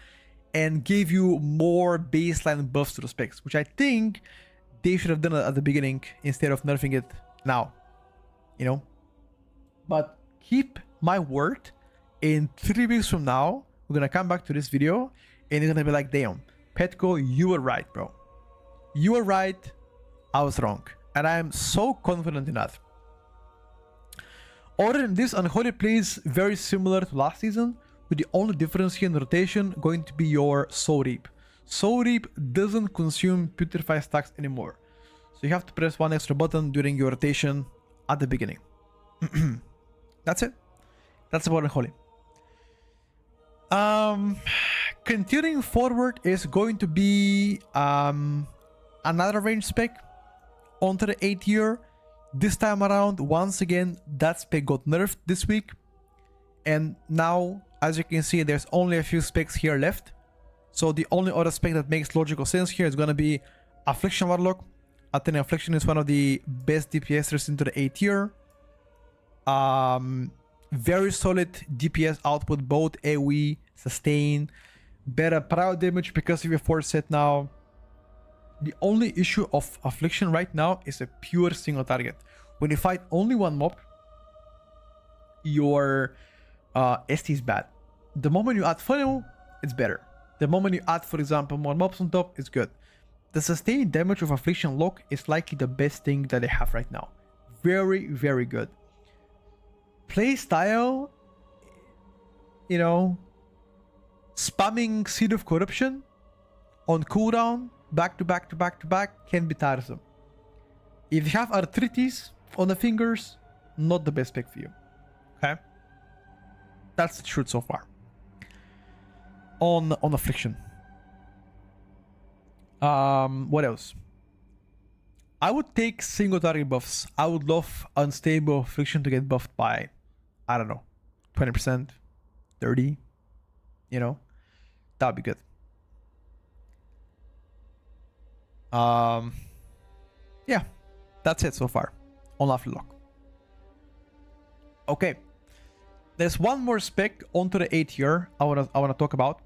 and give you more baseline buffs to the specs, which I think they should have done it at the beginning instead of nerfing it now. You know? But keep my word, in 3 weeks from now, we're gonna come back to this video and it's gonna be like, damn, Petco, you were right, bro. You were right, I was wrong. And I am so confident in that. Other than this, Unholy plays very similar to last season, with the only difference here in rotation going to be your Soul Reap. Soul Reap doesn't consume Putrefy stacks anymore. So you have to press one extra button during your rotation at the beginning. That's it. That's about Unholy. Continuing forward is going to be another range spec onto the 8th year. This time around, once again, that spec got nerfed this week. And now, as you can see, there's only a few specs here left. So the only other spec that makes logical sense here is going to be Affliction Warlock. I think Affliction is one of the best DPSers into the 8th year. Very solid DPS output, both AoE, Sustain, better prior damage because of your force set now. The only issue of Affliction right now is a pure single target. When you fight only one mob, your ST is bad. The moment you add funnel, it's better. The moment you add, for example, more mobs on top, it's good. The sustained damage of Affliction Lock is likely the best thing that they have right now. Very, very good. Play style, you know, spamming Seed of Corruption on cooldown, back to back to back to back, can be tiresome. If you have arthritis on the fingers, not the best pick for you. Okay? That's the truth so far. On Affliction. What else? I would take single target buffs. I would love Unstable Affliction to get buffed by, I don't know, 20%, 30%, you know? That would be good. Yeah, that's it so far on Afterlock. Okay, there's one more spec onto the 8th year I wanna talk about,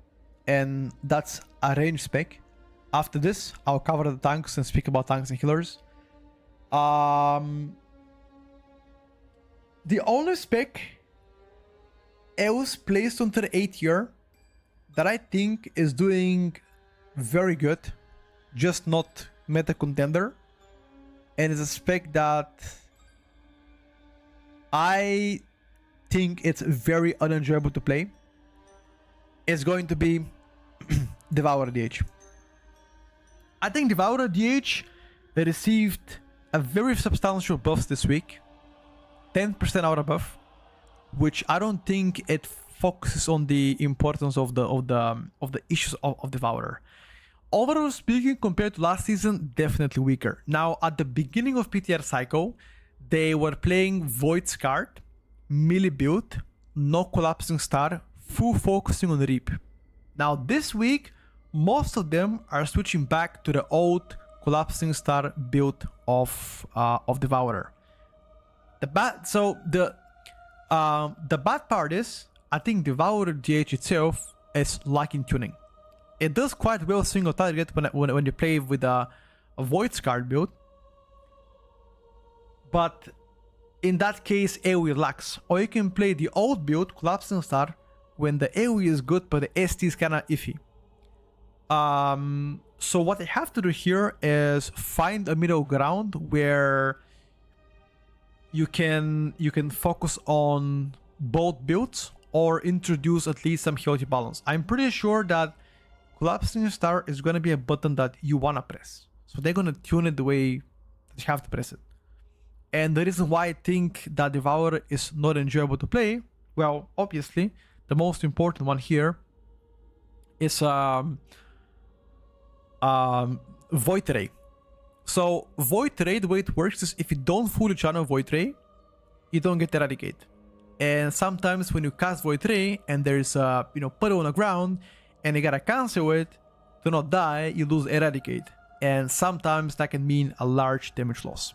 and that's a range spec. After this, I'll cover the tanks and speak about tanks and healers. The only spec else placed onto the 8th year that I think is doing very good, just not meta contender, and it's a spec that I think it's very unenjoyable to play, is going to be Devourer DH. I think Devourer DH received a very substantial buff this week, 10% out of buff, which I don't think it focuses on the importance of the issues of Devourer. Overall speaking, compared to last season, definitely weaker. Now, at the beginning of PTR cycle, they were playing Void Scarred, melee build, no collapsing star, full focusing on Reap. Now, this week, most of them are switching back to the old collapsing star build of Devourer. The bad part is, I think Devourer DH itself is lacking tuning. It does quite well single target when you play with a Void Scar build. But in that case, AoE lacks. Or you can play the old build, Collapsing Star, when the AoE is good but the ST is kinda iffy. So what I have to do here is find a middle ground where you can focus on both builds or introduce at least some healthy balance. I'm pretty sure that Collapsing Star is going to be a button that you want to press. So they're going to tune it the way that you have to press it. And the reason why I think that Devourer is not enjoyable to play, well, obviously, the most important one here is Void Ray. So Void Ray, the way it works is if you don't fully channel Void Ray, you don't get Eradicate. And sometimes when you cast Void Ray and there's a puddle on the ground and you gotta cancel it to not die, you lose Eradicate. And sometimes that can mean a large damage loss.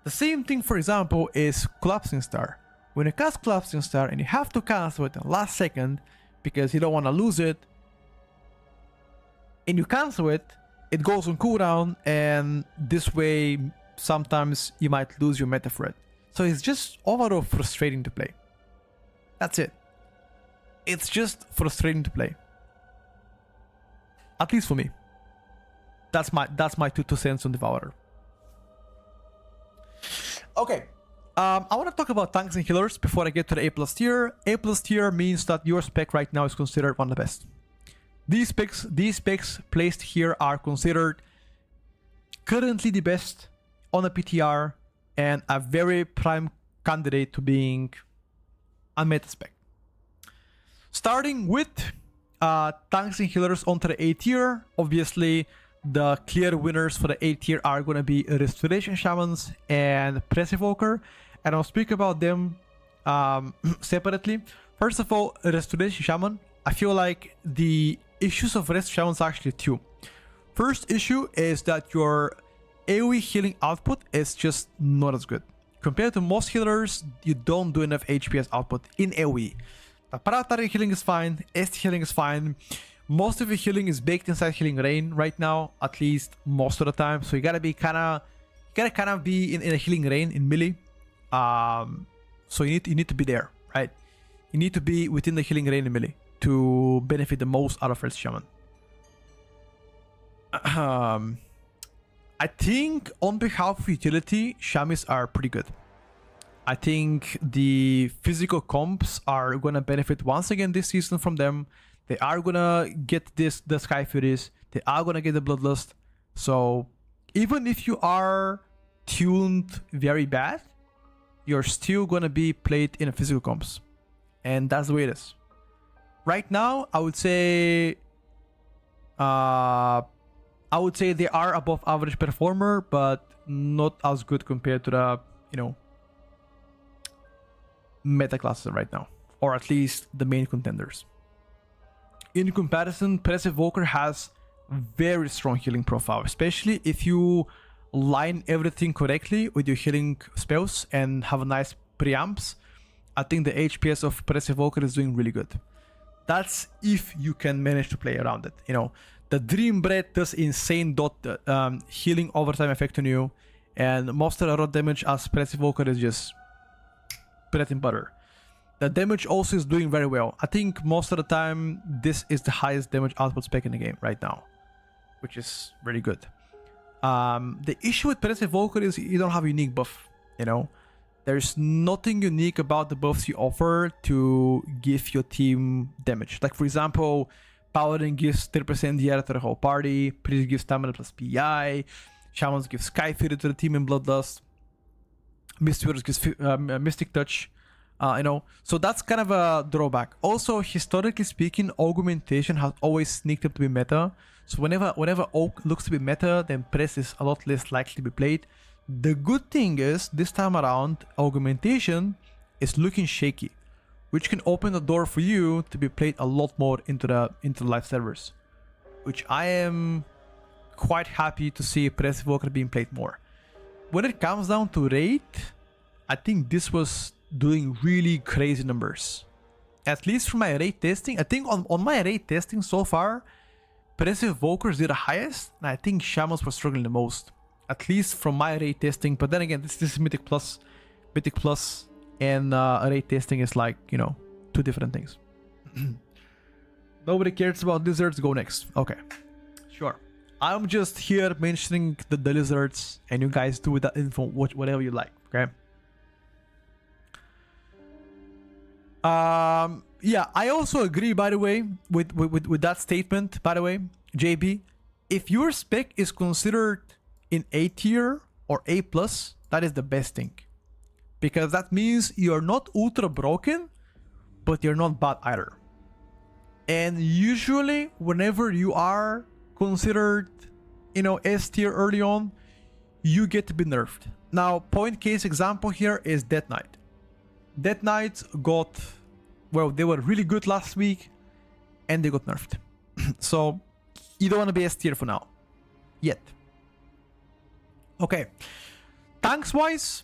The same thing, for example, is Collapsing Star. When you cast Collapsing Star and you have to cancel it in the last second because you don't want to lose it, and you cancel it, it goes on cooldown, and this way sometimes you might lose your meta threat. So it's just overall frustrating to play. That's it. It's just frustrating to play. At least for me. That's my 2 cents on Devourer. Okay. I want to talk about tanks and healers before I get to the A+ tier. A+ tier means that your spec right now is considered one of the best. These specs placed here are considered currently the best on a PTR and a very prime candidate to being a meta spec. Starting with tanks and healers onto the A tier, obviously the clear winners for the A tier are going to be Restoration Shamans and Press Evoker, and I'll speak about them separately. First of all, Restoration Shaman, I feel like the issues of Rest Shamans are actually two. First issue is that your AoE healing output is just not as good. Compared to most healers, you don't do enough HPS output in AoE. The Paratari healing is fine, ST healing is fine. Most of your healing is baked inside Healing Rain right now, at least most of the time. So you gotta be kind of be in a Healing Rain in melee. So you need to be there, right? You need to be within the Healing Rain in melee to benefit the most out of Rest Shaman. I think on behalf of utility, Shamis are pretty good. I think the physical comps are gonna benefit once again this season from them. They are gonna get the Sky Furies. They are gonna get the Bloodlust. So even if you are tuned very bad, you're still gonna be played in a physical comps. And that's the way it is. Right now, I would say they are above average performer, but not as good compared to the, meta classes right now, or at least the main contenders. In comparison, Press Evoker has very strong healing profile, especially if you line everything correctly with your healing spells and have a nice preamps. I think the HPS of Press Evoker is doing really good. That's if you can manage to play around it. The Dream Breath does insane healing overtime effect on you, and most of the raw damage as Press Evoker is just bread and butter. The damage also is doing very well. I think most of the time this is the highest damage output spec in the game right now, which is really good. The issue with Press Evoker is you don't have a unique buff. There's nothing unique about the buffs you offer to give your team damage. Like, for example, Paladin gives 30% DR to the whole party, Priest gives stamina plus PI, Shamans give Sky Fury to the team in Bloodlust, Mistweavers gives Mystic Touch, so that's kind of a drawback. Also, historically speaking, Augmentation has always sneaked up to be meta, so whenever Oak looks to be meta, then Press is a lot less likely to be played. The good thing is, this time around, Augmentation is looking shaky, which can open the door for you to be played a lot more into the live servers, which I am quite happy to see Press Evoker being played more. When it comes down to rate, I think this was doing really crazy numbers. At least from my rate testing, I think on my rate testing so far, Passive Evokers did the highest, and I think Shamans were struggling the most. At least from my array testing. But then again, this is Mythic Plus. Mythic Plus and array testing is like, you know, two different things. Nobody cares about lizards, go next. Okay, sure. I'm just here mentioning the lizards, and you guys do with that info whatever you like, okay? Yeah, I also agree, by the way, with that statement, by the way, JB. If your spec is considered in A tier or A+, that is the best thing. Because that means you're not ultra broken, but you're not bad either. And usually, whenever you are considered, you know, S tier early on, you get to be nerfed. Now, point case example here is Death Knight. Death Knight got, well, they were really good last week, and they got nerfed. So, you don't want to be S tier for now. Yet. Okay. Tanks-wise,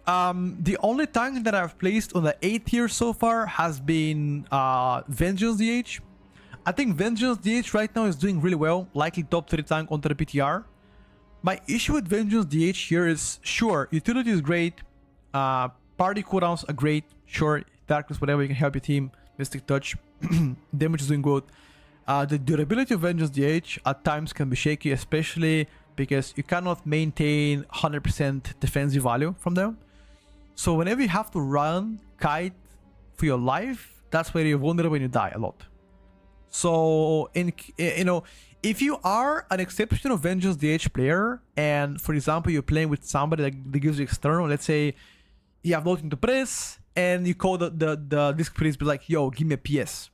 the only tank that I've placed on the A tier so far has been Vengeance DH. I think Vengeance DH right now is doing really well, likely top 3 tank onto the PTR. My issue with Vengeance DH here is, sure, utility is great, party cooldowns are great, sure, Darkness, whatever, you can help your team, Mystic Touch, damage is doing good. The durability of Vengeance DH at times can be shaky, especially because you cannot maintain 100% defensive value from them. So whenever you have to run Kite for your life, that's where you're vulnerable when you die a lot. So, you know, if you are an exceptional Vengeance DH player, and for example, you're playing with somebody that gives you external, let's say you have nothing to press, and you call the disc priest, be like, yo, give me a PS.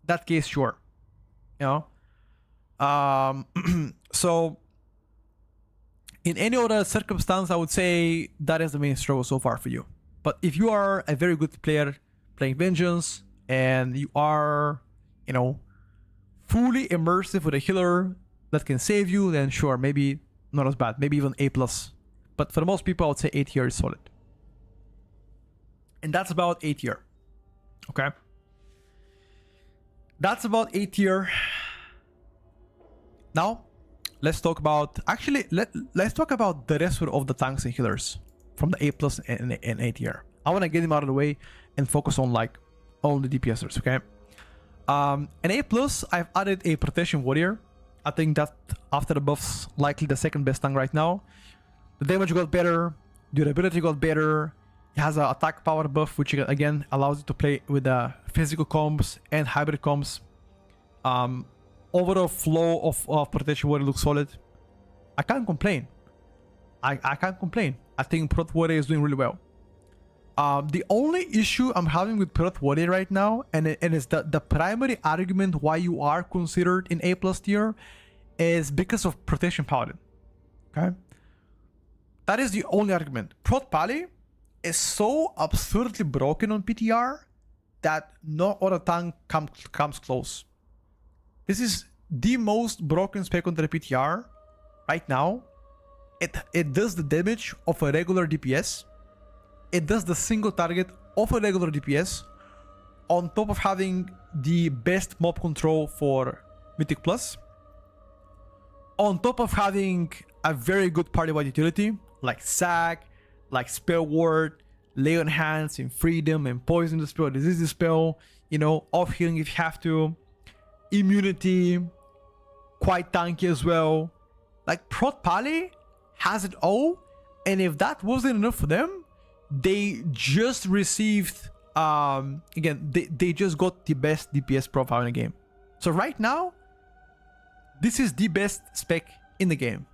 That case, sure. You know? So, in any other circumstance, I would say that is the main struggle so far for you. But if you are a very good player playing Vengeance, and you are, you know, fully immersive with a healer that can save you, then sure, maybe not as bad, maybe even A+. But for the most people, I would say A tier is solid. And that's about A tier. Okay? That's about A tier. Now, let's talk about, actually, let's talk about the rest of the tanks and healers from the A+ and A tier. I want to get them out of the way and focus on like all the DPSers, okay? An A+, I've added a Protection Warrior. I think that after the buffs, likely the second best tank right now. The damage got better, durability got better. It has an attack power buff, which again allows you to play with the physical combs and hybrid combs. Overall flow of Protection Warrior looks solid. I can't complain. I can't complain. I think Prot Warrior is doing really well. The only issue I'm having with Prot Warrior right now, and it's the primary argument why you are considered in A+ tier, is because of Protection Paladin. Okay? That is the only argument. Prot Pally is so absurdly broken on PTR that no other tank comes close. This is the most broken spec on the PTR right now. It does the damage of a regular DPS. It does the single target of a regular DPS, on top of having the best mob control for Mythic Plus, on top of having a very good party-wide utility like Sack, like Spell Ward, Lay on Hands, and Freedom, and Poison Dispel, Disease Dispel, you know, off healing if you have to, immunity, quite tanky as well. Like, Prot Pally has it all, and if that wasn't enough for them, they just received, again, they just got the best DPS profile in the game. So right now, this is the best spec in the game.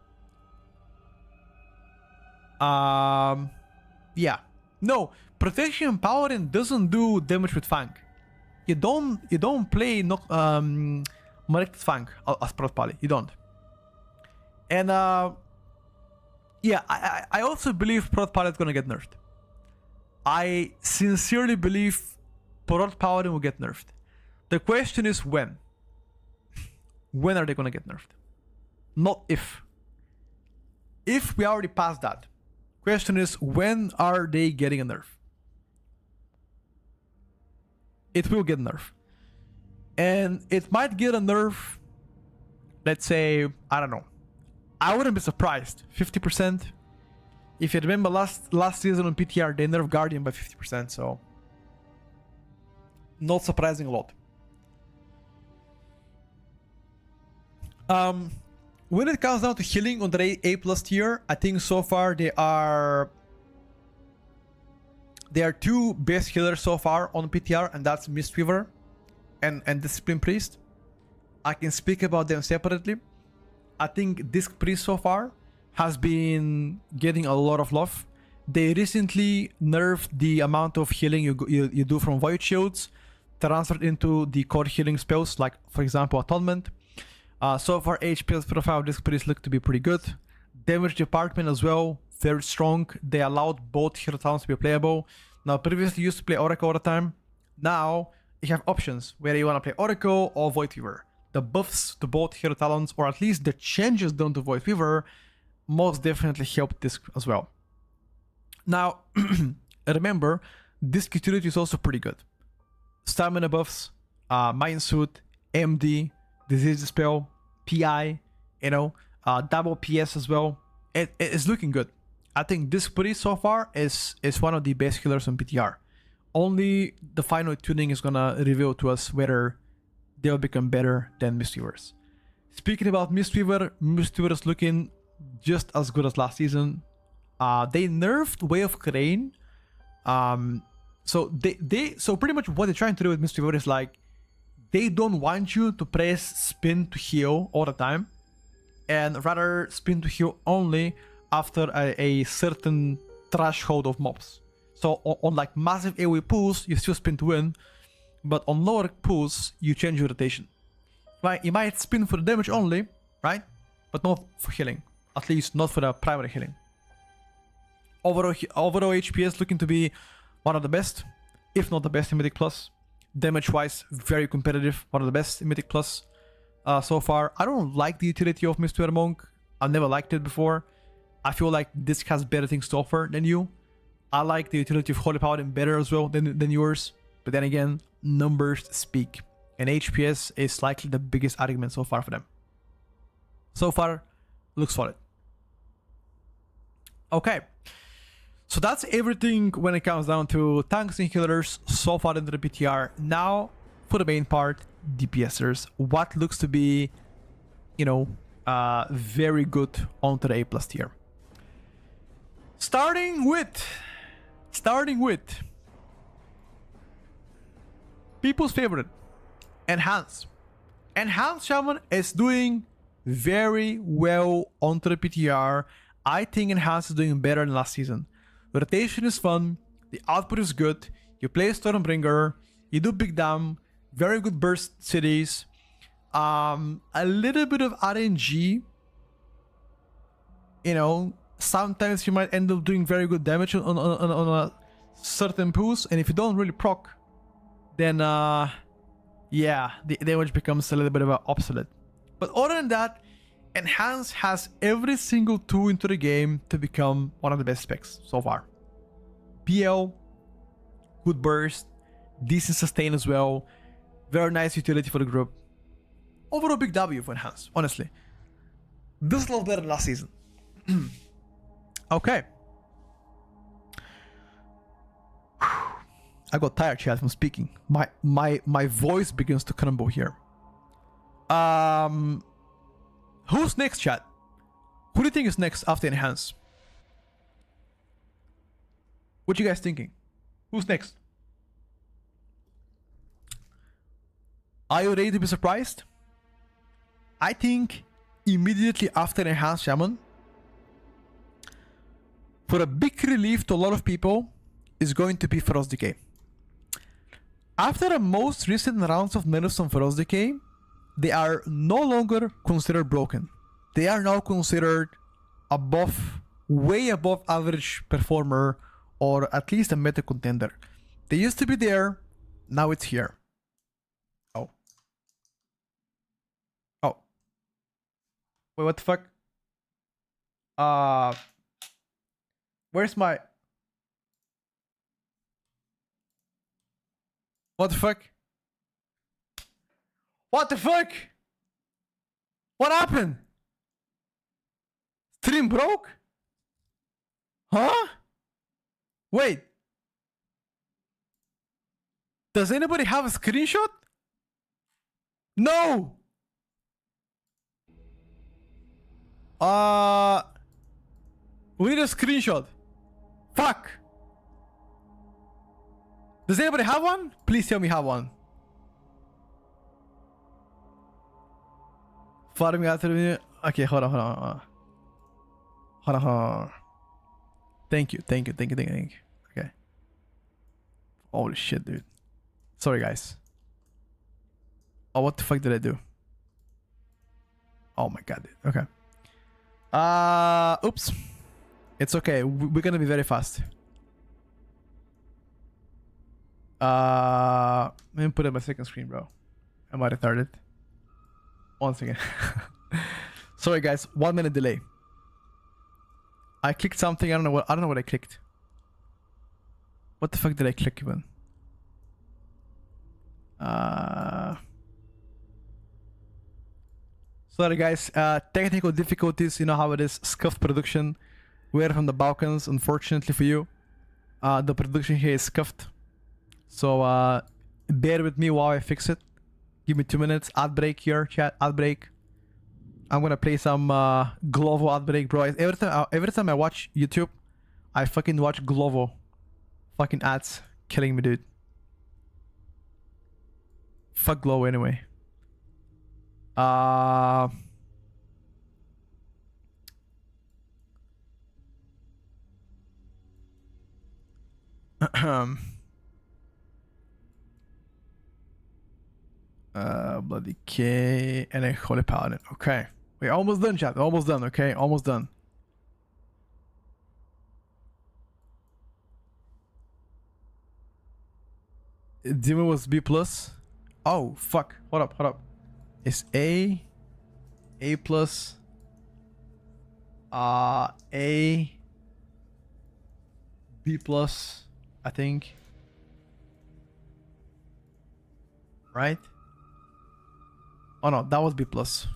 Yeah. No, Protection Paladin doesn't do damage with Fang. You don't play Maleficent Fang as Prot Pally. You don't. And yeah, I also believe Prot Pally is gonna get nerfed. I sincerely believe Prot Paladin will get nerfed. The question is when. When are they gonna get nerfed? Not if. If we already passed that. Question is, when are they getting a nerf? It will get nerf. And it might get a nerf let's say, I don't know. I wouldn't be surprised. 50%. If you remember last season on PTR, they nerfed Guardian by 50%, so not surprising a lot. When it comes down to healing on the A plus tier, I think so far there are two best healers so far on PTR, and that's Mistweaver and Discipline Priest. I can speak about them separately. I think Disc Priest so far has been getting a lot of love. They recently nerfed the amount of healing you do from Void Shields, transferred into the core healing spells, like for example Atonement. So far HP's profile of Disc Priest look to be pretty good. Damage department as well, very strong. They allowed both hero talents to be playable. Now previously you used to play Oracle all the time. Now you have options whether you want to play Oracle or Void Weaver. The buffs to both hero talents, or at least the changes done to Void Weaver, most definitely helped Disc as well. Now remember, Disc utility is also pretty good. Stamina buffs, Mind Suit, MD, Disease Dispel, PI, you know, double PS as well. It's looking good. I think Disc Priest so far is one of the best healers on PTR. Only the final tuning is gonna reveal to us whether they'll become better than Mistweavers. Speaking about Mistweaver, Mistweaver is looking just as good as last season. They nerfed Way of Crane. So so pretty much what they're trying to do with Mistweaver is like, they don't want you to press spin to heal all the time, and rather spin to heal only after a certain threshold of mobs. So on like massive AoE pools, you still spin to win, but on lower pools, you change your rotation. Right? You might spin for the damage only, right? But not for healing. At least not for the primary healing. Overall HPS looking to be one of the best, if not the best in Mythic Plus. Damage-wise, very competitive, one of the best in Mythic Plus so far. I don't like the utility of Mistweaver Monk. I've never liked it before. I feel like this has better things to offer than you. I like the utility of Holy Paladin better as well than yours. But then again, numbers speak. And HPS is likely the biggest argument so far for them. So far, looks solid. Okay. So that's everything when it comes down to tanks and healers so far in the PTR. Now, for the main part, DPSers. What looks to be, you know, very good onto the A plus tier. Starting with people's favorite, Enhance. Enhance Shaman is doing very well onto the PTR. I think Enhance is doing better than last season. Rotation is fun, the output is good, you play Stormbringer, you do big damn, very good burst cities, a little bit of RNG, you know, sometimes you might end up doing very good damage on a certain pools, and if you don't really proc, then yeah, the damage becomes a little bit of an obsolete. But other than that, Enhance has every single tool into the game to become one of the best specs so far. PL, good burst, decent sustain as well, very nice utility for the group. Overall big W for Enhance, honestly. This is a lot better than last season. Okay. I got tired, chat, from speaking. My voice begins to crumble here. Who's next, chat? Who do you think is next after Enhance? What you guys thinking? Who's next? Are you ready to be surprised? I think immediately after Enhance Shaman, for a big relief to a lot of people, is going to be Feroz Decay. After the most recent rounds of nerfs on Feroz Decay, they are no longer considered broken. They are now considered above, way above average performer, or at least a meta contender. They used to be there, now it's here. Oh. Oh. Wait, what the fuck? Where's my... What the fuck? What the fuck? What happened? Stream broke? Huh? Wait. Does anybody have a screenshot? No. We need a screenshot. Fuck. Does anybody have one? Please tell me you have one. Farming after me. Okay, hold on. Hold on. Thank you. Okay. Holy shit, dude. Sorry, guys. Oh, what the fuck did I do? Oh my god, dude. Okay. Oops. It's okay. We're gonna be very fast. Let me put it on my second screen, bro. Am I retarded? One second. Sorry, guys. 1 minute delay. I clicked something. I don't know what I clicked. What the fuck did I click even? Sorry, guys. Technical difficulties. You know how it is. Scuffed production. We're from the Balkans. Unfortunately for you, the production here is scuffed. So bear with me while I fix it. Give me 2 minutes. Ad break here, chat. Ad break. I'm gonna play some Glovo ad break, bro. Every time I watch YouTube, I fucking watch Glovo. Fucking ads. Killing me, dude. Fuck Glovo anyway. Bloody K and a Holy Paladin. Okay. We're almost done, chat. Almost done, okay? Almost done. Demon was B plus. Oh fuck. Hold up. It's A plus A B plus, I think. Right? Oh no, that was B plus.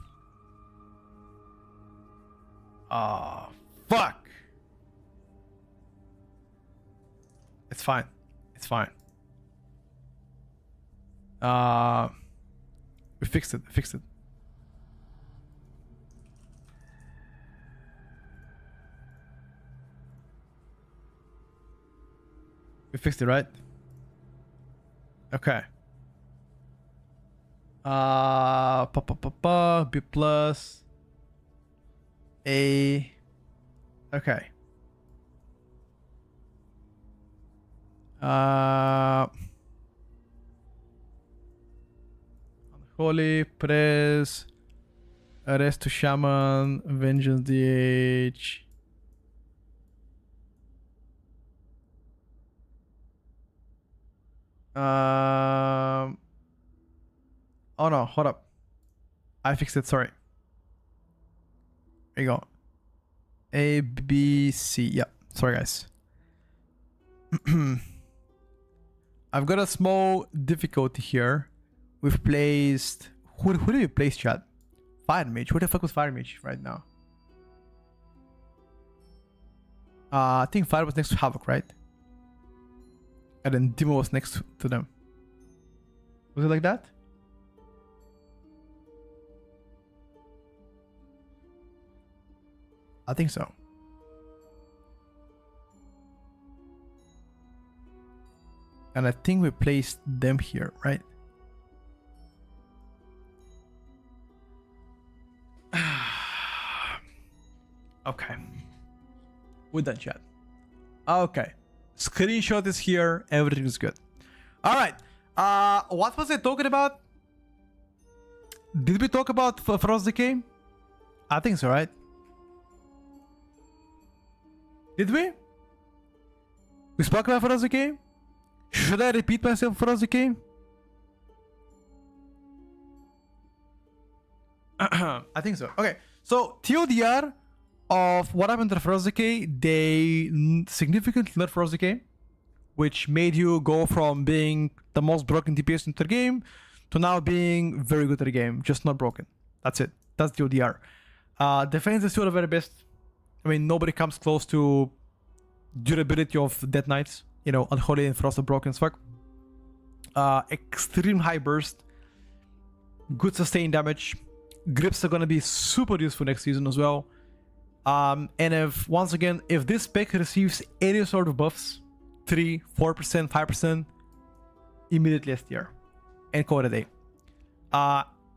Fuck. It's fine. We fixed it. We fixed it, right? Okay. B plus A. Okay. Holy press. Arrest to shaman. Vengeance DH. Oh no, hold up. I fixed it, sorry. There you go. A, B, C. Yep. Sorry, guys. I've got a small difficulty here. We've placed... Who do we place, chat? Fire Mage. Who the fuck was Fire Mage right now? I think Fire was next to Havoc, right? And then Demo was next to them. Was it like that? I think so. And I think we placed them here, right? Okay. We're done, chat. Okay. Screenshot is here. Everything is good. All right. What was I talking about? Did we talk about Frost Decay? I think so, right? Did we? We spoke about Frost Decay? Should I repeat myself, Frost Decay? I think so. Okay. So, TLDR of what happened to Frost Decay, they significantly nerfed Frost Decay, which made you go from being the most broken DPS in the game to now being very good at the game, just not broken. That's it. That's the ODR. Defense is still the very best. I mean, nobody comes close to durability of Death Knights. You know, Unholy and Frost are broken as fuck. Extreme high burst. Good sustained damage. Grips are gonna be super useful next season as well. And if, once again, if this spec receives any sort of buffs, 3, 4%, 5%, immediately S tier. And call it a day.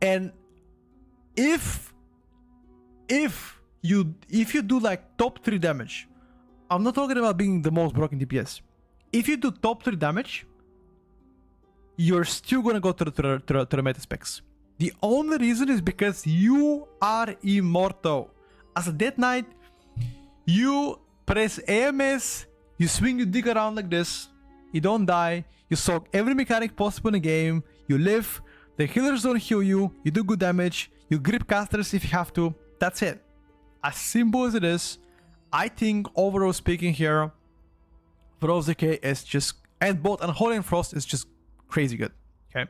And if you do like top 3 damage, I'm not talking about being the most broken DPS. If you do top 3 damage, you're still gonna go to the meta specs. The only reason is because you are immortal. As a Death Knight, you press AMS, you swing your dick around like this, you don't die, you soak every mechanic possible in the game, you live, the healers don't heal you, you do good damage, you grip casters if you have to. That's it. As simple as it is, I think overall speaking here, Frost Decay is just, and both Unholy and Frost is just crazy good. Okay.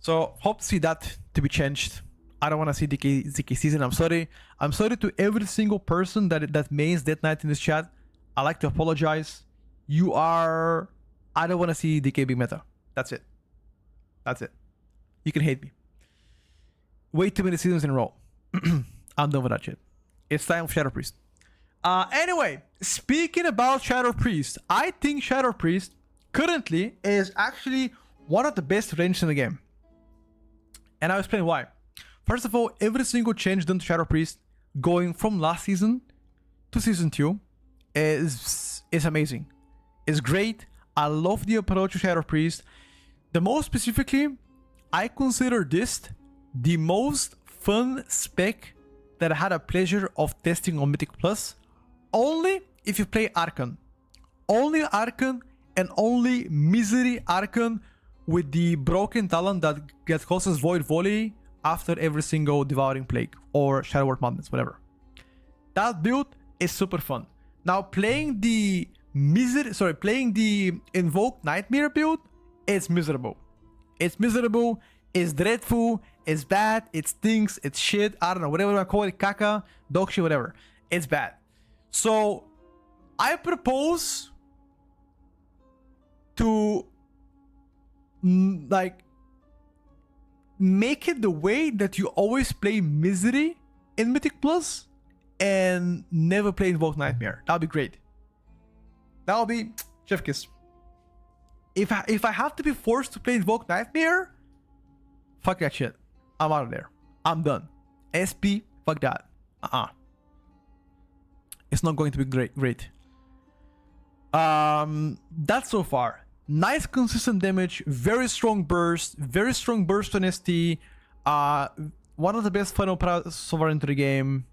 So hope to see that to be changed. I don't want to see DK season. I'm sorry. I'm sorry to every single person that mains Death Knight in this chat. I like to apologize. You are... I don't want to see DK big meta. That's it. That's it. You can hate me. Way too many seasons in a row. I'm done with that shit. It's time for Shadow Priest. Anyway, speaking about Shadow Priest, I think Shadow Priest currently is actually one of the best ranges in the game. And I'll explain why. First of all, every single change done to Shadow Priest going from last season to season 2 is amazing. It's great. I love the approach to Shadow Priest. The most specifically, I consider this the most fun spec that I had a pleasure of testing on Mythic Plus. Only if you play Archon. Only Archon and only Misery Archon with the broken talent that causes Void Volley after every single Devouring Plague or Shadow Word Madness, whatever. That build is super fun. Now playing the Invoke Nightmare build, it's miserable. It's miserable, it's dreadful, it's bad, it stinks, it's shit, I don't know, whatever you want to call it, caca, dog shit, whatever. It's bad. So I propose to like make it the way that you always play Misery in Mythic Plus and never play Invoke Nightmare. That'll be great. That'll be chef kiss. If I have to be forced to play Invoke Nightmare, fuck that shit. I'm out of there. I'm done. SP, fuck that. It's not going to be great. That's so far. Nice consistent damage, very strong burst on ST. One of the best final products so far into the game.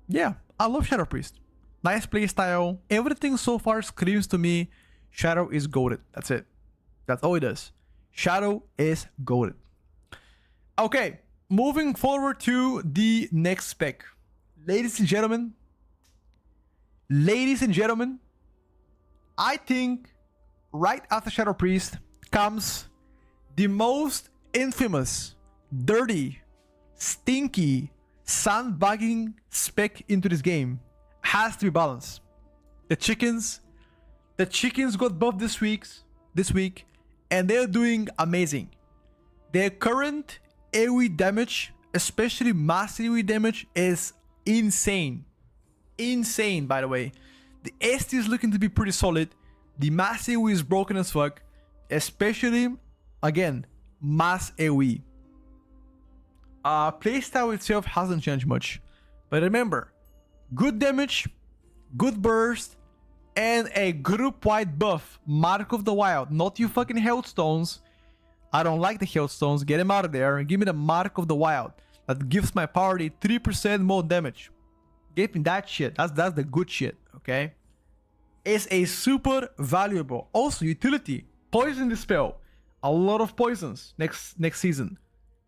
Yeah, I love Shadow Priest. Nice playstyle. Everything so far screams to me, Shadow is goated. That's it. That's all it does. Shadow is goated. Okay, moving forward to the next spec. Ladies and gentlemen, I think right after Shadow Priest comes the most infamous, dirty, stinky, sandbagging spec into this game. Has to be Balance. The chickens got buffed this week, and they're doing amazing. Their current AoE damage, especially mass AoE damage, is insane. Insane, by the way. The ST is looking to be pretty solid. The mass AoE is broken as fuck, especially, again, mass AoE. Playstyle itself hasn't changed much, but remember, good damage, good burst, and a group-wide buff. Mark of the Wild, not you fucking Hailstones. I don't like the Hailstones. Get them out of there and give me the Mark of the Wild that gives my party 3% more damage. Give me that shit. That's the good shit, okay? It's a super valuable. Also, utility. Poison Dispel. A lot of poisons next season.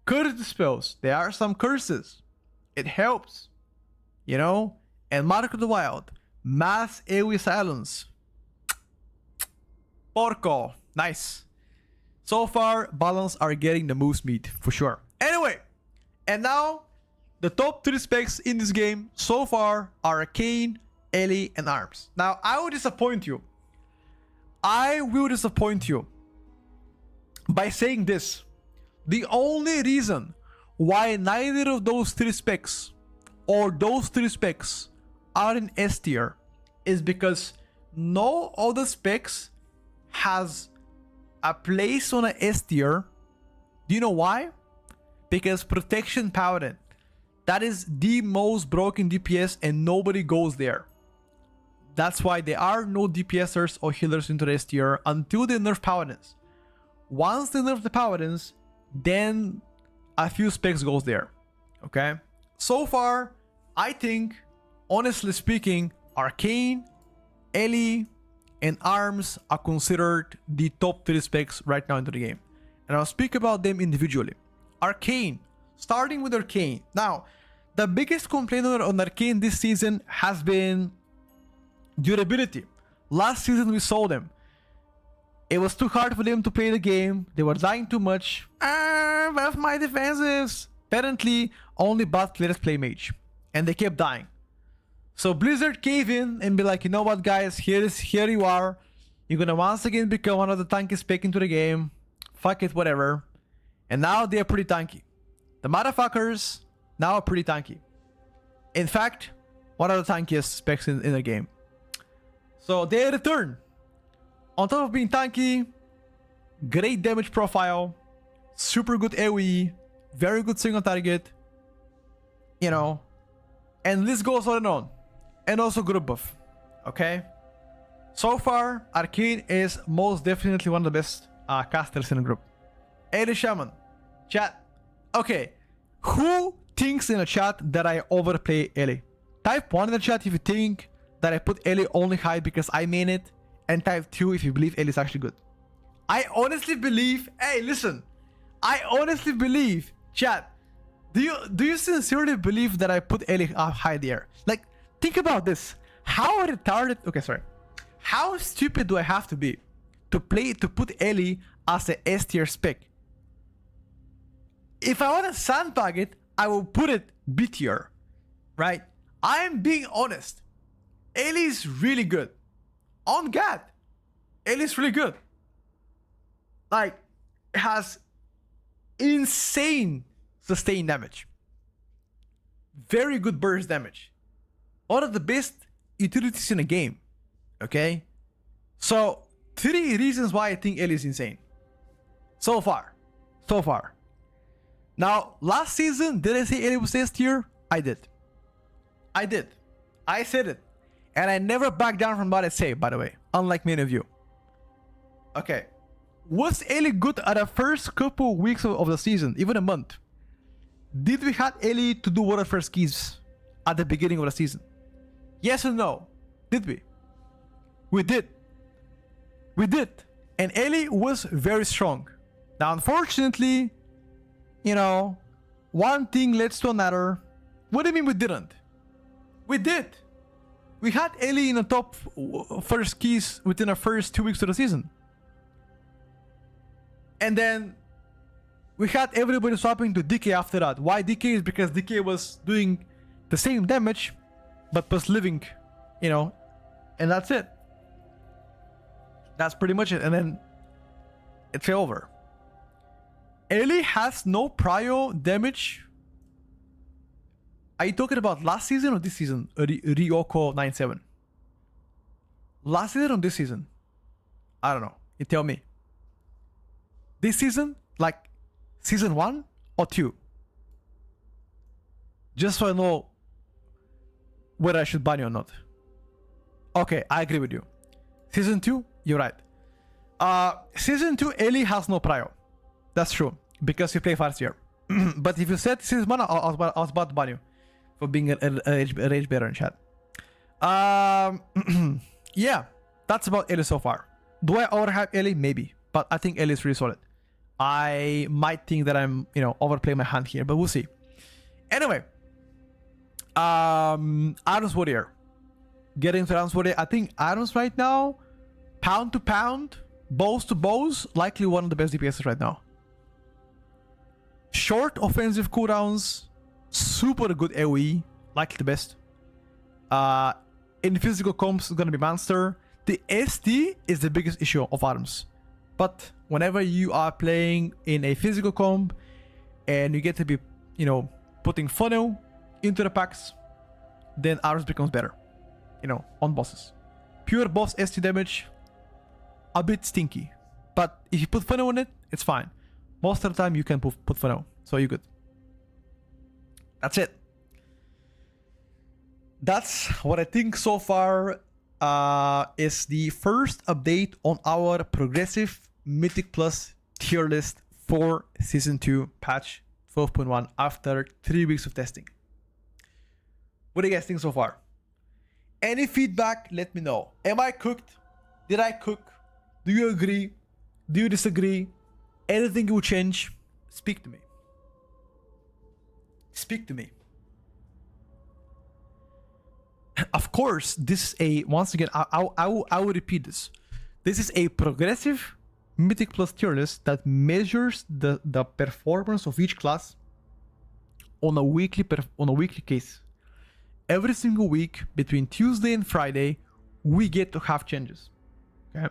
Curse Dispels. There are some curses. It helps. You know? And Mark of the Wild. Mass AoE Silence. Porco. Nice. So far, Balance are getting the most meat, for sure. Anyway, And now, the top 3 specs in this game so far are Arcane, Ellie, and Arms. Now, I will disappoint you. I will disappoint you by saying this. The only reason why neither of those 3 specs or those 3 specs are in S tier is because no other specs has a place on a S tier. Do you know why? Because Protection Paladin, that is the most broken DPS and nobody goes there. That's why there are no DPSers or healers into the S tier until they nerf Paladins. Once they nerf the Paladins, then a few specs goes there. Okay? So far, I think, honestly speaking, Arcane, Ellie, and Arms are considered the top 3 specs right now into the game. And I'll speak about them individually. Arcane. Starting with Arcane. Now, the biggest complaint on Arcane this season has been durability. Last season we saw them. It was too hard for them to play the game. They were dying too much. Where's my defensives? Apparently, only bot players play mage. And they kept dying. So Blizzard cave in and be like, you know what guys, here you are. You're gonna once again become one of the tankiest spec into the game. Fuck it, whatever. And now they're pretty tanky. The motherfuckers now are pretty tanky. In fact, one of the tankiest specs in the game. So they return. On top of being tanky, great damage profile, super good AoE, very good single target, you know, and this goes on and on. And also group buff, okay? So far, Arcane is most definitely one of the best casters in the group. Ellie Shaman, chat. Okay, who thinks in the chat that I overplay Ellie? Type 1 in the chat if you think that I put Ellie only high because I mean it, and type 2 if you believe Ellie is actually good. I honestly believe, hey listen, I honestly believe, chat, do you sincerely believe that I put Ellie high there? Like, think about this. How retarded, okay, sorry. How stupid do I have to be to put Ellie as a S tier spec? If I want to sandbag it, I will put it B tier, right? I'm being honest. Ellie is really good. On God, Ellie is really good. Like, it has insane sustained damage. Very good burst damage. One of the best utilities in the game. Okay? So, 3 reasons why I think Ellie is insane. So far. Now, last season, did I say Ellie was S tier? I did. I said it. And I never backed down from what I say, by the way. Unlike many of you. Okay. Was Ellie good at the first couple weeks of the season? Even a month? Did we have Ellie to do World First Keys at the beginning of the season? Yes or no? Did we? We did. And Ellie was very strong. Now, unfortunately, you know, one thing leads to another. What do you mean we didn't? We did. We had Ellie in the top first keys within the first 2 weeks of the season. And then we had everybody swapping to DK after that. Why DK? Is because DK was doing the same damage, but was living, you know, and that's it. That's pretty much it. And then it fell over. Ellie has no prio damage. Are you talking about last season or this season? Ryoko 97. Last season or this season? I don't know. You tell me. This season? Like season 1 or 2? Just so I know whether I should ban you or not. Okay, I agree with you. Season 2? You're right. Season 2, Ellie has no prio. That's true. Because you play first year. But if you said season 1, I was about to ban you. For being a rage bearer in chat. Yeah, that's about Ellie so far. Do I overhype Ellie? Maybe. But I think Ellie is really solid. I might think that I'm, you know, overplaying my hand here, but we'll see. Anyway. Arms Warrior. Getting to Arms Warrior. I think Arms right now, pound to pound, bows to bows, likely one of the best DPSs right now. Short offensive cooldowns, super good AoE, likely the best. In physical comps, it's gonna be monster. The SD is the biggest issue of arms. But whenever you are playing in a physical comp and you get to be, you know, putting funnel into the packs, then arms becomes better, you know, on bosses. Pure boss SD damage, a bit stinky. But if you put funnel on it, it's fine. Most of the time you can put funnel, so you're good. That's it. That's what I think so far is the first update on our progressive Mythic Plus tier list for Season 2 patch 12.1 after 3 weeks of testing. What do you guys think so far? Any feedback, let me know. Am I cooked? Did I cook? Do you agree? Do you disagree? Anything you will change? Speak to me. Speak to me. Of course, this is a, once again, I will repeat this. This is a progressive Mythic Plus tier list that measures the performance of each class on a weekly case. Every single week between Tuesday and Friday, we get to have changes. Okay.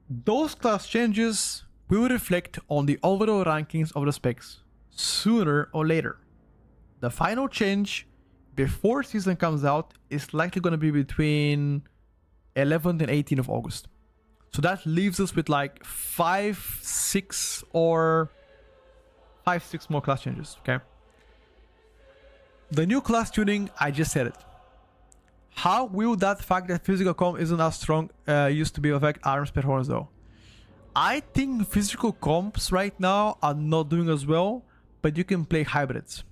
Those class changes will reflect on the overall rankings of the specs sooner or later. The final change before season comes out is likely going to be between 11th and 18th of August. So that leaves us with like 5-6 more class changes. Okay. The new class tuning, I just said it. How will that fact that physical comp isn't as strong used to be affect arms performance though? I think physical comps right now are not doing as well, but you can play hybrids.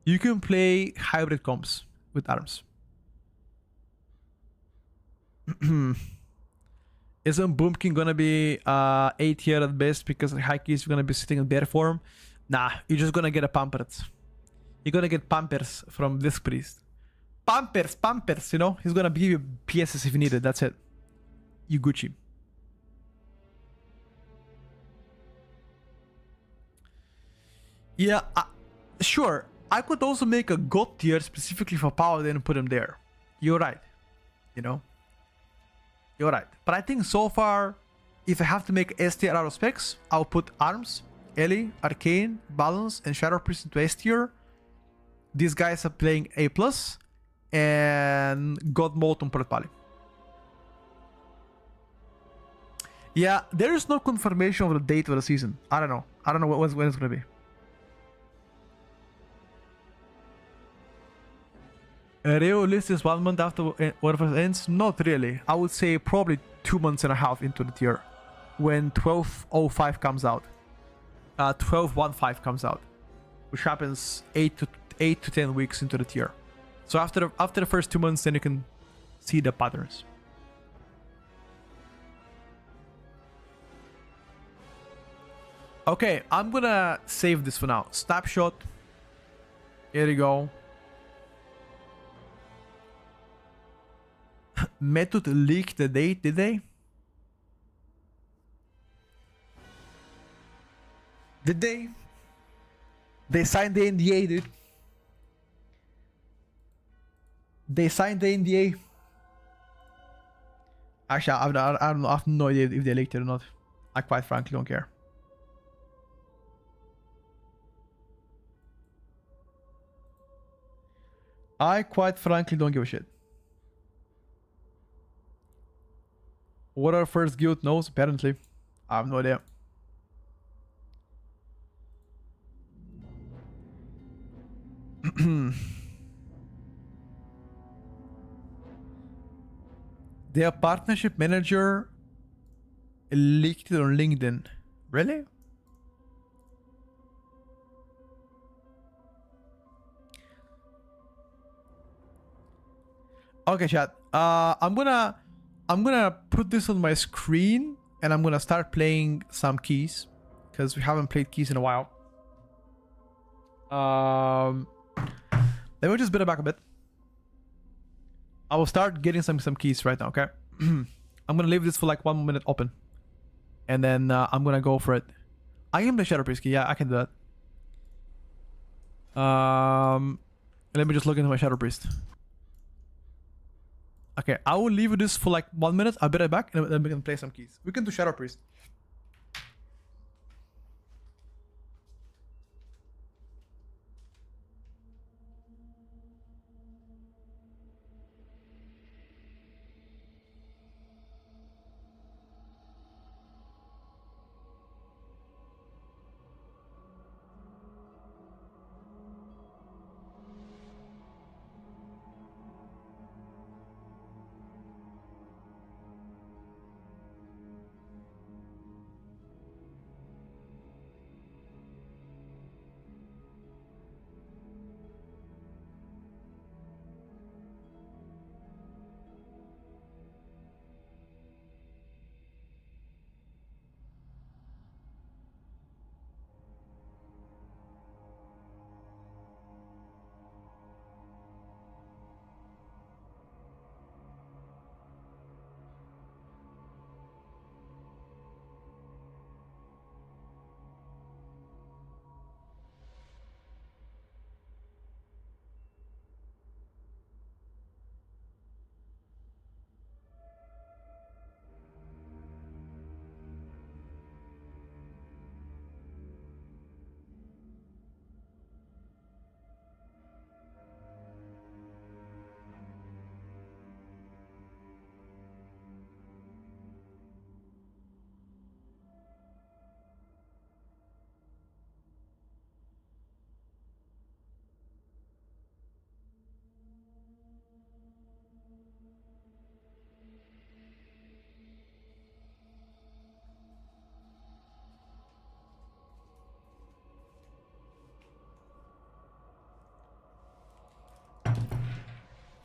You can play hybrid comps with arms. Isn't Boomkin gonna be A tier at best because Haki is gonna be sitting in bear form? Nah, you're just gonna get a Pampers. You're gonna get Pampers from this priest. Pampers, you know? He's gonna give you PSs if you need it, that's it. You Gucci. Yeah, sure. I could also make a God tier specifically for Paladin and put him there. You're right. You know? You're right. But I think so far, if I have to make S tier out of specs, I'll put Arms, Ellie, Arcane, Balance, and Shadow Priest into S tier. These guys are playing A+, and God Mode on Port Pali. Yeah, there is no confirmation of the date of the season. I don't know. I don't know when it's going to be. A real list is 1 month after whatever ends? Not really. I would say probably 2 months and a half into the tier. When 12.05 comes out. 12.15 comes out. Which happens 8 to 10 weeks into the tier. So after the first 2 months, then you can see the patterns. Okay, I'm gonna save this for now. Snapshot. Here you go. Method leaked the date, did they? Did they? They signed the NDA, dude. They signed the NDA. Actually, I have no idea if they leaked it or not. I quite frankly don't care. I quite frankly don't give a shit. What our first guild knows, apparently. I have no idea. Their partnership manager leaked it on LinkedIn. Really? Okay, chat. I'm gonna put this on my screen and I'm gonna start playing some keys because we haven't played keys in a while. Let me just build it back a bit. I will start getting some keys right now, okay? I'm gonna leave this for like 1 minute open. And then I'm gonna go for it. I can play Shadow Priest. Yeah, I can do that. Let me just look into my Shadow Priest. Okay, I will leave this for like 1 minute. I'll be right back, and then we can play some keys. We can do Shadow Priest.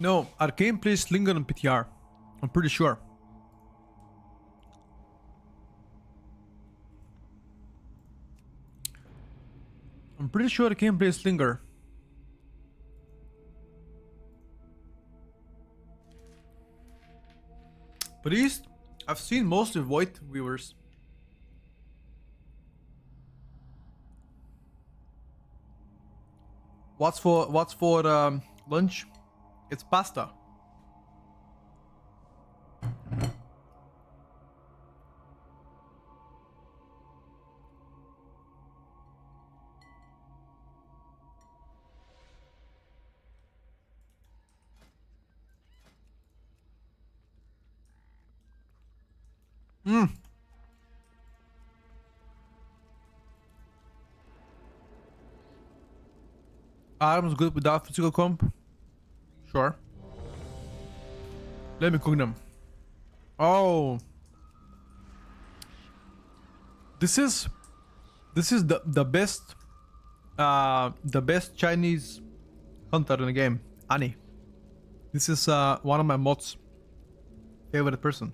No, Arcane plays Slinger and PTR. I'm pretty sure. I'm pretty sure Arcane plays Slinger. Priest, I've seen mostly Void viewers. What's for lunch? It's pasta. Arm's good without physical comp. Sure. Let me cook them. Oh, this is the best Chinese hunter in the game. Annie. This is one of my mods' favorite person.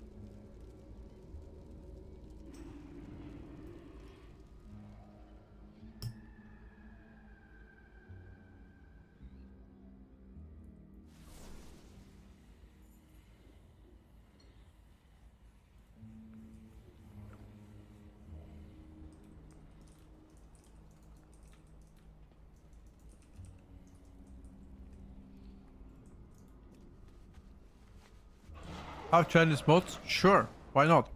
Have Chinese mods? Sure, why not?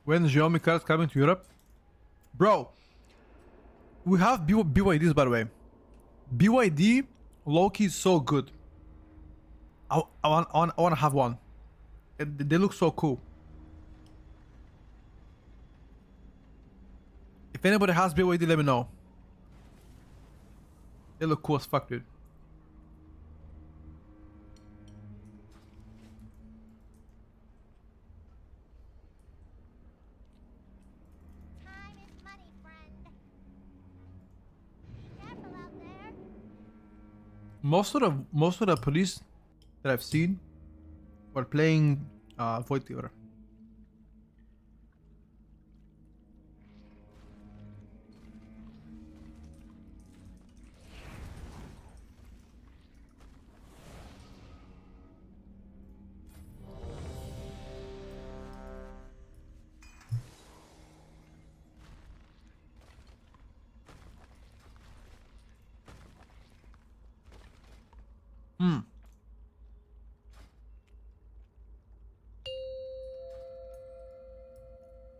When Xiaomi cars coming to Europe? Bro, we have BYDs by the way. BYD Loki is so good. I want to have one. They look so cool. If anybody has BYD, let me know. They look cool as fuck, dude. Time is money, friend. Careful out there. Most of the police that I've seen were playing Void Theater.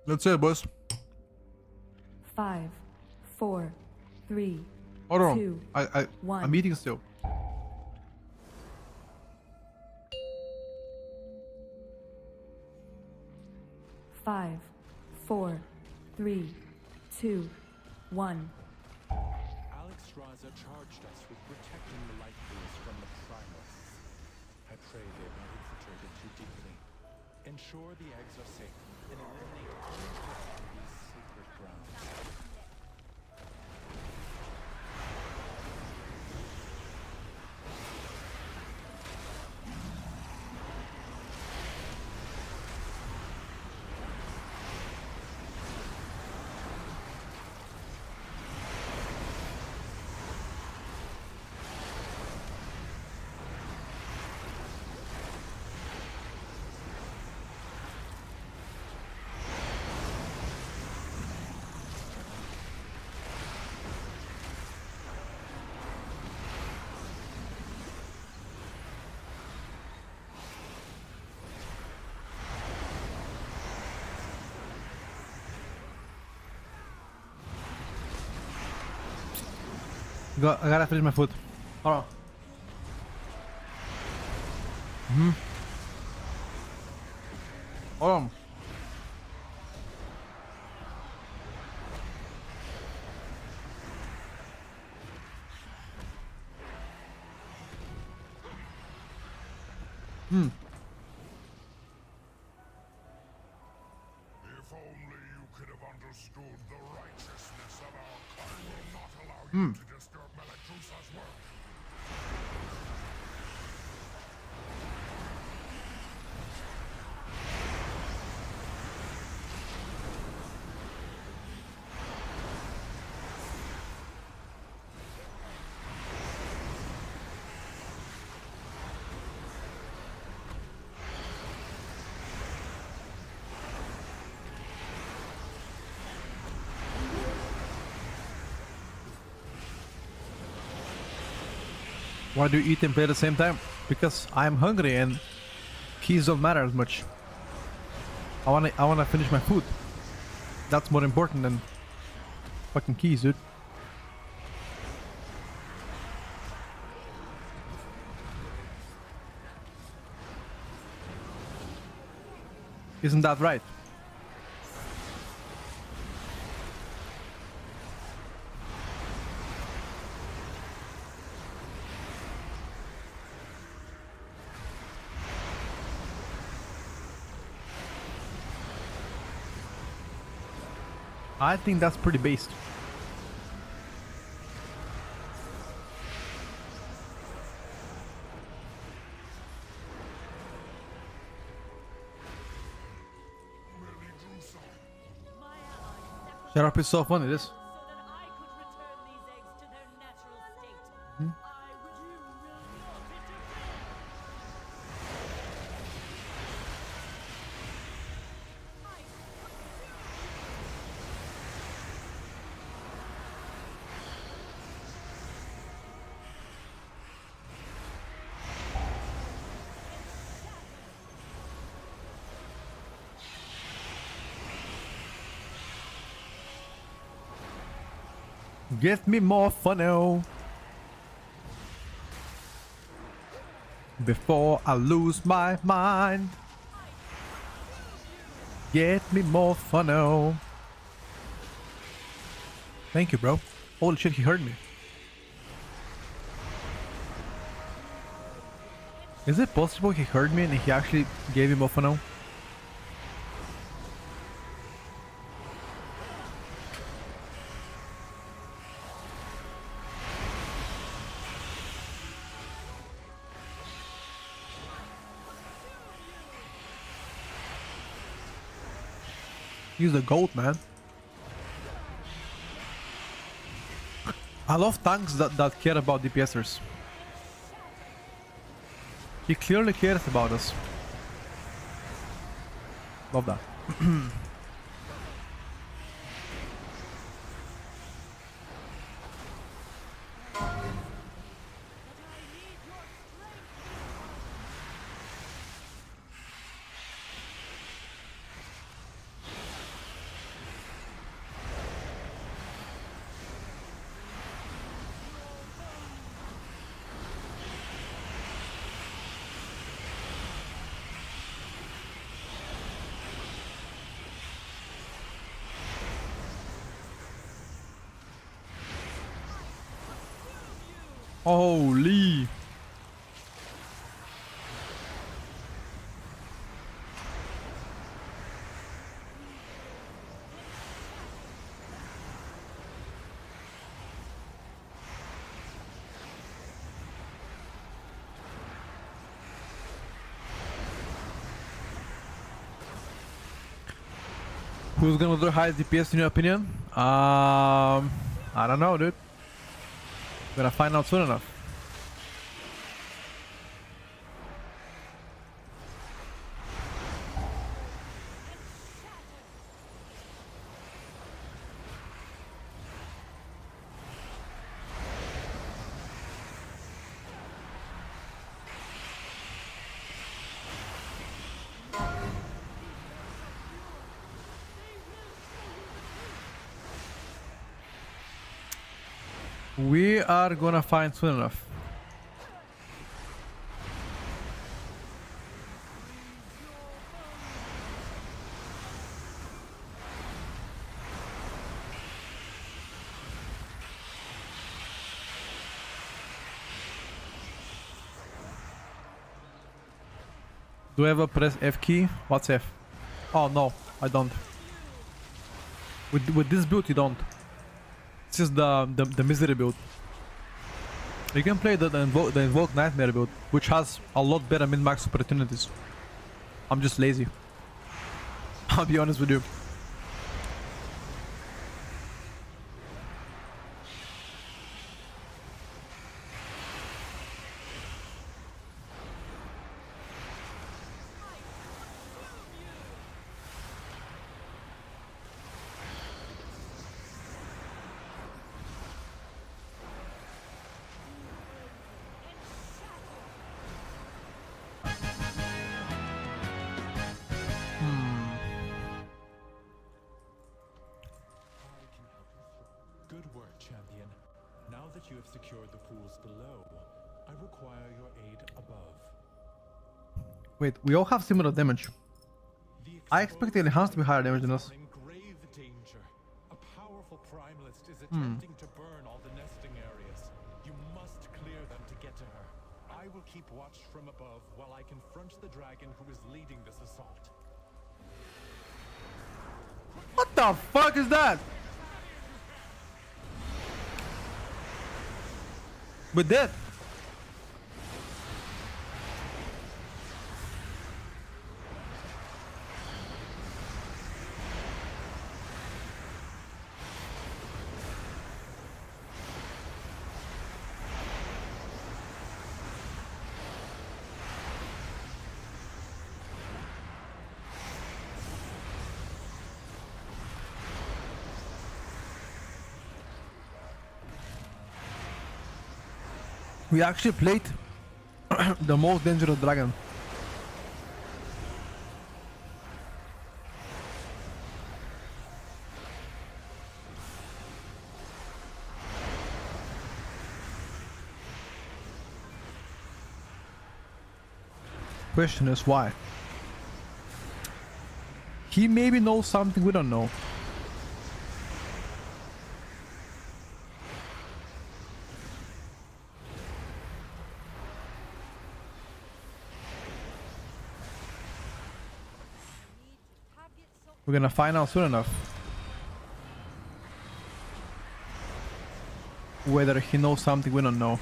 That's it, boys. 5, 4, 3, Hold on. 2, I'm 1. eating still. Five, 4, 3, 2, 1. Alex Raza charged us with protecting the life pools from the primals. I pray they have not infiltrated too deeply. Ensure the eggs are safe and eliminate any threat to these sacred grounds. I gotta finish my food. Hold on. Hold on. If only you could have understood the righteousness of our kind will not allow you to disturb Melatrusa's work. Why do you eat and play at the same time? Because I'm hungry and keys don't matter as much. I wanna finish my food. That's more important than fucking keys, dude. Isn't that right? I think that's pretty based. Shut up, it's so funny, this. So that I could return these eggs to their natural state. You will not Get me more funnel before I lose my mind. Get me more funnel. Thank you, bro. Holy shit, he heard me. Is it possible he heard me and he actually gave him more funnel? He's the GOAT, man. I love tanks that care about DPSers. He clearly cares about us. Love that. Holy. Who's gonna do the highest DPS in your opinion? I don't know, dude. Gonna find out soon enough. We are gonna find soon enough. Do I ever press F key? What's F? Oh no, I don't. With this build you don't. This is the misery build. You can play the invoke nightmare build, which has a lot better min-max opportunities. I'm just lazy. I'll be honest with you. Good work, champion. Now that you have secured the pools below, I require your aid above. Wait, we all have similar damage. The I expected Enhanced to be higher damage than us. are in grave danger. A powerful primalist is attempting to burn all the nesting areas. You must clear them to get to her. I will keep watch from above while I confront the dragon who is leading this assault. What the fuck is that? We're dead. We actually played the most dangerous dragon. Question is why? He maybe knows something we don't know. We're gonna find out soon enough whether he knows something we don't know.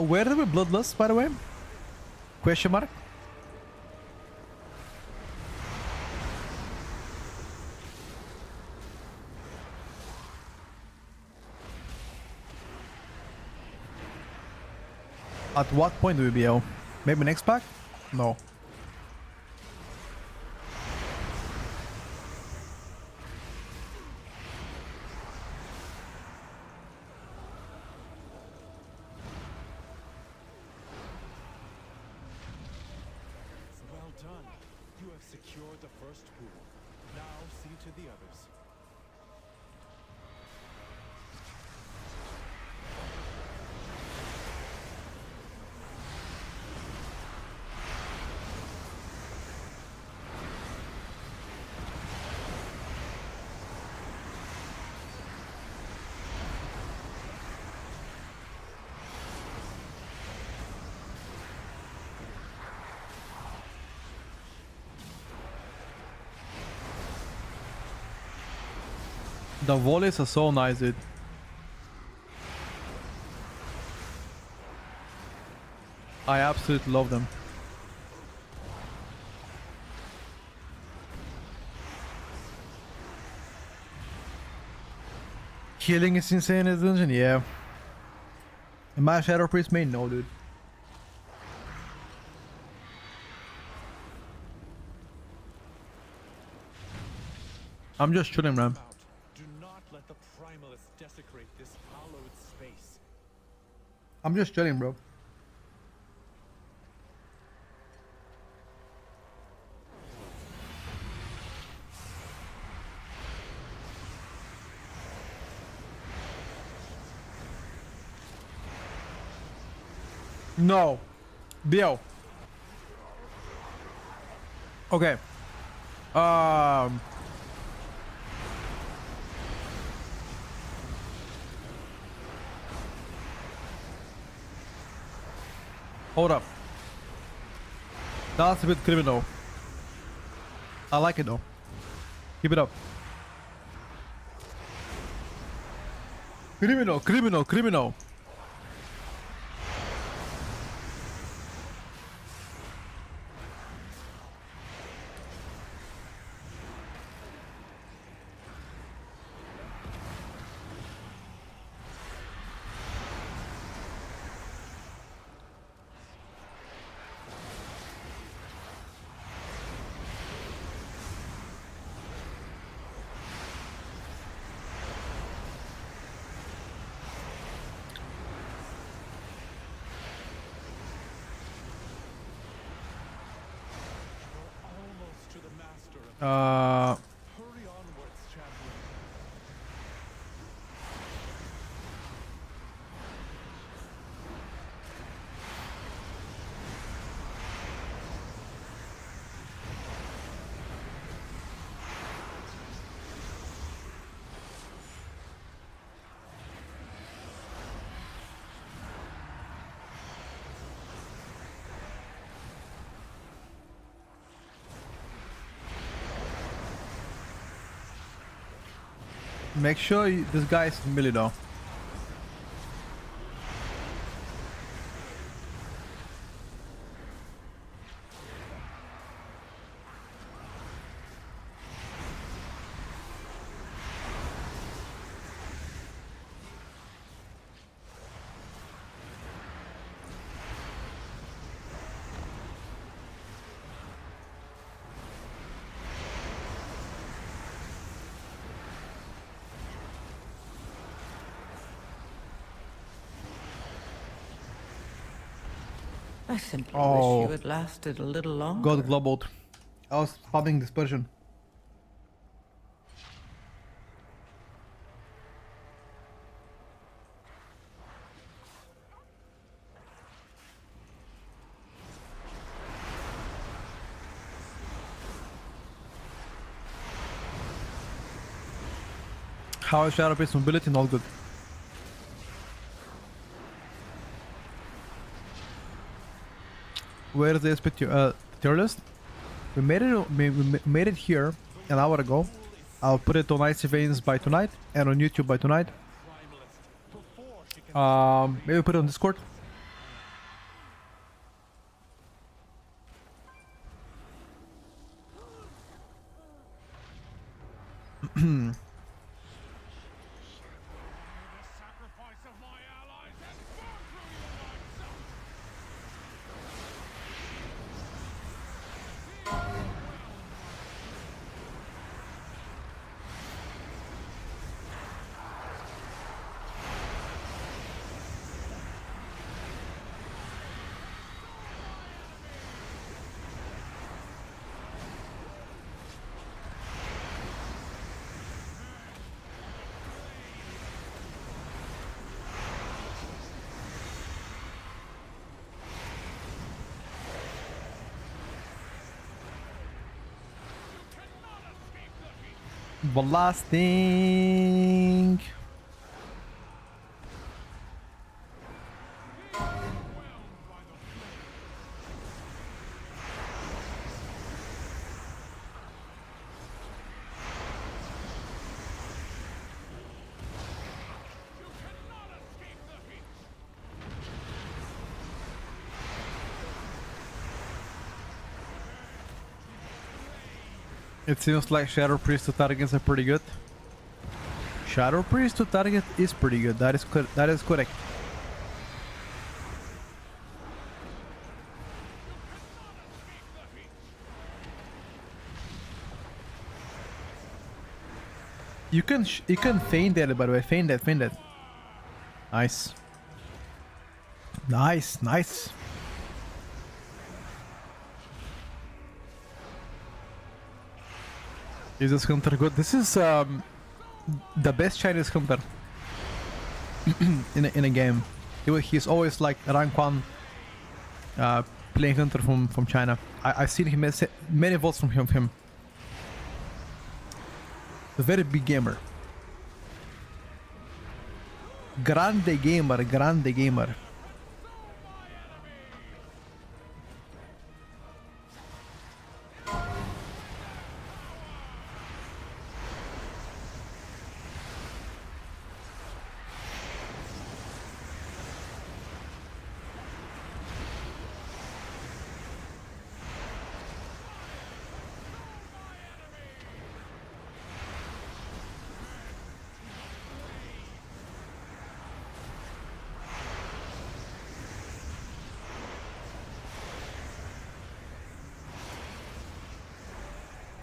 Where are we bloodless, by the way? Question mark? At what point do we BO? Maybe next pack? No. done. You have secured the first pool. Now see to the others. The volleys are so nice, dude. I absolutely love them. Healing is insane in this dungeon, yeah. In my Shadow Priest main, no, dude. I'm just chilling, man. Do not let the primalists desecrate this hallowed space. I'm just chilling, bro. No. Bill. Okay. Hold up. That's a bit criminal. I like it though. Keep it up. Criminal, criminal, criminal. Almost to the master of Hurry onwards, champion. Make sure this guy is melee though. I simply Oh. wish you had lasted a little longer. Got globaled. I was spamming dispersion. How is Shadow Priest mobility? Not good. Where is the tier list? We made it. We made it here an hour ago. I'll put it on Icy Veins by tonight and on YouTube by tonight. Maybe put it on Discord. Blasting. It seems like Shadow Priest to targets are pretty good. Shadow Priest to target is pretty good. That is correct. You can feign that, by the way. Feign that. Nice. Nice. Is this hunter good? This is the best Chinese hunter in a game. He's always like rank 1 playing hunter from China. I've seen him many votes from him. A very big gamer. Grande gamer.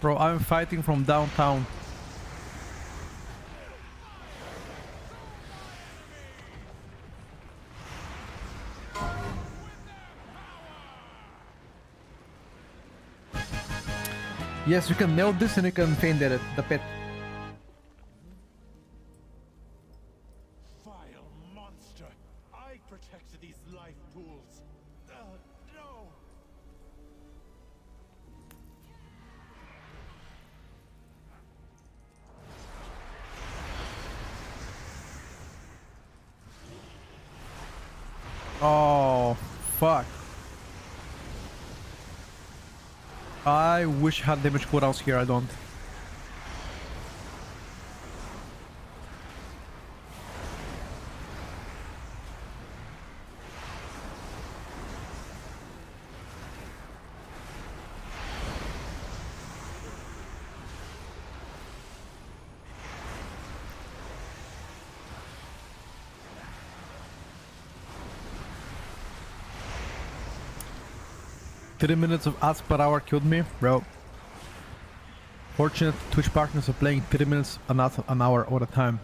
Bro, I'm fighting from downtown. Yes, you can nail this and you can feign that the pet. Vile monster! I protected these life pools. No! Oh, fuck. I wish I had damage cooldowns here, I don't. Three minutes of ads per hour killed me, bro. Fortunate Twitch partners are playing 3 minutes an hour all the time.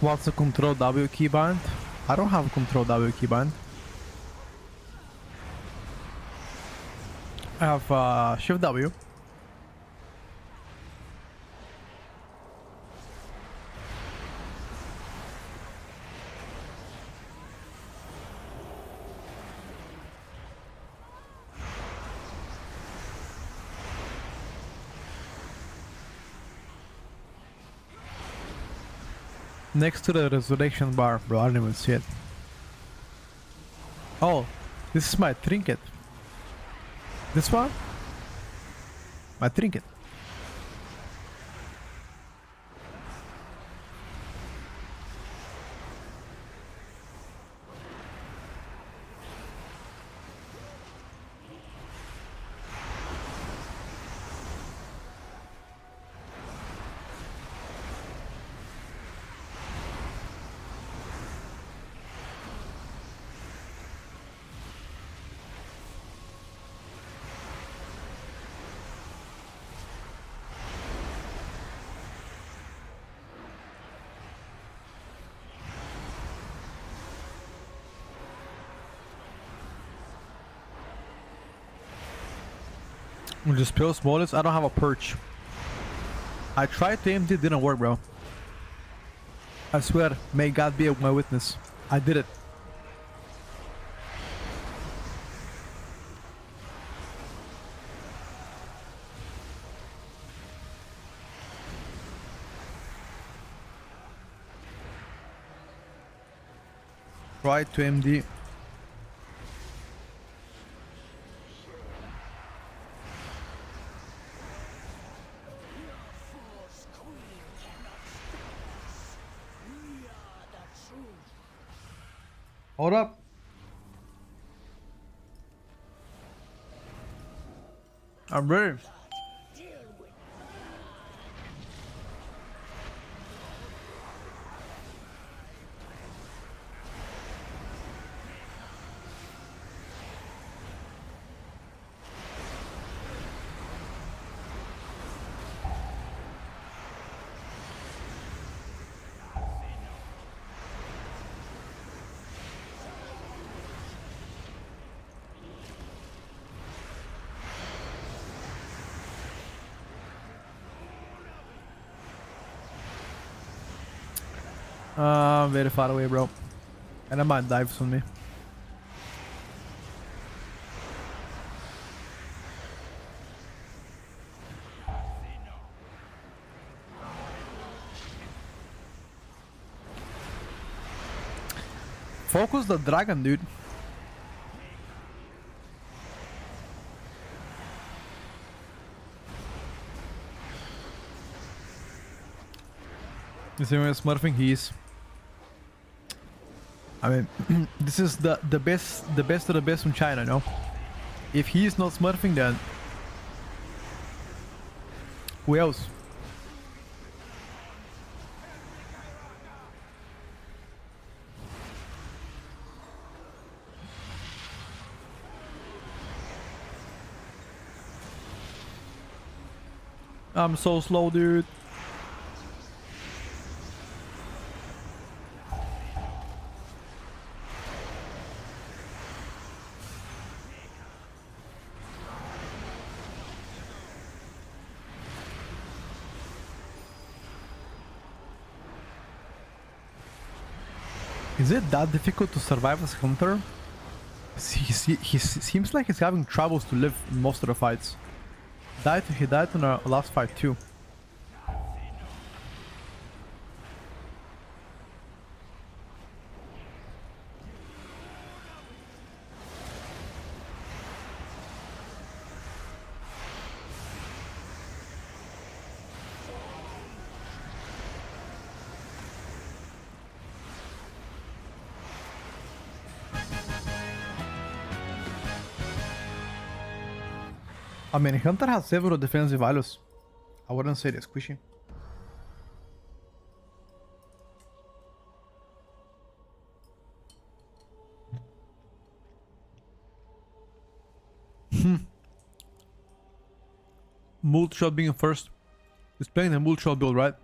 What's the control W keybind? I don't have a control W keybind. I have shift W. Next to the resurrection bar, bro, I didn't even see it. Oh, this is my trinket. This one? My trinket. We'll just pill smallest. I don't have a perch. I tried to AMD, didn't work, bro. I swear, may God be my witness. I did it. Try to AMD. Hold up. I'm ready. Very far away, bro. And I might dive on me. Focus the dragon, dude. You see me smurfing? He is. I mean, this is the best of the best from China, no? If he is not smurfing, then who else? I'm so slow, dude. Is it that difficult to survive as a hunter? He seems like he's having troubles to live in most of the fights. He died in our last fight too. I mean, Hunter has several defensive values. I wouldn't say they're squishy. Multi-shot being first. He's playing the multi-shot build, right?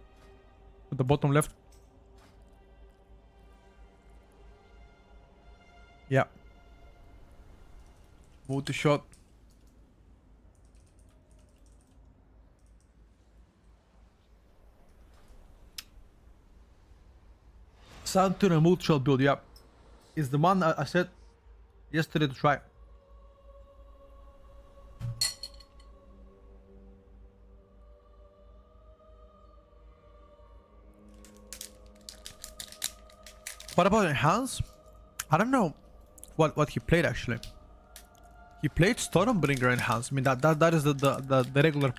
At the bottom left. Yeah. Multi-shot. Saturn and multi-shot build, yeah. Is the one I said yesterday to try. What about Enhance? I don't know what he played actually. He played Stormbringer Enhance. I mean that is the regular.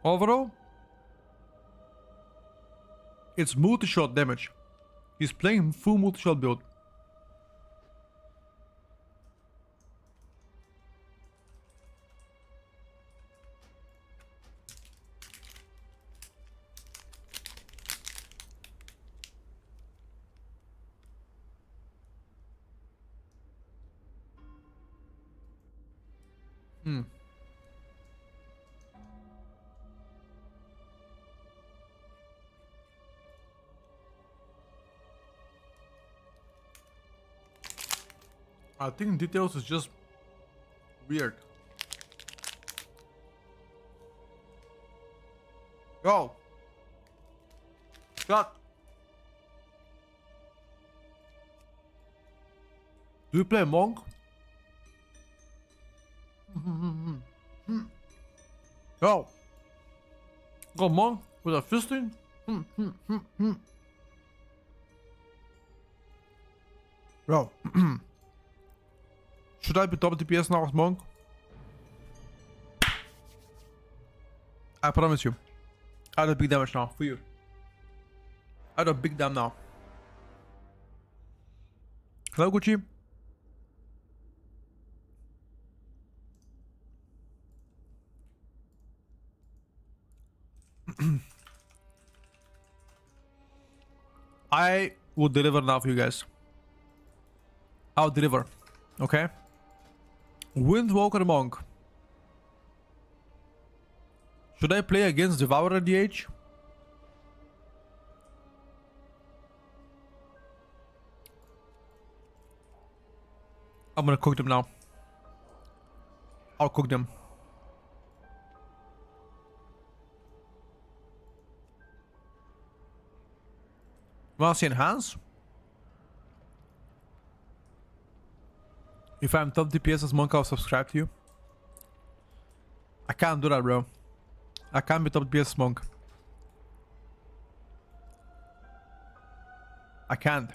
Overall, it's multi-shot damage. He's playing full multi-shot build. I think details is just weird. Go. Cut. Do you play monk? Go. Go monk with a fisting? Bro. Should I be top DPS now as monk? I promise you. I do big damage now for you. I do big damage now. Hello, Gucci. I will deliver now for you guys. I'll deliver. Okay? Windwalker Monk. Should I play against Devourer DH? I'm gonna cook them now. I'll cook them. Wanna see enhance? If I'm top DPS as monk, I'll subscribe to you. I can't do that, bro. I can't be top DPS as monk. I can't.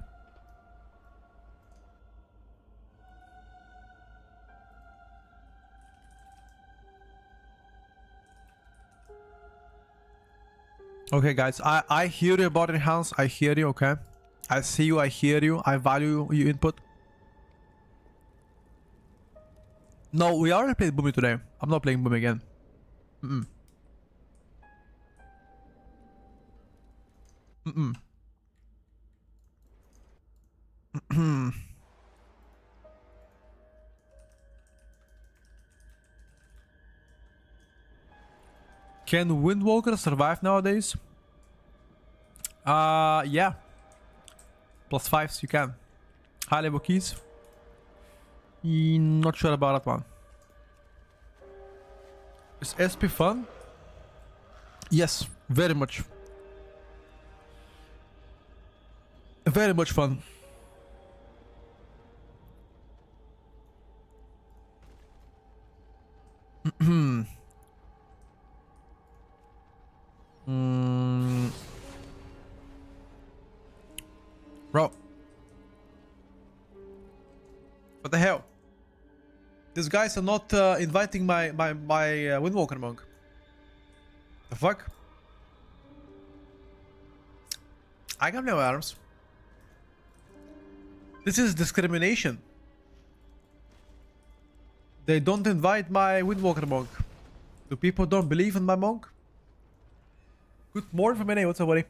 Okay, guys, I hear you about enhance. I hear you, okay? I see you, I hear you, I value your input. No, we already played Boomy today. I'm not playing Boomy again. Can Windwalker survive nowadays? Yeah. +5s, you can. High level keys. Not sure about that one. Is SP fun? Yes, very much. Very much fun. Bro. What the hell? These guys are not inviting my Windwalker monk. The fuck? I got no arms. This is discrimination. They don't invite my Windwalker monk. Do people don't believe in my monk? Good morning from NA, what's up, buddy?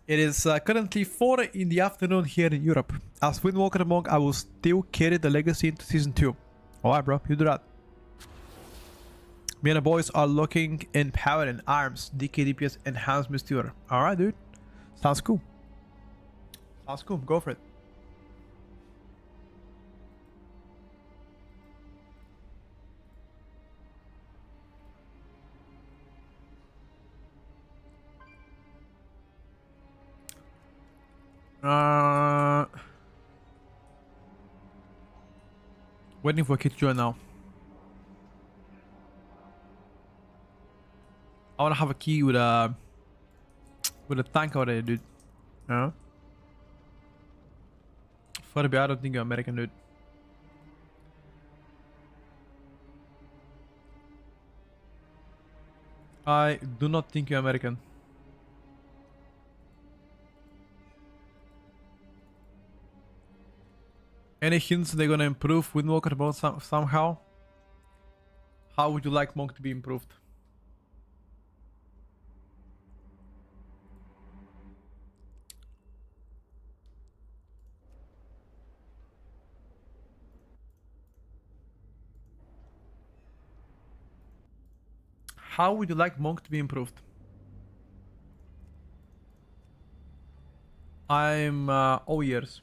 It is currently 4 in the afternoon here in Europe. As Windwalker monk, I will still carry the legacy into season 2. Alright, bro, you do that. Me and the boys are looking in power and arms. DK DPS enhanced Mystere. Alright, dude. Sounds cool. Sounds cool. Go for it. Waiting for a kid to join now. I wanna have a key with a tank out there, dude. Yeah. Furby, I don't think you're American, dude. I do not think you're American. Any hints they're gonna improve Windwalker mode somehow? How would you like Monk to be improved? How would you like Monk to be improved? I'm all ears.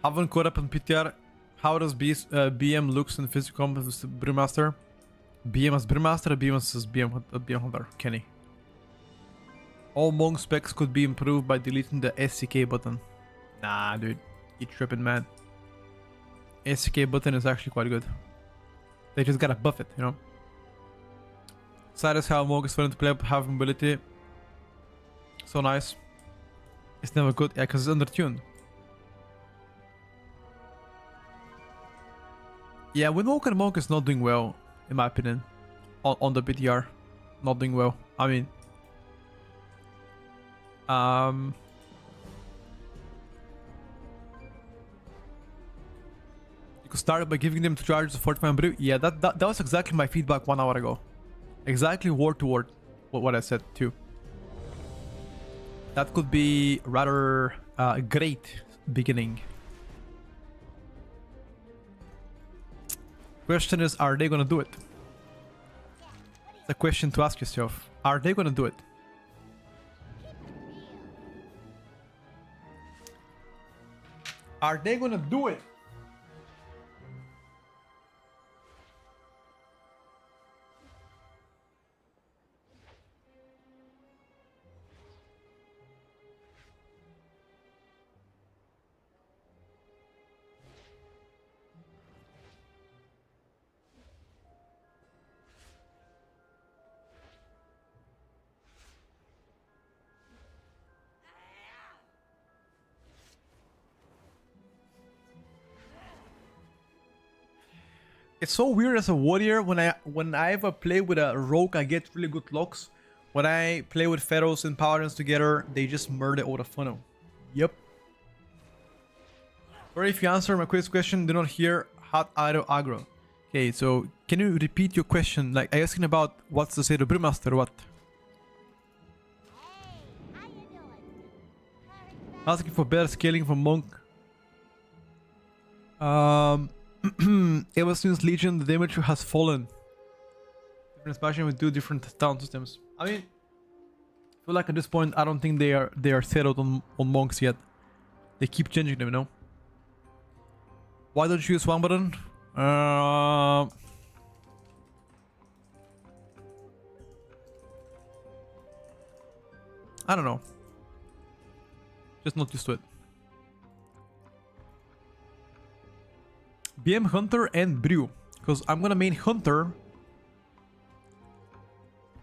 Haven't caught up on PTR. How does BM looks in physical combat with Brewmaster? BM as Brewmaster or BM as BM Hunter? Kenny. All Monk specs could be improved by deleting the SCK button. Nah, dude. You tripping, man. SCK button is actually quite good. They just gotta buff it, you know? Sad as how Monk is fun to play up, have mobility. So nice. It's never good, yeah, because it's undertuned. Yeah, Windwalker Monk is not doing well, in my opinion. On the BTR. Not doing well. I mean... You could start by giving them 2 charges of 45 brew. Yeah, that was exactly my feedback 1 hour ago. Exactly word to word what I said too. That could be rather great beginning. Question is, are they gonna do it? The question to ask yourself. Are they gonna do it? Are they gonna do it? It's so weird as a warrior when I ever play with a rogue, I get really good locks. When I play with Pharaohs and Paladins together, they just murder all the funnel. Yep. Sorry if you answer my quiz question, do not hear hot idle aggro. Okay, so can you repeat your question? Like, are you asking about what's the state of Brewmaster or what? Hey, how you doing? Asking for better scaling from Monk. Ever since Legion, the damage has fallen. Different expansion with 2 different town systems. I mean, I feel like at this point, I don't think they are settled on monks yet. They keep changing them, you know. Why don't you use 1 button? I don't know. Just not used to it. BM Hunter and Brew. Because I'm gonna main Hunter.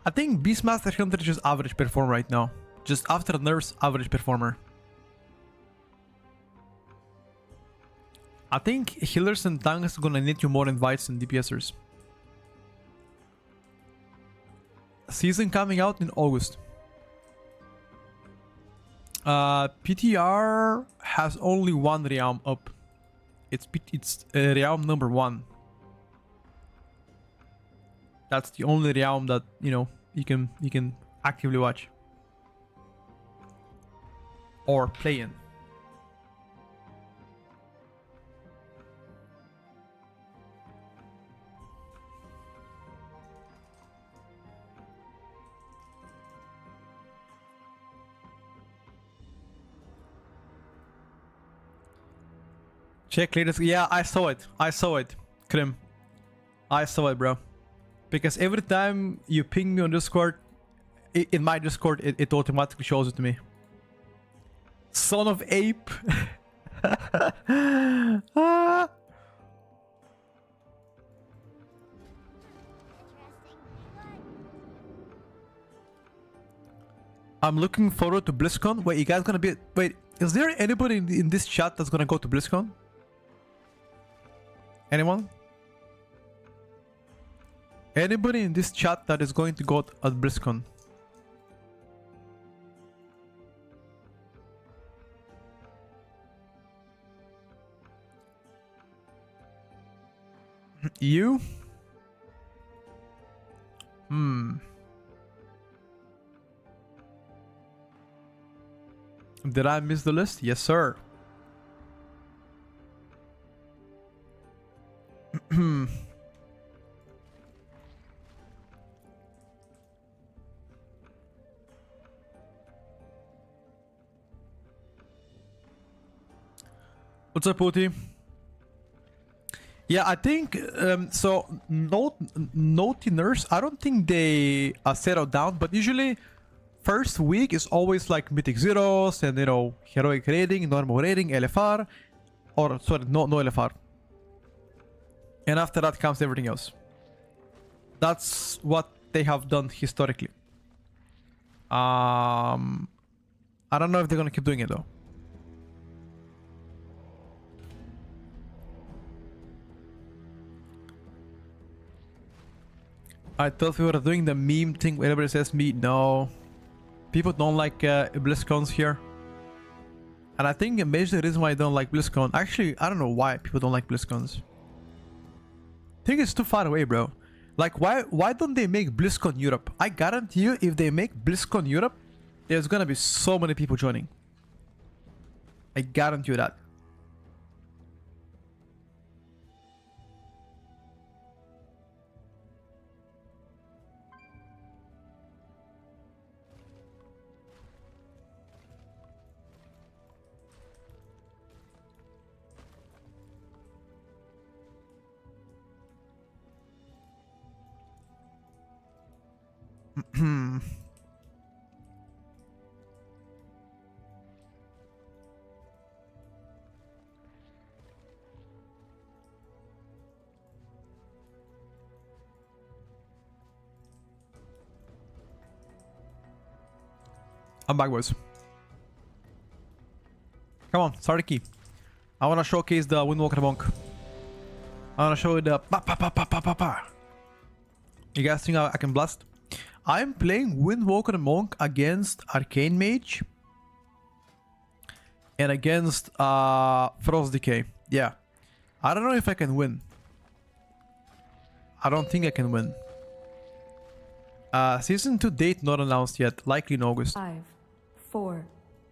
I think Beastmaster Hunter is just average performer right now. Just after nerfs, average performer. I think healers and tanks gonna need you more invites than DPSers. Season coming out in August. PTR has only 1 realm up. It's realm number 1. That's the only realm that, you know, you can actively watch or play in. Check latest. Yeah, I saw it. I saw it. Krim. I saw it, bro. Because every time you ping me on Discord, in my Discord, it automatically shows it to me. Son of ape. Ah. I'm looking forward to BlizzCon. Wait, you guys gonna be... Wait, is there anybody in this chat that's gonna go to BlizzCon? Anyone? Anybody in this chat that is going to go at BlizzCon? You? Did I miss the list? Yes, sir. What's up, Pooty? Yeah, I think so. Naughty Nurse, I don't think they settle down, but usually first week is always like Mythic Zeros and, you know, heroic rating, normal rating, LFR, or sorry, no LFR. And after that comes everything else. That's what they have done historically. I don't know if they're gonna keep doing it though. I thought we were doing the meme thing where everybody says me. No. People don't like BlizzCons here. And I think a major reason why I don't like BlizzCon... Actually, I don't know why people don't like BlizzCons. I think it's too far away, bro. Like, why don't they make BlizzCon Europe? I guarantee you, if they make BlizzCon Europe, there's gonna be so many people joining. I guarantee you that. I'm back, boys. Come on, start the key. I wanna showcase the Windwalker Monk. I wanna show you the pa pa pa pa pa pa pa. You guys think I can blast? I'm playing Windwalker Monk against Arcane Mage and against Frost Decay. Yeah, I don't know if I can win. I don't think I can win. Season 2 date not announced yet, likely in August. 5, 4,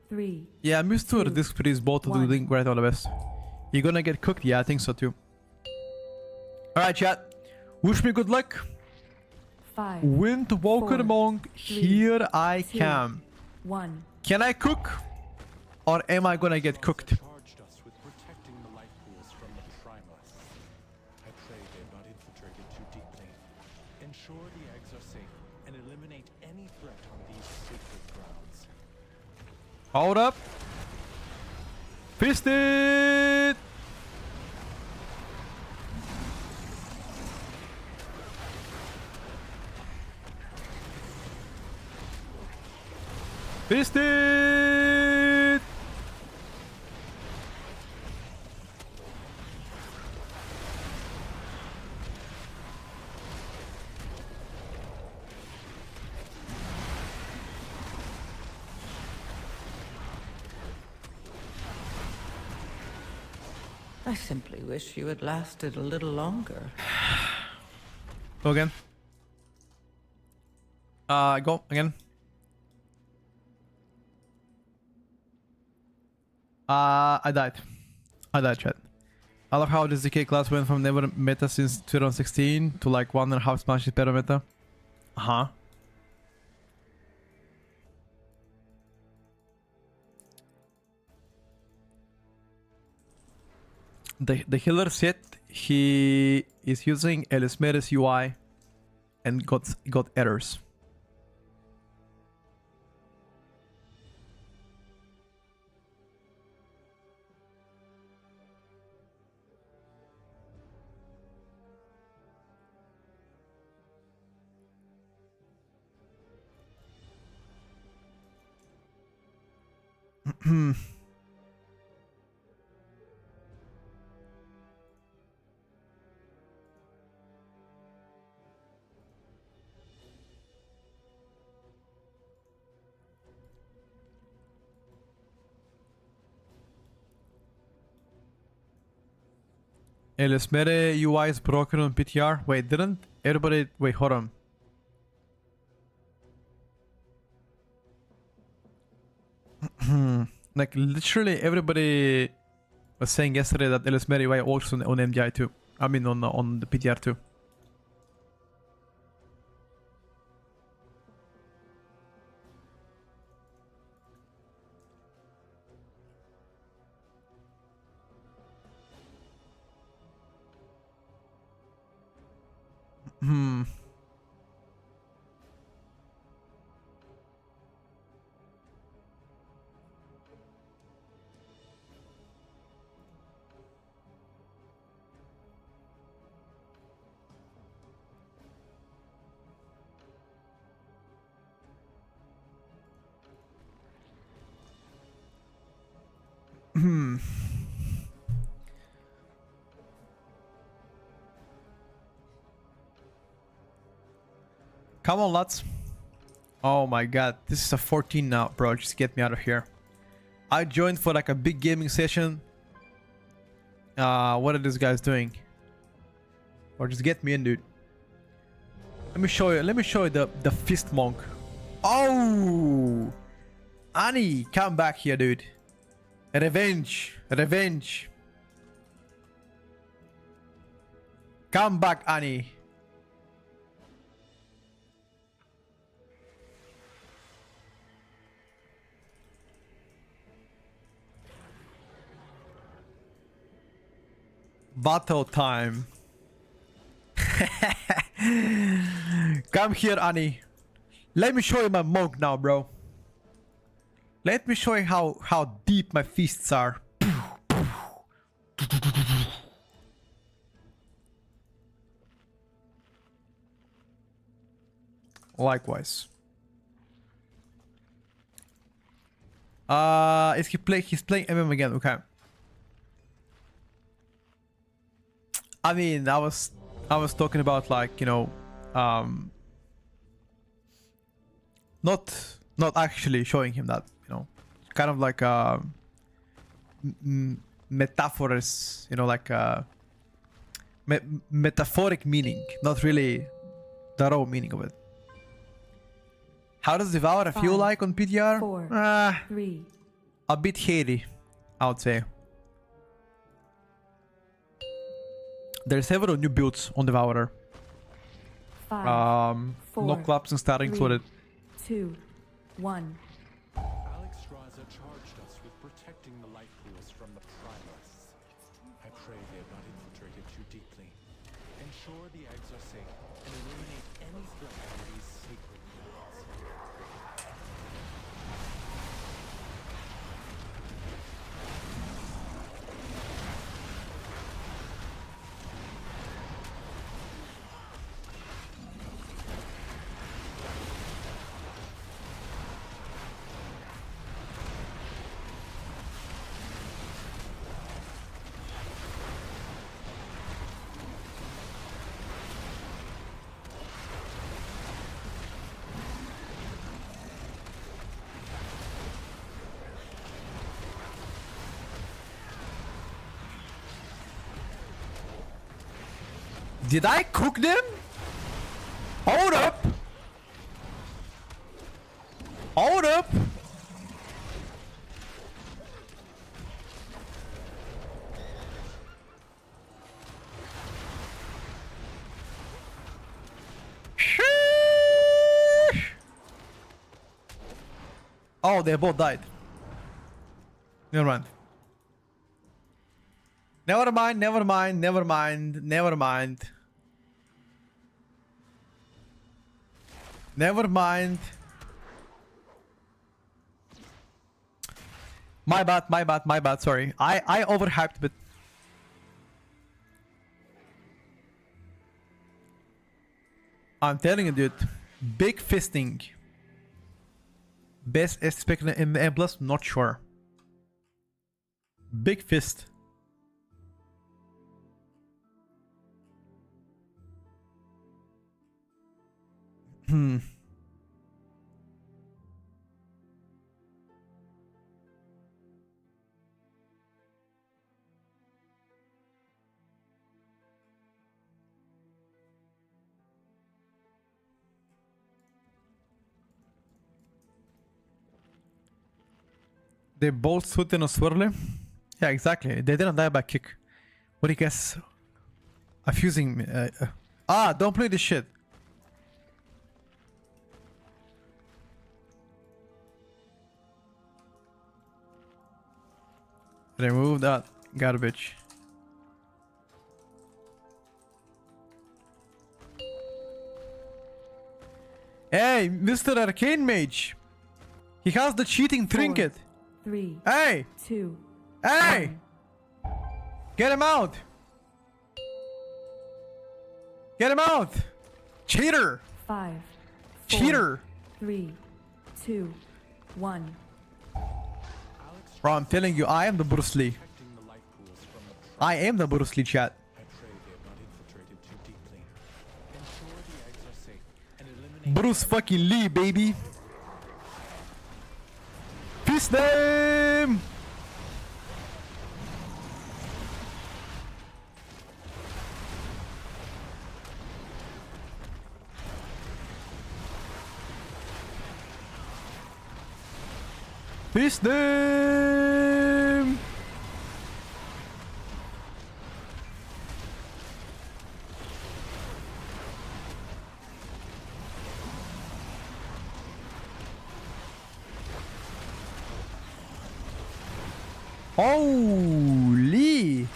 3. Yeah, Mr. Disc Freeze both to the link right on the best. You're gonna get cooked? Yeah, I think so too. Alright, chat. Wish me good luck. 5, Windwalker 4, Monk, 3, here I 2, come. 1. Can I cook? Or am I gonna get cooked? Charged us with protecting the life pools from the primalists. I pray they've not infiltrated too deeply. Ensure the eggs are safe and eliminate any threat on these sacred grounds. Hold up. Fist it! Fist it! I simply wish you had lasted a little longer. Go again. Go again. I died. I died, chat. I love how this DK class went from never meta since 2016 to like 1.5 smashes better meta. Uh-huh. The healer said he is using Elismere's UI and got errors. Elismere UI is broken on PTR. Wait, didn't everybody... Wait, hold on. Like literally everybody was saying yesterday that LS Mary works on MDI too. I mean on the PTR too. Hmm. Hmm. Come on, lads. Oh my god, this is a 14 now, bro. Just get me out of here. I joined for like a big gaming session. What are these guys doing? Or just get me in, dude. Let me show you. Let me show you the fist monk. Oh, Annie, come back here, dude. Revenge, revenge. Come back, Annie. Battle time. Come here, Annie. Let me show you my monk now, bro. Let me show you how deep my fists are. Likewise. Is he play? He's playing MM again. Okay. I mean, I was talking about like, you know, not actually showing him that, you know, kind of like metaphors, you know, like metaphoric meaning, not really the raw meaning of it. How does Devour feel like on PTR? 4, 3, A bit hairy, I would say. There's several new builds on Devourer. 5, No 4, collapsing star 3, included. 2, 1. Alex Raza charged us with protecting the life pools from the primalists. I pray they have not infiltrated too deeply. Ensure the eggs are safe and eliminate any threat to these sacred plants. Did I cook them? Hold up! Hold up! Sheesh. Oh, they both died. Never mind. Never mind, never mind, never mind, never mind. Never mind. My bad, my bad, my bad, sorry. I overhyped, but I'm telling you, dude. Big fisting. Best aspect in M+, not sure. Big fist. Hmm. They both stood in a swirly. Yeah, exactly. They didn't die by kick. What do you guess? A fusing. Don't play this shit. Remove that garbage. Hey, Mr. Arcane Mage. He has the cheating trinket. 3, Hey! 2, Hey! 1. Get him out! Get him out! Cheater! 5, 4, Cheater! 3, 2, 1. Bro, I'm telling you, I am the Bruce Lee. Protecting the life pools from the trap. I am the Bruce Lee, chat. I pray they have not infiltrated too deeply. Ensure the eggs are safe and eliminate Bruce fucking Lee, baby. Fist them! Fist them! Holy!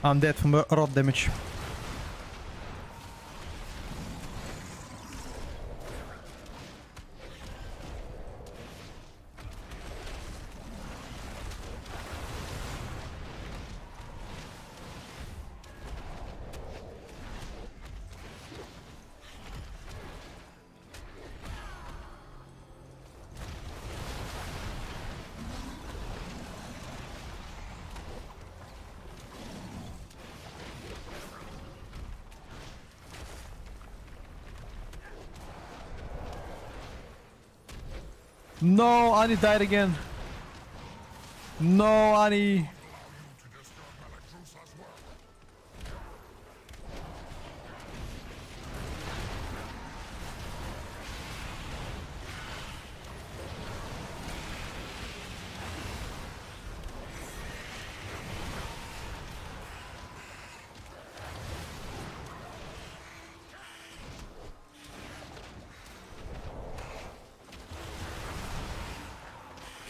I'm dead from rot damage. No, Annie died again. No, Annie.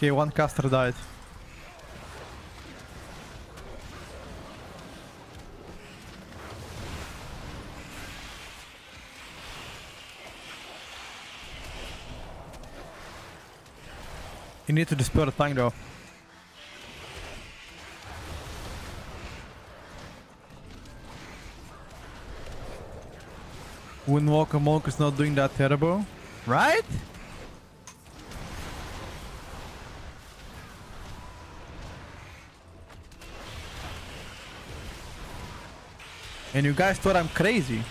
Okay, one caster died. You need to dispel the tank though. Windwalker Monk is not doing that terrible, right? And you guys thought I'm crazy.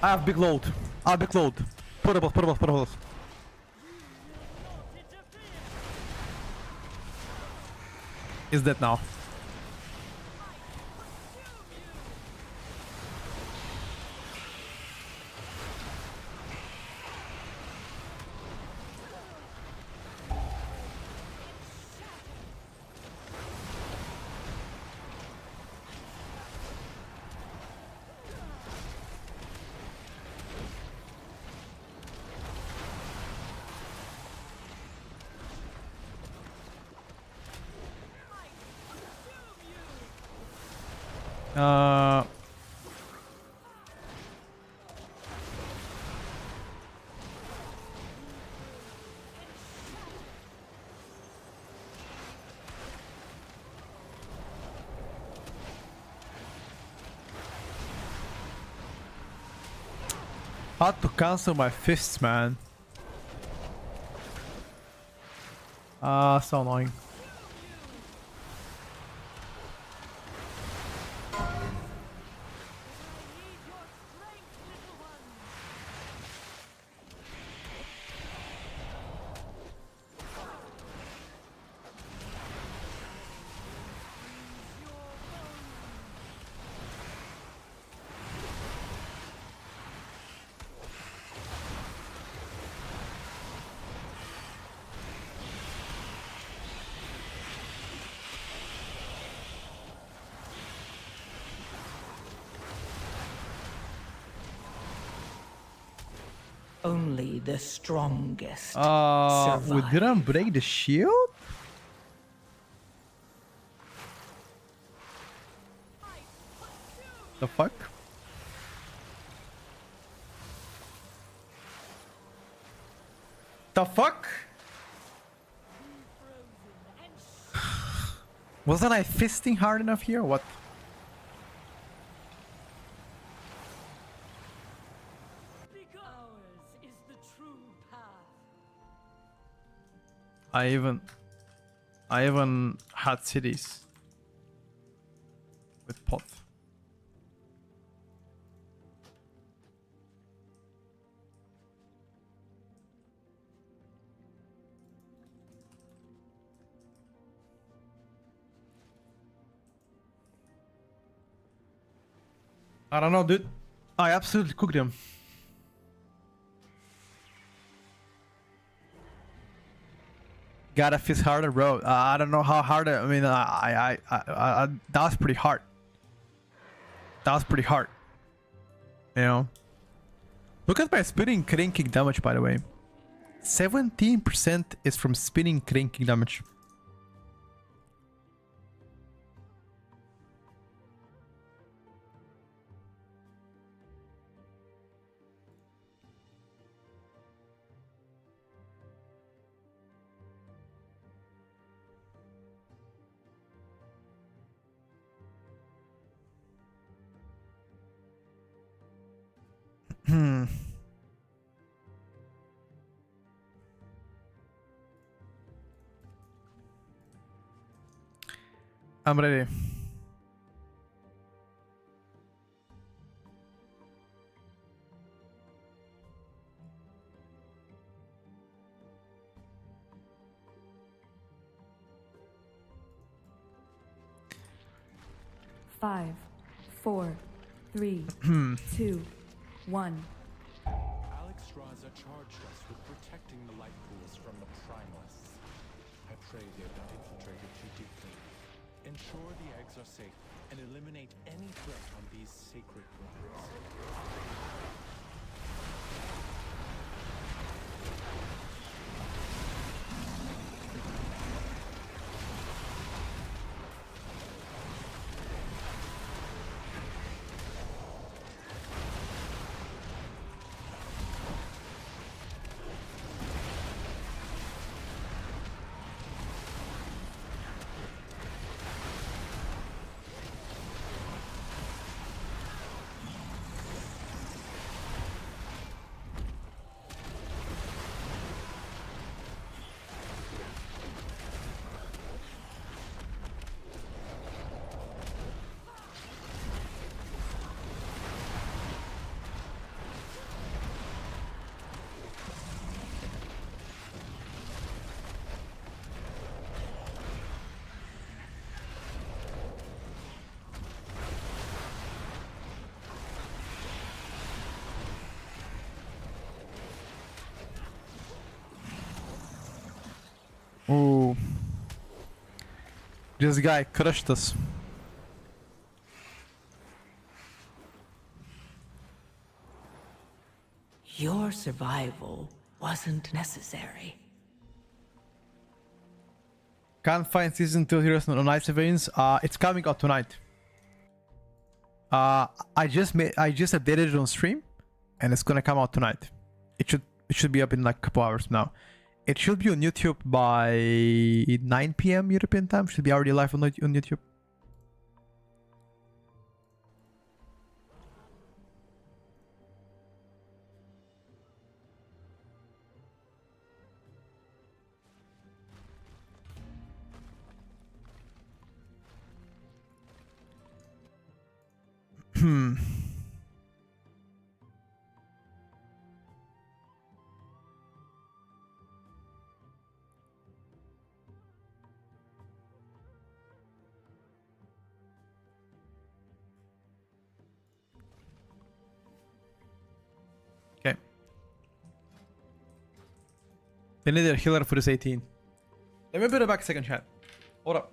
I have big load. I have big load. Portables, portables, portables. Is dead now. Hard to cancel my fists, man. So annoying. Only the strongest We survive. didn't break the shield? The fuck? The fuck? Wasn't I fisting hard enough here? What? Ours is the true path. I even had cities with pot. I don't know, dude. I absolutely cooked him. Gotta fist harder, bro. I don't know how hard. I mean, that was pretty hard. That was pretty hard. You know. Look at my spinning cranking damage, by the way. 17% is from spinning cranking damage. I'm ready. Five, four, three, two, one. Alex Raza charged us with protecting the life pools from the primalists. I pray they have not infiltrated too deeply. Ensure the eggs are safe and eliminate any threat on these sacred grounds. This guy crushed us. Your survival wasn't necessary. Can't find season 2 heroes on Ice Veins. It's coming out tonight. I just updated it on stream, and it's gonna come out tonight. It should be up in like a couple hours now. It should be on YouTube by 9 p.m. European time. Should be already live on YouTube. Okay. They need a healer for this 18. Let me put it back a second, chat. Hold up.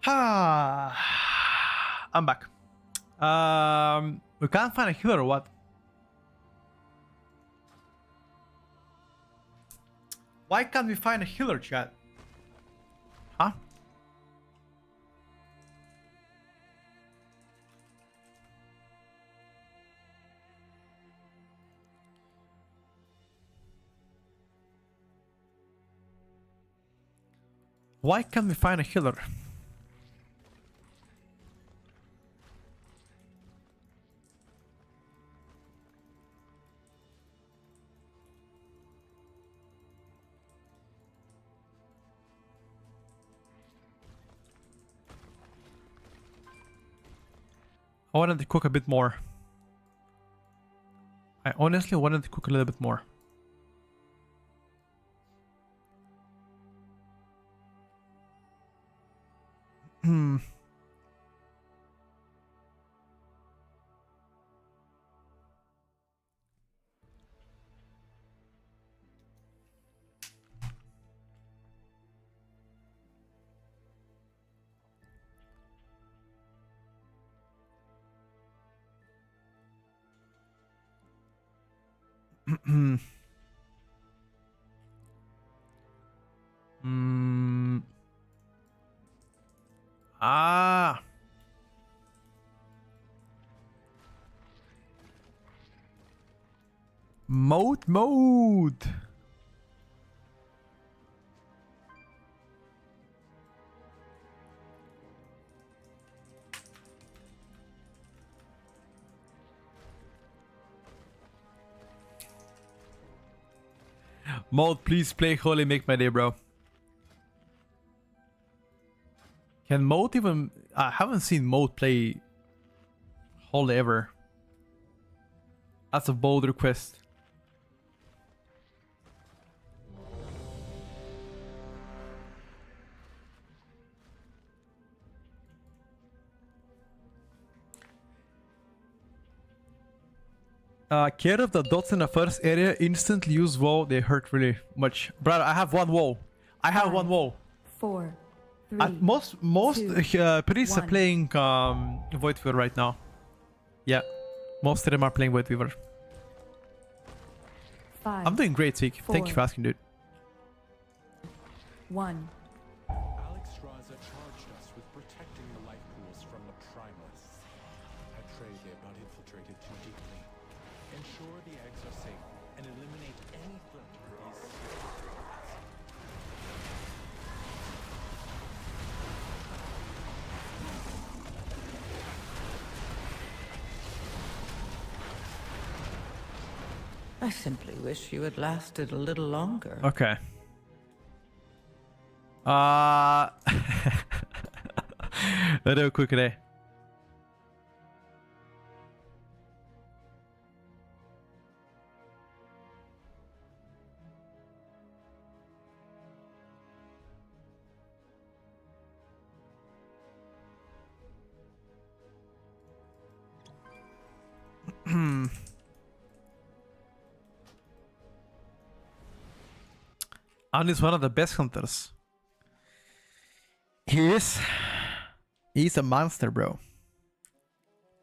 Ah, I'm back. We can't find a healer or what? Why can't we find a healer, chat? Huh? Why can't we find a healer? I wanted to cook a bit more. I honestly wanted to cook a little bit more. Hmm. Hmm. Ah. Mode. Mode, please play Holy, make my day, bro. Can Mode even... I haven't seen Mode play Holy ever. That's a bold request. Care of the dots in the first area instantly use WoW. They hurt really much. Brother, I have one WoW. I have one WoW. 4, 3, Most two, priests are 1. playing Void Weaver right now. Yeah, most of them are playing Void Weaver. 5, I'm doing great, Zeke. Thank you for asking, dude. 1. Alex Raza charged us with protecting the life pools from the primalists. I pray they have not infiltrated too deeply. Ensure the eggs are safe and eliminate any threat of these secrets. I simply wish you had lasted a little longer. Okay. Real quick today. And he's one of the best hunters. He's a monster, bro.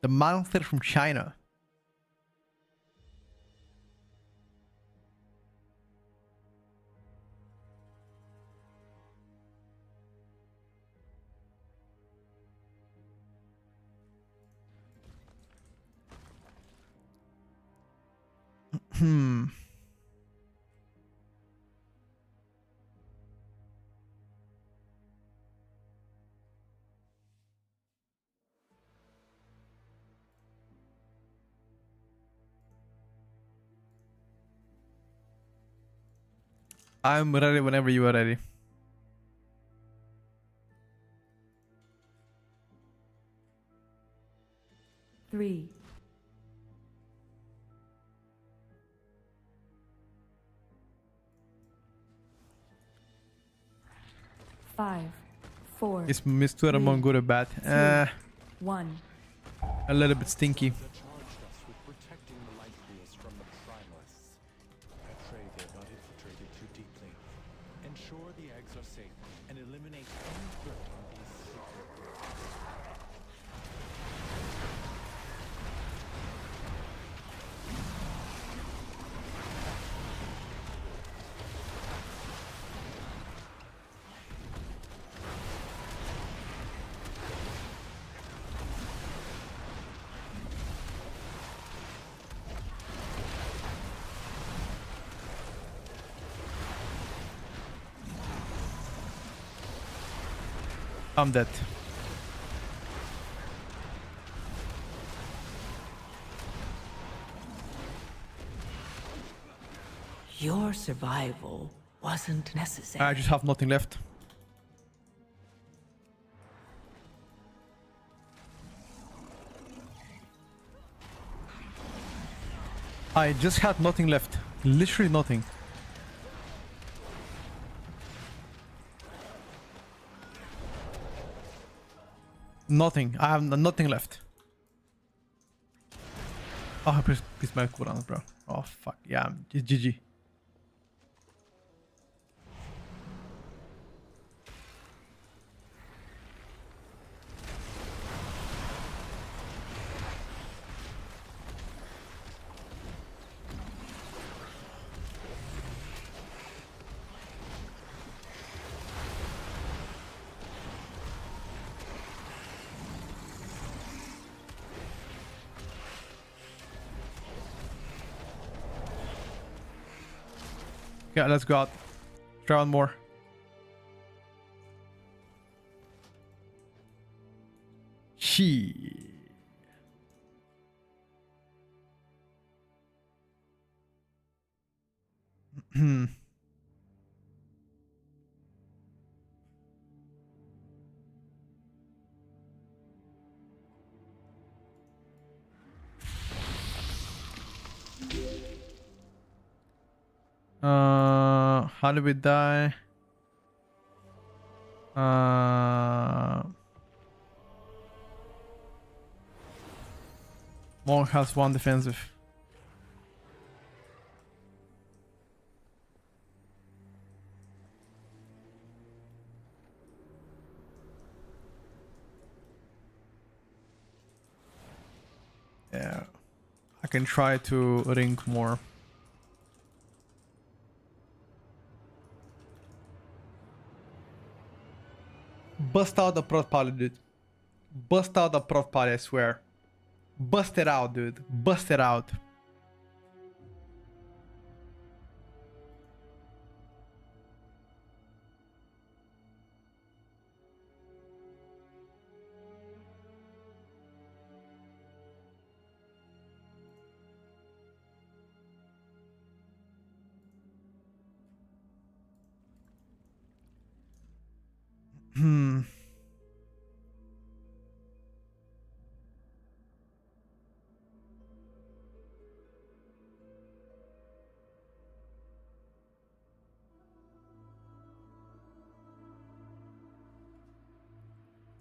The monster from China. Hmm. I'm ready whenever you are ready. Three, 5, 4, Is Mistura among good or bad? 1. A little bit stinky. Raza charged us with protecting the life pools from the primalists. I pray they have not infiltrated too deeply. Ensure the eggs are safe and eliminate any threat from these secrets. I'm dead. Your survival wasn't necessary. I just have nothing left. I just had nothing left. Literally nothing. Nothing. I have nothing left. Oh, please my cooldowns, bro. Oh, fuck. Yeah, GG. Yeah, let's go out. Try one more. She. Hmm. How did we die? Monk has one defensive. Yeah, I can try to rink more. Bust out the prot poly, dude. Bust out the prot poly, I swear. Bust it out, dude. Bust it out. Hmm.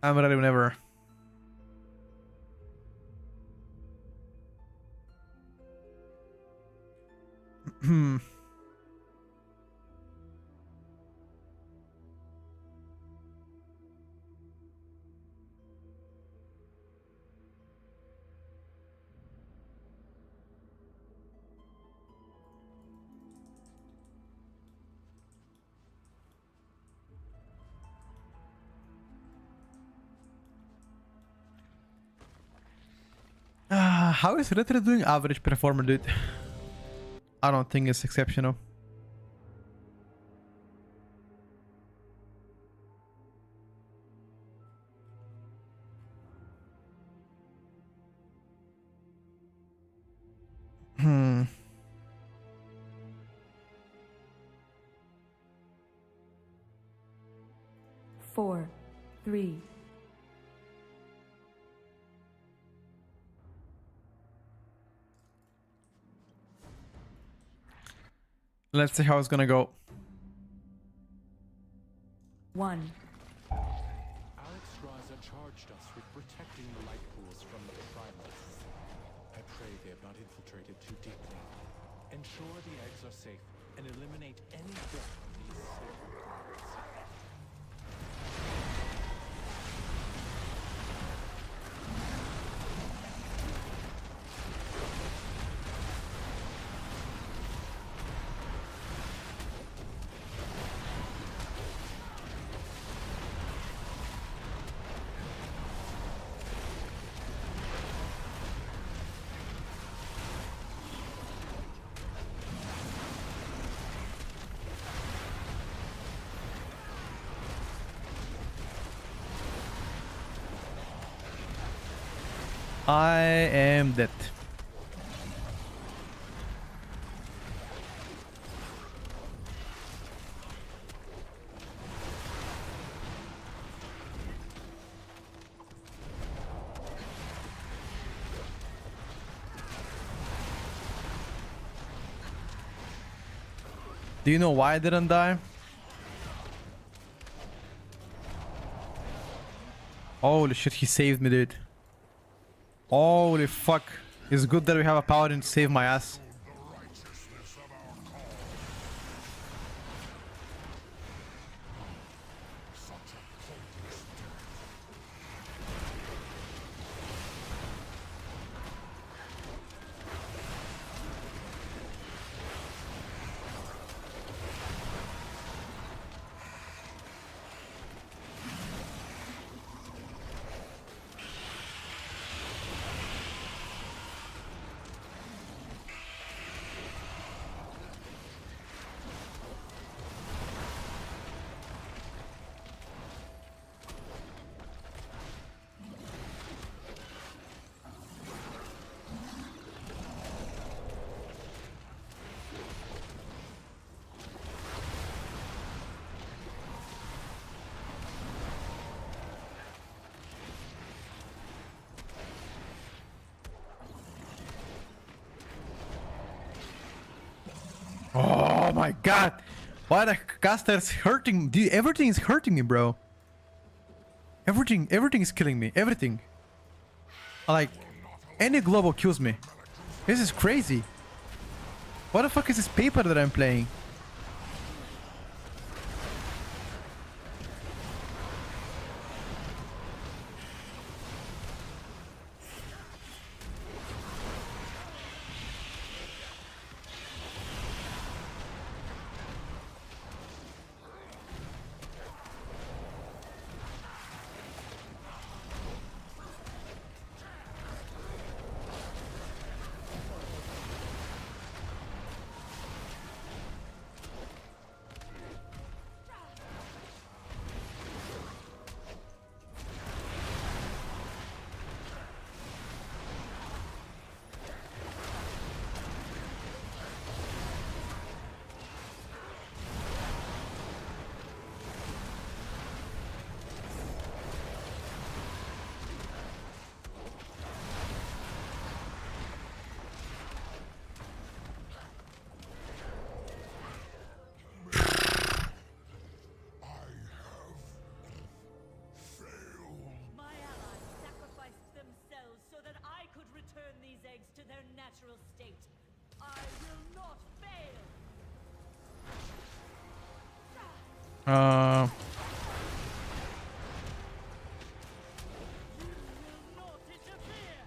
I'm ready whenever. Hmm. How is Retro doing average performer, dude? I don't think it's exceptional. Hmm. Four, three, Let's see how it's gonna go. one. Alex Raza charged us with protecting the light pools from the primalists. I pray they have not infiltrated too deeply. Ensure the eggs are safe and eliminate any threat from these sacred guards. I am dead. Do you know why I didn't die? Holy shit, he saved me, dude. Holy fuck. It's good that we have a paladin to save my ass. Oh my god! Why the caster's hurting? Dude, everything is hurting me, bro. Everything is killing me. Everything. Like, any global kills me. This is crazy. What the fuck is this paper that I'm playing? My allies sacrificed themselves so that I could return these eggs to their natural state. I will not fail. Uh, You will not interfere.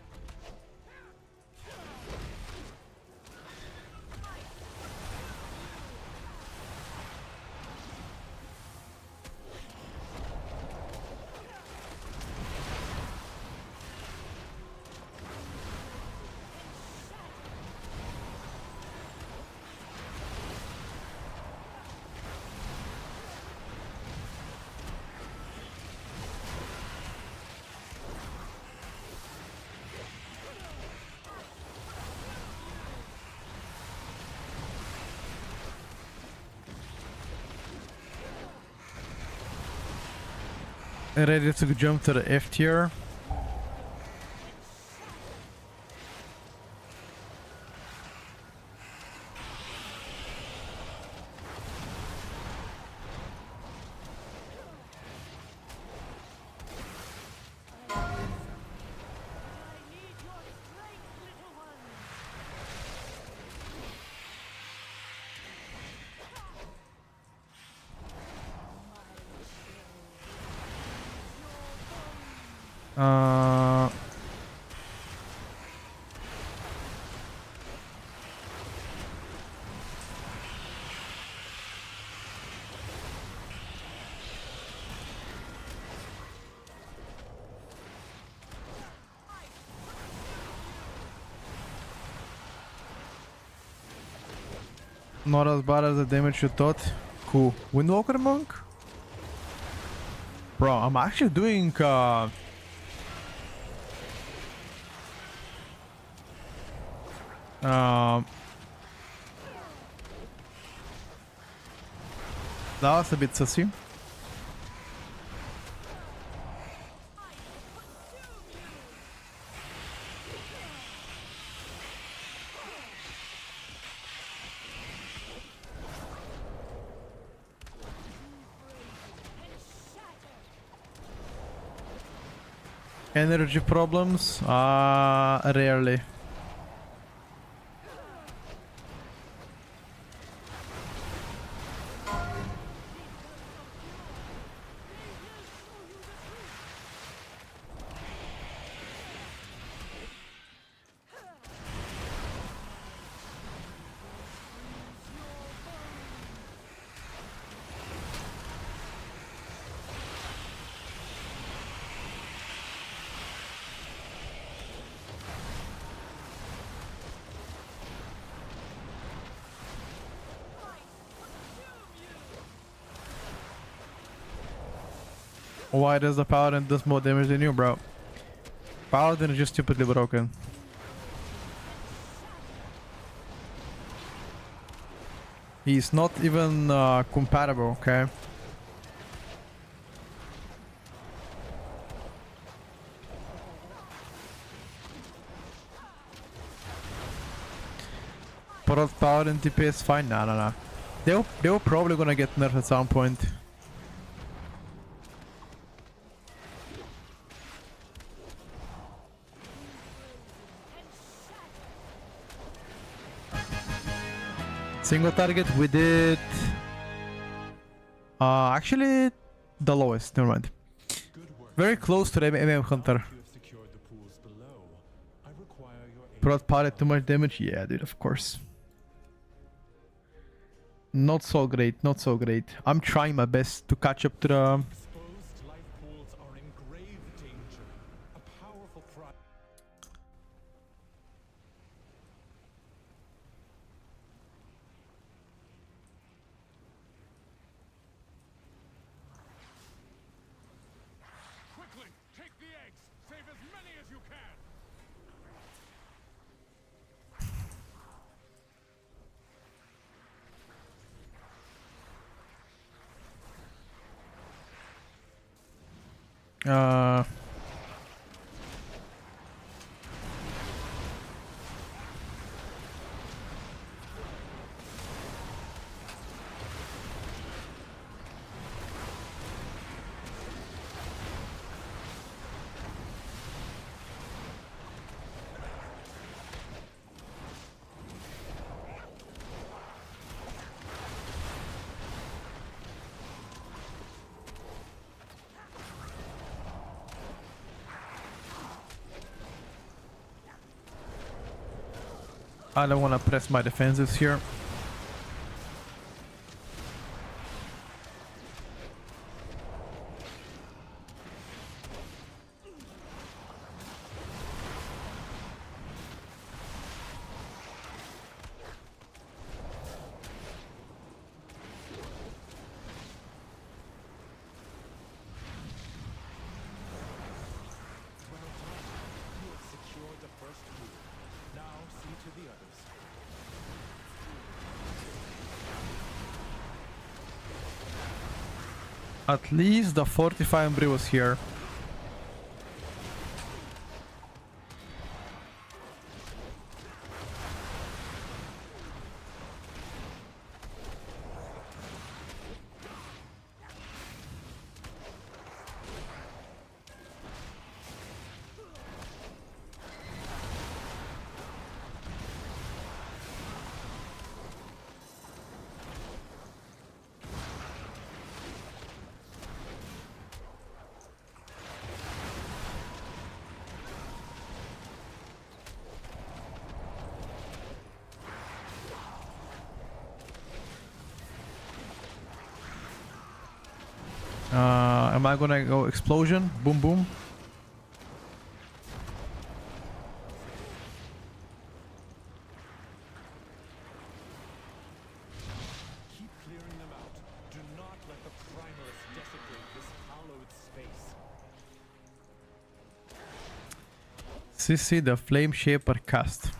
ready to jump to the F tier. I need your strength, little one. Uh, not as bad as the damage you thought. Cool. Windwalker monk? Bro, I'm actually doing Um, that was a bit sussy. Energy problems? Rarely. Why does the paladin do more damage than you, bro? Paladin is just stupidly broken. He's not even compatible, okay? But paladin TP is fine. Nah. They were probably gonna get nerfed at some point. Single target, we did... actually, the lowest, never mind. Very close to the MM Hunter. Prot pilot too much damage? Yeah, dude, of course. Not so great, not so great. I'm trying my best to catch up to the... Exposed life pools are in grave danger. A powerful Quickly, take the eggs. Save as many as you can. I don't want to press my defenses here. At least the 45 Embry was here. Am I gonna go explosion? Boom boom. Keep clearing them out. Do not let the primalists desecrate this hallowed space. CC the Flame Shaper cast.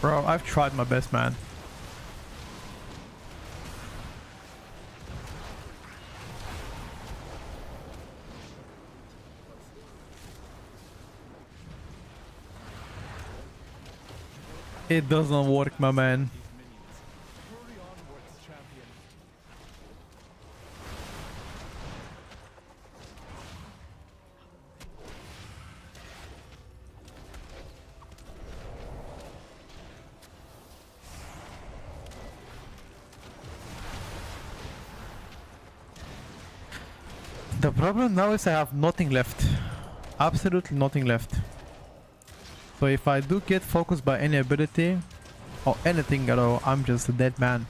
Bro, I've tried my best, man. It doesn't work, my man. These minions. Hurry onwards, champion. The problem now is I have nothing left. Absolutely nothing left. So if I do get focused by any ability or anything at all, I'm just a dead man.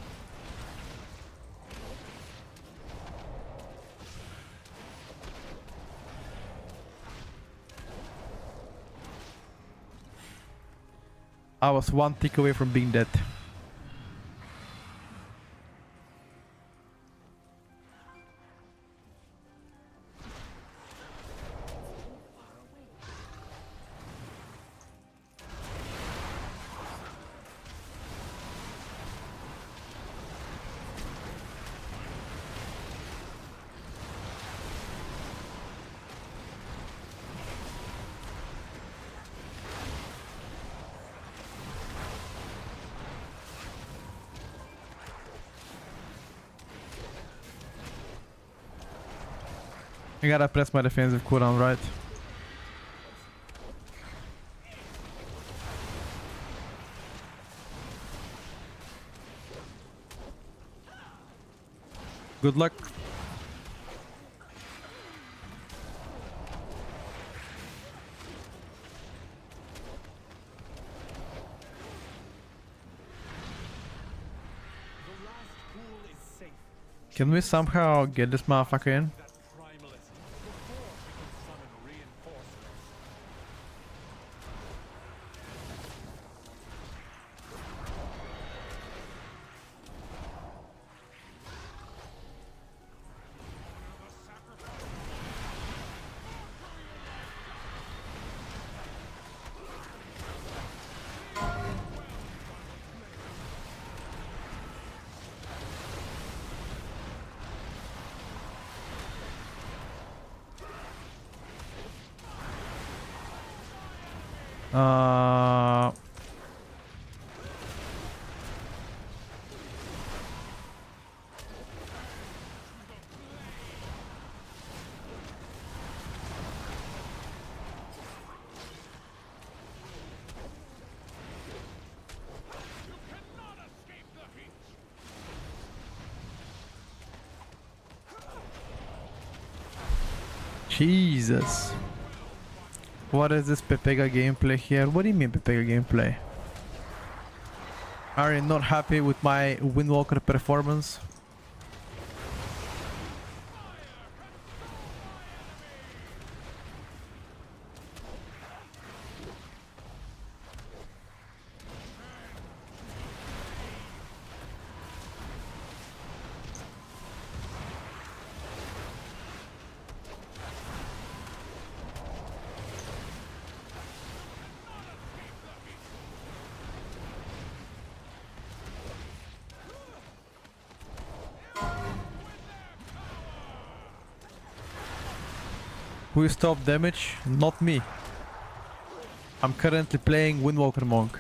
I was one tick away from being dead. I gotta press my defensive cooldown, right? Good luck. The last pool is safe. Can we somehow get this motherfucker in? That primalist before we can summon reinforcements. Uh, Jesus. What is this Pepega gameplay here? What do you mean Pepega gameplay? Are you not happy with my Windwalker performance? Who is top damage? Not me. I'm currently playing Windwalker Monk.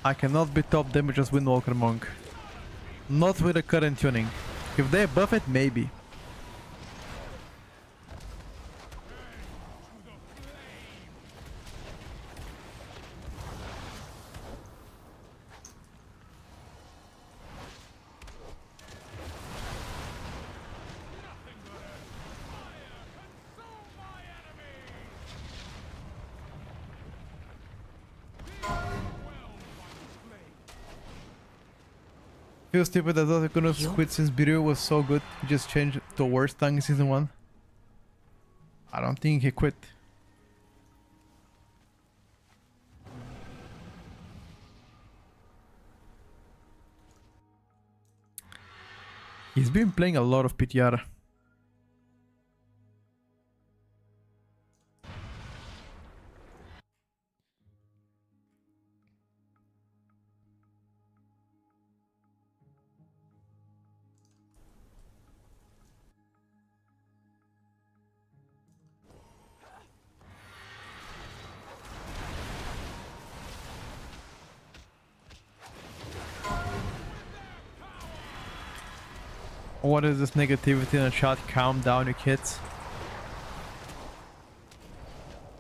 I cannot be top damage as Windwalker Monk. Not with the current tuning. If they buff it, maybe. Feel stupid that I couldn't quit since Biru was so good. He just changed to worst thing in season 1. I don't think he quit. He's been playing a lot of PTR. What is this negativity in the chat? Calm down, you kids.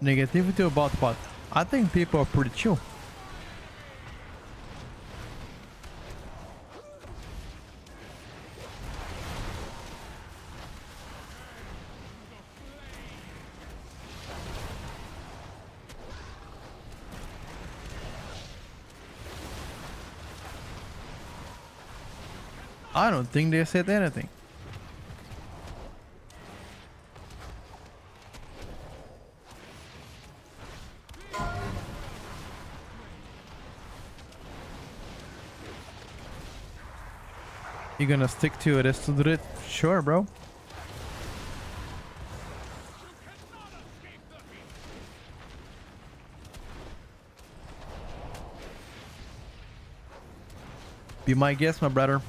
Negativity about what? I think people are pretty chill. I don't think they said anything. You gonna stick to it as to do it? Sure, bro. Be my guest, my brother.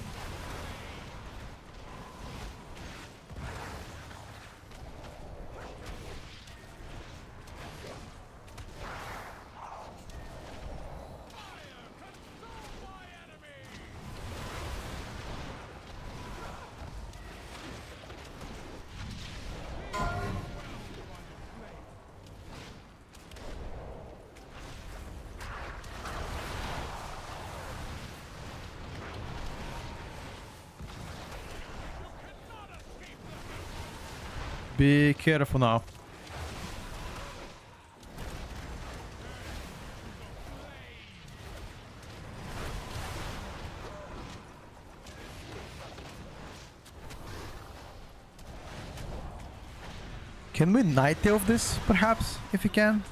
Be careful now. Can we night elf this, perhaps, if you can?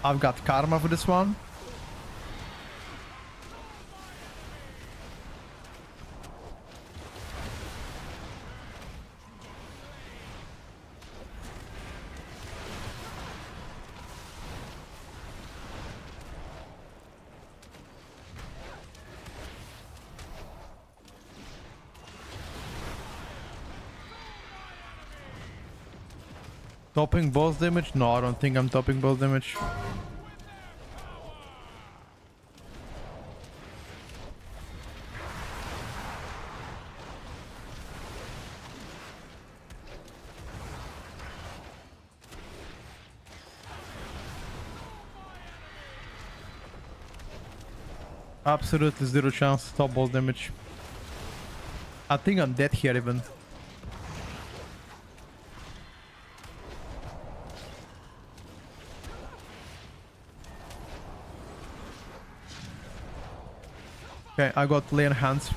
I've got karma for this one. Topping boss damage? No, I don't think I'm topping boss damage. Absolutely zero chance to top boss damage. I think I'm dead here even. Okay, I got lay on hands.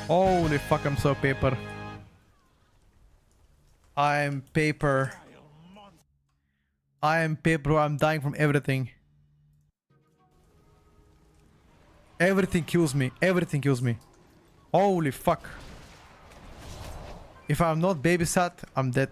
Holy fuck, I'm so paper. I'm paper. I am paper, I'm dying from everything. Everything kills me. Everything kills me. Holy fuck. If I'm not babysat, I'm dead.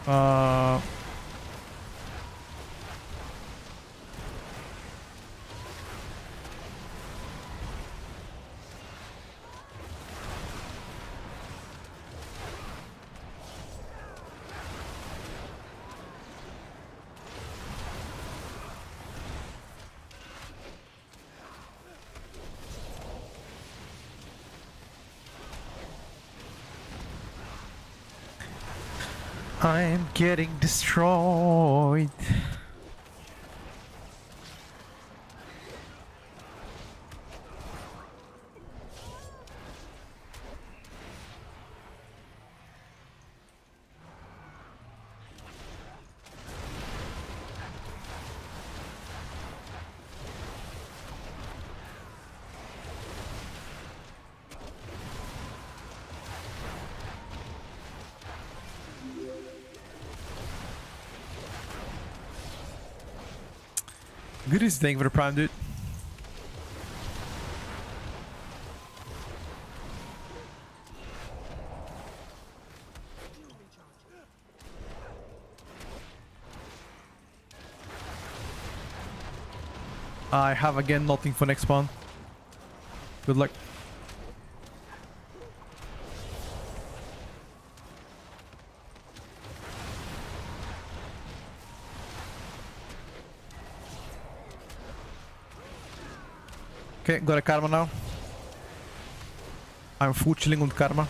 Uh, I'm getting destroyed. Good as thing for the prime, dude. I have again nothing for next spawn. Good luck. Okay, got a karma now. I'm full chilling with karma.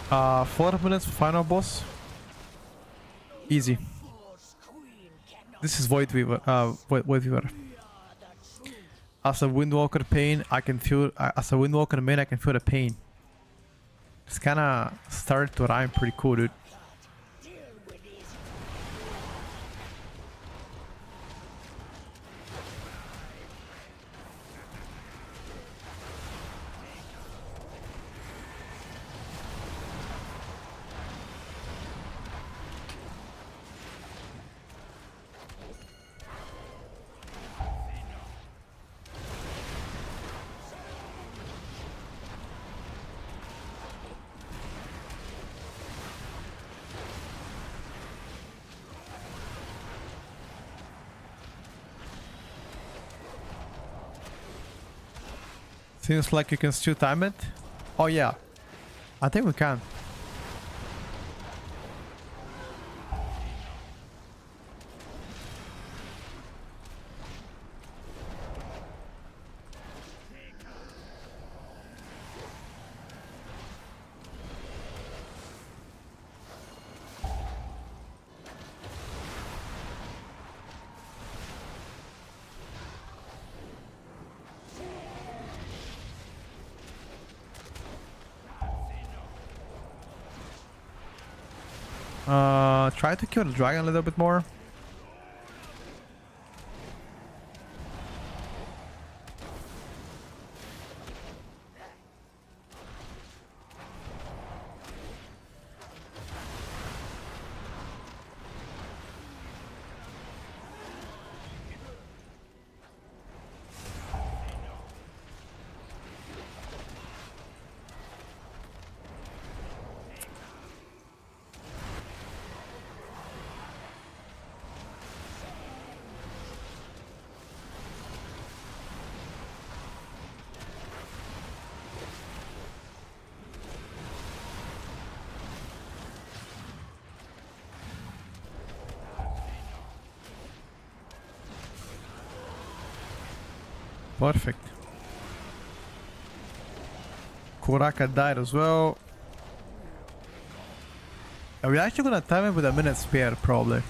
Uh, 4 minutes for final boss. Easy. This is Void Weaver. Void Weaver. As a Windwalker pain, I can feel. As a Windwalker main, I can feel the pain. It's kind of started to rhyme pretty cool, dude. Seems like you can still time it. Oh yeah, I think we can. Try to kill the dragon a little bit more. Perfect. Kuraka died as well. Are we actually gonna time it with a minute spare, probably?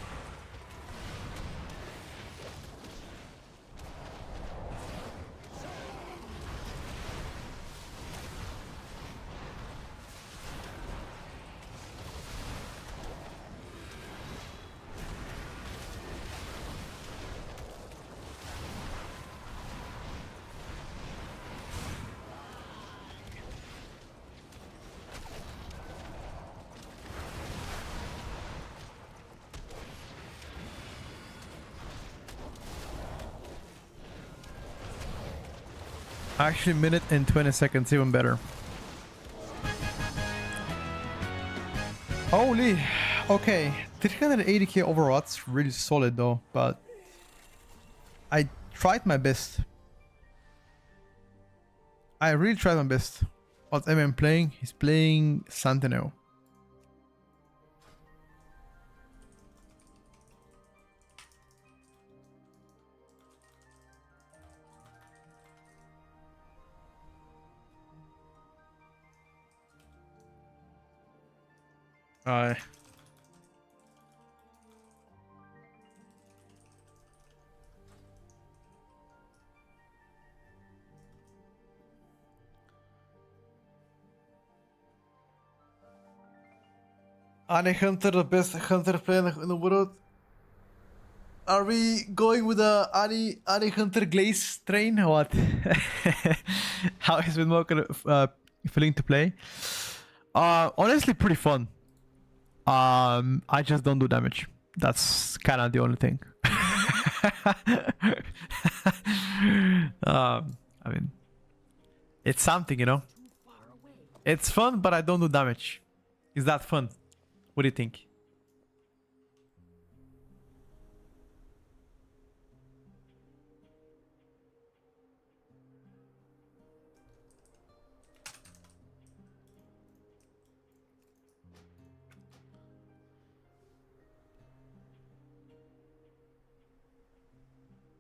Actually, minute and 20 seconds, even better. Holy, okay. 380k overall, that's really solid though, but I tried my best. I really tried my best. What's MM playing? He's playing Sentinel. Aye. Annie Hunter, the best Hunter player in the world. Are we going with the Annie Hunter Glaze train or what? How is Windwalker feeling to play? Honestly, pretty fun. I just don't do damage. That's kind of the only thing. I mean, it's something, you know. It's fun, but I don't do damage. Is that fun? What do you think?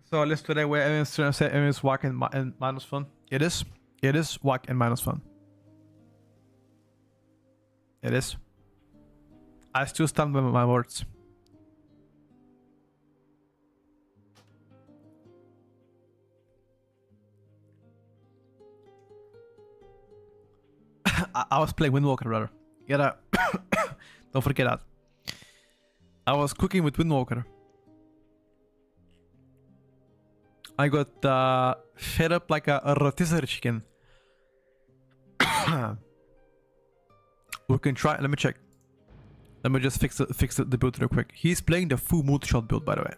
So let's today where everyone's trying to say everyone's whack and minus fun. It is. It is whack and minus fun. It is. I still stand by my words. I was playing Windwalker, brother. You gotta don't forget that. I was cooking with Windwalker. I got fed up like a rotisserie chicken. We can try. Let me check. Let me just fix the build real quick. He's playing the full mood shot build, by the way.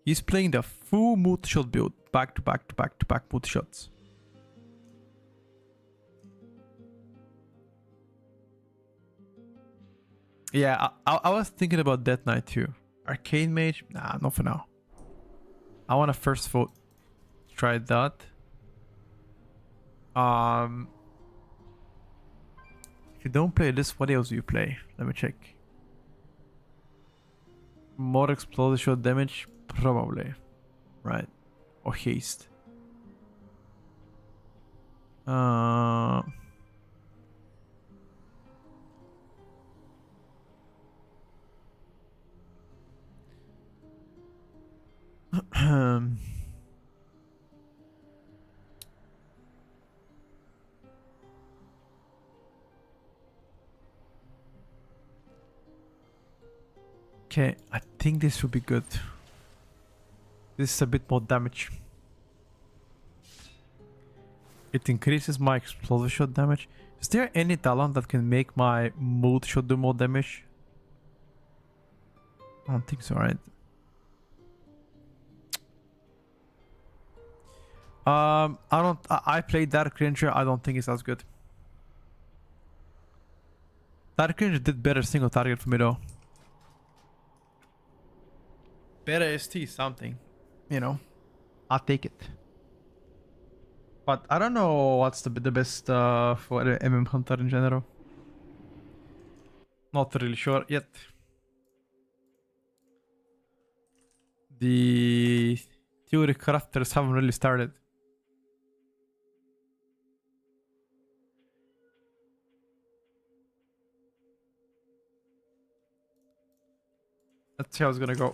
He's playing the full mood shot build, back to back to back to back mood shots. Yeah, I was thinking about Death Knight too. Arcane Mage? Nah, not for now. I want to first vote. Try that. If you don't play this, what else do you play? Let me check. More explosive shot damage? Probably. Right. Or haste. Okay, I think this will be good. This is a bit more damage. It increases my explosive shot damage. Is there any talent that can make my mood shot do more damage? I don't think so, right? I played Dark Ranger. I don't think it's as good. Dark Ranger did better single target for me though. Better ST something, you know. I'll take it. But I don't know what's the best for the MM Hunter in general. Not really sure yet. The theory crafters haven't really started. Let's see how it's gonna go.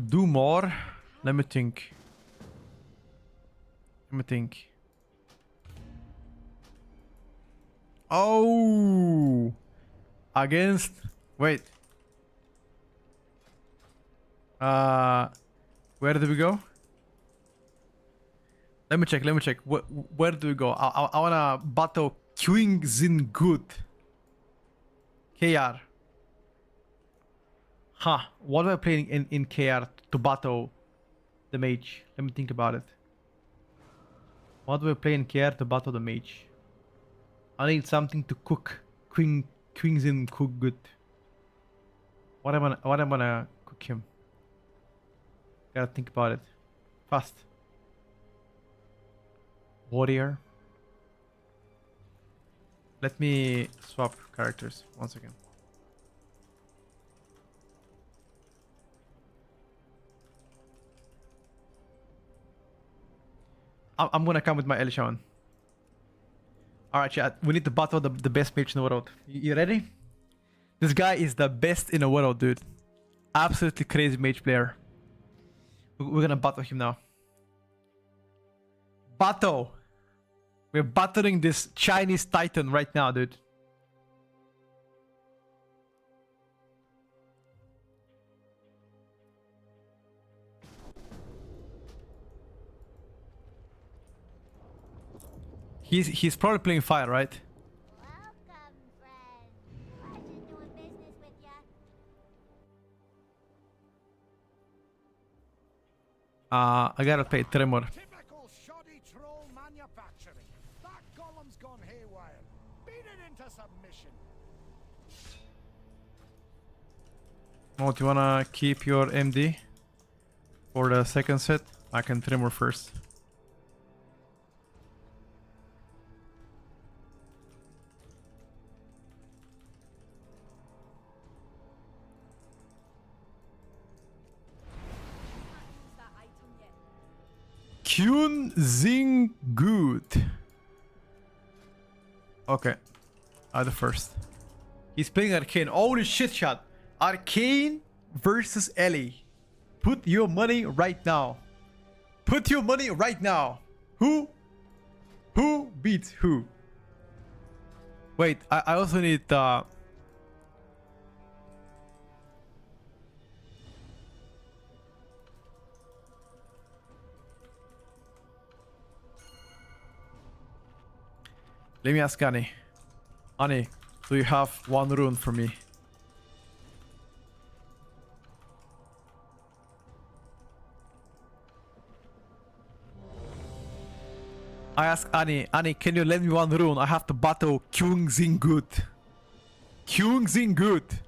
Do more. Let me think. Let me think. Oh, against. Wait. Where did we go? Let me check. Let me check. Where do we go? I wanna battle Queen Zin Good. KR. Huh. What am I playing in KR to battle the mage? Let me think about it. What do I play in KR to battle the mage? I need something to cook. Queen Zin Cook Good. What am I gonna cook him? Gotta think about it. Fast. Warrior. Let me swap characters. 1 second. I'm gonna come with my Elishawn. Alright, chat. We need to battle the best mage in the world. You ready? This guy is the best in the world, dude. Absolutely crazy mage player. We're gonna battle him now. Battle! We're battling this Chinese titan right now, dude. He's probably playing fire, right? Welcome, friend. Pleasure doing business with ya. I gotta play Tremor. Typical shoddy troll manufacturing. That golem's gone haywire. Beat it into submission. Oh, do you wanna keep your MD for the second set? I can Tremor first. That item yet. Kyun Zing Good. Okay. The first. He's playing Arcane. Holy shit, chat. Arcane versus Ellie. Put your money right now. Put your money right now. Who beats who? Wait, I also need let me ask Annie. Annie, do you have 1 rune for me? I ask Annie, can you lend me 1 rune? I have to battle Kyung Zingut. Kyung Zingut.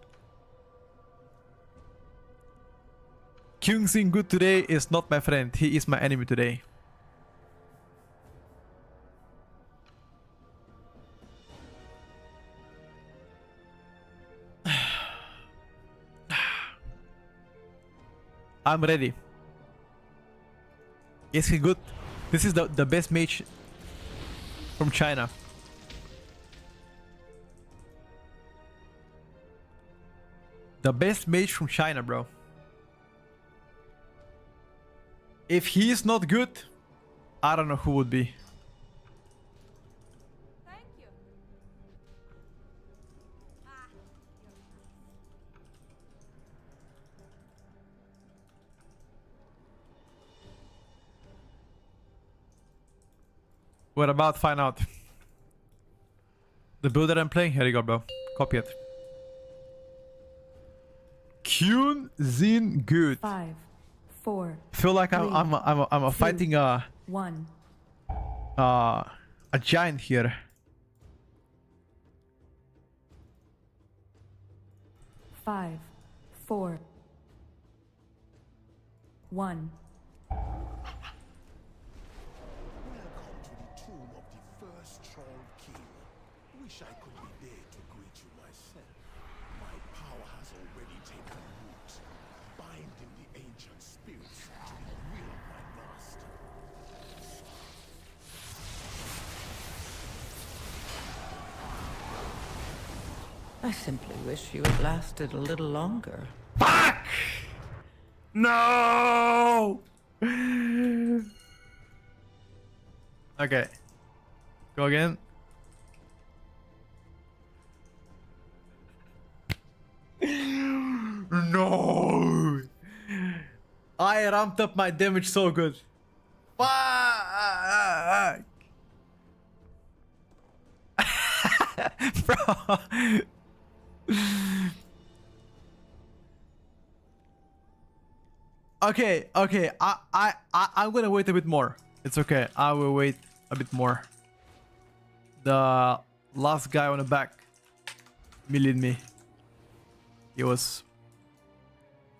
Kyung Zingut today is not my friend. He is my enemy today. I'm ready. Is he good? This is the best mage from China. The best mage from China, bro. If he is not good, I don't know who would be. Thank you. Ah, We're about to find out. The build that I'm playing, here you go, bro. Copy it. Kyun Zin Good. 5, 4, Feel like three, I'm fighting a 1. giant here. 5, 4, 1. Welcome to the tomb of the first troll king. Wish I could be there to greet you myself. My power has already taken root, binding the ancient spirits to the will of my master. I simply wish you had lasted a little longer. Fuck! No! Okay. Go again. No! I ramped up my damage so good. Fuck! Bro. Okay. I'm gonna wait a bit more. It's okay. I will wait a bit more. The last guy on the back millioned me. He was.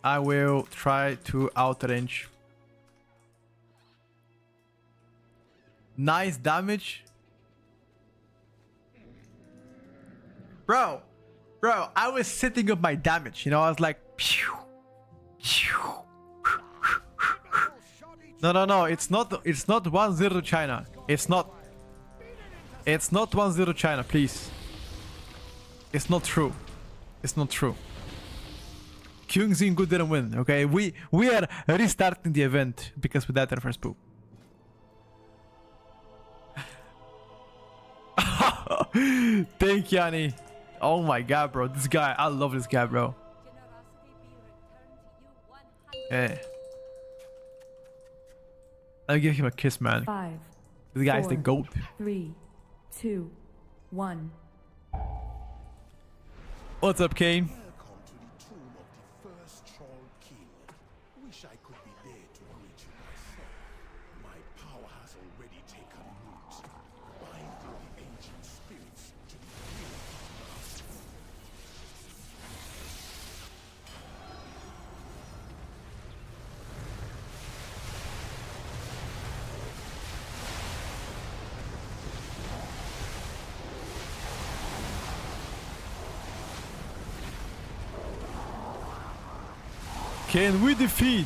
I will try to outrange Nice damage. Bro, I was setting up my damage, you know, I was like, pew, pew. No, it's not 1-0 to China. It's not 1-0 China, please. It's not true. It's not true. Kyung Jin-gu didn't win, okay? We are restarting the event because we died in the first poop. Thank you, Annie. Oh my god, bro. This guy, I love this guy, bro. Hey. I'll give him a kiss, man. 5, This guy's the 4, GOAT. 3, 2, 1. What's up, Kane? Welcome to the tomb of the first Troll King. Wish I could be there to greet you myself. My power has already taken root, binding the ancient spirits to the will of our master. Can we defeat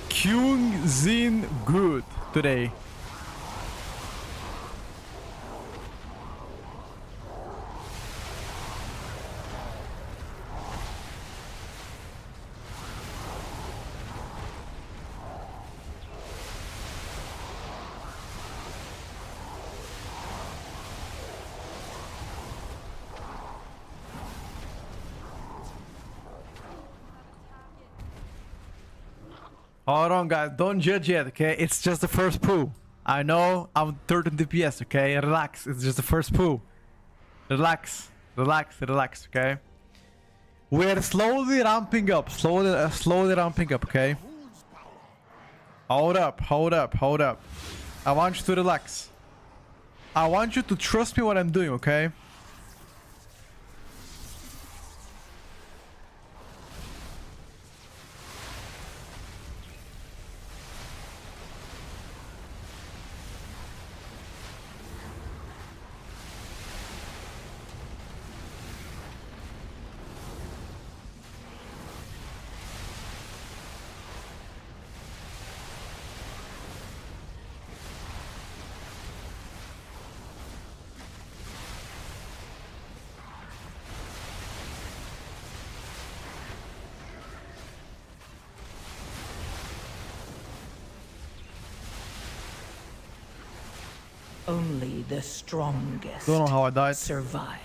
Kyung Jin-gu today? Hold on, guys. Don't judge yet, okay? It's just the first poo. I know I'm 13 DPS, okay? Relax. It's just the first poo. Relax. Relax, okay? We're slowly ramping up. Slowly ramping up, okay? Hold up. I want you to relax. I want you to trust me what I'm doing, okay? Only the strongest Don't know how I died. survive.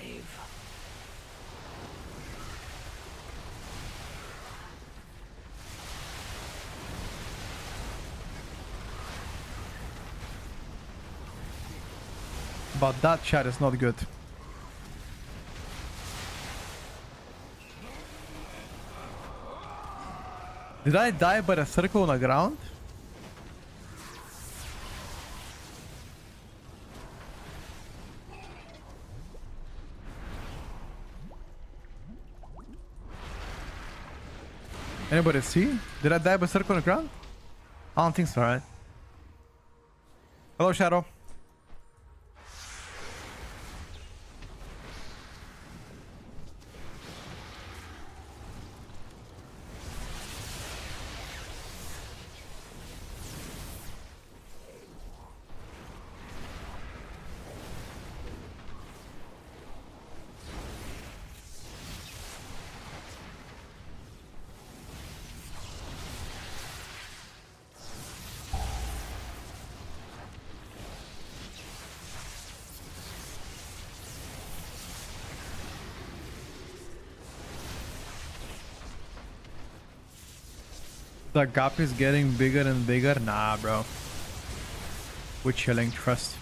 But that chat is not good. Did I die by the circle on the ground? Anybody see? Did I die by circle on the ground? I don't think so, right? Hello, Shadow. The gap is getting bigger and bigger. Nah, bro. We're chilling. Trust.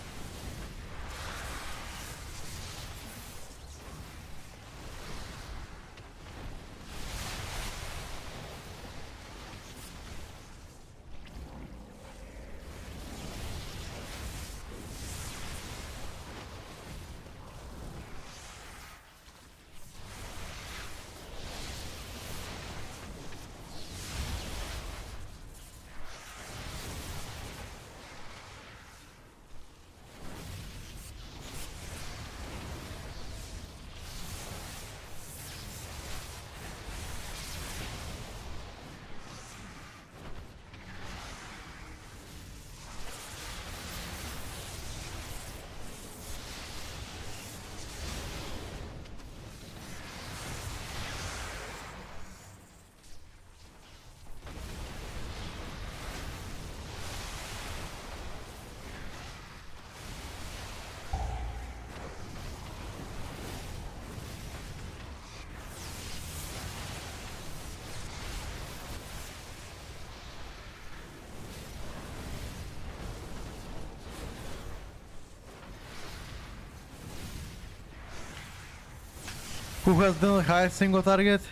Who has done the highest single target?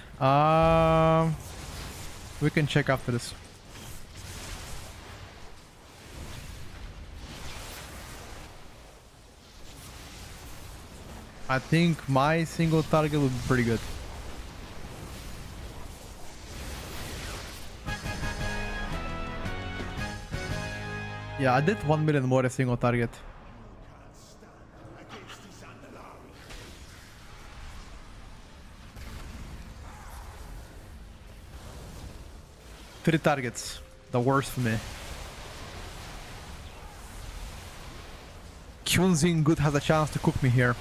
We can check after this. I think my single target would be pretty good. Yeah, I did 1 million more a single target. Three targets. The worst for me. Kyunzin Good has a chance to cook me here.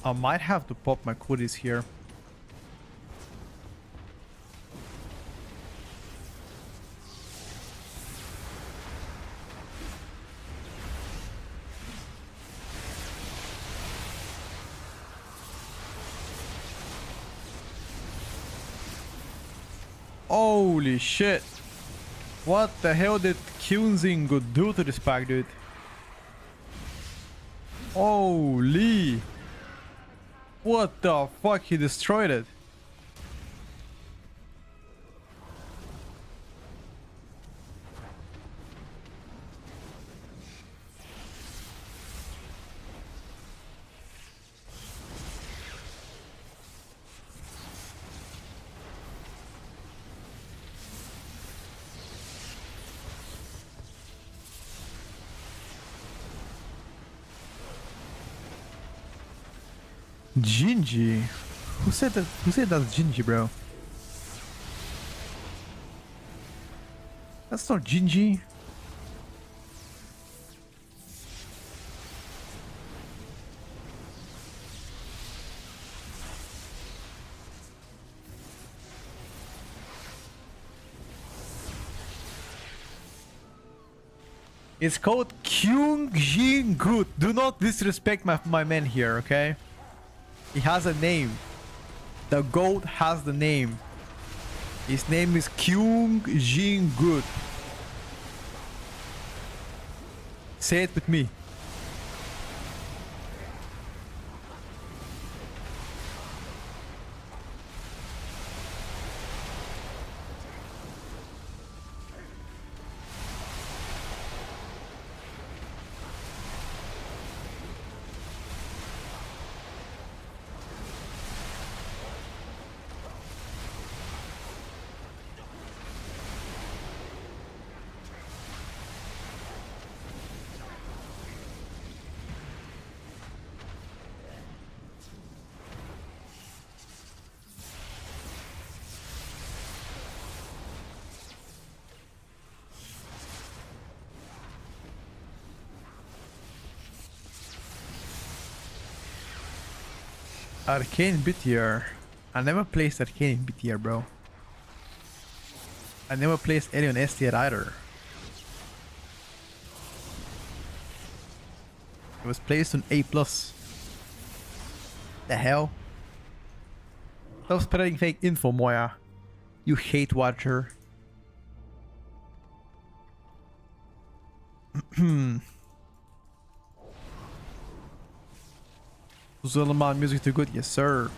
I might have to pop my goodies here. Holy shit. What the hell did Kyunzin Good do to this pack, dude? Holy. What the fuck? He destroyed it. Gingy? Who said that? Who said that's Gingy, bro? That's not Gingy. It's called Kyung Good. Do not disrespect my man here, okay? He has a name. The goat has the name. His name is Kyung Jin Good. Say it with me. Arcane BTR. I never placed Arcane in BTR, bro. I never placed any on S tier either. It was placed on A+. The hell? Stop spreading fake info, Moya. You hate watcher. Zulman music too good? Yes, sir.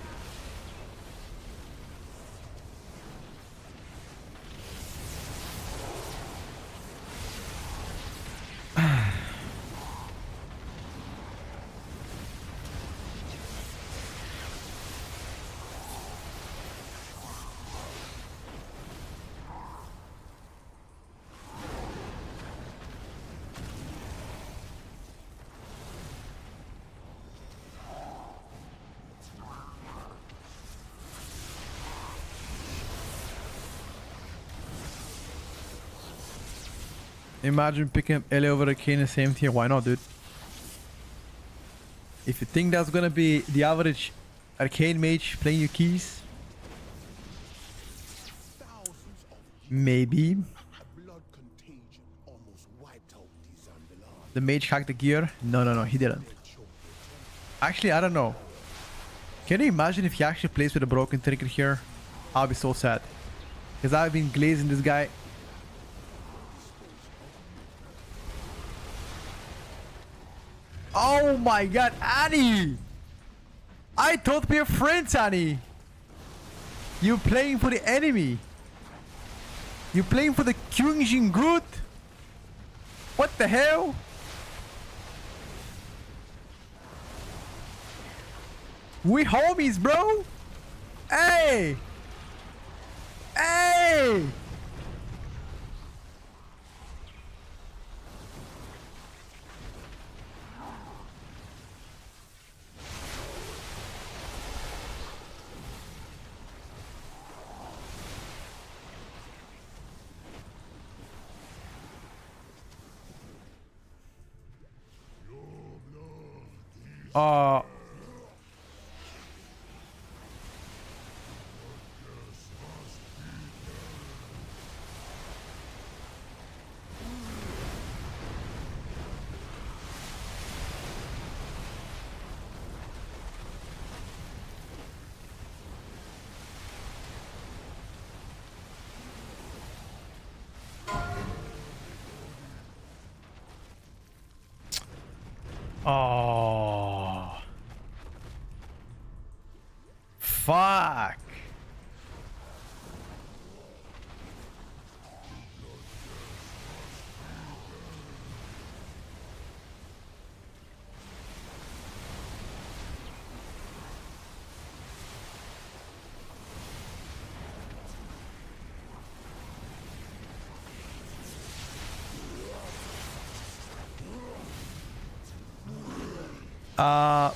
Imagine picking up Ellie over Arcane in the same tier. Why not, dude? If you think that's gonna be the average Arcane mage playing your keys, Thousands of maybe. a blood contagion almost wiped out the Zambilan. The mage hacked the gear. No, he didn't. Actually, I don't know. Can you imagine if he actually plays with a broken trinket here? I'll be so sad. Because I've been glazing this guy. Oh my god, Annie! I thought we were friends, Annie! You're playing for the enemy. You're playing for the Kyungjin Good? What the hell? We homies, bro! Hey! Hey! Uh... Oh. Fuck.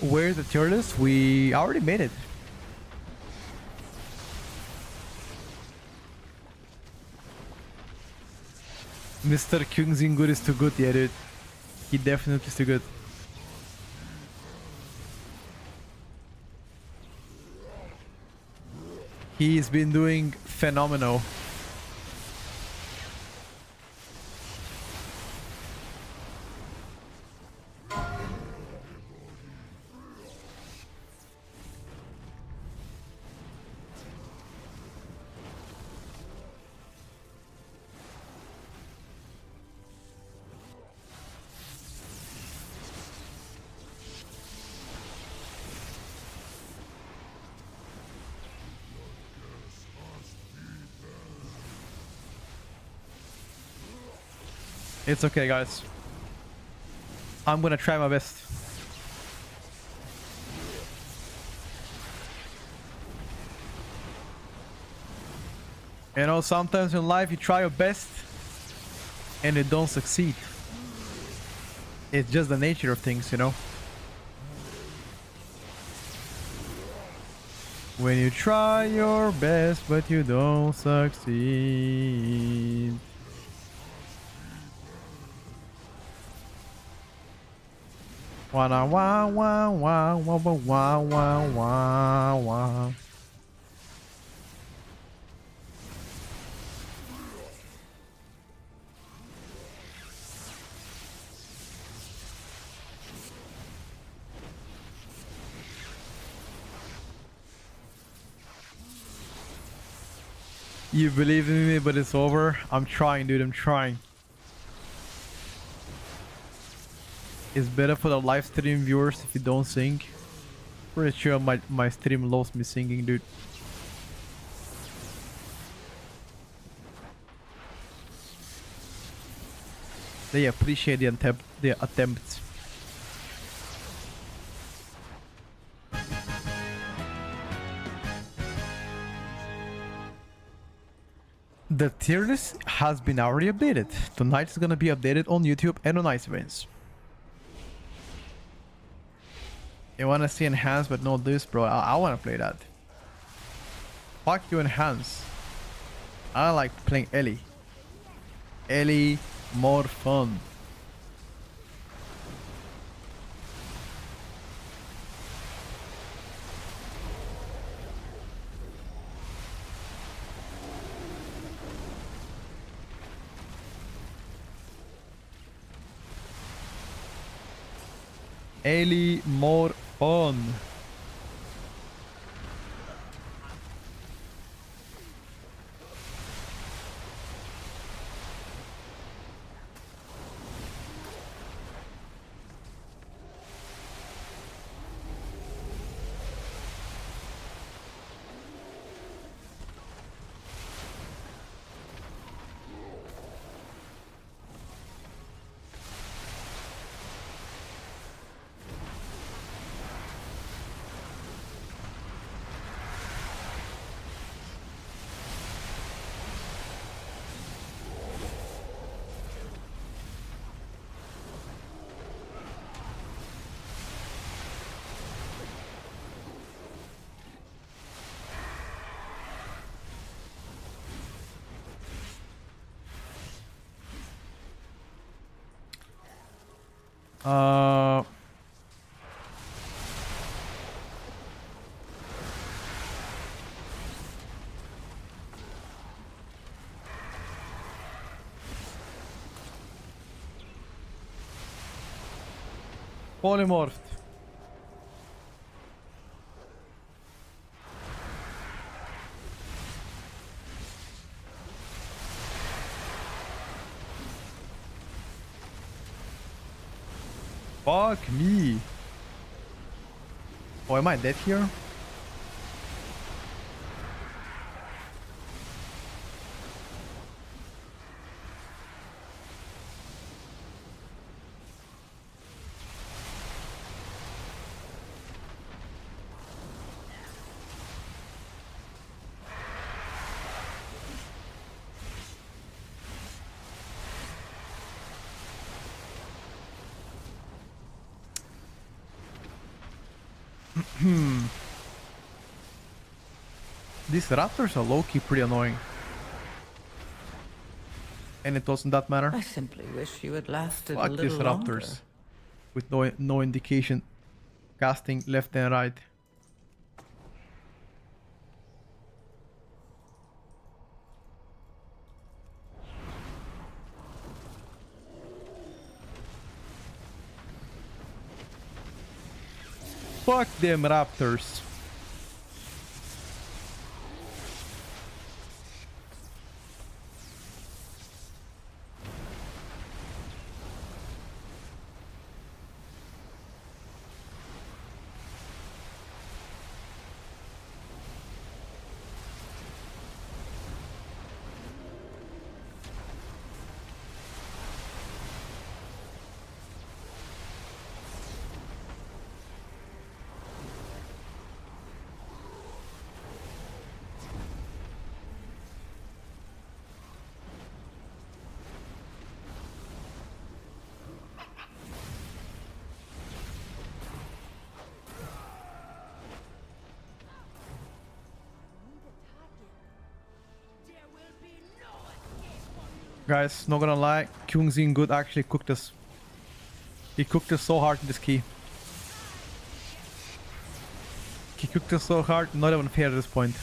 Where's the tier list? We already made it. Mr. Kyungsin is too good, yeah, dude. He definitely is too good. He's been doing phenomenal. It's okay, guys. I'm gonna try my best. You know, sometimes in life you try your best and you don't succeed. It's just the nature of things, you know. When you try your best but you don't succeed. Wah wah wah wah wah wah wah wah wah wah. You believe in me, but it's over. I'm trying, dude. I'm trying. It's better for the live stream viewers if you don't sing. Pretty sure my stream lost me singing, dude. They appreciate the attempts. The tier list has been already updated. Tonight is gonna be updated on YouTube and on Ice Events. You wanna see Enhance but not this, bro? I wanna play that. Fuck you, Enhance. I like playing Ellie. Ellie, more fun. Ellie, more fun. Uh, Polymorphed. Fuck me. Oh, am I dead here? These raptors are low-key pretty annoying. And it doesn't that matter. I simply wish you had lasted a Fuck little these longer. raptors. With no indication. Casting left and right. Fuck them raptors. Guys, not gonna lie, Kyungzin Good actually cooked us. He cooked us so hard in this key. He cooked us so hard, not even fair at this point.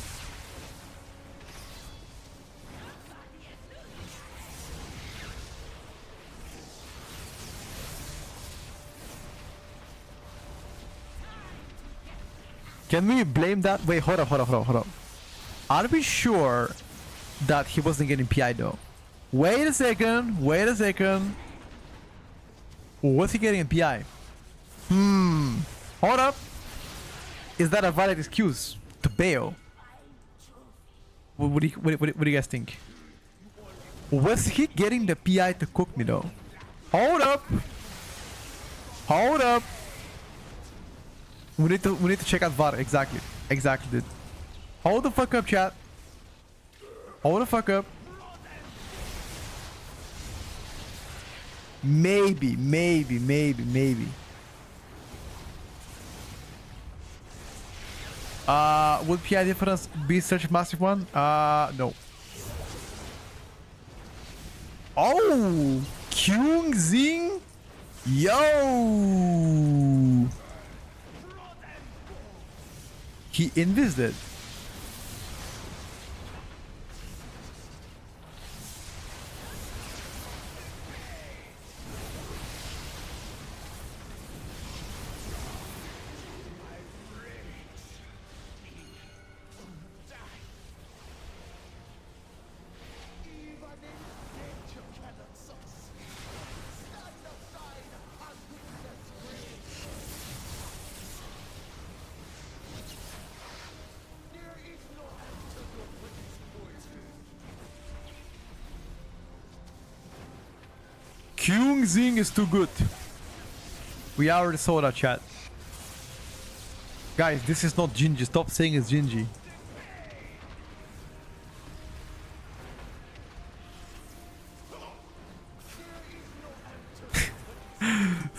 Can we blame that? Wait, hold up. Are we sure that he wasn't getting PI though? Wait a second. Was he getting a PI? Hold up. Is that a valid excuse to bail? What do you guys think? Was he getting the PI to cook me though? Hold up. We need to check out VAR. Exactly, dude. Hold the fuck up, chat. Hold the fuck up. Maybe. Would PI difference be such a massive one? No. Oh, Kyung Zing. Yo. He invised. Kyung Zing is too good. We already saw that, chat. Guys, this is not Gingy. Stop saying it's Gingy.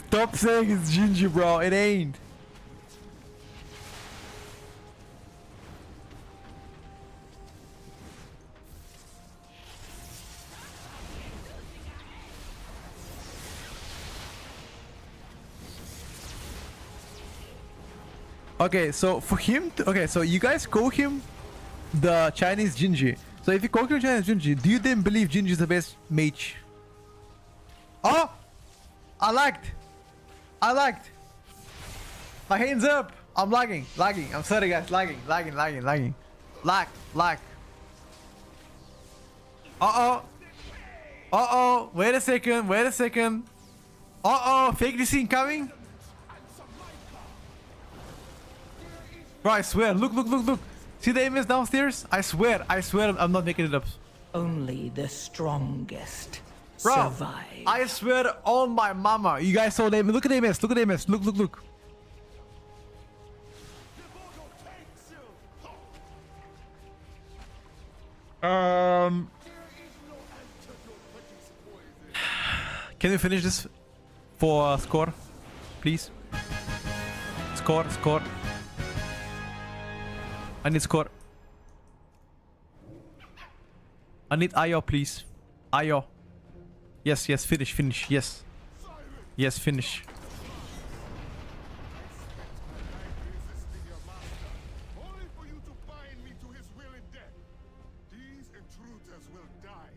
Stop saying it's Gingy, bro. It ain't. Okay, so for him, okay, so you guys call him the Chinese Gingy. So if you call him Chinese Gingy, do you then believe Gingy is the best mage? Oh, I lagged. My hands up. I'm lagging. I'm sorry, guys. Lagging. Lag. Uh-oh. Wait a second. Uh-oh. Fake DC incoming. Bro, I swear. Look. See the image downstairs? I swear. I'm not making it up. Only the strongest Bro, survive. I swear on my mama. You guys saw the image. Look at the image. Look. Can we finish this for score, please? Score. I need score. I need Ayo, please. Ayo. Yes, finish. Yes, finish. Only for you to bind me to his will and death. These intruders will die,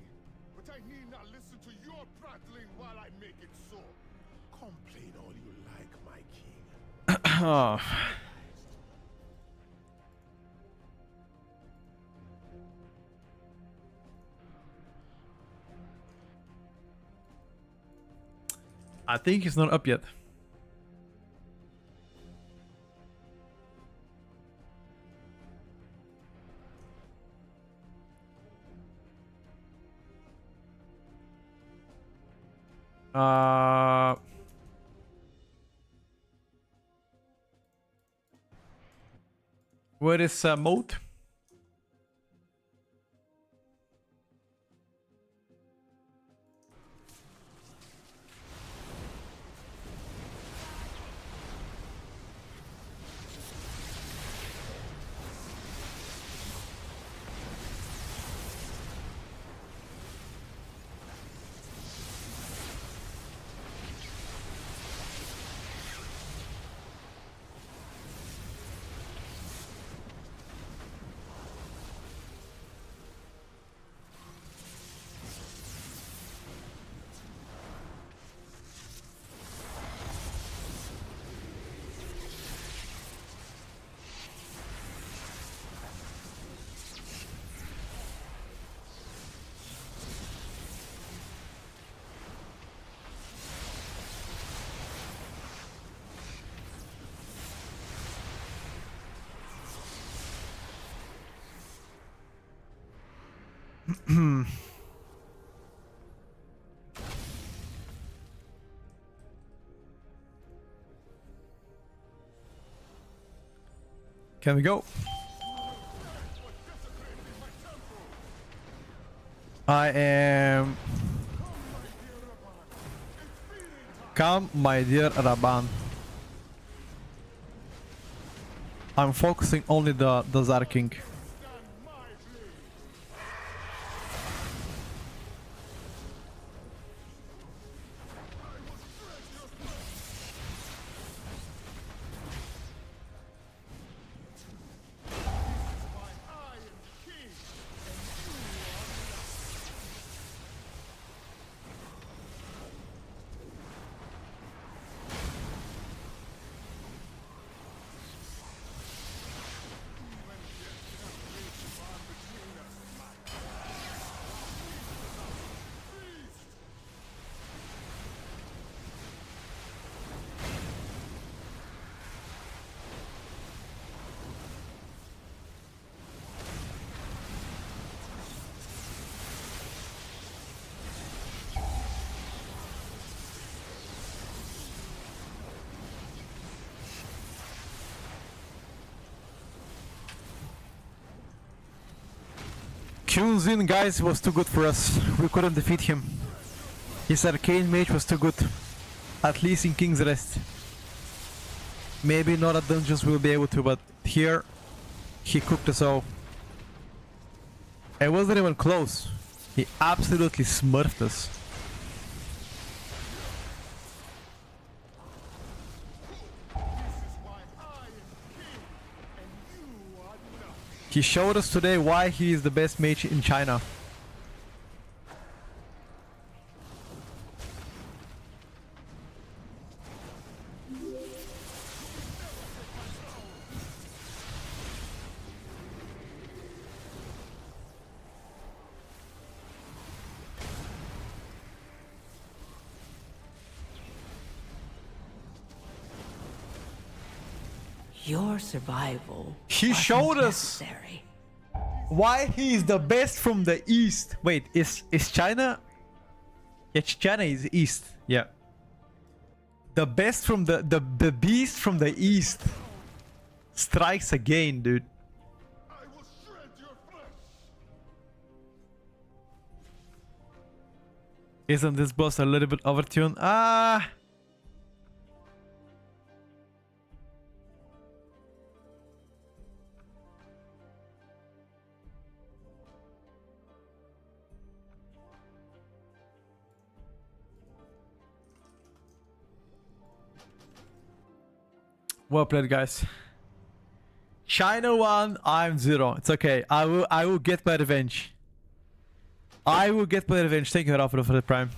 but I need not listen to your prattling while I make it so. Complain all you like, my king. I think he's not up yet. Where is mode? Can we go? I am... Come, my dear Raban. I'm focusing only the Zarking. Kyunzin, guys, was too good for us. We couldn't defeat him. His arcane mage was too good. At least in King's Rest. Maybe not at dungeons we'll be able to, but here he cooked us all. It wasn't even close. He absolutely smurfed us. He showed us today why he is the best mage in China. Your survival. He wasn't showed us necessary. why he is the best from the east. Wait, is China? Yeah, China is east. Yeah. The best from the beast from the east strikes again, dude. I will shred your flesh. Isn't this boss a little bit overtuned? Ah. Well played, guys. China 1, I'm 0. It's okay. I will get my revenge. I will get my revenge. Thank you, Rafa, for the prime.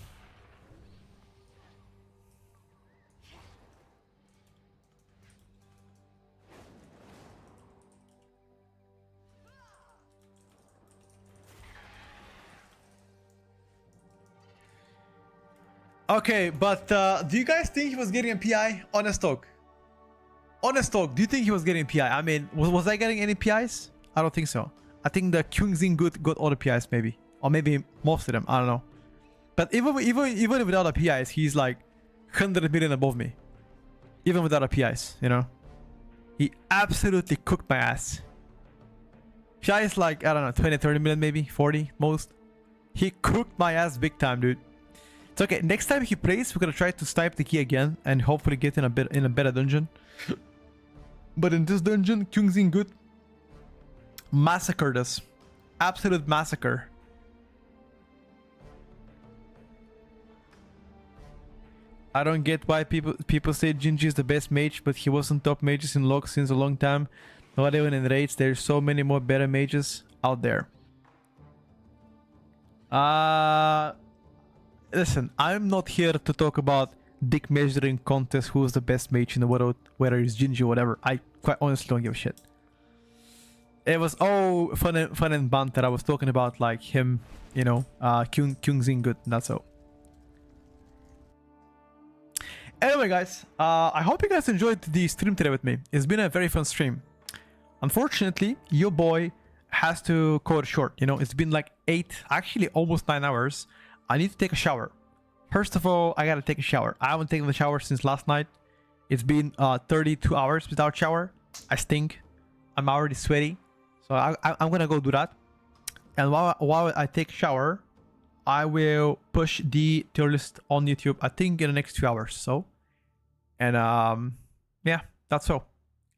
Okay, but do you guys think he was getting a PI? Honest talk. Honest talk, do you think he was getting PI? I mean, was I getting any PIs? I don't think so. I think the Kyungzin Good got all the PIs, maybe. Or maybe most of them, I don't know. But even without the PIs, he's like 100 million above me. Even without the PIs, you know? He absolutely cooked my ass. PI is like, I don't know, 20, 30 million maybe, 40 most. He cooked my ass big time, dude. It's okay, next time he plays, we're gonna try to snipe the key again and hopefully get in a better dungeon. But in this dungeon, Kyungzin Good massacred us. Absolute massacre. I don't get why people say Jinji is the best mage, but he wasn't top mages in log since a long time. Not even in raids. There's so many more better mages out there. Listen, I'm not here to talk about dick measuring contest, who's the best mage in the world, whether it's Jinji or whatever. I quite honestly don't give a shit. It was all fun and banter. I was talking about like him, you know, Kyungzin Good, that's all. Anyway, guys, I hope you guys enjoyed the stream today with me. It's been a very fun stream. Unfortunately, your boy has to cut it short. You know, it's been like 8, actually almost 9 hours. I need to take a shower. First of all, I gotta take a shower. I haven't taken the shower since last night. It's been 32 hours without shower. I stink. I'm already sweaty. So I'm gonna go do that. And while I take a shower, I will push the tier list on YouTube, I think in the next 2 hours. So, and yeah, that's all.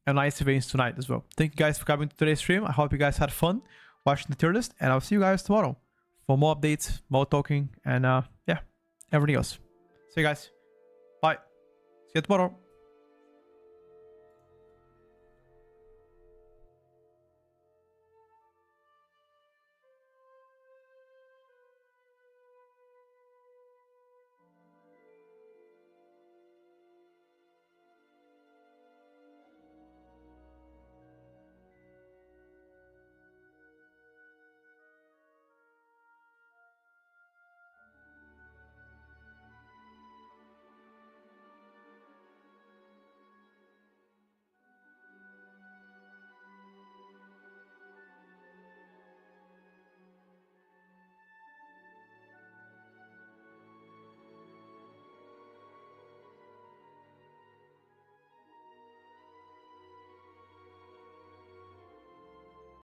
And nice events tonight as well. Thank you guys for coming to today's stream. I hope you guys had fun watching the tier list. And I'll see you guys tomorrow for more updates, more talking, and yeah, everything else. See you guys. Bye. See you tomorrow.